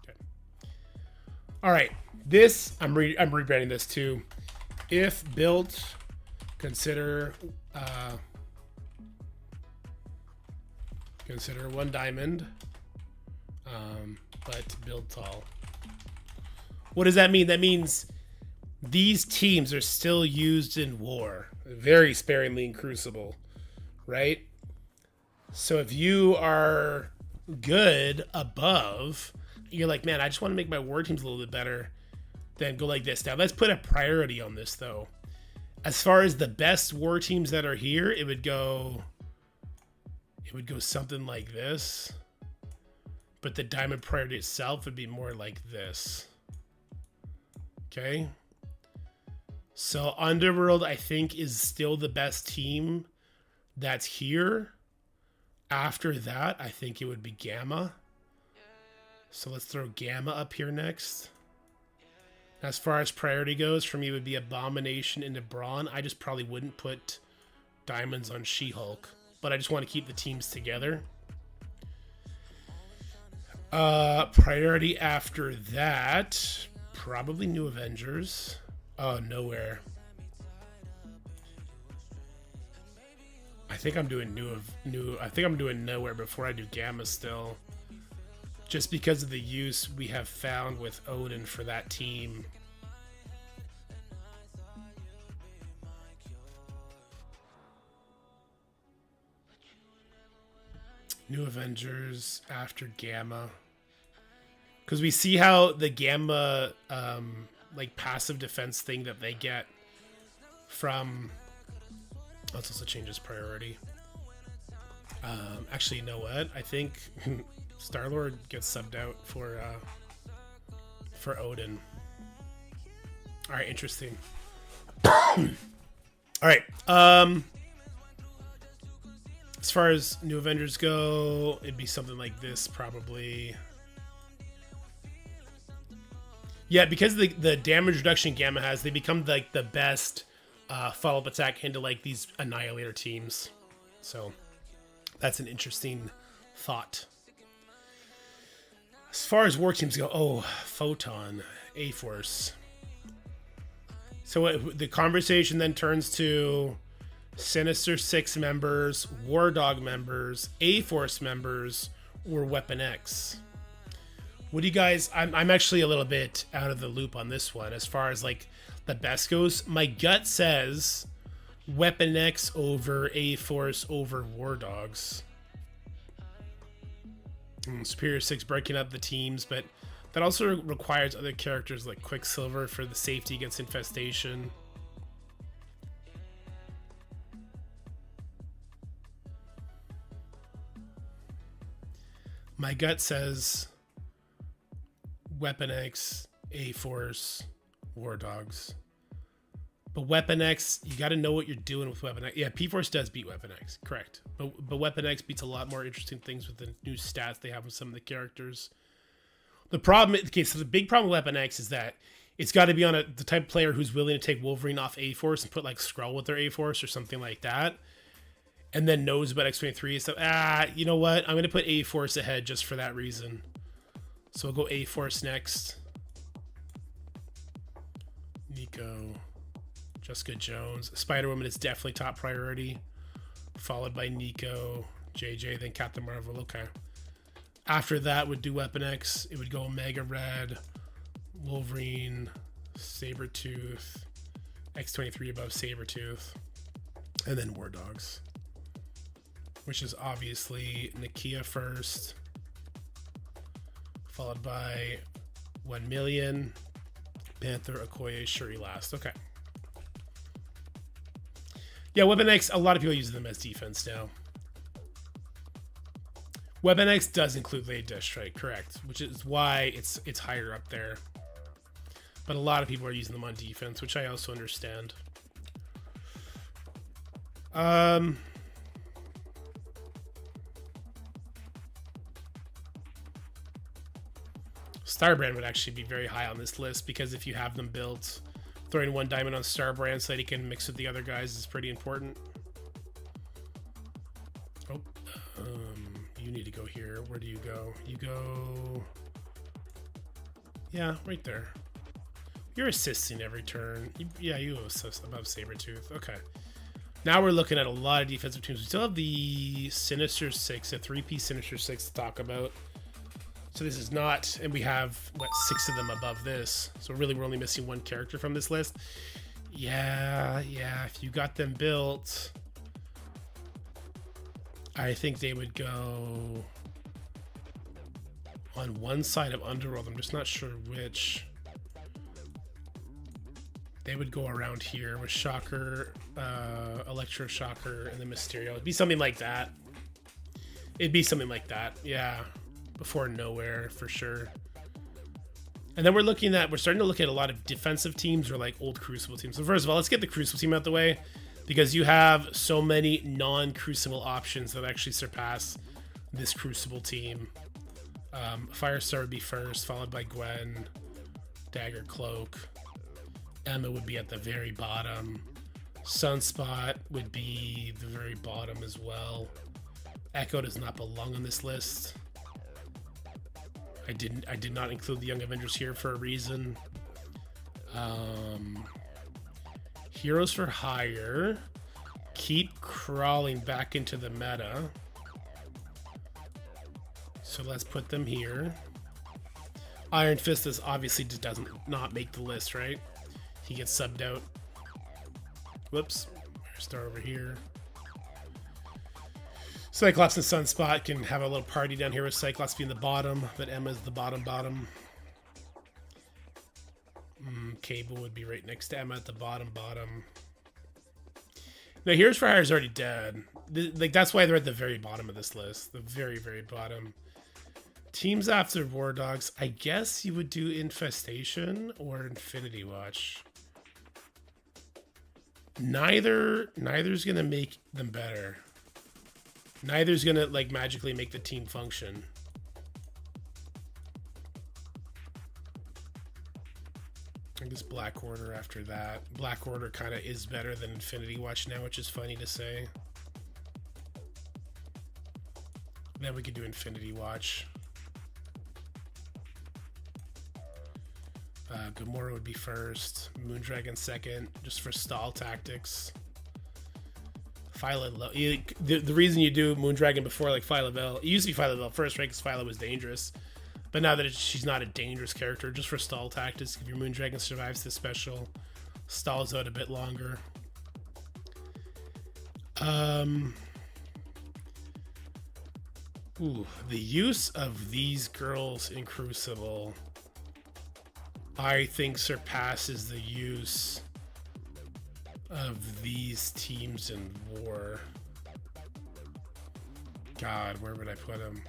Okay. All right. This I'm rebranding this too. If built, consider 1 diamond, but build tall. What does that mean? That means these teams are still used in war, very sparingly in Crucible, right? So if you are good above, you're like, man, I just want to make my war teams a little bit better, then go like this. Now let's put a priority on this though. As far as the best war teams that are here, it would go something like this. But the diamond priority itself would be more like this. Okay? So Underworld, I think, is still the best team that's here. After that, I think it would be Gamma. So let's throw Gamma up here next. As far as priority goes, for me, it would be Abomination into Brawn. I just probably wouldn't put diamonds on She-Hulk. But I just want to keep the teams together. Priority after that, probably New Avengers. Oh, nowhere. I think I'm doing I think I'm doing nowhere before I do Gamma still. Just because of the use we have found with Odin for that team. New Avengers after Gamma. Because we see how the Gamma, like, passive defense thing that they get from... Let's also change his priority. Actually, you know what? I think Star-Lord gets subbed out for Odin. Alright, interesting. Alright, as far as New Avengers go, it'd be something like this, probably. Yeah, because the damage reduction Gamma has, they become like the best follow-up attack into like these Annihilator teams. So that's an interesting thought. As far as war teams go, Photon, A-Force. So the conversation then turns to Sinister Six members, War Dog members, A-Force members, or Weapon X. What do you guys... I'm actually a little bit out of the loop on this one. As far as, like, the best goes, my gut says Weapon X over A-Force over War Dogs. Superior Six breaking up the teams, but that also requires other characters like Quicksilver for the safety against infestation. My gut says Weapon X, A-Force, War Dogs. But Weapon X, you got to know what you're doing with Weapon X. Yeah, P-Force does beat Weapon X, correct. But Weapon X beats a lot more interesting things with the new stats they have with some of the characters. The problem, okay, so the big problem with Weapon X is that it's got to be on the type of player who's willing to take Wolverine off A-Force and put like Skrull with their A-Force or something like that. And then knows about X-23. So, you know what? I'm going to put A-Force ahead just for that reason. So we'll go A-Force next. Nico. Jessica Jones. Spider-Woman is definitely top priority. Followed by Nico, JJ, then Captain Marvel. Okay. After that would do Weapon X. It would go Omega Red, Wolverine, Sabretooth, X-23 above Sabretooth, and then War Dogs. Which is obviously Nakia first. Followed by 1 Million, Panther, Okoye, Shuri last. Okay. Yeah, Weapon X, a lot of people use them as defense now. Weapon X does include Late Death Strike, correct, which is why it's higher up there. But a lot of people are using them on defense, which I also understand. Starbrand would actually be very high on this list because if you have them built, throwing 1 diamond on Starbrand so that he can mix with the other guys is pretty important. Oh, you need to go here. Where do you go? You go... Yeah, right there. You're assisting every turn. You assist above Sabretooth. Okay. Now we're looking at a lot of defensive teams. We still have the Sinister Six, a 3-piece Sinister Six to talk about. So this is not, and we have, what, 6 of them above this. So really we're only missing 1 character from this list. Yeah, if you got them built, I think they would go on one side of Underworld. I'm just not sure which. They would go around here with Shocker, Electro Shocker, and then Mysterio. It'd be something like that. Yeah. Before Nowhere, for sure. And then we're starting to look at a lot of defensive teams or like old Crucible teams. So first of all, let's get the Crucible team out the way because you have so many non-Crucible options that actually surpass this Crucible team. Firestar would be first, followed by Gwen, Dagger, Cloak. Emma would be at the very bottom. Sunspot would be the very bottom as well. Echo does not belong on this list. I did not include the Young Avengers here for a reason. Heroes for Hire. Keep crawling back into the meta. So let's put them here. Iron Fist is obviously does not make the list, right? He gets subbed out. Whoops. Start over here. Cyclops and Sunspot can have a little party down here with Cyclops being the bottom, but Emma's the bottom. Cable would be right next to Emma at the bottom. Now, Heroes for Hire is already dead. Like, that's why they're at the very bottom of this list. The very, very bottom. Teams after War Dogs. I guess you would do Infestation or Infinity Watch. Neither's gonna make them better. Neither's gonna, like, magically make the team function. I guess Black Order after that. Black Order kind of is better than Infinity Watch now, which is funny to say. Then we could do Infinity Watch. Gamora would be first. Moondragon second, just for stall tactics. Phyla low. The reason you do Moondragon before, like, Phyla Bell, it used to be Phyla Bell first, right? Because Phyla was dangerous. But now that she's not a dangerous character, just for stall tactics, if your Moondragon survives the special, stalls out a bit longer. The use of these girls in Crucible, I think, surpasses the use of these teams in War. God, where would I put them?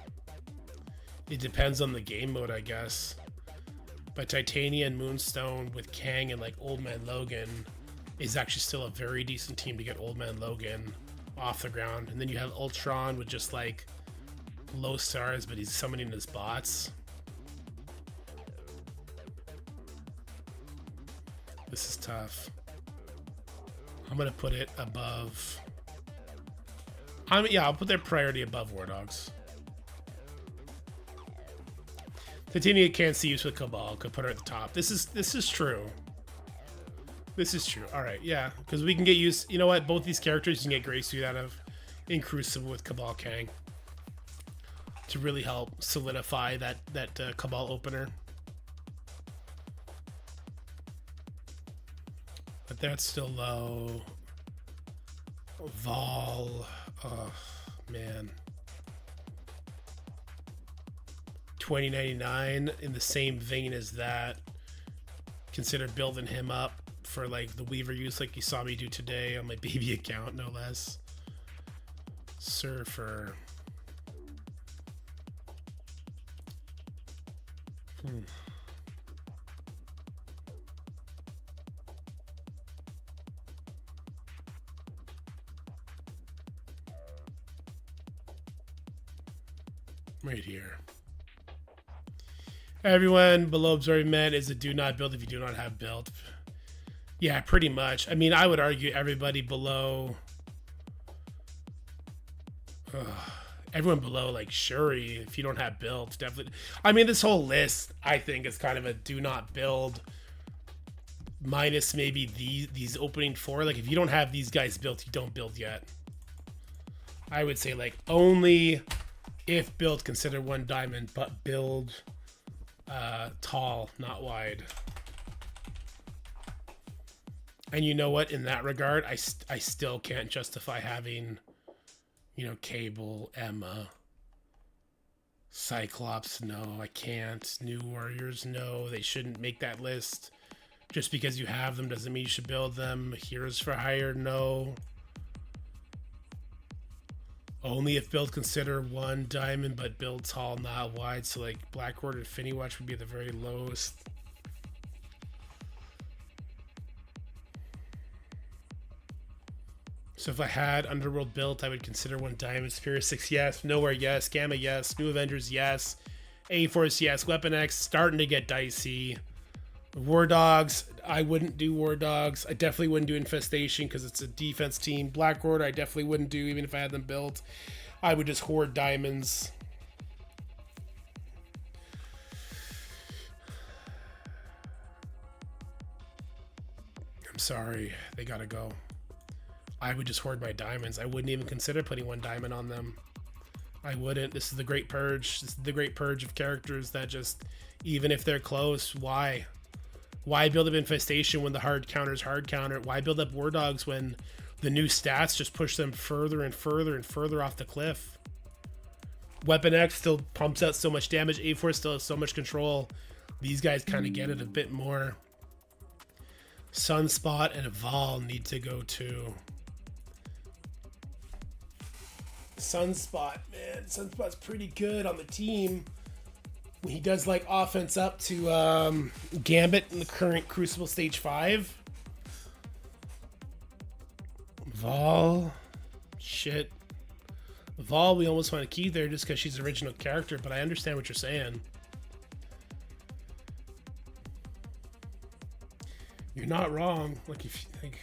It depends on the game mode, I guess. But Titania and Moonstone with Kang and, like, Old Man Logan is actually still a very decent team to get Old Man Logan off the ground. And then you have Ultron with just, like, low stars, but he's summoning his bots. This is tough. I'm gonna put it above. I'll put their priority above War Dogs. Titania can't see use with Cabal. Could put her at the top. This is true. This is true. All right, yeah, because we can get used. You know what? Both these characters you can get Grace Suit out of in Crucible with Cabal Kang to really help solidify that Cabal opener. But that's still low. Vol. Oh, man. 2099 in the same vein as that. Consider building him up for, like, the Weaver use, like you saw me do today on my baby account, no less. Surfer. Right here. Everyone below Absorbing Men is a do not build if you do not have build. Yeah, pretty much. I mean, I would argue everybody below... everyone below, like, Shuri, if you don't have build, definitely... I mean, this whole list, I think, is kind of a do not build. Minus maybe these opening four. Like, if you don't have these guys built, you don't build yet. I would say, like, only if build, consider one diamond, but build... tall, not wide. And you know what? In that regard, I still can't justify having, you know, Cable, Emma, Cyclops. No, I can't. New Warriors. No, they shouldn't make that list. Just because you have them doesn't mean you should build them. Heroes for Hire. No. Only if build, consider one diamond, but build tall, not wide. So, like, Black Order, Infinity Watch would be the very lowest. So if I had Underworld built, I would consider one diamond. Superior 6, yes. Nowhere, yes. Gamma, yes. New Avengers, yes. A-Force, yes. Weapon X, starting to get dicey. War Dogs, I wouldn't do War Dogs. I definitely wouldn't do Infestation because it's a defense team. Black Order, I definitely wouldn't do even if I had them built. I would just hoard diamonds. I'm sorry, they gotta go. I would just hoard my diamonds. I wouldn't even consider putting one diamond on them. I wouldn't. This is the Great Purge. This is the Great Purge of characters that just, even if they're close, why? Why build up Infestation when the hard counter's hard counter? Why build up War Dogs when the new stats just push them further and further and further off the cliff. Weapon X still pumps out so much damage. A4 still has so much control. These guys kind of get it a bit more. Sunspot and Eval need to go too. Sunspot, man. Sunspot's pretty good on the team. He does like offense up to Gambit in the current Crucible Stage 5. Vol. Shit. Vol, we almost want to keep there just because she's the original character, but I understand what you're saying. You're not wrong. Like, if you think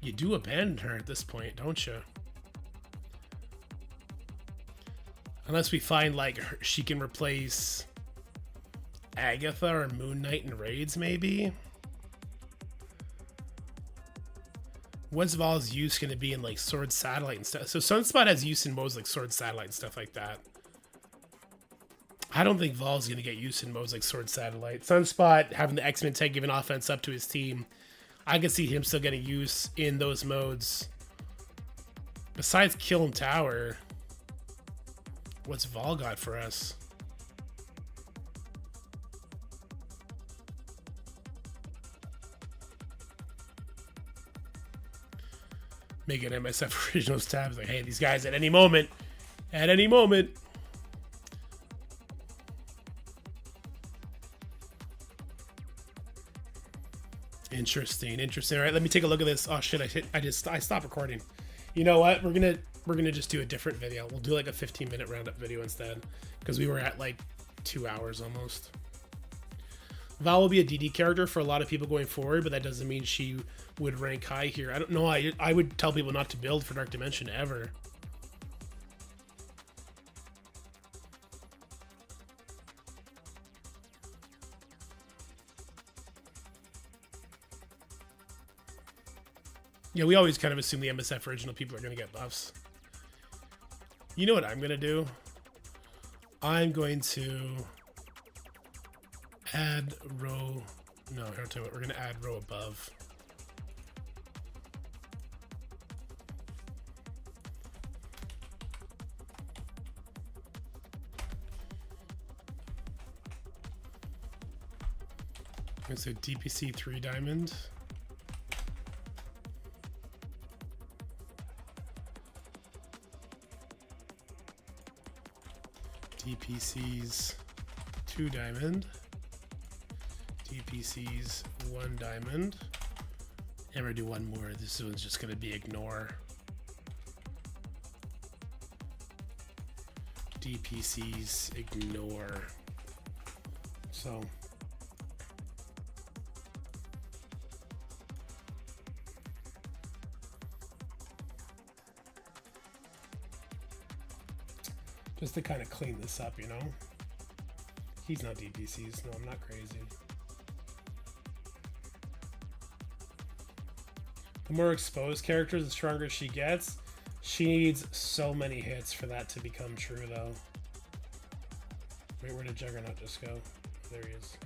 you do abandon her at this point, don't you? Unless we find like she can replace Agatha or Moon Knight in raids, maybe. What's Vol's use going to be in like Sword Satellite and stuff? So Sunspot has use in modes like Sword Satellite and stuff like that. I don't think Vol's going to get use in modes like Sword Satellite. Sunspot having the X-Men tag giving offense up to his team. I can see him still getting use in those modes. Besides Kill and Tower, what's Vol got for us? Make an MSF Originals tabs like, hey, these guys at any moment. Interesting. All right, let me take a look at this. Oh shit, I stopped recording. You know what? We're gonna just do a different video. We'll do like a 15-minute roundup video instead, because we were at like 2 hours almost. Val will be a DD character for a lot of people going forward, but that doesn't mean she would rank high here. I don't know. I would tell people not to build for Dark Dimension ever. Yeah, we always kind of assume the MSF original people are going to get buffs. You know what I'm going to do? I'm going to add row. No, here, tell you what, we're going to add row above. It's a DPC 3 diamond. DPC's 2 diamond. DPC's 1 diamond. And we're gonna do one more. This one's just gonna be ignore. DPC's ignore. So just to kind of clean this up, you know? He's not DPCs. No, I'm not crazy. The more exposed characters, the stronger she gets. She needs so many hits for that to become true, though. Wait, where did Juggernaut just go? There he is.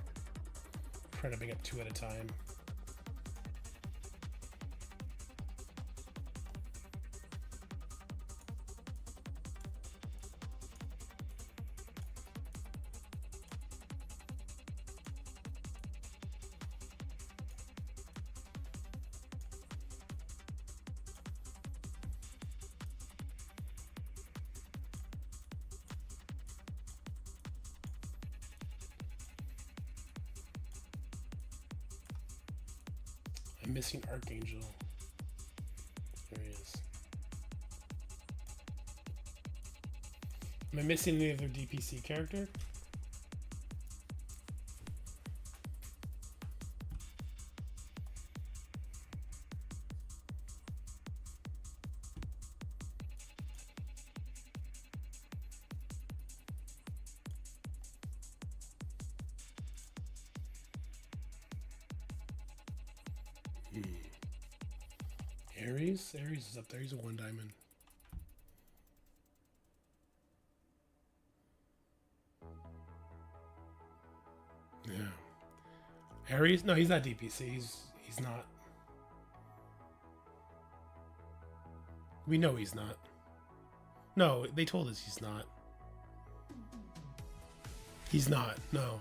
I'm trying to bring up 2 at a time. I'm missing Archangel. There he is. Am I missing any other DPC character? Ares? Ares is up there. He's a 1 diamond. Yeah. Ares? No, he's not DPC. He's not. We know he's not. No, they told us he's not. He's not. No.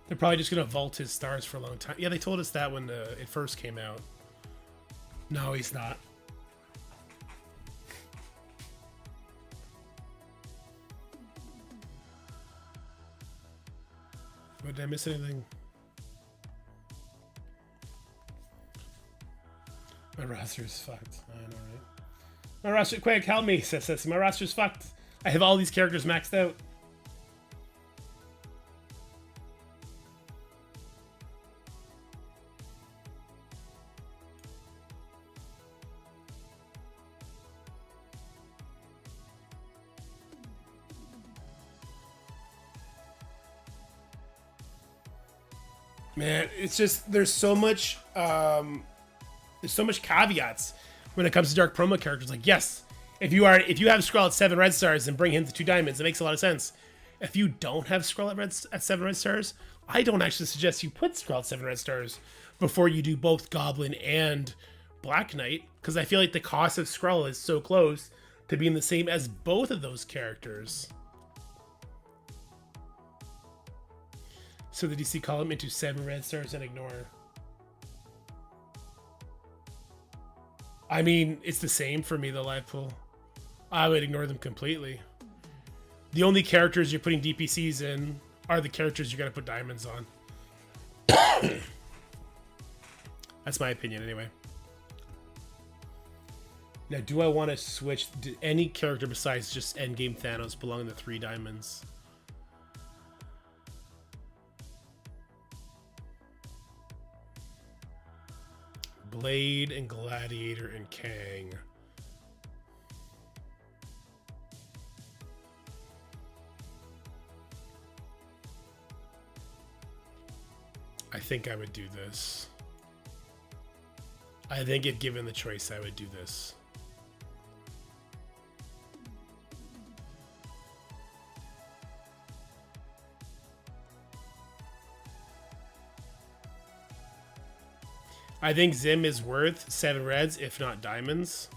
They're probably just gonna vault his stars for a long time. Yeah, they told us that when it first came out. No, he's not. What, did I miss anything? My roster is fucked. I know, right? My roster, Quake, help me, says my roster's fucked. I have all these characters maxed out. Man, it's just there's so much caveats when it comes to dark promo characters. Like, yes, if you have Skrull at 7 red stars and bring him to 2 diamonds, it makes a lot of sense. If you don't have Skrull at 7 red stars, I don't actually suggest you put Skrull at 7 red stars before you do both Goblin and Black Knight, because I feel like the cost of Skrull is so close to being the same as both of those characters. So the DC call him into 7 red stars and ignore. I mean, it's the same for me, the live pool. I would ignore them completely. The only characters you're putting DPCs in are the characters you're going to put diamonds on. That's my opinion anyway. Now, do I want to switch any character besides just endgame Thanos belonging to 3 diamonds? Blade and Gladiator and Kang. I think I would do this. I think if given the choice, I would do this. I think Zim is worth 7 reds, if not diamonds.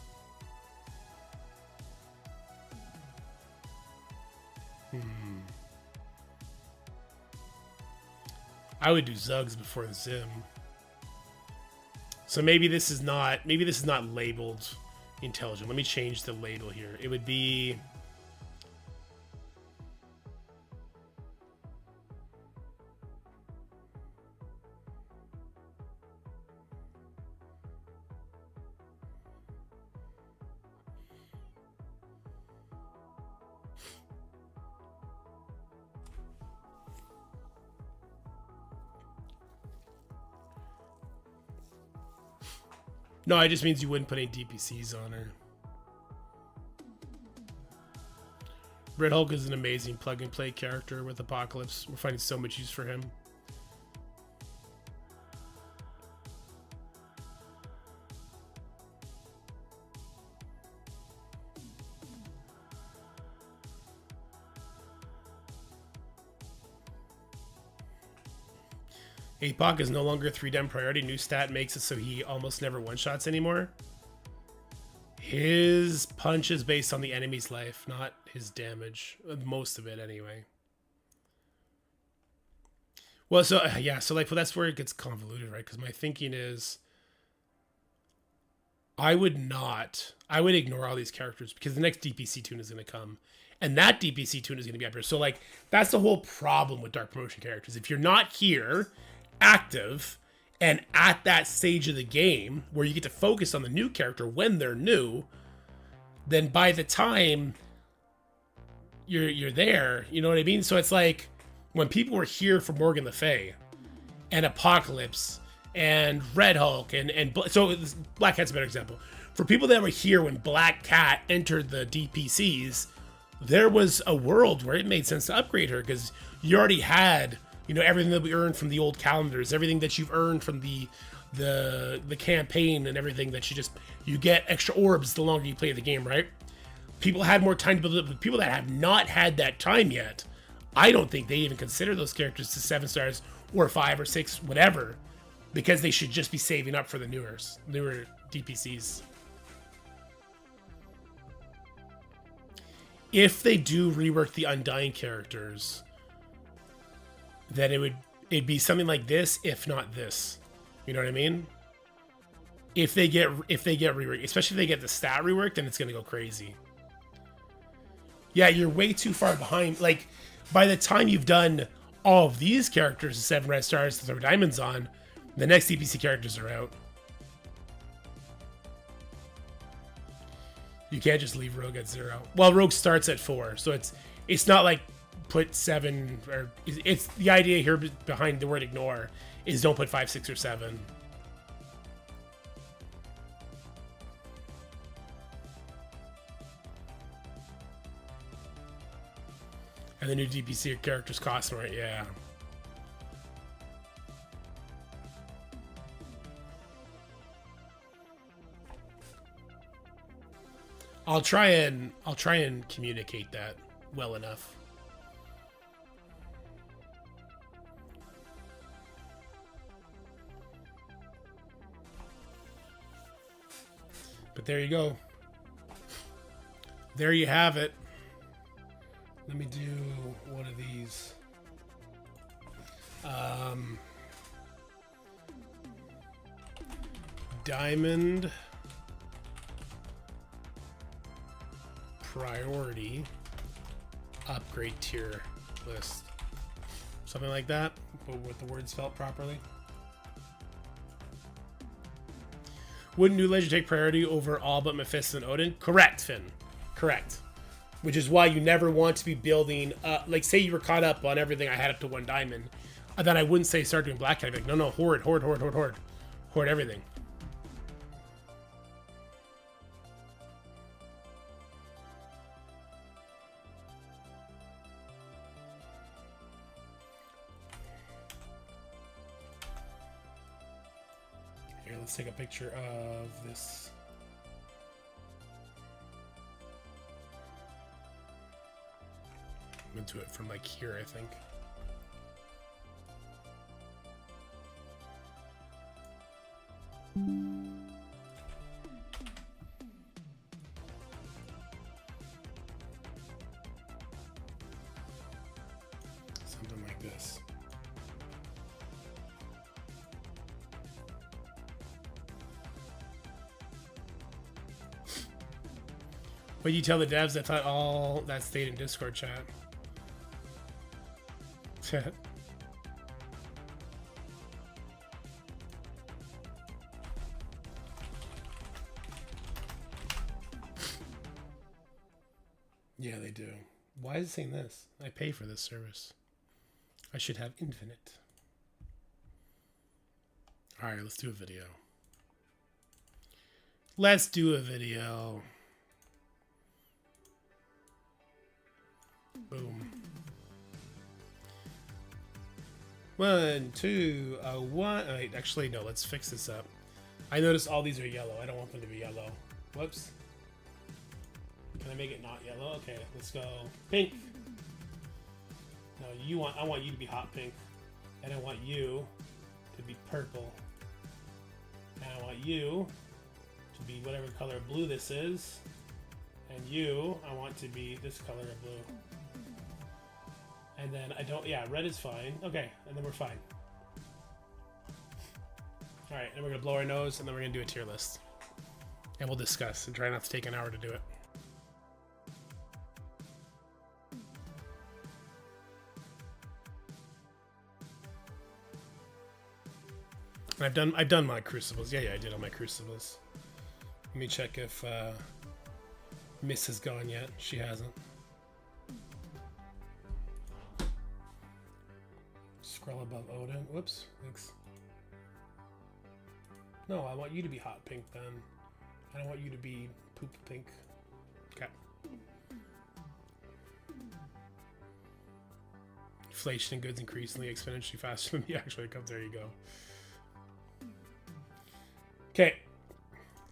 I would do Zugs before the Zim. So maybe this is not labeled intelligent. Let me change the label here. It would be no, it just means you wouldn't put any DPCs on her. Red Hulk is an amazing plug-and-play character with Apocalypse. We're finding so much use for him. Apoc is no longer 3-dem priority. New stat makes it so he almost never one-shots anymore. His punch is based on the enemy's life, not his damage. Most of it, anyway. Well, so, yeah, so, like, well, that's where it gets convoluted, right? Because my thinking is I would ignore all these characters because the next DPC tune is going to come. And that DPC tune is going to be up here. So, like, that's the whole problem with Dark Promotion characters. If you're not here active and at that stage of the game where you get to focus on the new character when they're new, then by the time you're there, you know what I mean? So it's like when people were here for Morgan Le Fay and Apocalypse and Red Hulk and so Black Cat's a better example. For people that were here when Black Cat entered the DPCs, there was a world where it made sense to upgrade her because you already had, you know, everything that we earned from the old calendars, everything that you've earned from the campaign and everything that you get extra orbs the longer you play the game, right? People had more time to build up, but people that have not had that time yet, I don't think they even consider those characters to 7 stars or 5 or 6, whatever, because they should just be saving up for the newer DPCs. if they do rework the Undying characters, then it'd be something like this, if not this. You know what I mean? If they get reworked, especially if they get the stat reworked, then it's gonna go crazy. Yeah, you're way too far behind. Like, by the time you've done all of these characters, 7 red stars to throw diamonds on, the next DPC characters are out. You can't just leave Rogue at 0. Well, Rogue starts at 4, so it's not like put 7, or it's the idea here behind the word ignore is don't put 5, 6, or 7. And the new DPC characters cost more, yeah. I'll try and communicate that well enough. But there you go. There you have it. Let me do one of these. Diamond priority upgrade tier list. Something like that, but with the words spelled properly. Wouldn't New Legend take priority over all but Mephisto and Odin? Correct, Finn. Correct. Which is why you never want to be building, like say you were caught up on everything I had up to 1 diamond. Then I wouldn't say start doing Black Cat. I'd be like, no, hoard. Hoard everything. Here, let's take a picture of this. Into it from like here, I think. Something like this. What do you tell the devs that thought all that stayed in Discord chat? Yeah, they do. Why is it saying this? I pay for this service. I should have infinite. Alright, let's do a video. Let's do a video. Boom. 1, 2, 1. Wait, actually, no, let's fix this up. I noticed all these are yellow. I don't want them to be yellow. Whoops. Can I make it not yellow? Okay, let's go pink. No, I want you to be hot pink. And I want you to be purple. And I want you to be whatever color of blue this is. And you, I want to be this color of blue. And then yeah, red is fine. Okay, and then we're fine. Alright, and we're going to blow our nose, and then we're going to do a tier list. And we'll discuss, and try not to take an hour to do it. And I've done my Crucibles. Yeah, I did all my Crucibles. Let me check if Miss has gone yet. She hasn't. Scroll above Odin. Whoops. Thanks. No, I want you to be hot pink then. I don't want you to be poop pink. Okay. Inflation in goods increasingly exponentially faster than the actual income. There you go. Okay.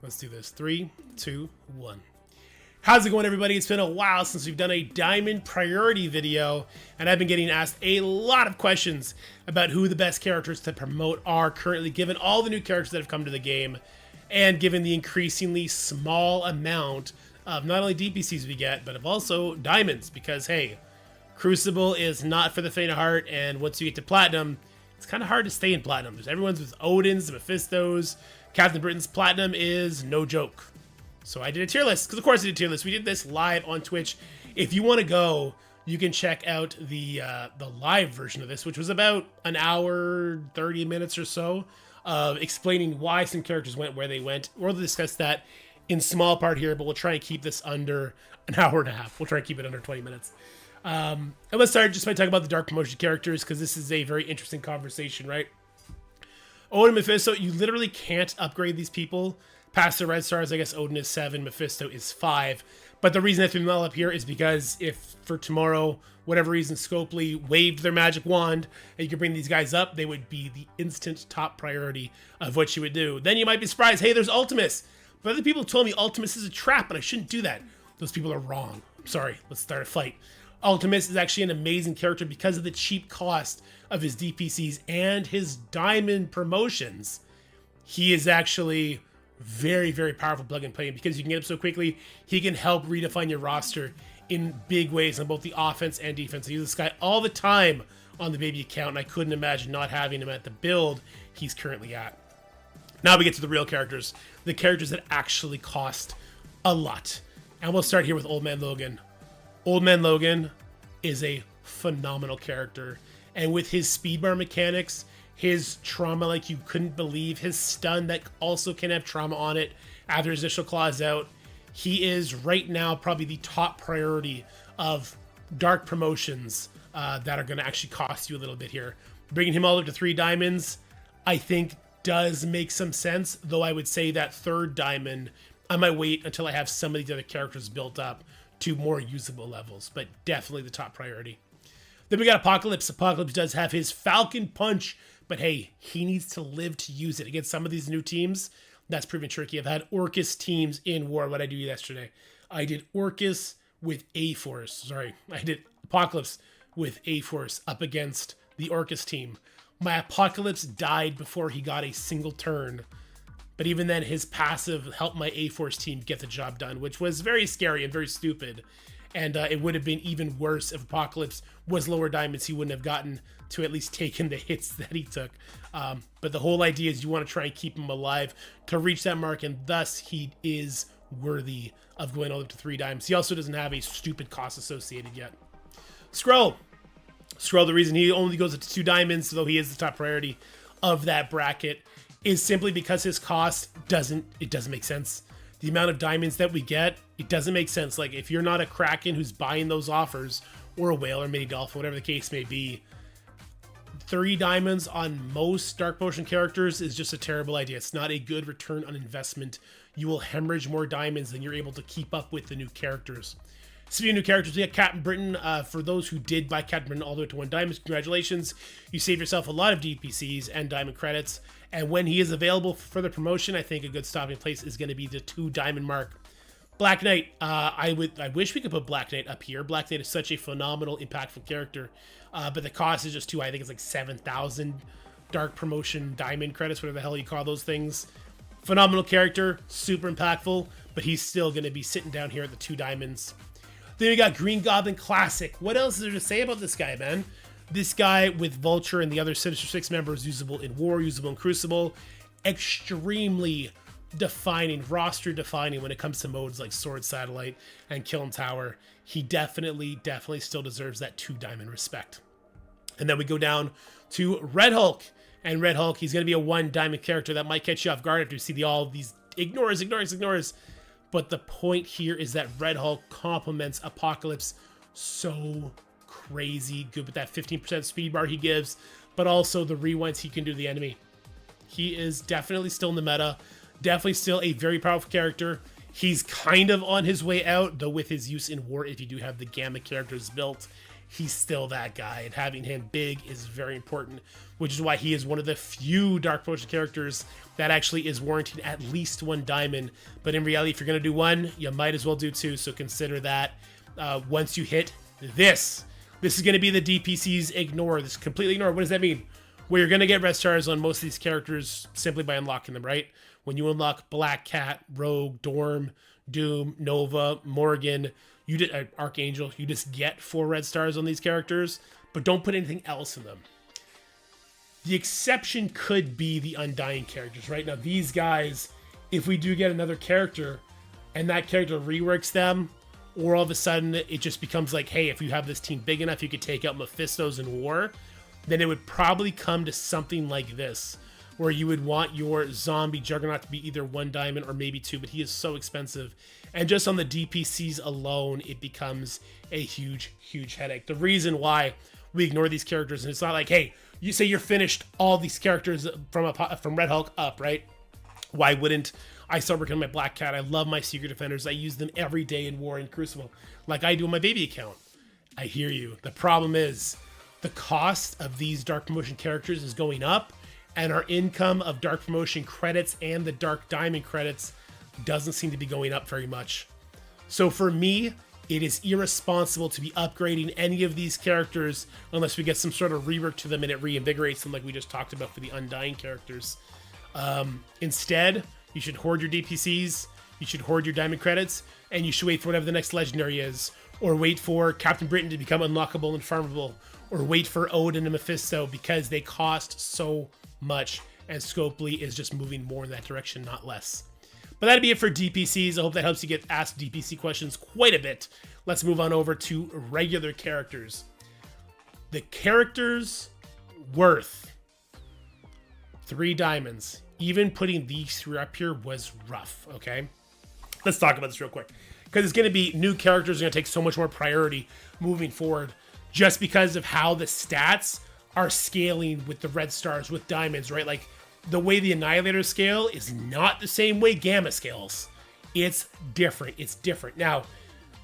Let's do this. 3, 2, 1. How's it going, everybody? It's been a while since we've done a diamond priority video, and I've been getting asked a lot of questions about who the best characters to promote are currently, given all the new characters that have come to the game, and given the increasingly small amount of not only DPCs we get, but of also diamonds, because hey, Crucible is not for the faint of heart, and once you get to Platinum, it's kind of hard to stay in Platinum. There's everyone's with Odin's, the Mephistos, Captain Britain's Platinum is no joke. So I did a tier list, because of course I did a tier list. We did this live on Twitch. If you want to go, you can check out the live version of this, which was about an hour, 30 minutes or so, of explaining why some characters went where they went. We'll discuss that in small part here, but we'll try and keep this under an hour and a half. We'll try and keep it under 20 minutes. And let's start just by talking about the Dark Promotion characters, because this is a very interesting conversation, right? Odin and Mephisto, you literally can't upgrade these people past the red stars. I guess Odin is 7, Mephisto is 5. But the reason I threw them all up here is because if for tomorrow, whatever reason, Scopely waved their magic wand and you could bring these guys up, they would be the instant top priority of what you would do. Then you might be surprised, hey, there's Ultimus. But other people told me Ultimus is a trap and I shouldn't do that. Those people are wrong. I'm sorry. Let's start a fight. Ultimus is actually an amazing character because of the cheap cost of his DPCs and his diamond promotions. He is actually very, very powerful plug and play, because you can get him so quickly. He can help redefine your roster in big ways on both the offense and defense. I use this guy all the time on the baby account, and I couldn't imagine not having him at the build he's currently at. Now we get to the real characters, the characters that actually cost a lot. And we'll start here with Old Man Logan. Old Man Logan is a phenomenal character, and with his speed bar mechanics, his trauma like you couldn't believe, his stun that also can have trauma on it after his initial claws out, he is right now probably the top priority of dark promotions that are going to actually cost you a little bit here. Bringing him all up to 3 diamonds, I think does make some sense, though I would say that 3rd diamond, I might wait until I have some of these other characters built up to more usable levels, but definitely the top priority. Then we got Apocalypse. Apocalypse does have his Falcon Punch, but hey, he needs to live to use it against some of these new teams. That's proven tricky. I've had Orcus teams in war. What I do yesterday, I did Orcus with A-Force. Sorry, I did Apocalypse with A-Force up against the Orcus team. My Apocalypse died before he got a single turn. But even then, his passive helped my A-Force team get the job done, which was very scary and very stupid. And it would have been even worse if Apocalypse was lower diamonds. He wouldn't have gotten to at least taking the hits that he took. But the whole idea is you want to try and keep him alive to reach that mark, and thus he is worthy of going all the way to 3 diamonds. He also doesn't have a stupid cost associated yet. Skrull, the reason he only goes up to 2 diamonds, though he is the top priority of that bracket, is simply because his cost doesn't make sense. The amount of diamonds that we get, it doesn't make sense. Like, if you're not a Kraken who's buying those offers, or a Whale or Mini Dolphin, whatever the case may be, 30 diamonds on most Dark Potion characters is just a terrible idea. It's not a good return on investment. You will hemorrhage more diamonds than you're able to keep up with the new characters. Speaking of new characters, we got Captain Britain. For those who did buy Captain Britain all the way to 1 diamond, congratulations. You saved yourself a lot of DPCs and diamond credits. And when he is available for the promotion, I think a good stopping place is going to be the 2 diamond mark. Black Knight. I wish we could put Black Knight up here. Black Knight is such a phenomenal, impactful character. But the cost is just too high. I think it's like 7,000 dark promotion diamond credits, whatever the hell you call those things. Phenomenal character, super impactful, but he's still going to be sitting down here at the 2 diamonds. Then we got Green Goblin Classic. What else is there to say about this guy, man? This guy with Vulture and the other Sinister Six members, usable in War, usable in Crucible, extremely defining, roster defining when it comes to modes like Sword Satellite and Kiln Tower. He definitely still deserves that 2 diamond respect. And then we go down to Red Hulk. And Red Hulk, he's going to be a 1 diamond character that might catch you off guard after you see all these ignores. But the point here is that Red Hulk complements Apocalypse so crazy good with that 15% speed bar he gives, but also the rewinds he can do to the enemy. He is definitely still in the meta, definitely still a very powerful character. He's kind of on his way out, though with his use in War, if you do have the Gamma characters built, he's still that guy, and having him big is very important, which is why he is one of the few Dark Potion characters that actually is warranted at least 1 diamond. But in reality, if you're going to do 1, you might as well do 2, so consider that once you hit this. This is going to be the DPCs ignore. This completely ignore. What does that mean? Well, you're going to get red stars on most of these characters simply by unlocking them, right? when you unlock Black Cat, Rogue, Dorm, Doom, Nova, Morgan, you did Archangel, you just get 4 red stars on these characters, but don't put anything else in them. The exception could be the Undying characters, right? Now, these guys, if we do get another character and that character reworks them, or all of a sudden it just becomes like, hey, if you have this team big enough, you could take out Mephistos in war, then it would probably come to something like this, where you would want your zombie Juggernaut to be either 1 diamond or maybe 2, but he is so expensive. And just on the DPCs alone, it becomes a huge, huge headache. The reason why we ignore these characters, and it's not like, hey, you say you're finished all these characters from Red Hulk up, right? Why wouldn't I start working on my Black Cat? I love my Secret Defenders. I use them every day in War and Crucible, like I do on my baby account. I hear you. The problem is the cost of these Dark Promotion characters is going up, and our income of Dark Promotion credits and the Dark Diamond credits doesn't seem to be going up very much. So for me, it is irresponsible to be upgrading any of these characters unless we get some sort of rework to them and it reinvigorates them like we just talked about for the Undying characters. Instead, you should hoard your DPCs, you should hoard your diamond credits, and you should wait for whatever the next legendary is, or wait for Captain Britain to become unlockable and farmable, or wait for Odin and Mephisto because they cost so much, and Scopely is just moving more in that direction, not less. But that'd be it for DPCs. I hope that helps you get asked DPC questions quite a bit. Let's move on over to regular characters. The characters worth 3 diamonds. Even putting these 3 up here was rough, okay? Let's talk about this real quick. Because it's going to be new characters are going to take so much more priority moving forward just because of how the stats are scaling with the red stars, with diamonds, right? Like, the way the Annihilator scale is not the same way Gamma scales. It's different. It's different. Now,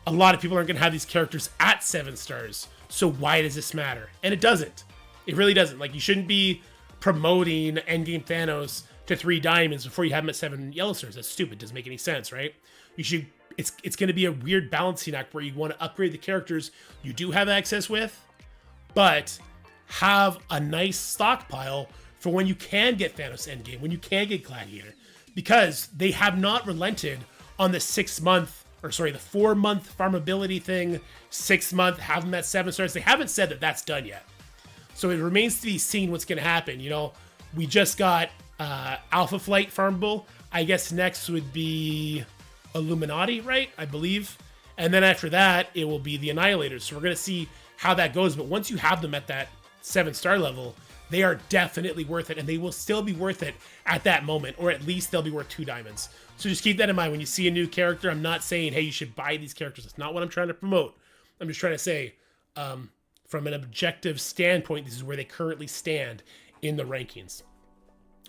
a lot of people aren't going to have these characters at 7 stars. So why does this matter? And it doesn't. It really doesn't. Like, you shouldn't be promoting Endgame Thanos to 3 diamonds before you have him at 7 yellow stars. That's stupid. Doesn't make any sense, right? You should. It's going to be a weird balancing act where you want to upgrade the characters you do have access with, but have a nice stockpile for when you can get Thanos Endgame, when you can get Gladiator, because they have not relented on the 4-month farmability thing, 6 month, have them at 7 stars. They haven't said that that's done yet. So it remains to be seen what's going to happen. You know, we just got Alpha Flight farmable. I guess next would be Illuminati, right? I believe. And then after that, it will be the Annihilators. So we're going to see how that goes. But once you have them at that 7-star level, they are definitely worth it, and they will still be worth it at that moment, or at least they'll be worth 2 diamonds. So just keep that in mind when you see a new character. I'm not saying, hey, you should buy these characters. That's not what I'm trying to promote. I'm just trying to say, from an objective standpoint, this is where they currently stand in the rankings.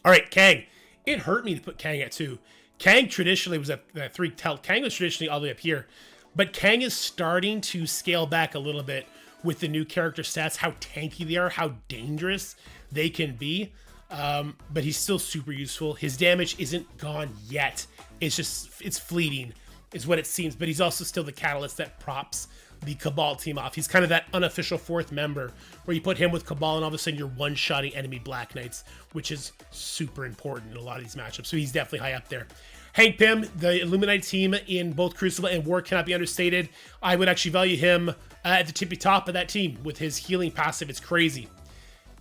All right, Kang. It hurt me to put Kang at 2. Kang traditionally was at 3. Kang was traditionally all the way up here, but Kang is starting to scale back a little bit with the new character stats, how tanky they are, how dangerous they can be. But he's still super useful. His damage isn't gone yet. It's fleeting is what it seems. But he's also still the catalyst that props the Cabal team off. He's kind of that unofficial 4th member where you put him with Cabal and all of a sudden you're one-shotting enemy Black Knights, which is super important in a lot of these matchups. So he's definitely high up there. Hank Pym, the Illuminati team in both Crucible and War cannot be understated. I would actually value him at the tippy top of that team with his healing passive. It's crazy.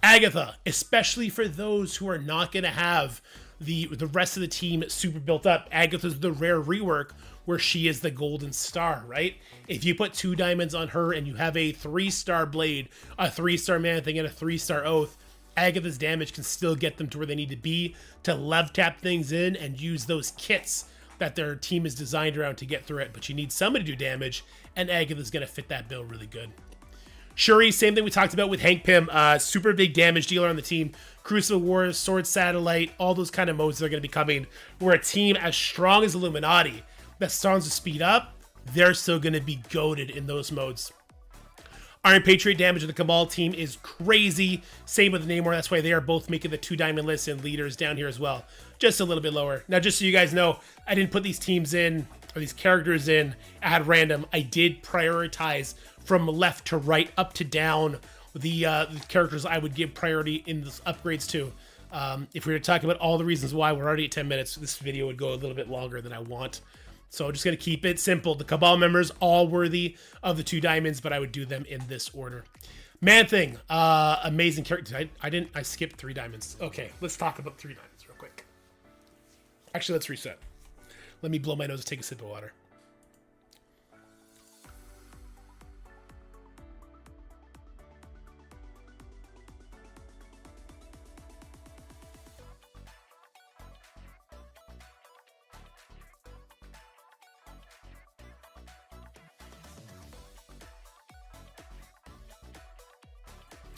Agatha, especially for those who are not going to have the rest of the team super built up. Agatha's the rare rework where she is the golden star, right? If you put 2 diamonds on her and you have a 3-star blade, a 3-star man thing, and a 3-star oath, Agatha's damage can still get them to where they need to be to lev tap things in and use those kits that their team is designed around to get through it. But you need somebody to do damage, and Agatha's going to fit that bill really good. Shuri, same thing we talked about with Hank Pym, super big damage dealer on the team. Crucible Wars, Sword Satellite, all those kind of modes that are going to be coming. We're a team as strong as Illuminati that starts to speed up. They're still going to be goated in those modes. Iron Patriot damage of the Cabal team is crazy. Same with Namor. That's why they are both making the 2 diamond list and leaders down here as well. Just a little bit lower. Now, just so you guys know, I didn't put these teams in, or these characters in at random. I did prioritize from left to right, up to down, the characters I would give priority in the upgrades to. If we were to talk about all the reasons why, we're already at 10 minutes. This video would go a little bit longer than I want. So I'm just going to keep it simple. The Cabal members, all worthy of the 2 diamonds, but I would do them in this order. Man-Thing, amazing character. I skipped 3 diamonds. Okay, let's talk about 3 diamonds real quick. Actually, let's reset. Let me blow my nose and take a sip of water.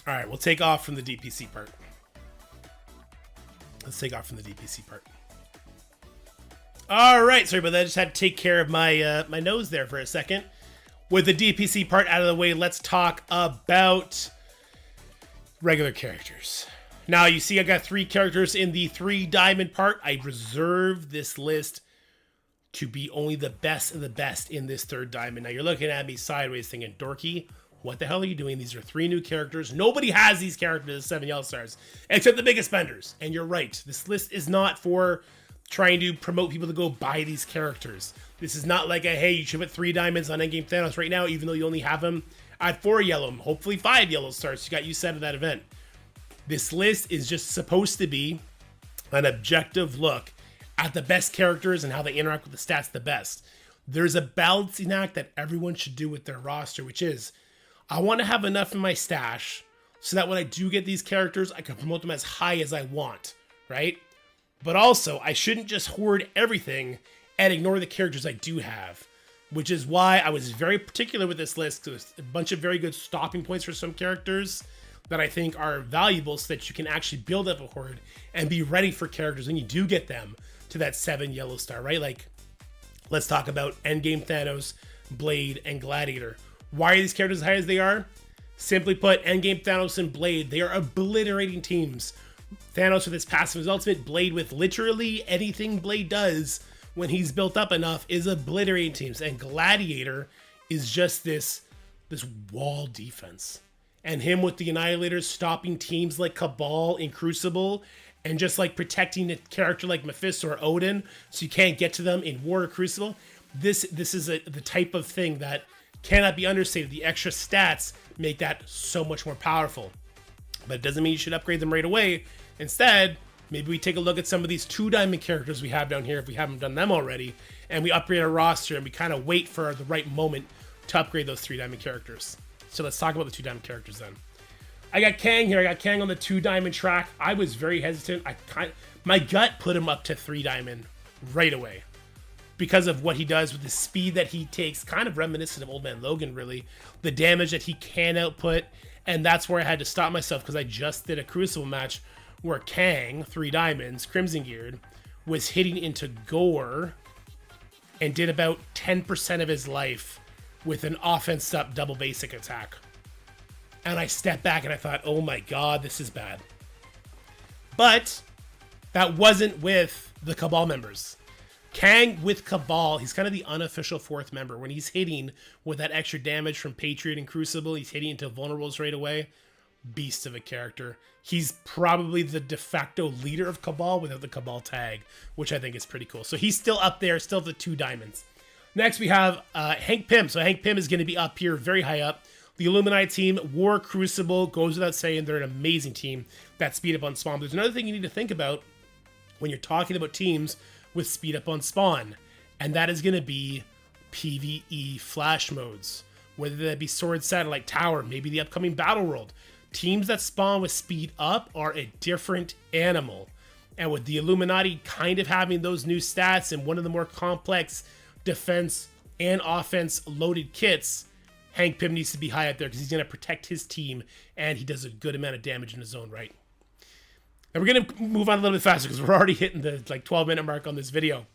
All right, we'll take off from the DPC part. Let's take off from the DPC part. All right, sorry about that. I just had to take care of my my nose there for a second. With the DPC part out of the way, let's talk about regular characters. Now, you see I got 3 characters in the 3 diamond part. I reserved this list to be only the best of the best in this 3rd diamond. Now, you're looking at me sideways thinking, Dorky, what the hell are you doing? These are 3 new characters. Nobody has these characters as 7 yellow stars, except the biggest spenders. And you're right. This list is not for trying to promote people to go buy these characters. This is not like a, hey, you should put 3 diamonds on Endgame Thanos right now, even though you only have them at 4 yellow, hopefully 5 yellow stars. You got you set at that event. This list is just supposed to be an objective look at the best characters and how they interact with the stats the best. There's a balancing act that everyone should do with their roster, which is, I want to have enough in my stash so that when I do get these characters, I can promote them as high as I want, right? But also, I shouldn't just hoard everything and ignore the characters I do have, which is why I was very particular with this list. There's a bunch of very good stopping points for some characters that I think are valuable so that you can actually build up a horde and be ready for characters when you do get them to that 7 yellow star, right? Like, let's talk about Endgame Thanos, Blade, and Gladiator. Why are these characters as high as they are? Simply put, Endgame Thanos and Blade, they are obliterating teams. Thanos with his passive, his ultimate, Blade with literally anything Blade does when he's built up enough is obliterating teams. And Gladiator is just this wall defense. And him with the Annihilators stopping teams like Cabal in Crucible and just like protecting a character like Mephisto or Odin so you can't get to them in War or Crucible. This is the type of thing that cannot be understated. The extra stats make that so much more powerful. But it doesn't mean you should upgrade them right away. Instead, maybe we take a look at some of these 2 diamond characters we have down here if we haven't done them already, and we upgrade our roster and we kind of wait for the right moment to upgrade those 3 diamond characters. So let's talk about the 2 diamond characters then. I got Kang here. I got Kang on the 2 diamond track. I was very hesitant. My gut put him up to 3 diamond right away, because of what he does with the speed that he takes, kind of reminiscent of Old Man Logan, really. The damage that he can output, and that's where I had to stop myself, because I just did a Crucible match where Kang, 3 diamonds, Crimson Geared, was hitting into Gore and did about 10% of his life with an offense up double basic attack. And I stepped back and I thought, oh my god, this is bad. But that wasn't with the Cabal members. Kang with Cabal, he's kind of the unofficial 4th member. When he's hitting with that extra damage from Patriot and Crucible, he's hitting into vulnerables right away. Beast of a character. He's probably the de facto leader of Cabal without the Cabal tag, which I think is pretty cool. So he's still up there, still the 2 diamonds. Next we have Hank Pym. So Hank Pym is going to be up here, very high up. The Illuminati team, War, Crucible, goes without saying, they're an amazing team that speed up on spawn. But there's another thing you need to think about when you're talking about teams with speed up on spawn, and that is going to be PvE flash modes, whether that be Sword Satellite Tower, maybe the upcoming Battle World. Teams that spawn with speed up are a different animal, and with the Illuminati kind of having those new stats and one of the more complex defense and offense loaded kits, Hank Pym needs to be high up there because he's going to protect his team, and he does a good amount of damage in his own right. And we're going to move on a little bit faster because we're already hitting the 12-minute mark on this video.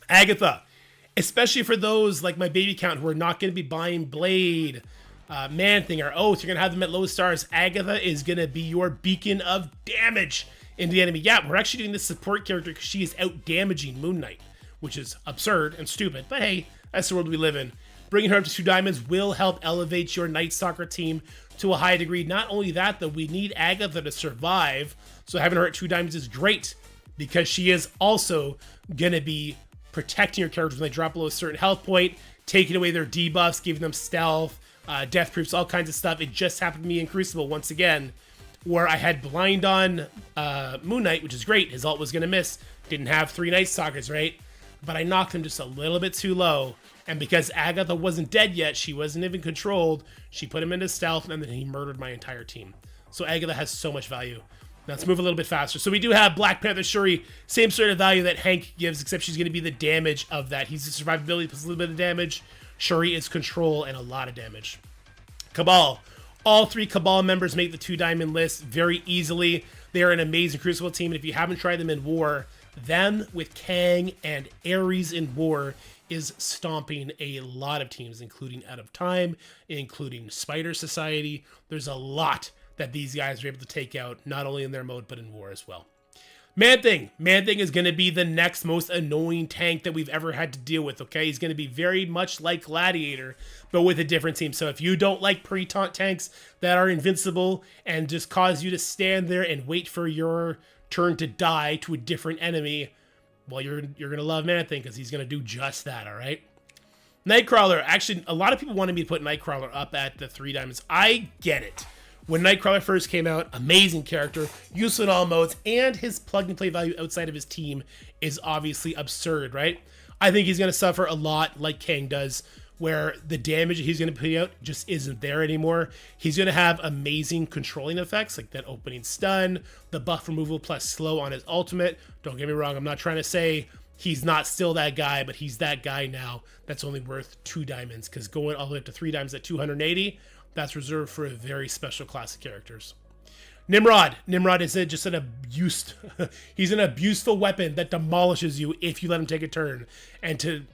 Agatha, especially for those like my baby count who are not going to be buying Blade, Man-Thing, or Oath, you're going to have them at low stars. Agatha is going to be your beacon of damage into the enemy. Yeah, we're actually doing this support character because she is out-damaging Moon Knight, which is absurd and stupid. But hey, that's the world we live in. Bringing her up to 2 diamonds will help elevate your Night Stalker team to a high degree. Not only that, though, we need Agatha to survive. So having her at 2 diamonds is great because she is also going to be protecting your characters when they drop below a certain health point, taking away their debuffs, giving them stealth, death proofs, all kinds of stuff. It just happened to me in Crucible once again, where I had blind on Moon Knight, which is great. His ult was going to miss. Didn't have 3 Night Stalkers, right? But I knocked him just a little bit too low. And because Agatha wasn't dead yet, she wasn't even controlled, she put him into stealth, and then he murdered my entire team. So Agatha has so much value. Now let's move a little bit faster. So we do have Black Panther Shuri, same sort of value that Hank gives, except she's going to be the damage of that. He's the survivability plus a little bit of damage. Shuri is control and a lot of damage. Cabal. All 3 Cabal members make the 2 diamond list very easily. They are an amazing Crucible team, and if you haven't tried them in War, them with Kang and Ares in War is stomping a lot of teams, including Out of Time, including Spider Society. There's a lot that these guys are able to take out, not only in their mode, but in War as well. Man-Thing. Man-Thing is going to be the next most annoying tank that we've ever had to deal with, okay? He's going to be very much like Gladiator, but with a different team. So if you don't like pre-taunt tanks that are invincible and just cause you to stand there and wait for your turn to die to a different enemy, well, you're going to love Man-Thing because he's going to do just that, all right? Nightcrawler. Actually, a lot of people wanted me to put Nightcrawler up at the 3 diamonds. I get it. When Nightcrawler first came out, amazing character, useful in all modes, and his plug-and-play value outside of his team is obviously absurd, right? I think he's going to suffer a lot like Kang does, where the damage he's going to put out just isn't there anymore. He's going to have amazing controlling effects, like that opening stun, the buff removal plus slow on his ultimate. Don't get me wrong, I'm not trying to say he's not still that guy, but he's that guy now that's only worth 2 diamonds, because going all the way up to 3 diamonds at 280, that's reserved for a very special class of characters. Nimrod. Nimrod is just an abuse. He's an abuseful weapon that demolishes you if you let him take a turn. And to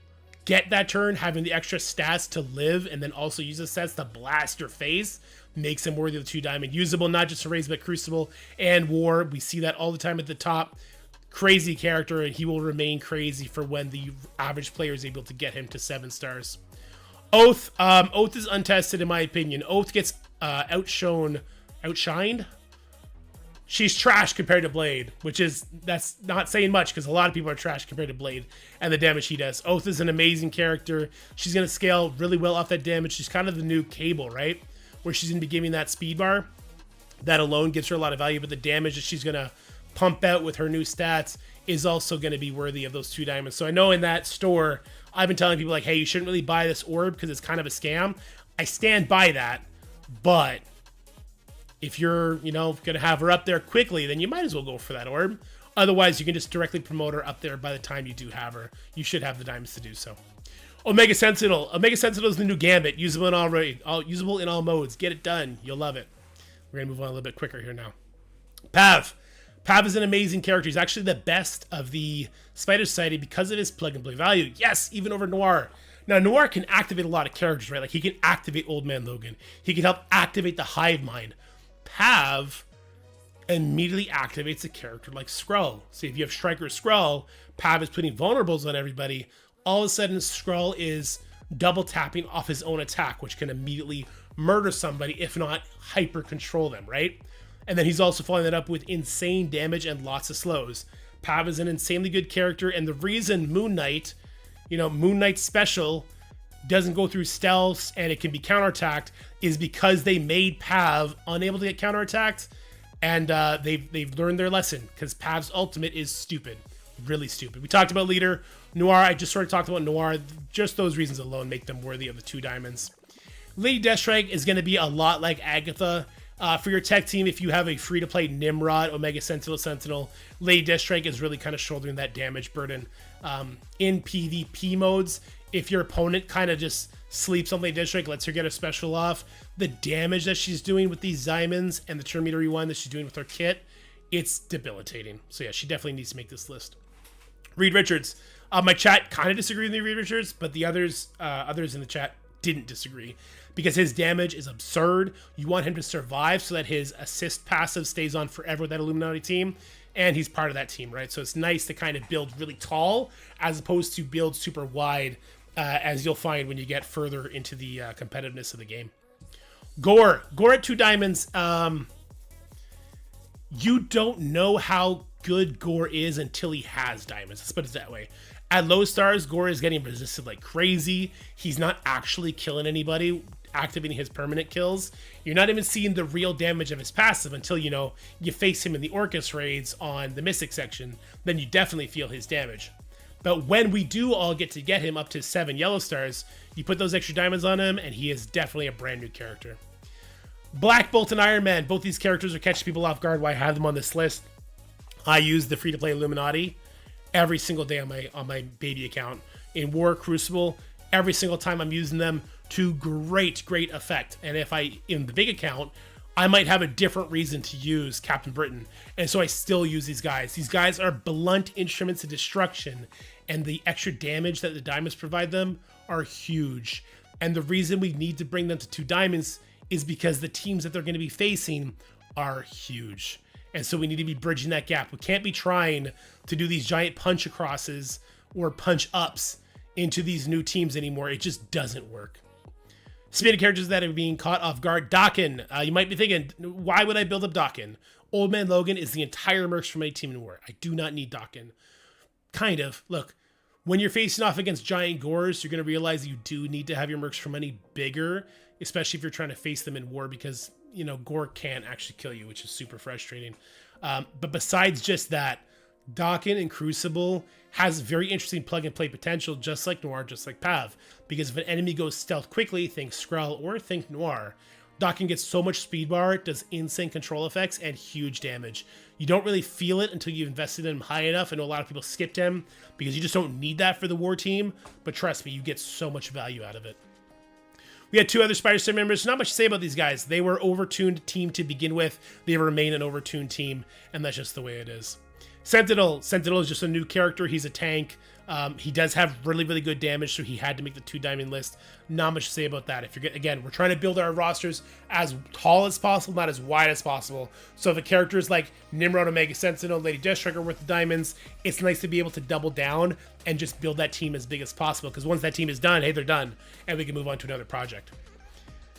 get that turn, having the extra stats to live, and then also use the stats to blast your face, makes him worthy of the 2 diamond. Usable not just for Raise, but Crucible and War. We see that all the time at the top. Crazy character, and he will remain crazy for when the average player is able to get him to 7 stars. Oath. Oath is untested in my opinion. Oath gets outshined. She's trash compared to Blade, that's not saying much because a lot of people are trash compared to Blade and the damage he does. Oath is an amazing character. She's going to scale really well off that damage. She's kind of the new Cable, right? Where she's going to be giving that speed bar. That alone gives her a lot of value, but the damage that she's going to pump out with her new stats is also going to be worthy of those 2 diamonds. So I know in that store, I've been telling people like, hey, you shouldn't really buy this orb because it's kind of a scam. I stand by that, but if you're, going to have her up there quickly, then you might as well go for that orb. Otherwise, you can just directly promote her up there by the time you do have her. You should have the diamonds to do so. Omega Sentinel. Omega Sentinel is the new Gambit, usable in all modes. Get it done. You'll love it. We're going to move on a little bit quicker here now. Pav. Pav is an amazing character. He's actually the best of the Spider Society because of his plug-and-play value. Yes, even over Noir. Now, Noir can activate a lot of characters, right? Like, he can activate Old Man Logan. He can help activate the Hive Mind. Pav immediately activates a character like Skrull. So if you have Striker Skrull, Pav is putting vulnerables on everybody. All of a sudden, Skrull is double tapping off his own attack, which can immediately murder somebody, if not hyper-control them, right? And then he's also following that up with insane damage and lots of slows. Pav is an insanely good character, and the reason Moon Knight special doesn't go through stealths and it can be counterattacked is because they made Pav unable to get counterattacked, and they've learned their lesson because Pav's ultimate is stupid, really stupid. We talked about Leader. Noir, I just sort of talked about Noir. Just those reasons alone make them worthy of the 2 diamonds. Lady Deathstrike is going to be a lot like Agatha. For your tech team, if you have a free-to-play Nimrod, Omega Sentinel, Lady Deathstrike is really kind of shouldering that damage burden. In PvP modes, if your opponent kind of just sleeps on Lady Deathstrike, lets her get a special off, the damage that she's doing with these diamonds and the Terminator Rewind that she's doing with her kit, it's debilitating. So yeah, she definitely needs to make this list. Reed Richards. My chat kind of disagreed with Reed Richards, but the others in the chat didn't disagree. Because his damage is absurd. You want him to survive so that his assist passive stays on forever with that Illuminati team. And he's part of that team, right? So it's nice to kind of build really tall as opposed to build super wide as you'll find when you get further into the competitiveness of the game. Gore at 2 diamonds. You don't know how good Gore is until he has diamonds. Let's put it that way. At low stars, Gore is getting resisted like crazy. He's not actually killing anybody, activating his permanent kills. You're not even seeing the real damage of his passive until, you face him in the Orcus raids on the Mystic section. Then you definitely feel his damage. But when we do all get him up to 7 yellow stars, you put those extra diamonds on him, and he is definitely a brand new character. Black Bolt and Iron Man, both these characters are catching people off guard. Why I have them on this list? I use the free-to-play Illuminati every single day on my baby account. In War, Crucible, every single time I'm using them to great effect. And if in the big account, I might have a different reason to use Captain Britain. And so I still use these guys. These guys are blunt instruments of destruction, and the extra damage that the diamonds provide them are huge. And the reason we need to bring them to 2 diamonds is because the teams that they're going to be facing are huge. And so we need to be bridging that gap. We can't be trying to do these giant punch acrosses or punch ups into these new teams anymore. It just doesn't work. Speaking of characters that are being caught off guard, Dakin. You might be thinking, why would I build up Dakin? Old Man Logan is the entire mercs from my team in War. I do not need Dakin. Kind of. Look, when you're facing off against giant Gores, you're going to realize you do need to have your mercs for money bigger, especially if you're trying to face them in War, because Gore can't actually kill you, which is super frustrating. But besides just that, Dakin and Crucible has very interesting plug-and-play potential, just like Noir, just like Pav. Because if an enemy goes stealth quickly, think Skrull or think Noir, Dakin gets so much speed bar, does insane control effects, and huge damage. You don't really feel it until you've invested in him high enough. I know a lot of people skipped him because you just don't need that for the War team. But trust me, you get so much value out of it. We had 2 other Spider Star members. Not much to say about these guys. They were overtuned team to begin with. They remain an overtuned team, and that's just the way it is. Sentinel is just a new character. He's a tank. He does have really good damage, so he had to make the 2 diamond list. Not much to say about that. If you're again, we're trying to build our rosters as tall as possible, not as wide as possible. So if a character is like Nimrod, Omega Sentinel, Lady Deathstrike are worth the diamonds, it's nice to be able to double down and just build that team as big as possible. Because once that team is done, hey, they're done, and we can move on to another project.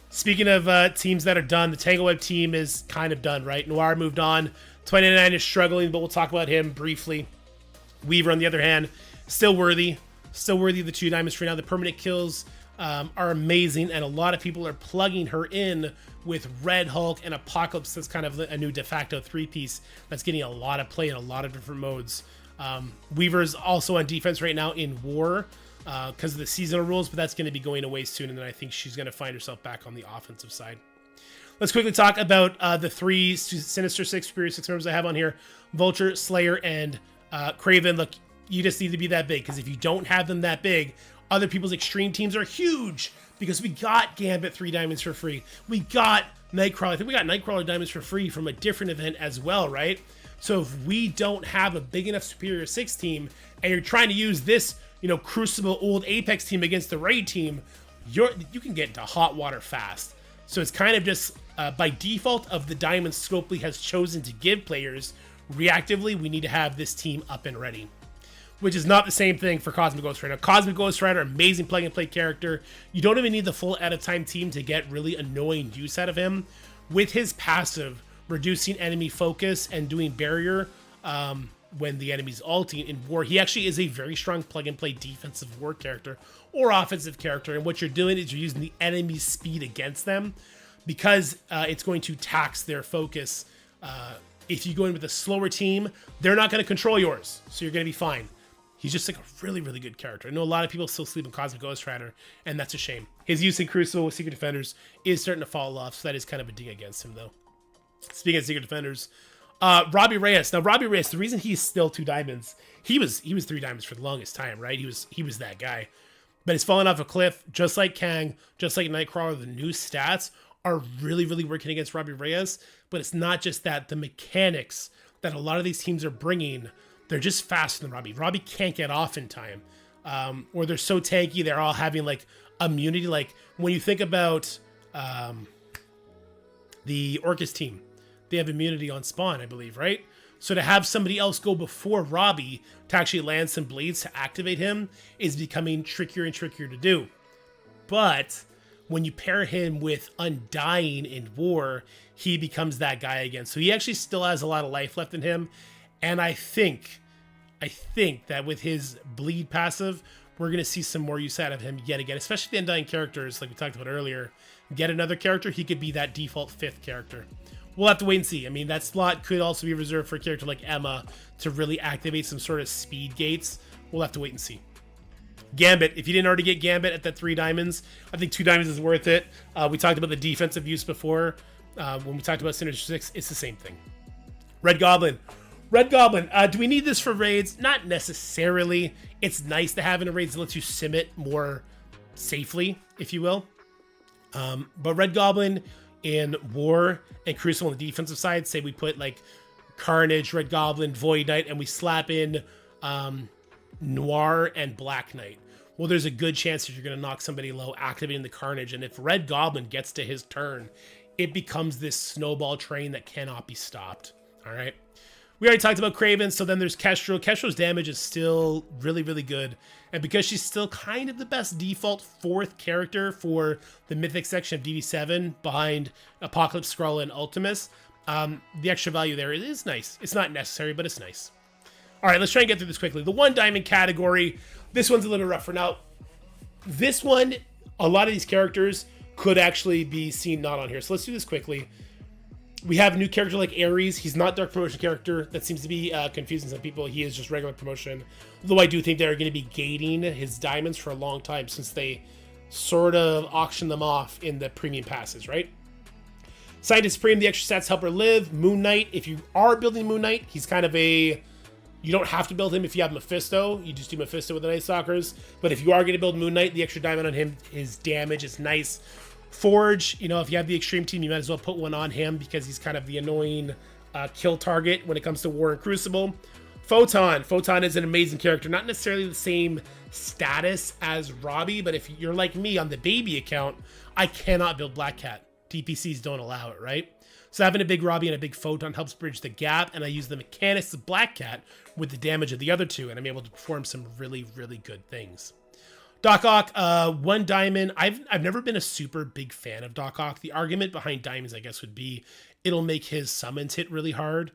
Speaking of teams that are done, the Tangleweb team is kind of done, right? Noir moved on. 29 is struggling, but we'll talk about him briefly. Weaver, on the other hand, still worthy of the 2 diamonds for now. The permanent kills are amazing, and a lot of people are plugging her in with Red Hulk and Apocalypse. That's kind of a new de facto 3-piece that's getting a lot of play in a lot of different modes. Weaver's also on defense right now in War because of the seasonal rules, but that's going to be going away soon, and then I think she's going to find herself back on the offensive side. Let's quickly talk about the 3 Sinister 6, Superior 6 members I have on here. Vulture, Slayer, and Craven. Look, you just need to be that big, because if you don't have them that big, other people's extreme teams are huge, because we got Gambit 3 diamonds for free. We got Nightcrawler. I think we got Nightcrawler diamonds for free from a different event as well, right? So if we don't have a big enough Superior 6 team, and you're trying to use this, Crucible old Apex team against the Raid team, you can get into hot water fast. So it's kind of just by default of the diamond Scopely has chosen to give players. Reactively, we need to have this team up and ready, which is not the same thing for Cosmic Ghost Rider. Cosmic Ghost Rider, amazing plug-and-play character. You don't even need the full out-of-time team to get really annoying use out of him. With his passive, reducing enemy focus and doing barrier when the enemy's ulting in War, he actually is a very strong plug-and-play defensive War character or offensive character. And what you're doing is you're using the enemy's speed against them, because it's going to tax their focus. If you go in with a slower team, they're not going to control yours, so you're going to be fine. He's just like a really good character. I know a lot of people still sleep on Cosmic Ghost Rider, and that's a shame. His use in Crucible with Secret Defenders is starting to fall off, so that is kind of a dig against him, though. Speaking of Secret Defenders, Robbie Reyes. Now, Robbie Reyes, the reason he's still 2 diamonds, he was 3 diamonds for the longest time, right? He was that guy. But he's fallen off a cliff, just like Kang, just like Nightcrawler. The new stats are really working against Robbie Reyes, but it's not just that. The mechanics that a lot of these teams are bringing, they're just faster than Robbie. Robbie can't get off in time, or they're so tanky, they're all having like immunity. Like when you think about the Orcus team, they have immunity on spawn, I believe, right? So to have somebody else go before Robbie to actually land some blades to activate him is becoming trickier and trickier to do. But when you pair him with Undying in War, he becomes that guy again. So he actually still has a lot of life left in him. And I think that with his bleed passive, we're going to see some more use out of him yet again, especially the Undying characters like we talked about earlier. Get another character, he could be that default 5th character. We'll have to wait and see. I mean, that slot could also be reserved for a character like Emma to really activate some sort of speed gates. We'll have to wait and see. Gambit, if you didn't already get Gambit at that 3 diamonds, I think 2 diamonds is worth it. We talked about the defensive use before. When we talked about Synergy 6, it's the same thing. Red Goblin, do we need this for raids? Not necessarily. It's nice to have in a raids that lets you sim it more safely, if you will. But Red Goblin in War and Crucible on the defensive side, say we put like Carnage, Red Goblin, Void Knight, and we slap in Noir and Black Knight. Well, there's a good chance that you're going to knock somebody low activating the Carnage, and if Red Goblin gets to his turn, it becomes this snowball train that cannot be stopped. All right. We already talked about Kraven, so then there's Kestrel. Kestrel's damage is still really, really good. And because she's still kind of the best default 4th character for the Mythic section of DD7 behind Apocalypse, Skrull, and Ultimus, the extra value there is nice. It's not necessary, but it's nice. All right, let's try and get through this quickly. The 1 diamond category, this one's a little rougher. Now, this one, a lot of these characters could actually be seen not on here. So let's do this quickly. We have a new character like Ares. He's not Dark Promotion character. That seems to be confusing some people. He is just regular promotion. Though I do think they're going to be gating his diamonds for a long time since they sort of auction them off in the premium passes, right? Scientist Supreme, the extra stats helper live. Moon Knight, if you are building Moon Knight, he's kind of a... You don't have to build him if you have Mephisto. You just do Mephisto with the Night Stalkers. But if you are going to build Moon Knight, the extra diamond on him, his damage is nice. Forge, you know, if you have the extreme team, you might as well put one on him because he's kind of the annoying kill target when it comes to War and Crucible. Photon is an amazing character. Not necessarily the same status as Robbie, but if you're like me on the baby account, I cannot build Black Cat. DPCs don't allow it, right? So having a big Robbie and a big Photon helps bridge the gap, and I use the mechanics of Black Cat with the damage of the other two, and I'm able to perform some really, really good things. Doc Ock, 1 diamond. I've never been a super big fan of Doc Ock. The argument behind diamonds, I guess, would be it'll make his summons hit really hard.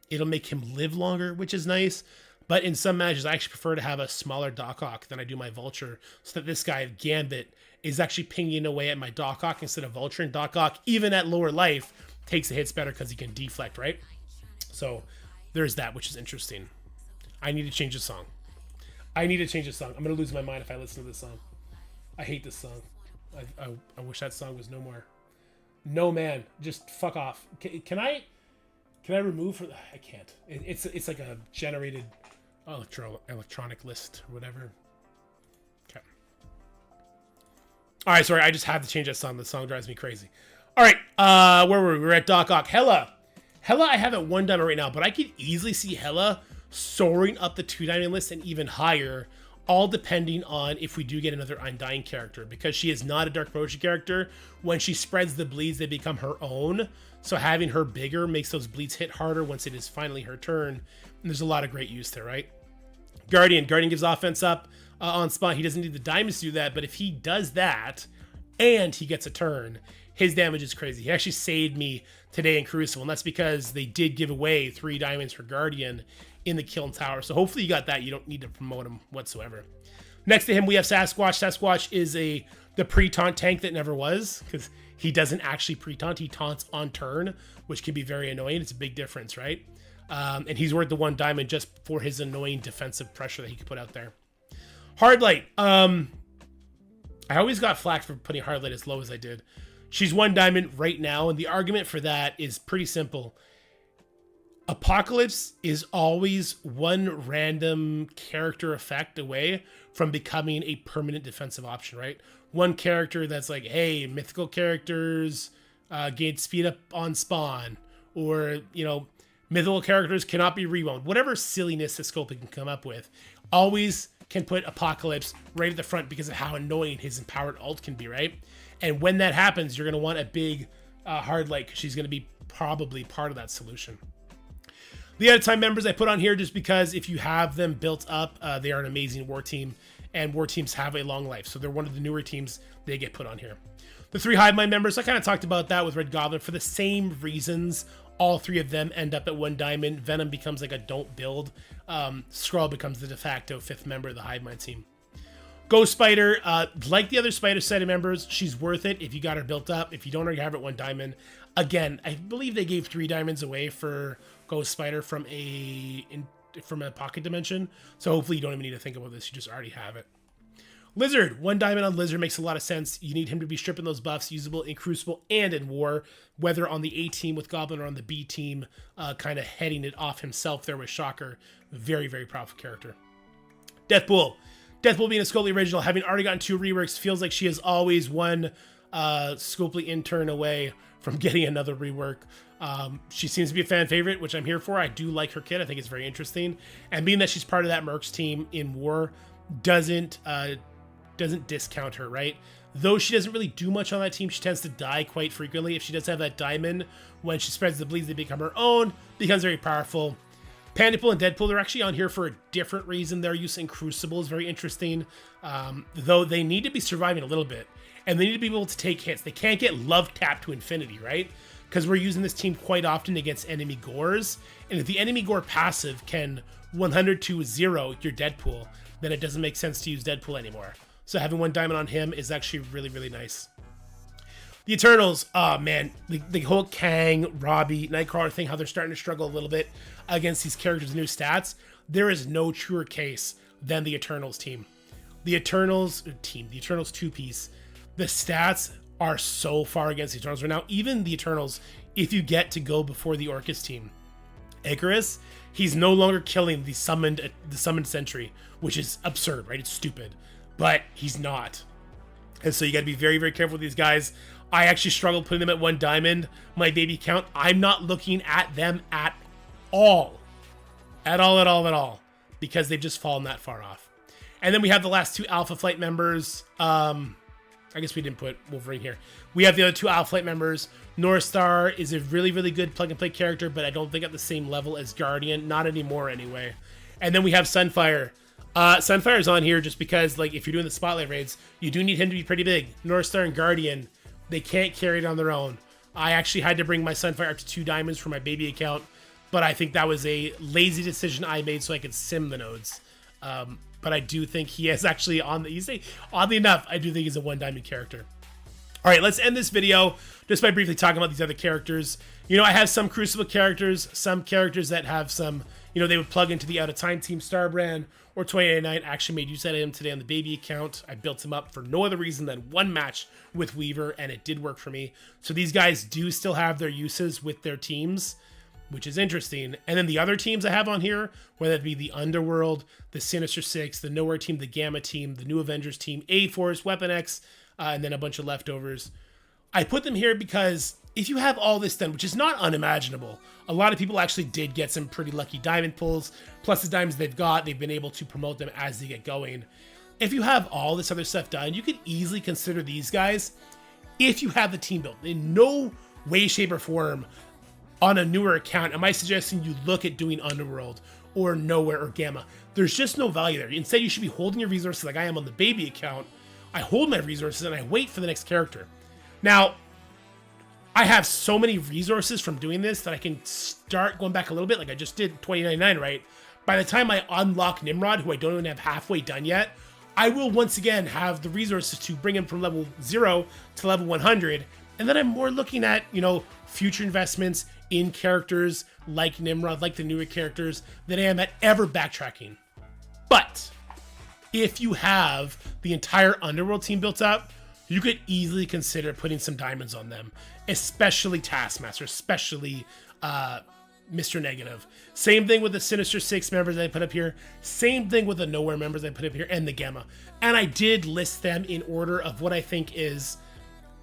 It'll make him live longer, which is nice. But in some matches, I actually prefer to have a smaller Doc Ock than I do my Vulture, so that this guy, Gambit, is actually pinging away at my Doc Ock instead of Vulture. And Doc Ock, even at lower life, takes the hits better because he can deflect, right? So there's that, which is interesting. I need to change the song. I'm going to lose my mind if I listen to this song. I hate this song. I wish that song was no more. No, man. Just fuck off. Can I remove... I can't. It's like a generated electronic list or whatever. Okay. All right, sorry. I just had to change that song. The song drives me crazy. All right. Where were we? We're at Doc Ock. Hela, I have at 1 diamond right now, but I could easily see Hela soaring up the 2 diamond list and even higher, all depending on if we do get another Undying character, because she is not a Dark Promotion character. When she spreads the bleeds, they become her own. So having her bigger makes those bleeds hit harder once it is finally her turn. And there's a lot of great use there, right? Guardian gives offense up on spawn. He doesn't need the diamonds to do that, but if he does that and he gets a turn, his damage is crazy. He actually saved me today in Crucible, and that's because they did give away 3 diamonds for Guardian in the Kiln Tower. So hopefully you got that. You don't need to promote him whatsoever. Next to him, we have Sasquatch. Sasquatch is the pre-taunt tank that never was, because he doesn't actually pre-taunt. He taunts on turn, which can be very annoying. It's a big difference, right? And he's worth the 1 diamond just for his annoying defensive pressure that he could put out there. Hardlight. I always got flack for putting Hardlight as low as I did. She's 1 diamond right now, and the argument for that is pretty simple. Apocalypse is always 1 random character effect away from becoming a permanent defensive option, right? 1 character that's like, hey, mythical characters gain speed up on spawn, or, you know, mythical characters cannot be rewound. Whatever silliness the scope can come up with, always can put Apocalypse right at the front because of how annoying his empowered ult can be, right? And when that happens, you're going to want a big Hardlight, because she's going to be probably part of that solution. The out-of-time members I put on here just because if you have them built up, they are an amazing war team, and war teams have a long life. So they're one of the newer teams, they get put on here. The 3 hive mind members, I kind of talked about that with Red Goblin for the same reasons. All 3 of them end up at 1 diamond. Venom becomes like a don't build. Skrull becomes the de facto 5th member of the hive mind team. Ghost Spider, like the other Spider set of members, she's worth it if you got her built up. If you don't already have her at 1 diamond. Again, I believe they gave 3 diamonds away for Ghost Spider from a pocket dimension. So hopefully you don't even need to think about this. You just already have it. Lizard, 1 diamond on Lizard makes a lot of sense. You need him to be stripping those buffs, usable in Crucible and in War, whether on the A team with Goblin or on the B team, kind of heading it off himself there with Shocker. Very, very powerful character. Deathpool. Deathpool being a Scopely original, having already gotten 2 reworks, feels like she is always one Scopely intern away from getting another rework. She seems to be a fan favorite, which I'm here for. I do like her kit. I think it's very interesting. And being that she's part of that Mercs team in War doesn't discount her, right? Though she doesn't really do much on that team, she tends to die quite frequently. If she does have that diamond, when she spreads the bleeds, they become her own, becomes very powerful. Pandapool and Deadpool, they're actually on here for a different reason. Their use in Crucible is very interesting, though they need to be surviving a little bit, and they need to be able to take hits. They can't get love tapped to infinity, right? Because we're using this team quite often against enemy Gores, and if the enemy Gore passive can 100 to 0 your Deadpool, then it doesn't make sense to use Deadpool anymore. So having 1 diamond on him is actually really, really nice. The Eternals, oh man, the whole Kang, Robbie, Nightcrawler thing, how they're starting to struggle a little bit against these characters' new stats. There is no truer case than the Eternals team. The Eternals 2-piece, the stats are so far against the Eternals right now. Even the Eternals, if you get to go before the Orcus team, Icarus, he's no longer killing the summoned sentry, which is absurd, right? It's stupid, but he's not. And so you got to be very, very careful with these guys. I actually struggled putting them at 1 diamond. My baby count, I'm not looking at them at all. At all. Because they've just fallen that far off. And then we have the last 2 Alpha Flight members. I guess we didn't put Wolverine here. We have the other 2 Alpha Flight members. North Star is a really, really good plug-and-play character, but I don't think at the same level as Guardian. Not anymore, anyway. And then we have Sunfire. Sunfire's on here just because, like, if you're doing the Spotlight raids, you do need him to be pretty big. North Star and Guardian, they can't carry it on their own. I actually had to bring my Sunfire up to 2 diamonds for my baby account, but I think that was a lazy decision I made so I could sim the nodes. But I do think he is actually oddly enough, I do think he's a 1 diamond character. All right, let's end this video just by briefly talking about these other characters. You know, I have some Crucible characters, some characters that have some, you know, they would plug into the out of time team Starbrand or 2099. Actually made use out of him today on the baby account. I built him up for no other reason than 1 match with Weaver, and it did work for me. So these guys do still have their uses with their teams, which is interesting. And then the other teams I have on here, whether it be the Underworld, the Sinister Six, the Nowhere team, the Gamma team, the New Avengers team, A-Force, Weapon X, and then a bunch of leftovers. I put them here because if you have all this done, which is not unimaginable, a lot of people actually did get some pretty lucky diamond pulls, plus the diamonds they've been able to promote them as they get going. If you have all this other stuff done, you could easily consider these guys if you have the team built. In no way, shape, or form on a newer account am I suggesting you look at doing Underworld or Nowhere or Gamma. There's just no value there. Instead, you should be holding your resources like I am on the baby account. I hold my resources and I wait for the next character. Now, I have so many resources from doing this that I can start going back a little bit, like I just did 2099, right? By the time I unlock Nimrod, who I don't even have halfway done yet, I will once again have the resources to bring him from level 0 to level 100. And then I'm more looking at, you know, future investments in characters like Nimrod, like the newer characters, than I am at ever backtracking. But if you have the entire Underworld team built up, you could easily consider putting some diamonds on them, especially Taskmaster, especially Mr. Negative. Same thing with the Sinister Six members I put up here. Same thing with the Nowhere members I put up here, and the Gamma. And I did list them in order of what I think is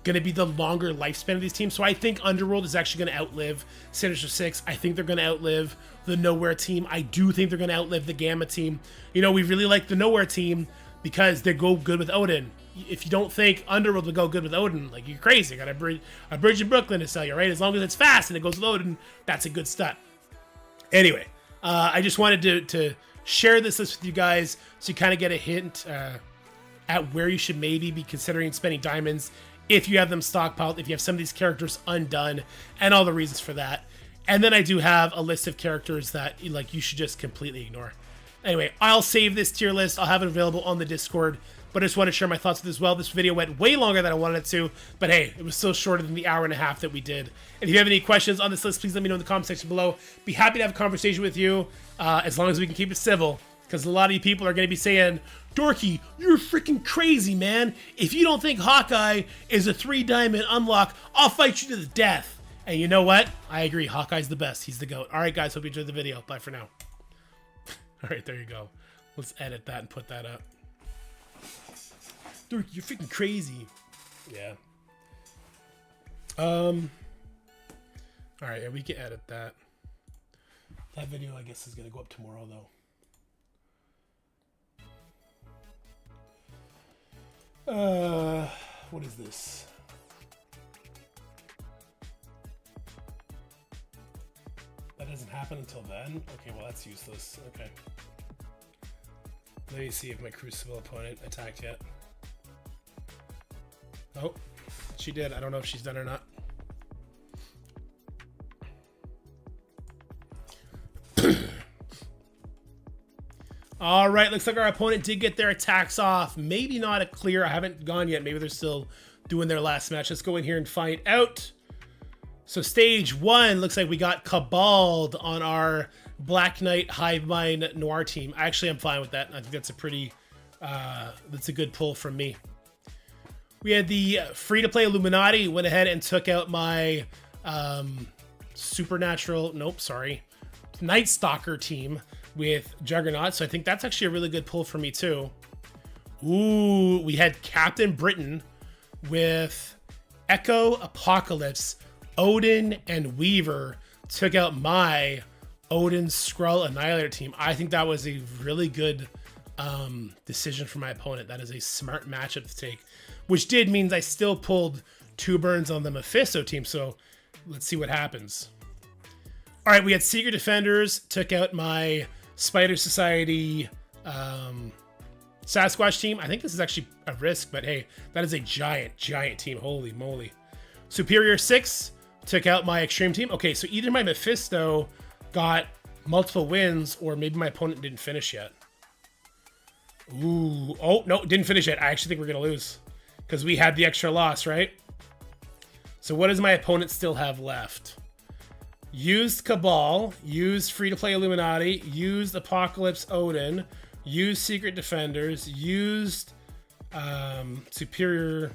going to be the longer lifespan of these teams. So I think Underworld is actually going to outlive Sinister Six. I think they're going to outlive the Nowhere team. I do think they're going to outlive the Gamma team. You know, we really like the Nowhere team because they go good with Odin. If you don't think Underworld will go good with Odin, like, you're crazy. I got a bridge in Brooklyn to sell you, right? As long as it's fast and it goes with Odin, that's a good step. Anyway, I just wanted to share this list with you guys so you kind of get a hint at where you should maybe be considering spending diamonds if you have them stockpiled, if you have some of these characters undone, and all the reasons for that. And then I do have a list of characters that like you should just completely ignore. Anyway, I'll save this tier list. I'll have it available on the Discord, but I just want to share my thoughts with it as well. This video went way longer than I wanted it to, but hey, it was still shorter than the hour and a half that we did. If you have any questions on this list, please let me know in the comment section below. Be happy to have a conversation with you, as long as we can keep it civil, because a lot of you people are going to be saying, Dorky, you're freaking crazy, man. If you don't think Hawkeye is a 3-diamond unlock, I'll fight you to the death. And you know what? I agree. Hawkeye's the best. He's the GOAT. All right, guys. Hope you enjoyed the video. Bye for now. All right, there you go. Let's edit that and put that up. Dorky, you're freaking crazy. Yeah. All right, yeah, we can edit that. That video, I guess, is going to go up tomorrow, though. What is this? That doesn't happen until then? Okay, well, that's useless. Okay. Let me see if my Crucible opponent attacked yet. Oh, she did. I don't know if she's done or not. All right, looks like our opponent did get their attacks off. Maybe not a clear. I haven't gone yet. Maybe they're still doing their last match. Let's go in here and find out. So stage 1, looks like we got Cabaled on our Black Knight Hive Mind Noir team. Actually, I'm fine with that. I think that's a pretty, that's a good pull from me. We had the free-to-play Illuminati. Went ahead and took out my Night Stalker team with Juggernaut. So I think that's actually a really good pull for me too. Ooh, we had Captain Britain with Echo, Apocalypse, Odin, and Weaver. Took out my Odin, Skrull, Annihilator team. I think that was a really good decision for my opponent. That is a smart matchup to take, which did means I still pulled 2 burns on the Mephisto team. So let's see what happens. All right, we had Secret Defenders. Took out my Spider Society Sasquatch team. I think this is actually a risk, but hey, that is a giant team. Holy moly. Superior 6 took out my Extreme team. Okay, so either my Mephisto got multiple wins or maybe my opponent didn't finish yet. Ooh, oh, no, didn't finish yet. I actually think we're going to lose because we had the extra loss, right? So what does my opponent still have left? Used Cabal, used Free-to-Play Illuminati, used Apocalypse Odin, used Secret Defenders, used Superior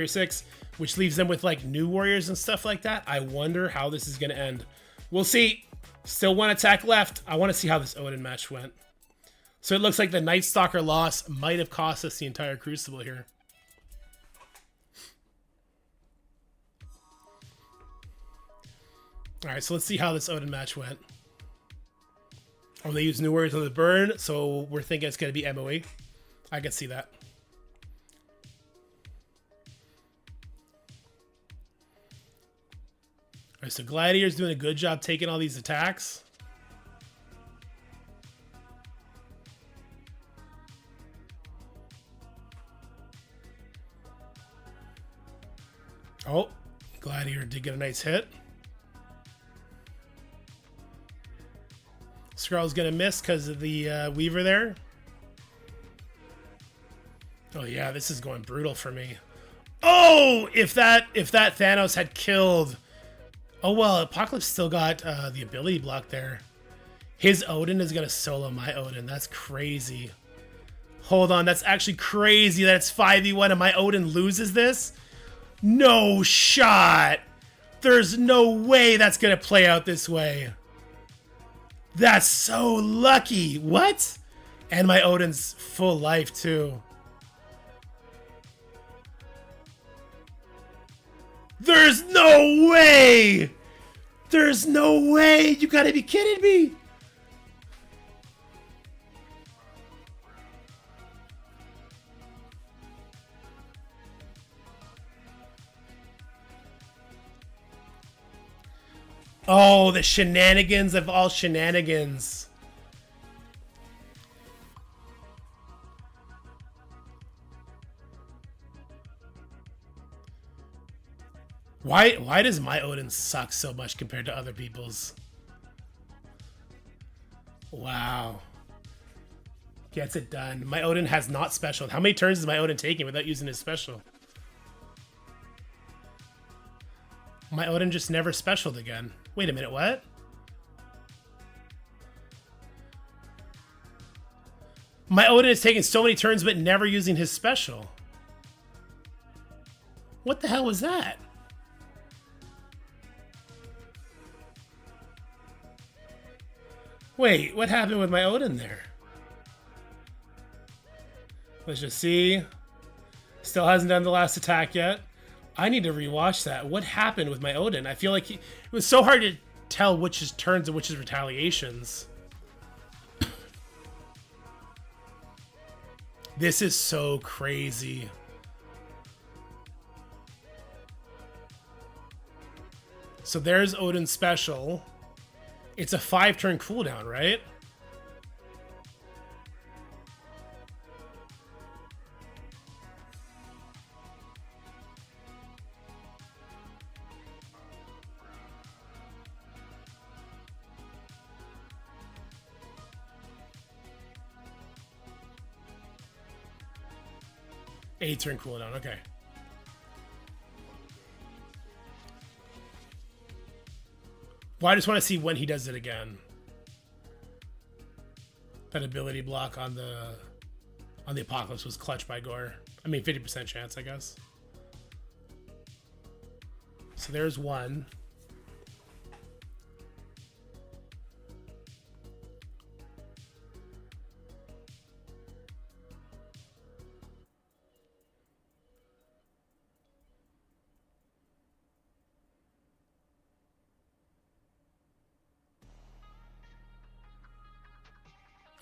6, which leaves them with like New Warriors and stuff like that. I wonder how this is going to end. We'll see. Still 1 attack left. I want to see how this Odin match went. So it looks like the Night Stalker loss might have cost us the entire Crucible here. All right, so let's see how this Odin match went. Oh, they used New Warriors on the burn, so we're thinking it's going to be MOE. I can see that. All right, so Gladiator's doing a good job taking all these attacks. Oh, Gladiator did get a nice hit. Skrull's gonna miss because of the Weaver there. Oh yeah, this is going brutal for me. Oh, if that Thanos had killed. Oh well, Apocalypse still got the ability block there. His Odin is gonna solo my Odin. That's crazy. Hold on, that's actually crazy that it's 5v1 and my Odin loses this. No shot. There's no way that's gonna play out this way. That's so lucky. What? And my Odin's full life too. There's no way. There's no way. You gotta be kidding me. Oh, the shenanigans of all shenanigans. Why does my Odin suck so much compared to other people's? Wow. Gets it done. My Odin has not special. How many turns is my Odin taking without using his special? My Odin just never specialed again. Wait a minute, what? My Odin is taking so many turns but never using his special. What the hell was that? Wait, what happened with my Odin there? Let's just see. Still hasn't done the last attack yet. I need to rewatch that. What happened with my Odin? I feel like it was so hard to tell which is turns and which is retaliations. This is so crazy. So there's Odin's special. It's a 5-turn cooldown, right? Eight-turn cooldown, okay. Well, I just want to see when he does it again. That ability block on the Apocalypse was clutched by Gore. I mean, 50% chance, I guess. So there's one.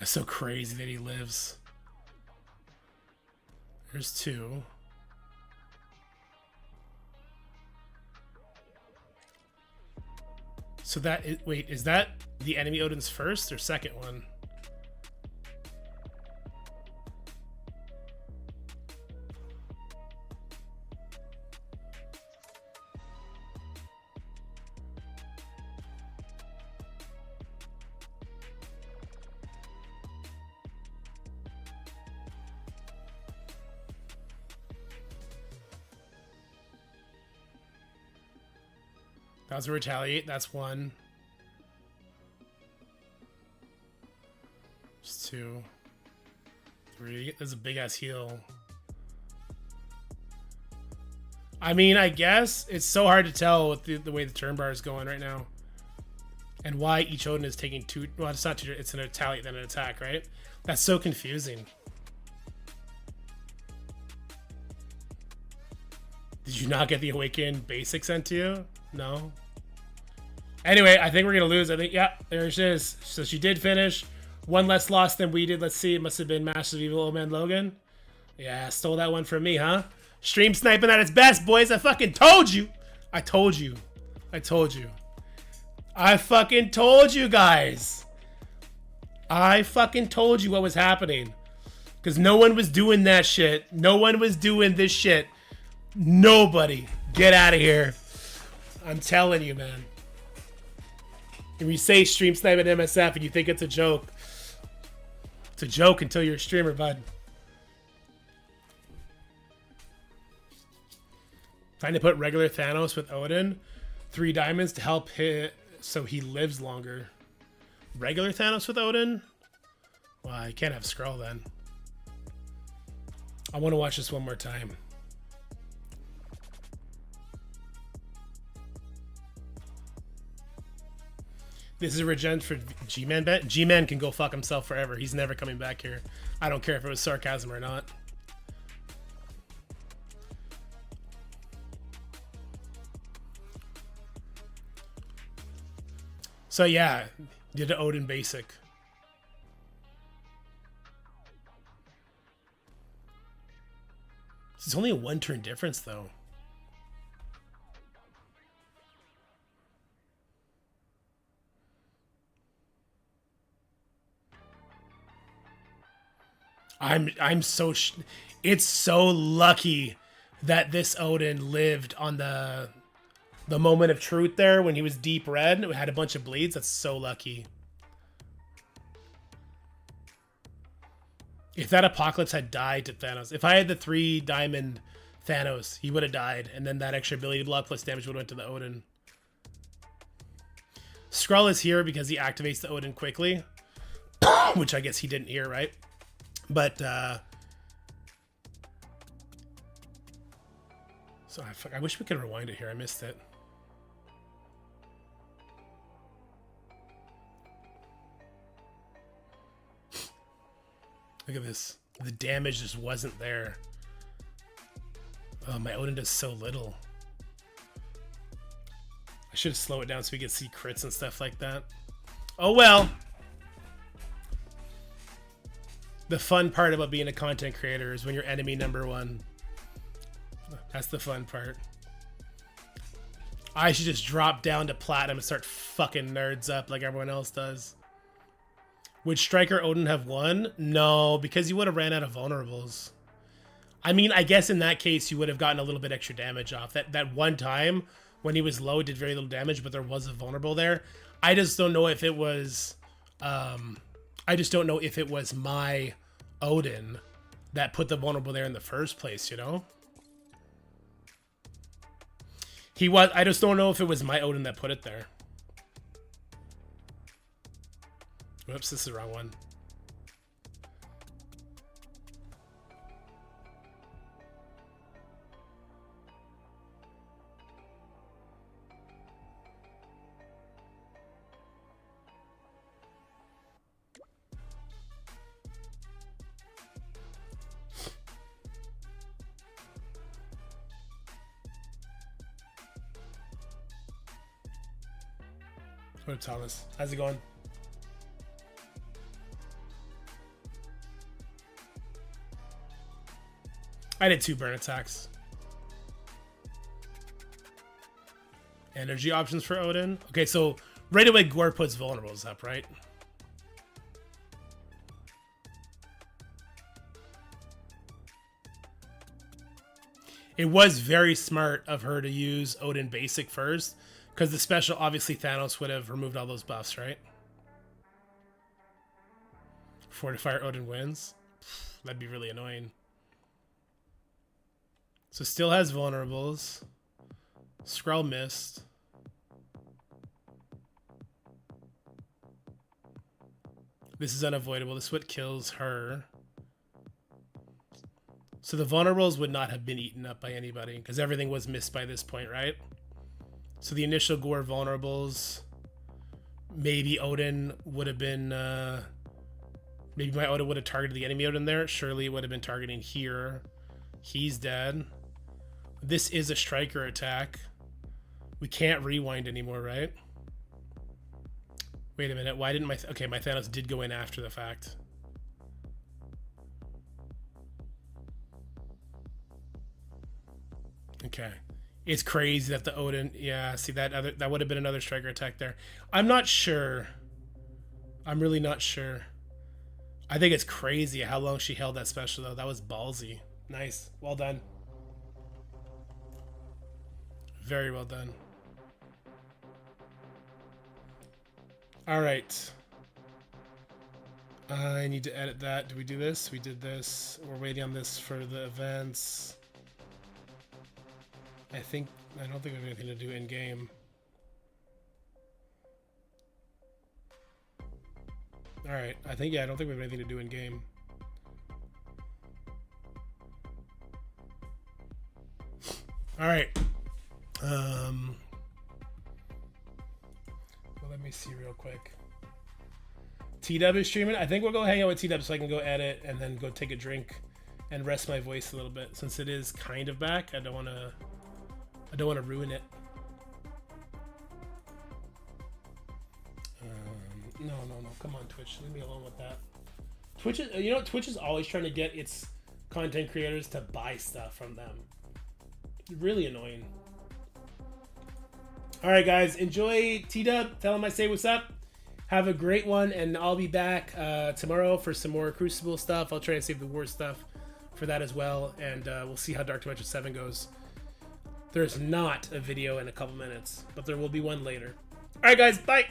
That's so crazy that he lives. There's two. So that is, wait, is that the enemy Odin's first or second one? That was a retaliate. That's one. There's two. Three. There's a big ass heal. I mean, I guess it's so hard to tell with the way the turn bar is going right now. And why each Odin is taking two. Well, it's not two. It's an retaliate, then an attack, right? That's so confusing. Did you not get the Awaken basic sent to you? No. Anyway, I think we're going to lose. I think, yeah, there she is. So she did finish. One less loss than we did. Let's see. It must have been Master of Evil Old Man Logan. Yeah, stole that one from me, huh? Stream sniping at its best, boys. I fucking told you. I told you. I told you. I fucking told you guys. I fucking told you what was happening. Because no one was doing that shit. No one was doing this shit. Nobody. Get out of here. I'm telling you, man. If you say stream snipe at MSF and you think it's a joke, it's a joke until you're a streamer, bud. Trying to put regular Thanos with Odin. 3 diamonds to help hit so he lives longer. Regular Thanos with Odin? Well, I can't have Skrull then. I want to watch this one more time. This is a regen for G-Man bet. G-Man can go fuck himself forever. He's never coming back here. I don't care if it was sarcasm or not. So yeah, did an Odin basic. It's only a 1-turn difference though. I'm so it's so lucky that this Odin lived on the moment of truth there when he was deep red and had a bunch of bleeds. That's so lucky. If that Apocalypse had died to Thanos, if I had the 3 diamond Thanos, he would have died, and then that extra ability block plus damage would have went to the Odin. Skrull is here because he activates the Odin quickly, which I guess he didn't hear, right? But so I wish we could rewind it here. I missed it. Look at this. The damage just wasn't there. Oh, my Odin does so little. I should slow it down so we can see crits and stuff like that. Oh well. The fun part about being a content creator is when you're enemy number 1. That's the fun part. I should just drop down to platinum and start fucking nerds up like everyone else does. Would Striker Odin have won? No, because you would have ran out of vulnerables. I mean, I guess in that case, you would have gotten a little bit extra damage off. That one time when he was low, it did very little damage, but there was a vulnerable there. I just don't know if it was... I just don't know if it was my Odin that put the vulnerable there in the first place, you know? He was... I just don't know if it was my Odin that put it there. Whoops, this is the wrong one. What up, Thomas? How's it going? I did 2 burn attacks. Energy options for Odin. Okay, so right away Gore puts vulnerables up, right? It was very smart of her to use Odin basic first, because the special, obviously Thanos would have removed all those buffs, right? Fortifier Odin wins. That'd be really annoying. So still has vulnerables. Skrull missed. This is unavoidable. This is what kills her. So the vulnerables would not have been eaten up by anybody because everything was missed by this point, right? So the initial Gore vulnerables, maybe Odin would have been, maybe my Odin would have targeted the enemy Odin there. Surely it would have been targeting here. He's dead. This is a striker attack. We can't rewind anymore, right? Wait a minute. Why didn't my... Okay, my Thanos did go in after the fact. Okay. It's crazy that the Odin... Yeah, see, that would have been another striker attack there. I'm not sure. I'm really not sure. I think it's crazy how long she held that special, though. That was ballsy. Nice. Well done. Very well done. All right. I need to edit that. Do we do this? We did this. We're waiting on this for the events. I don't think we have anything to do in game. All right. I don't think we have anything to do in game. All right. Well, let me see real quick. T-Dub is streaming. I think we'll go hang out with T-Dub so I can go edit and then go take a drink and rest my voice a little bit since it is kind of back. I don't want to ruin it. No. Come on, Twitch. Leave me alone with that. Twitch is always trying to get its content creators to buy stuff from them. Really annoying. All right, guys, enjoy T-Dub. Tell him I say what's up. Have a great one, and I'll be back tomorrow for some more Crucible stuff. I'll try and save the war stuff for that as well, and we'll see how Dark Dimension 7 goes. There's not a video in a couple minutes, but there will be one later. All right, guys, bye!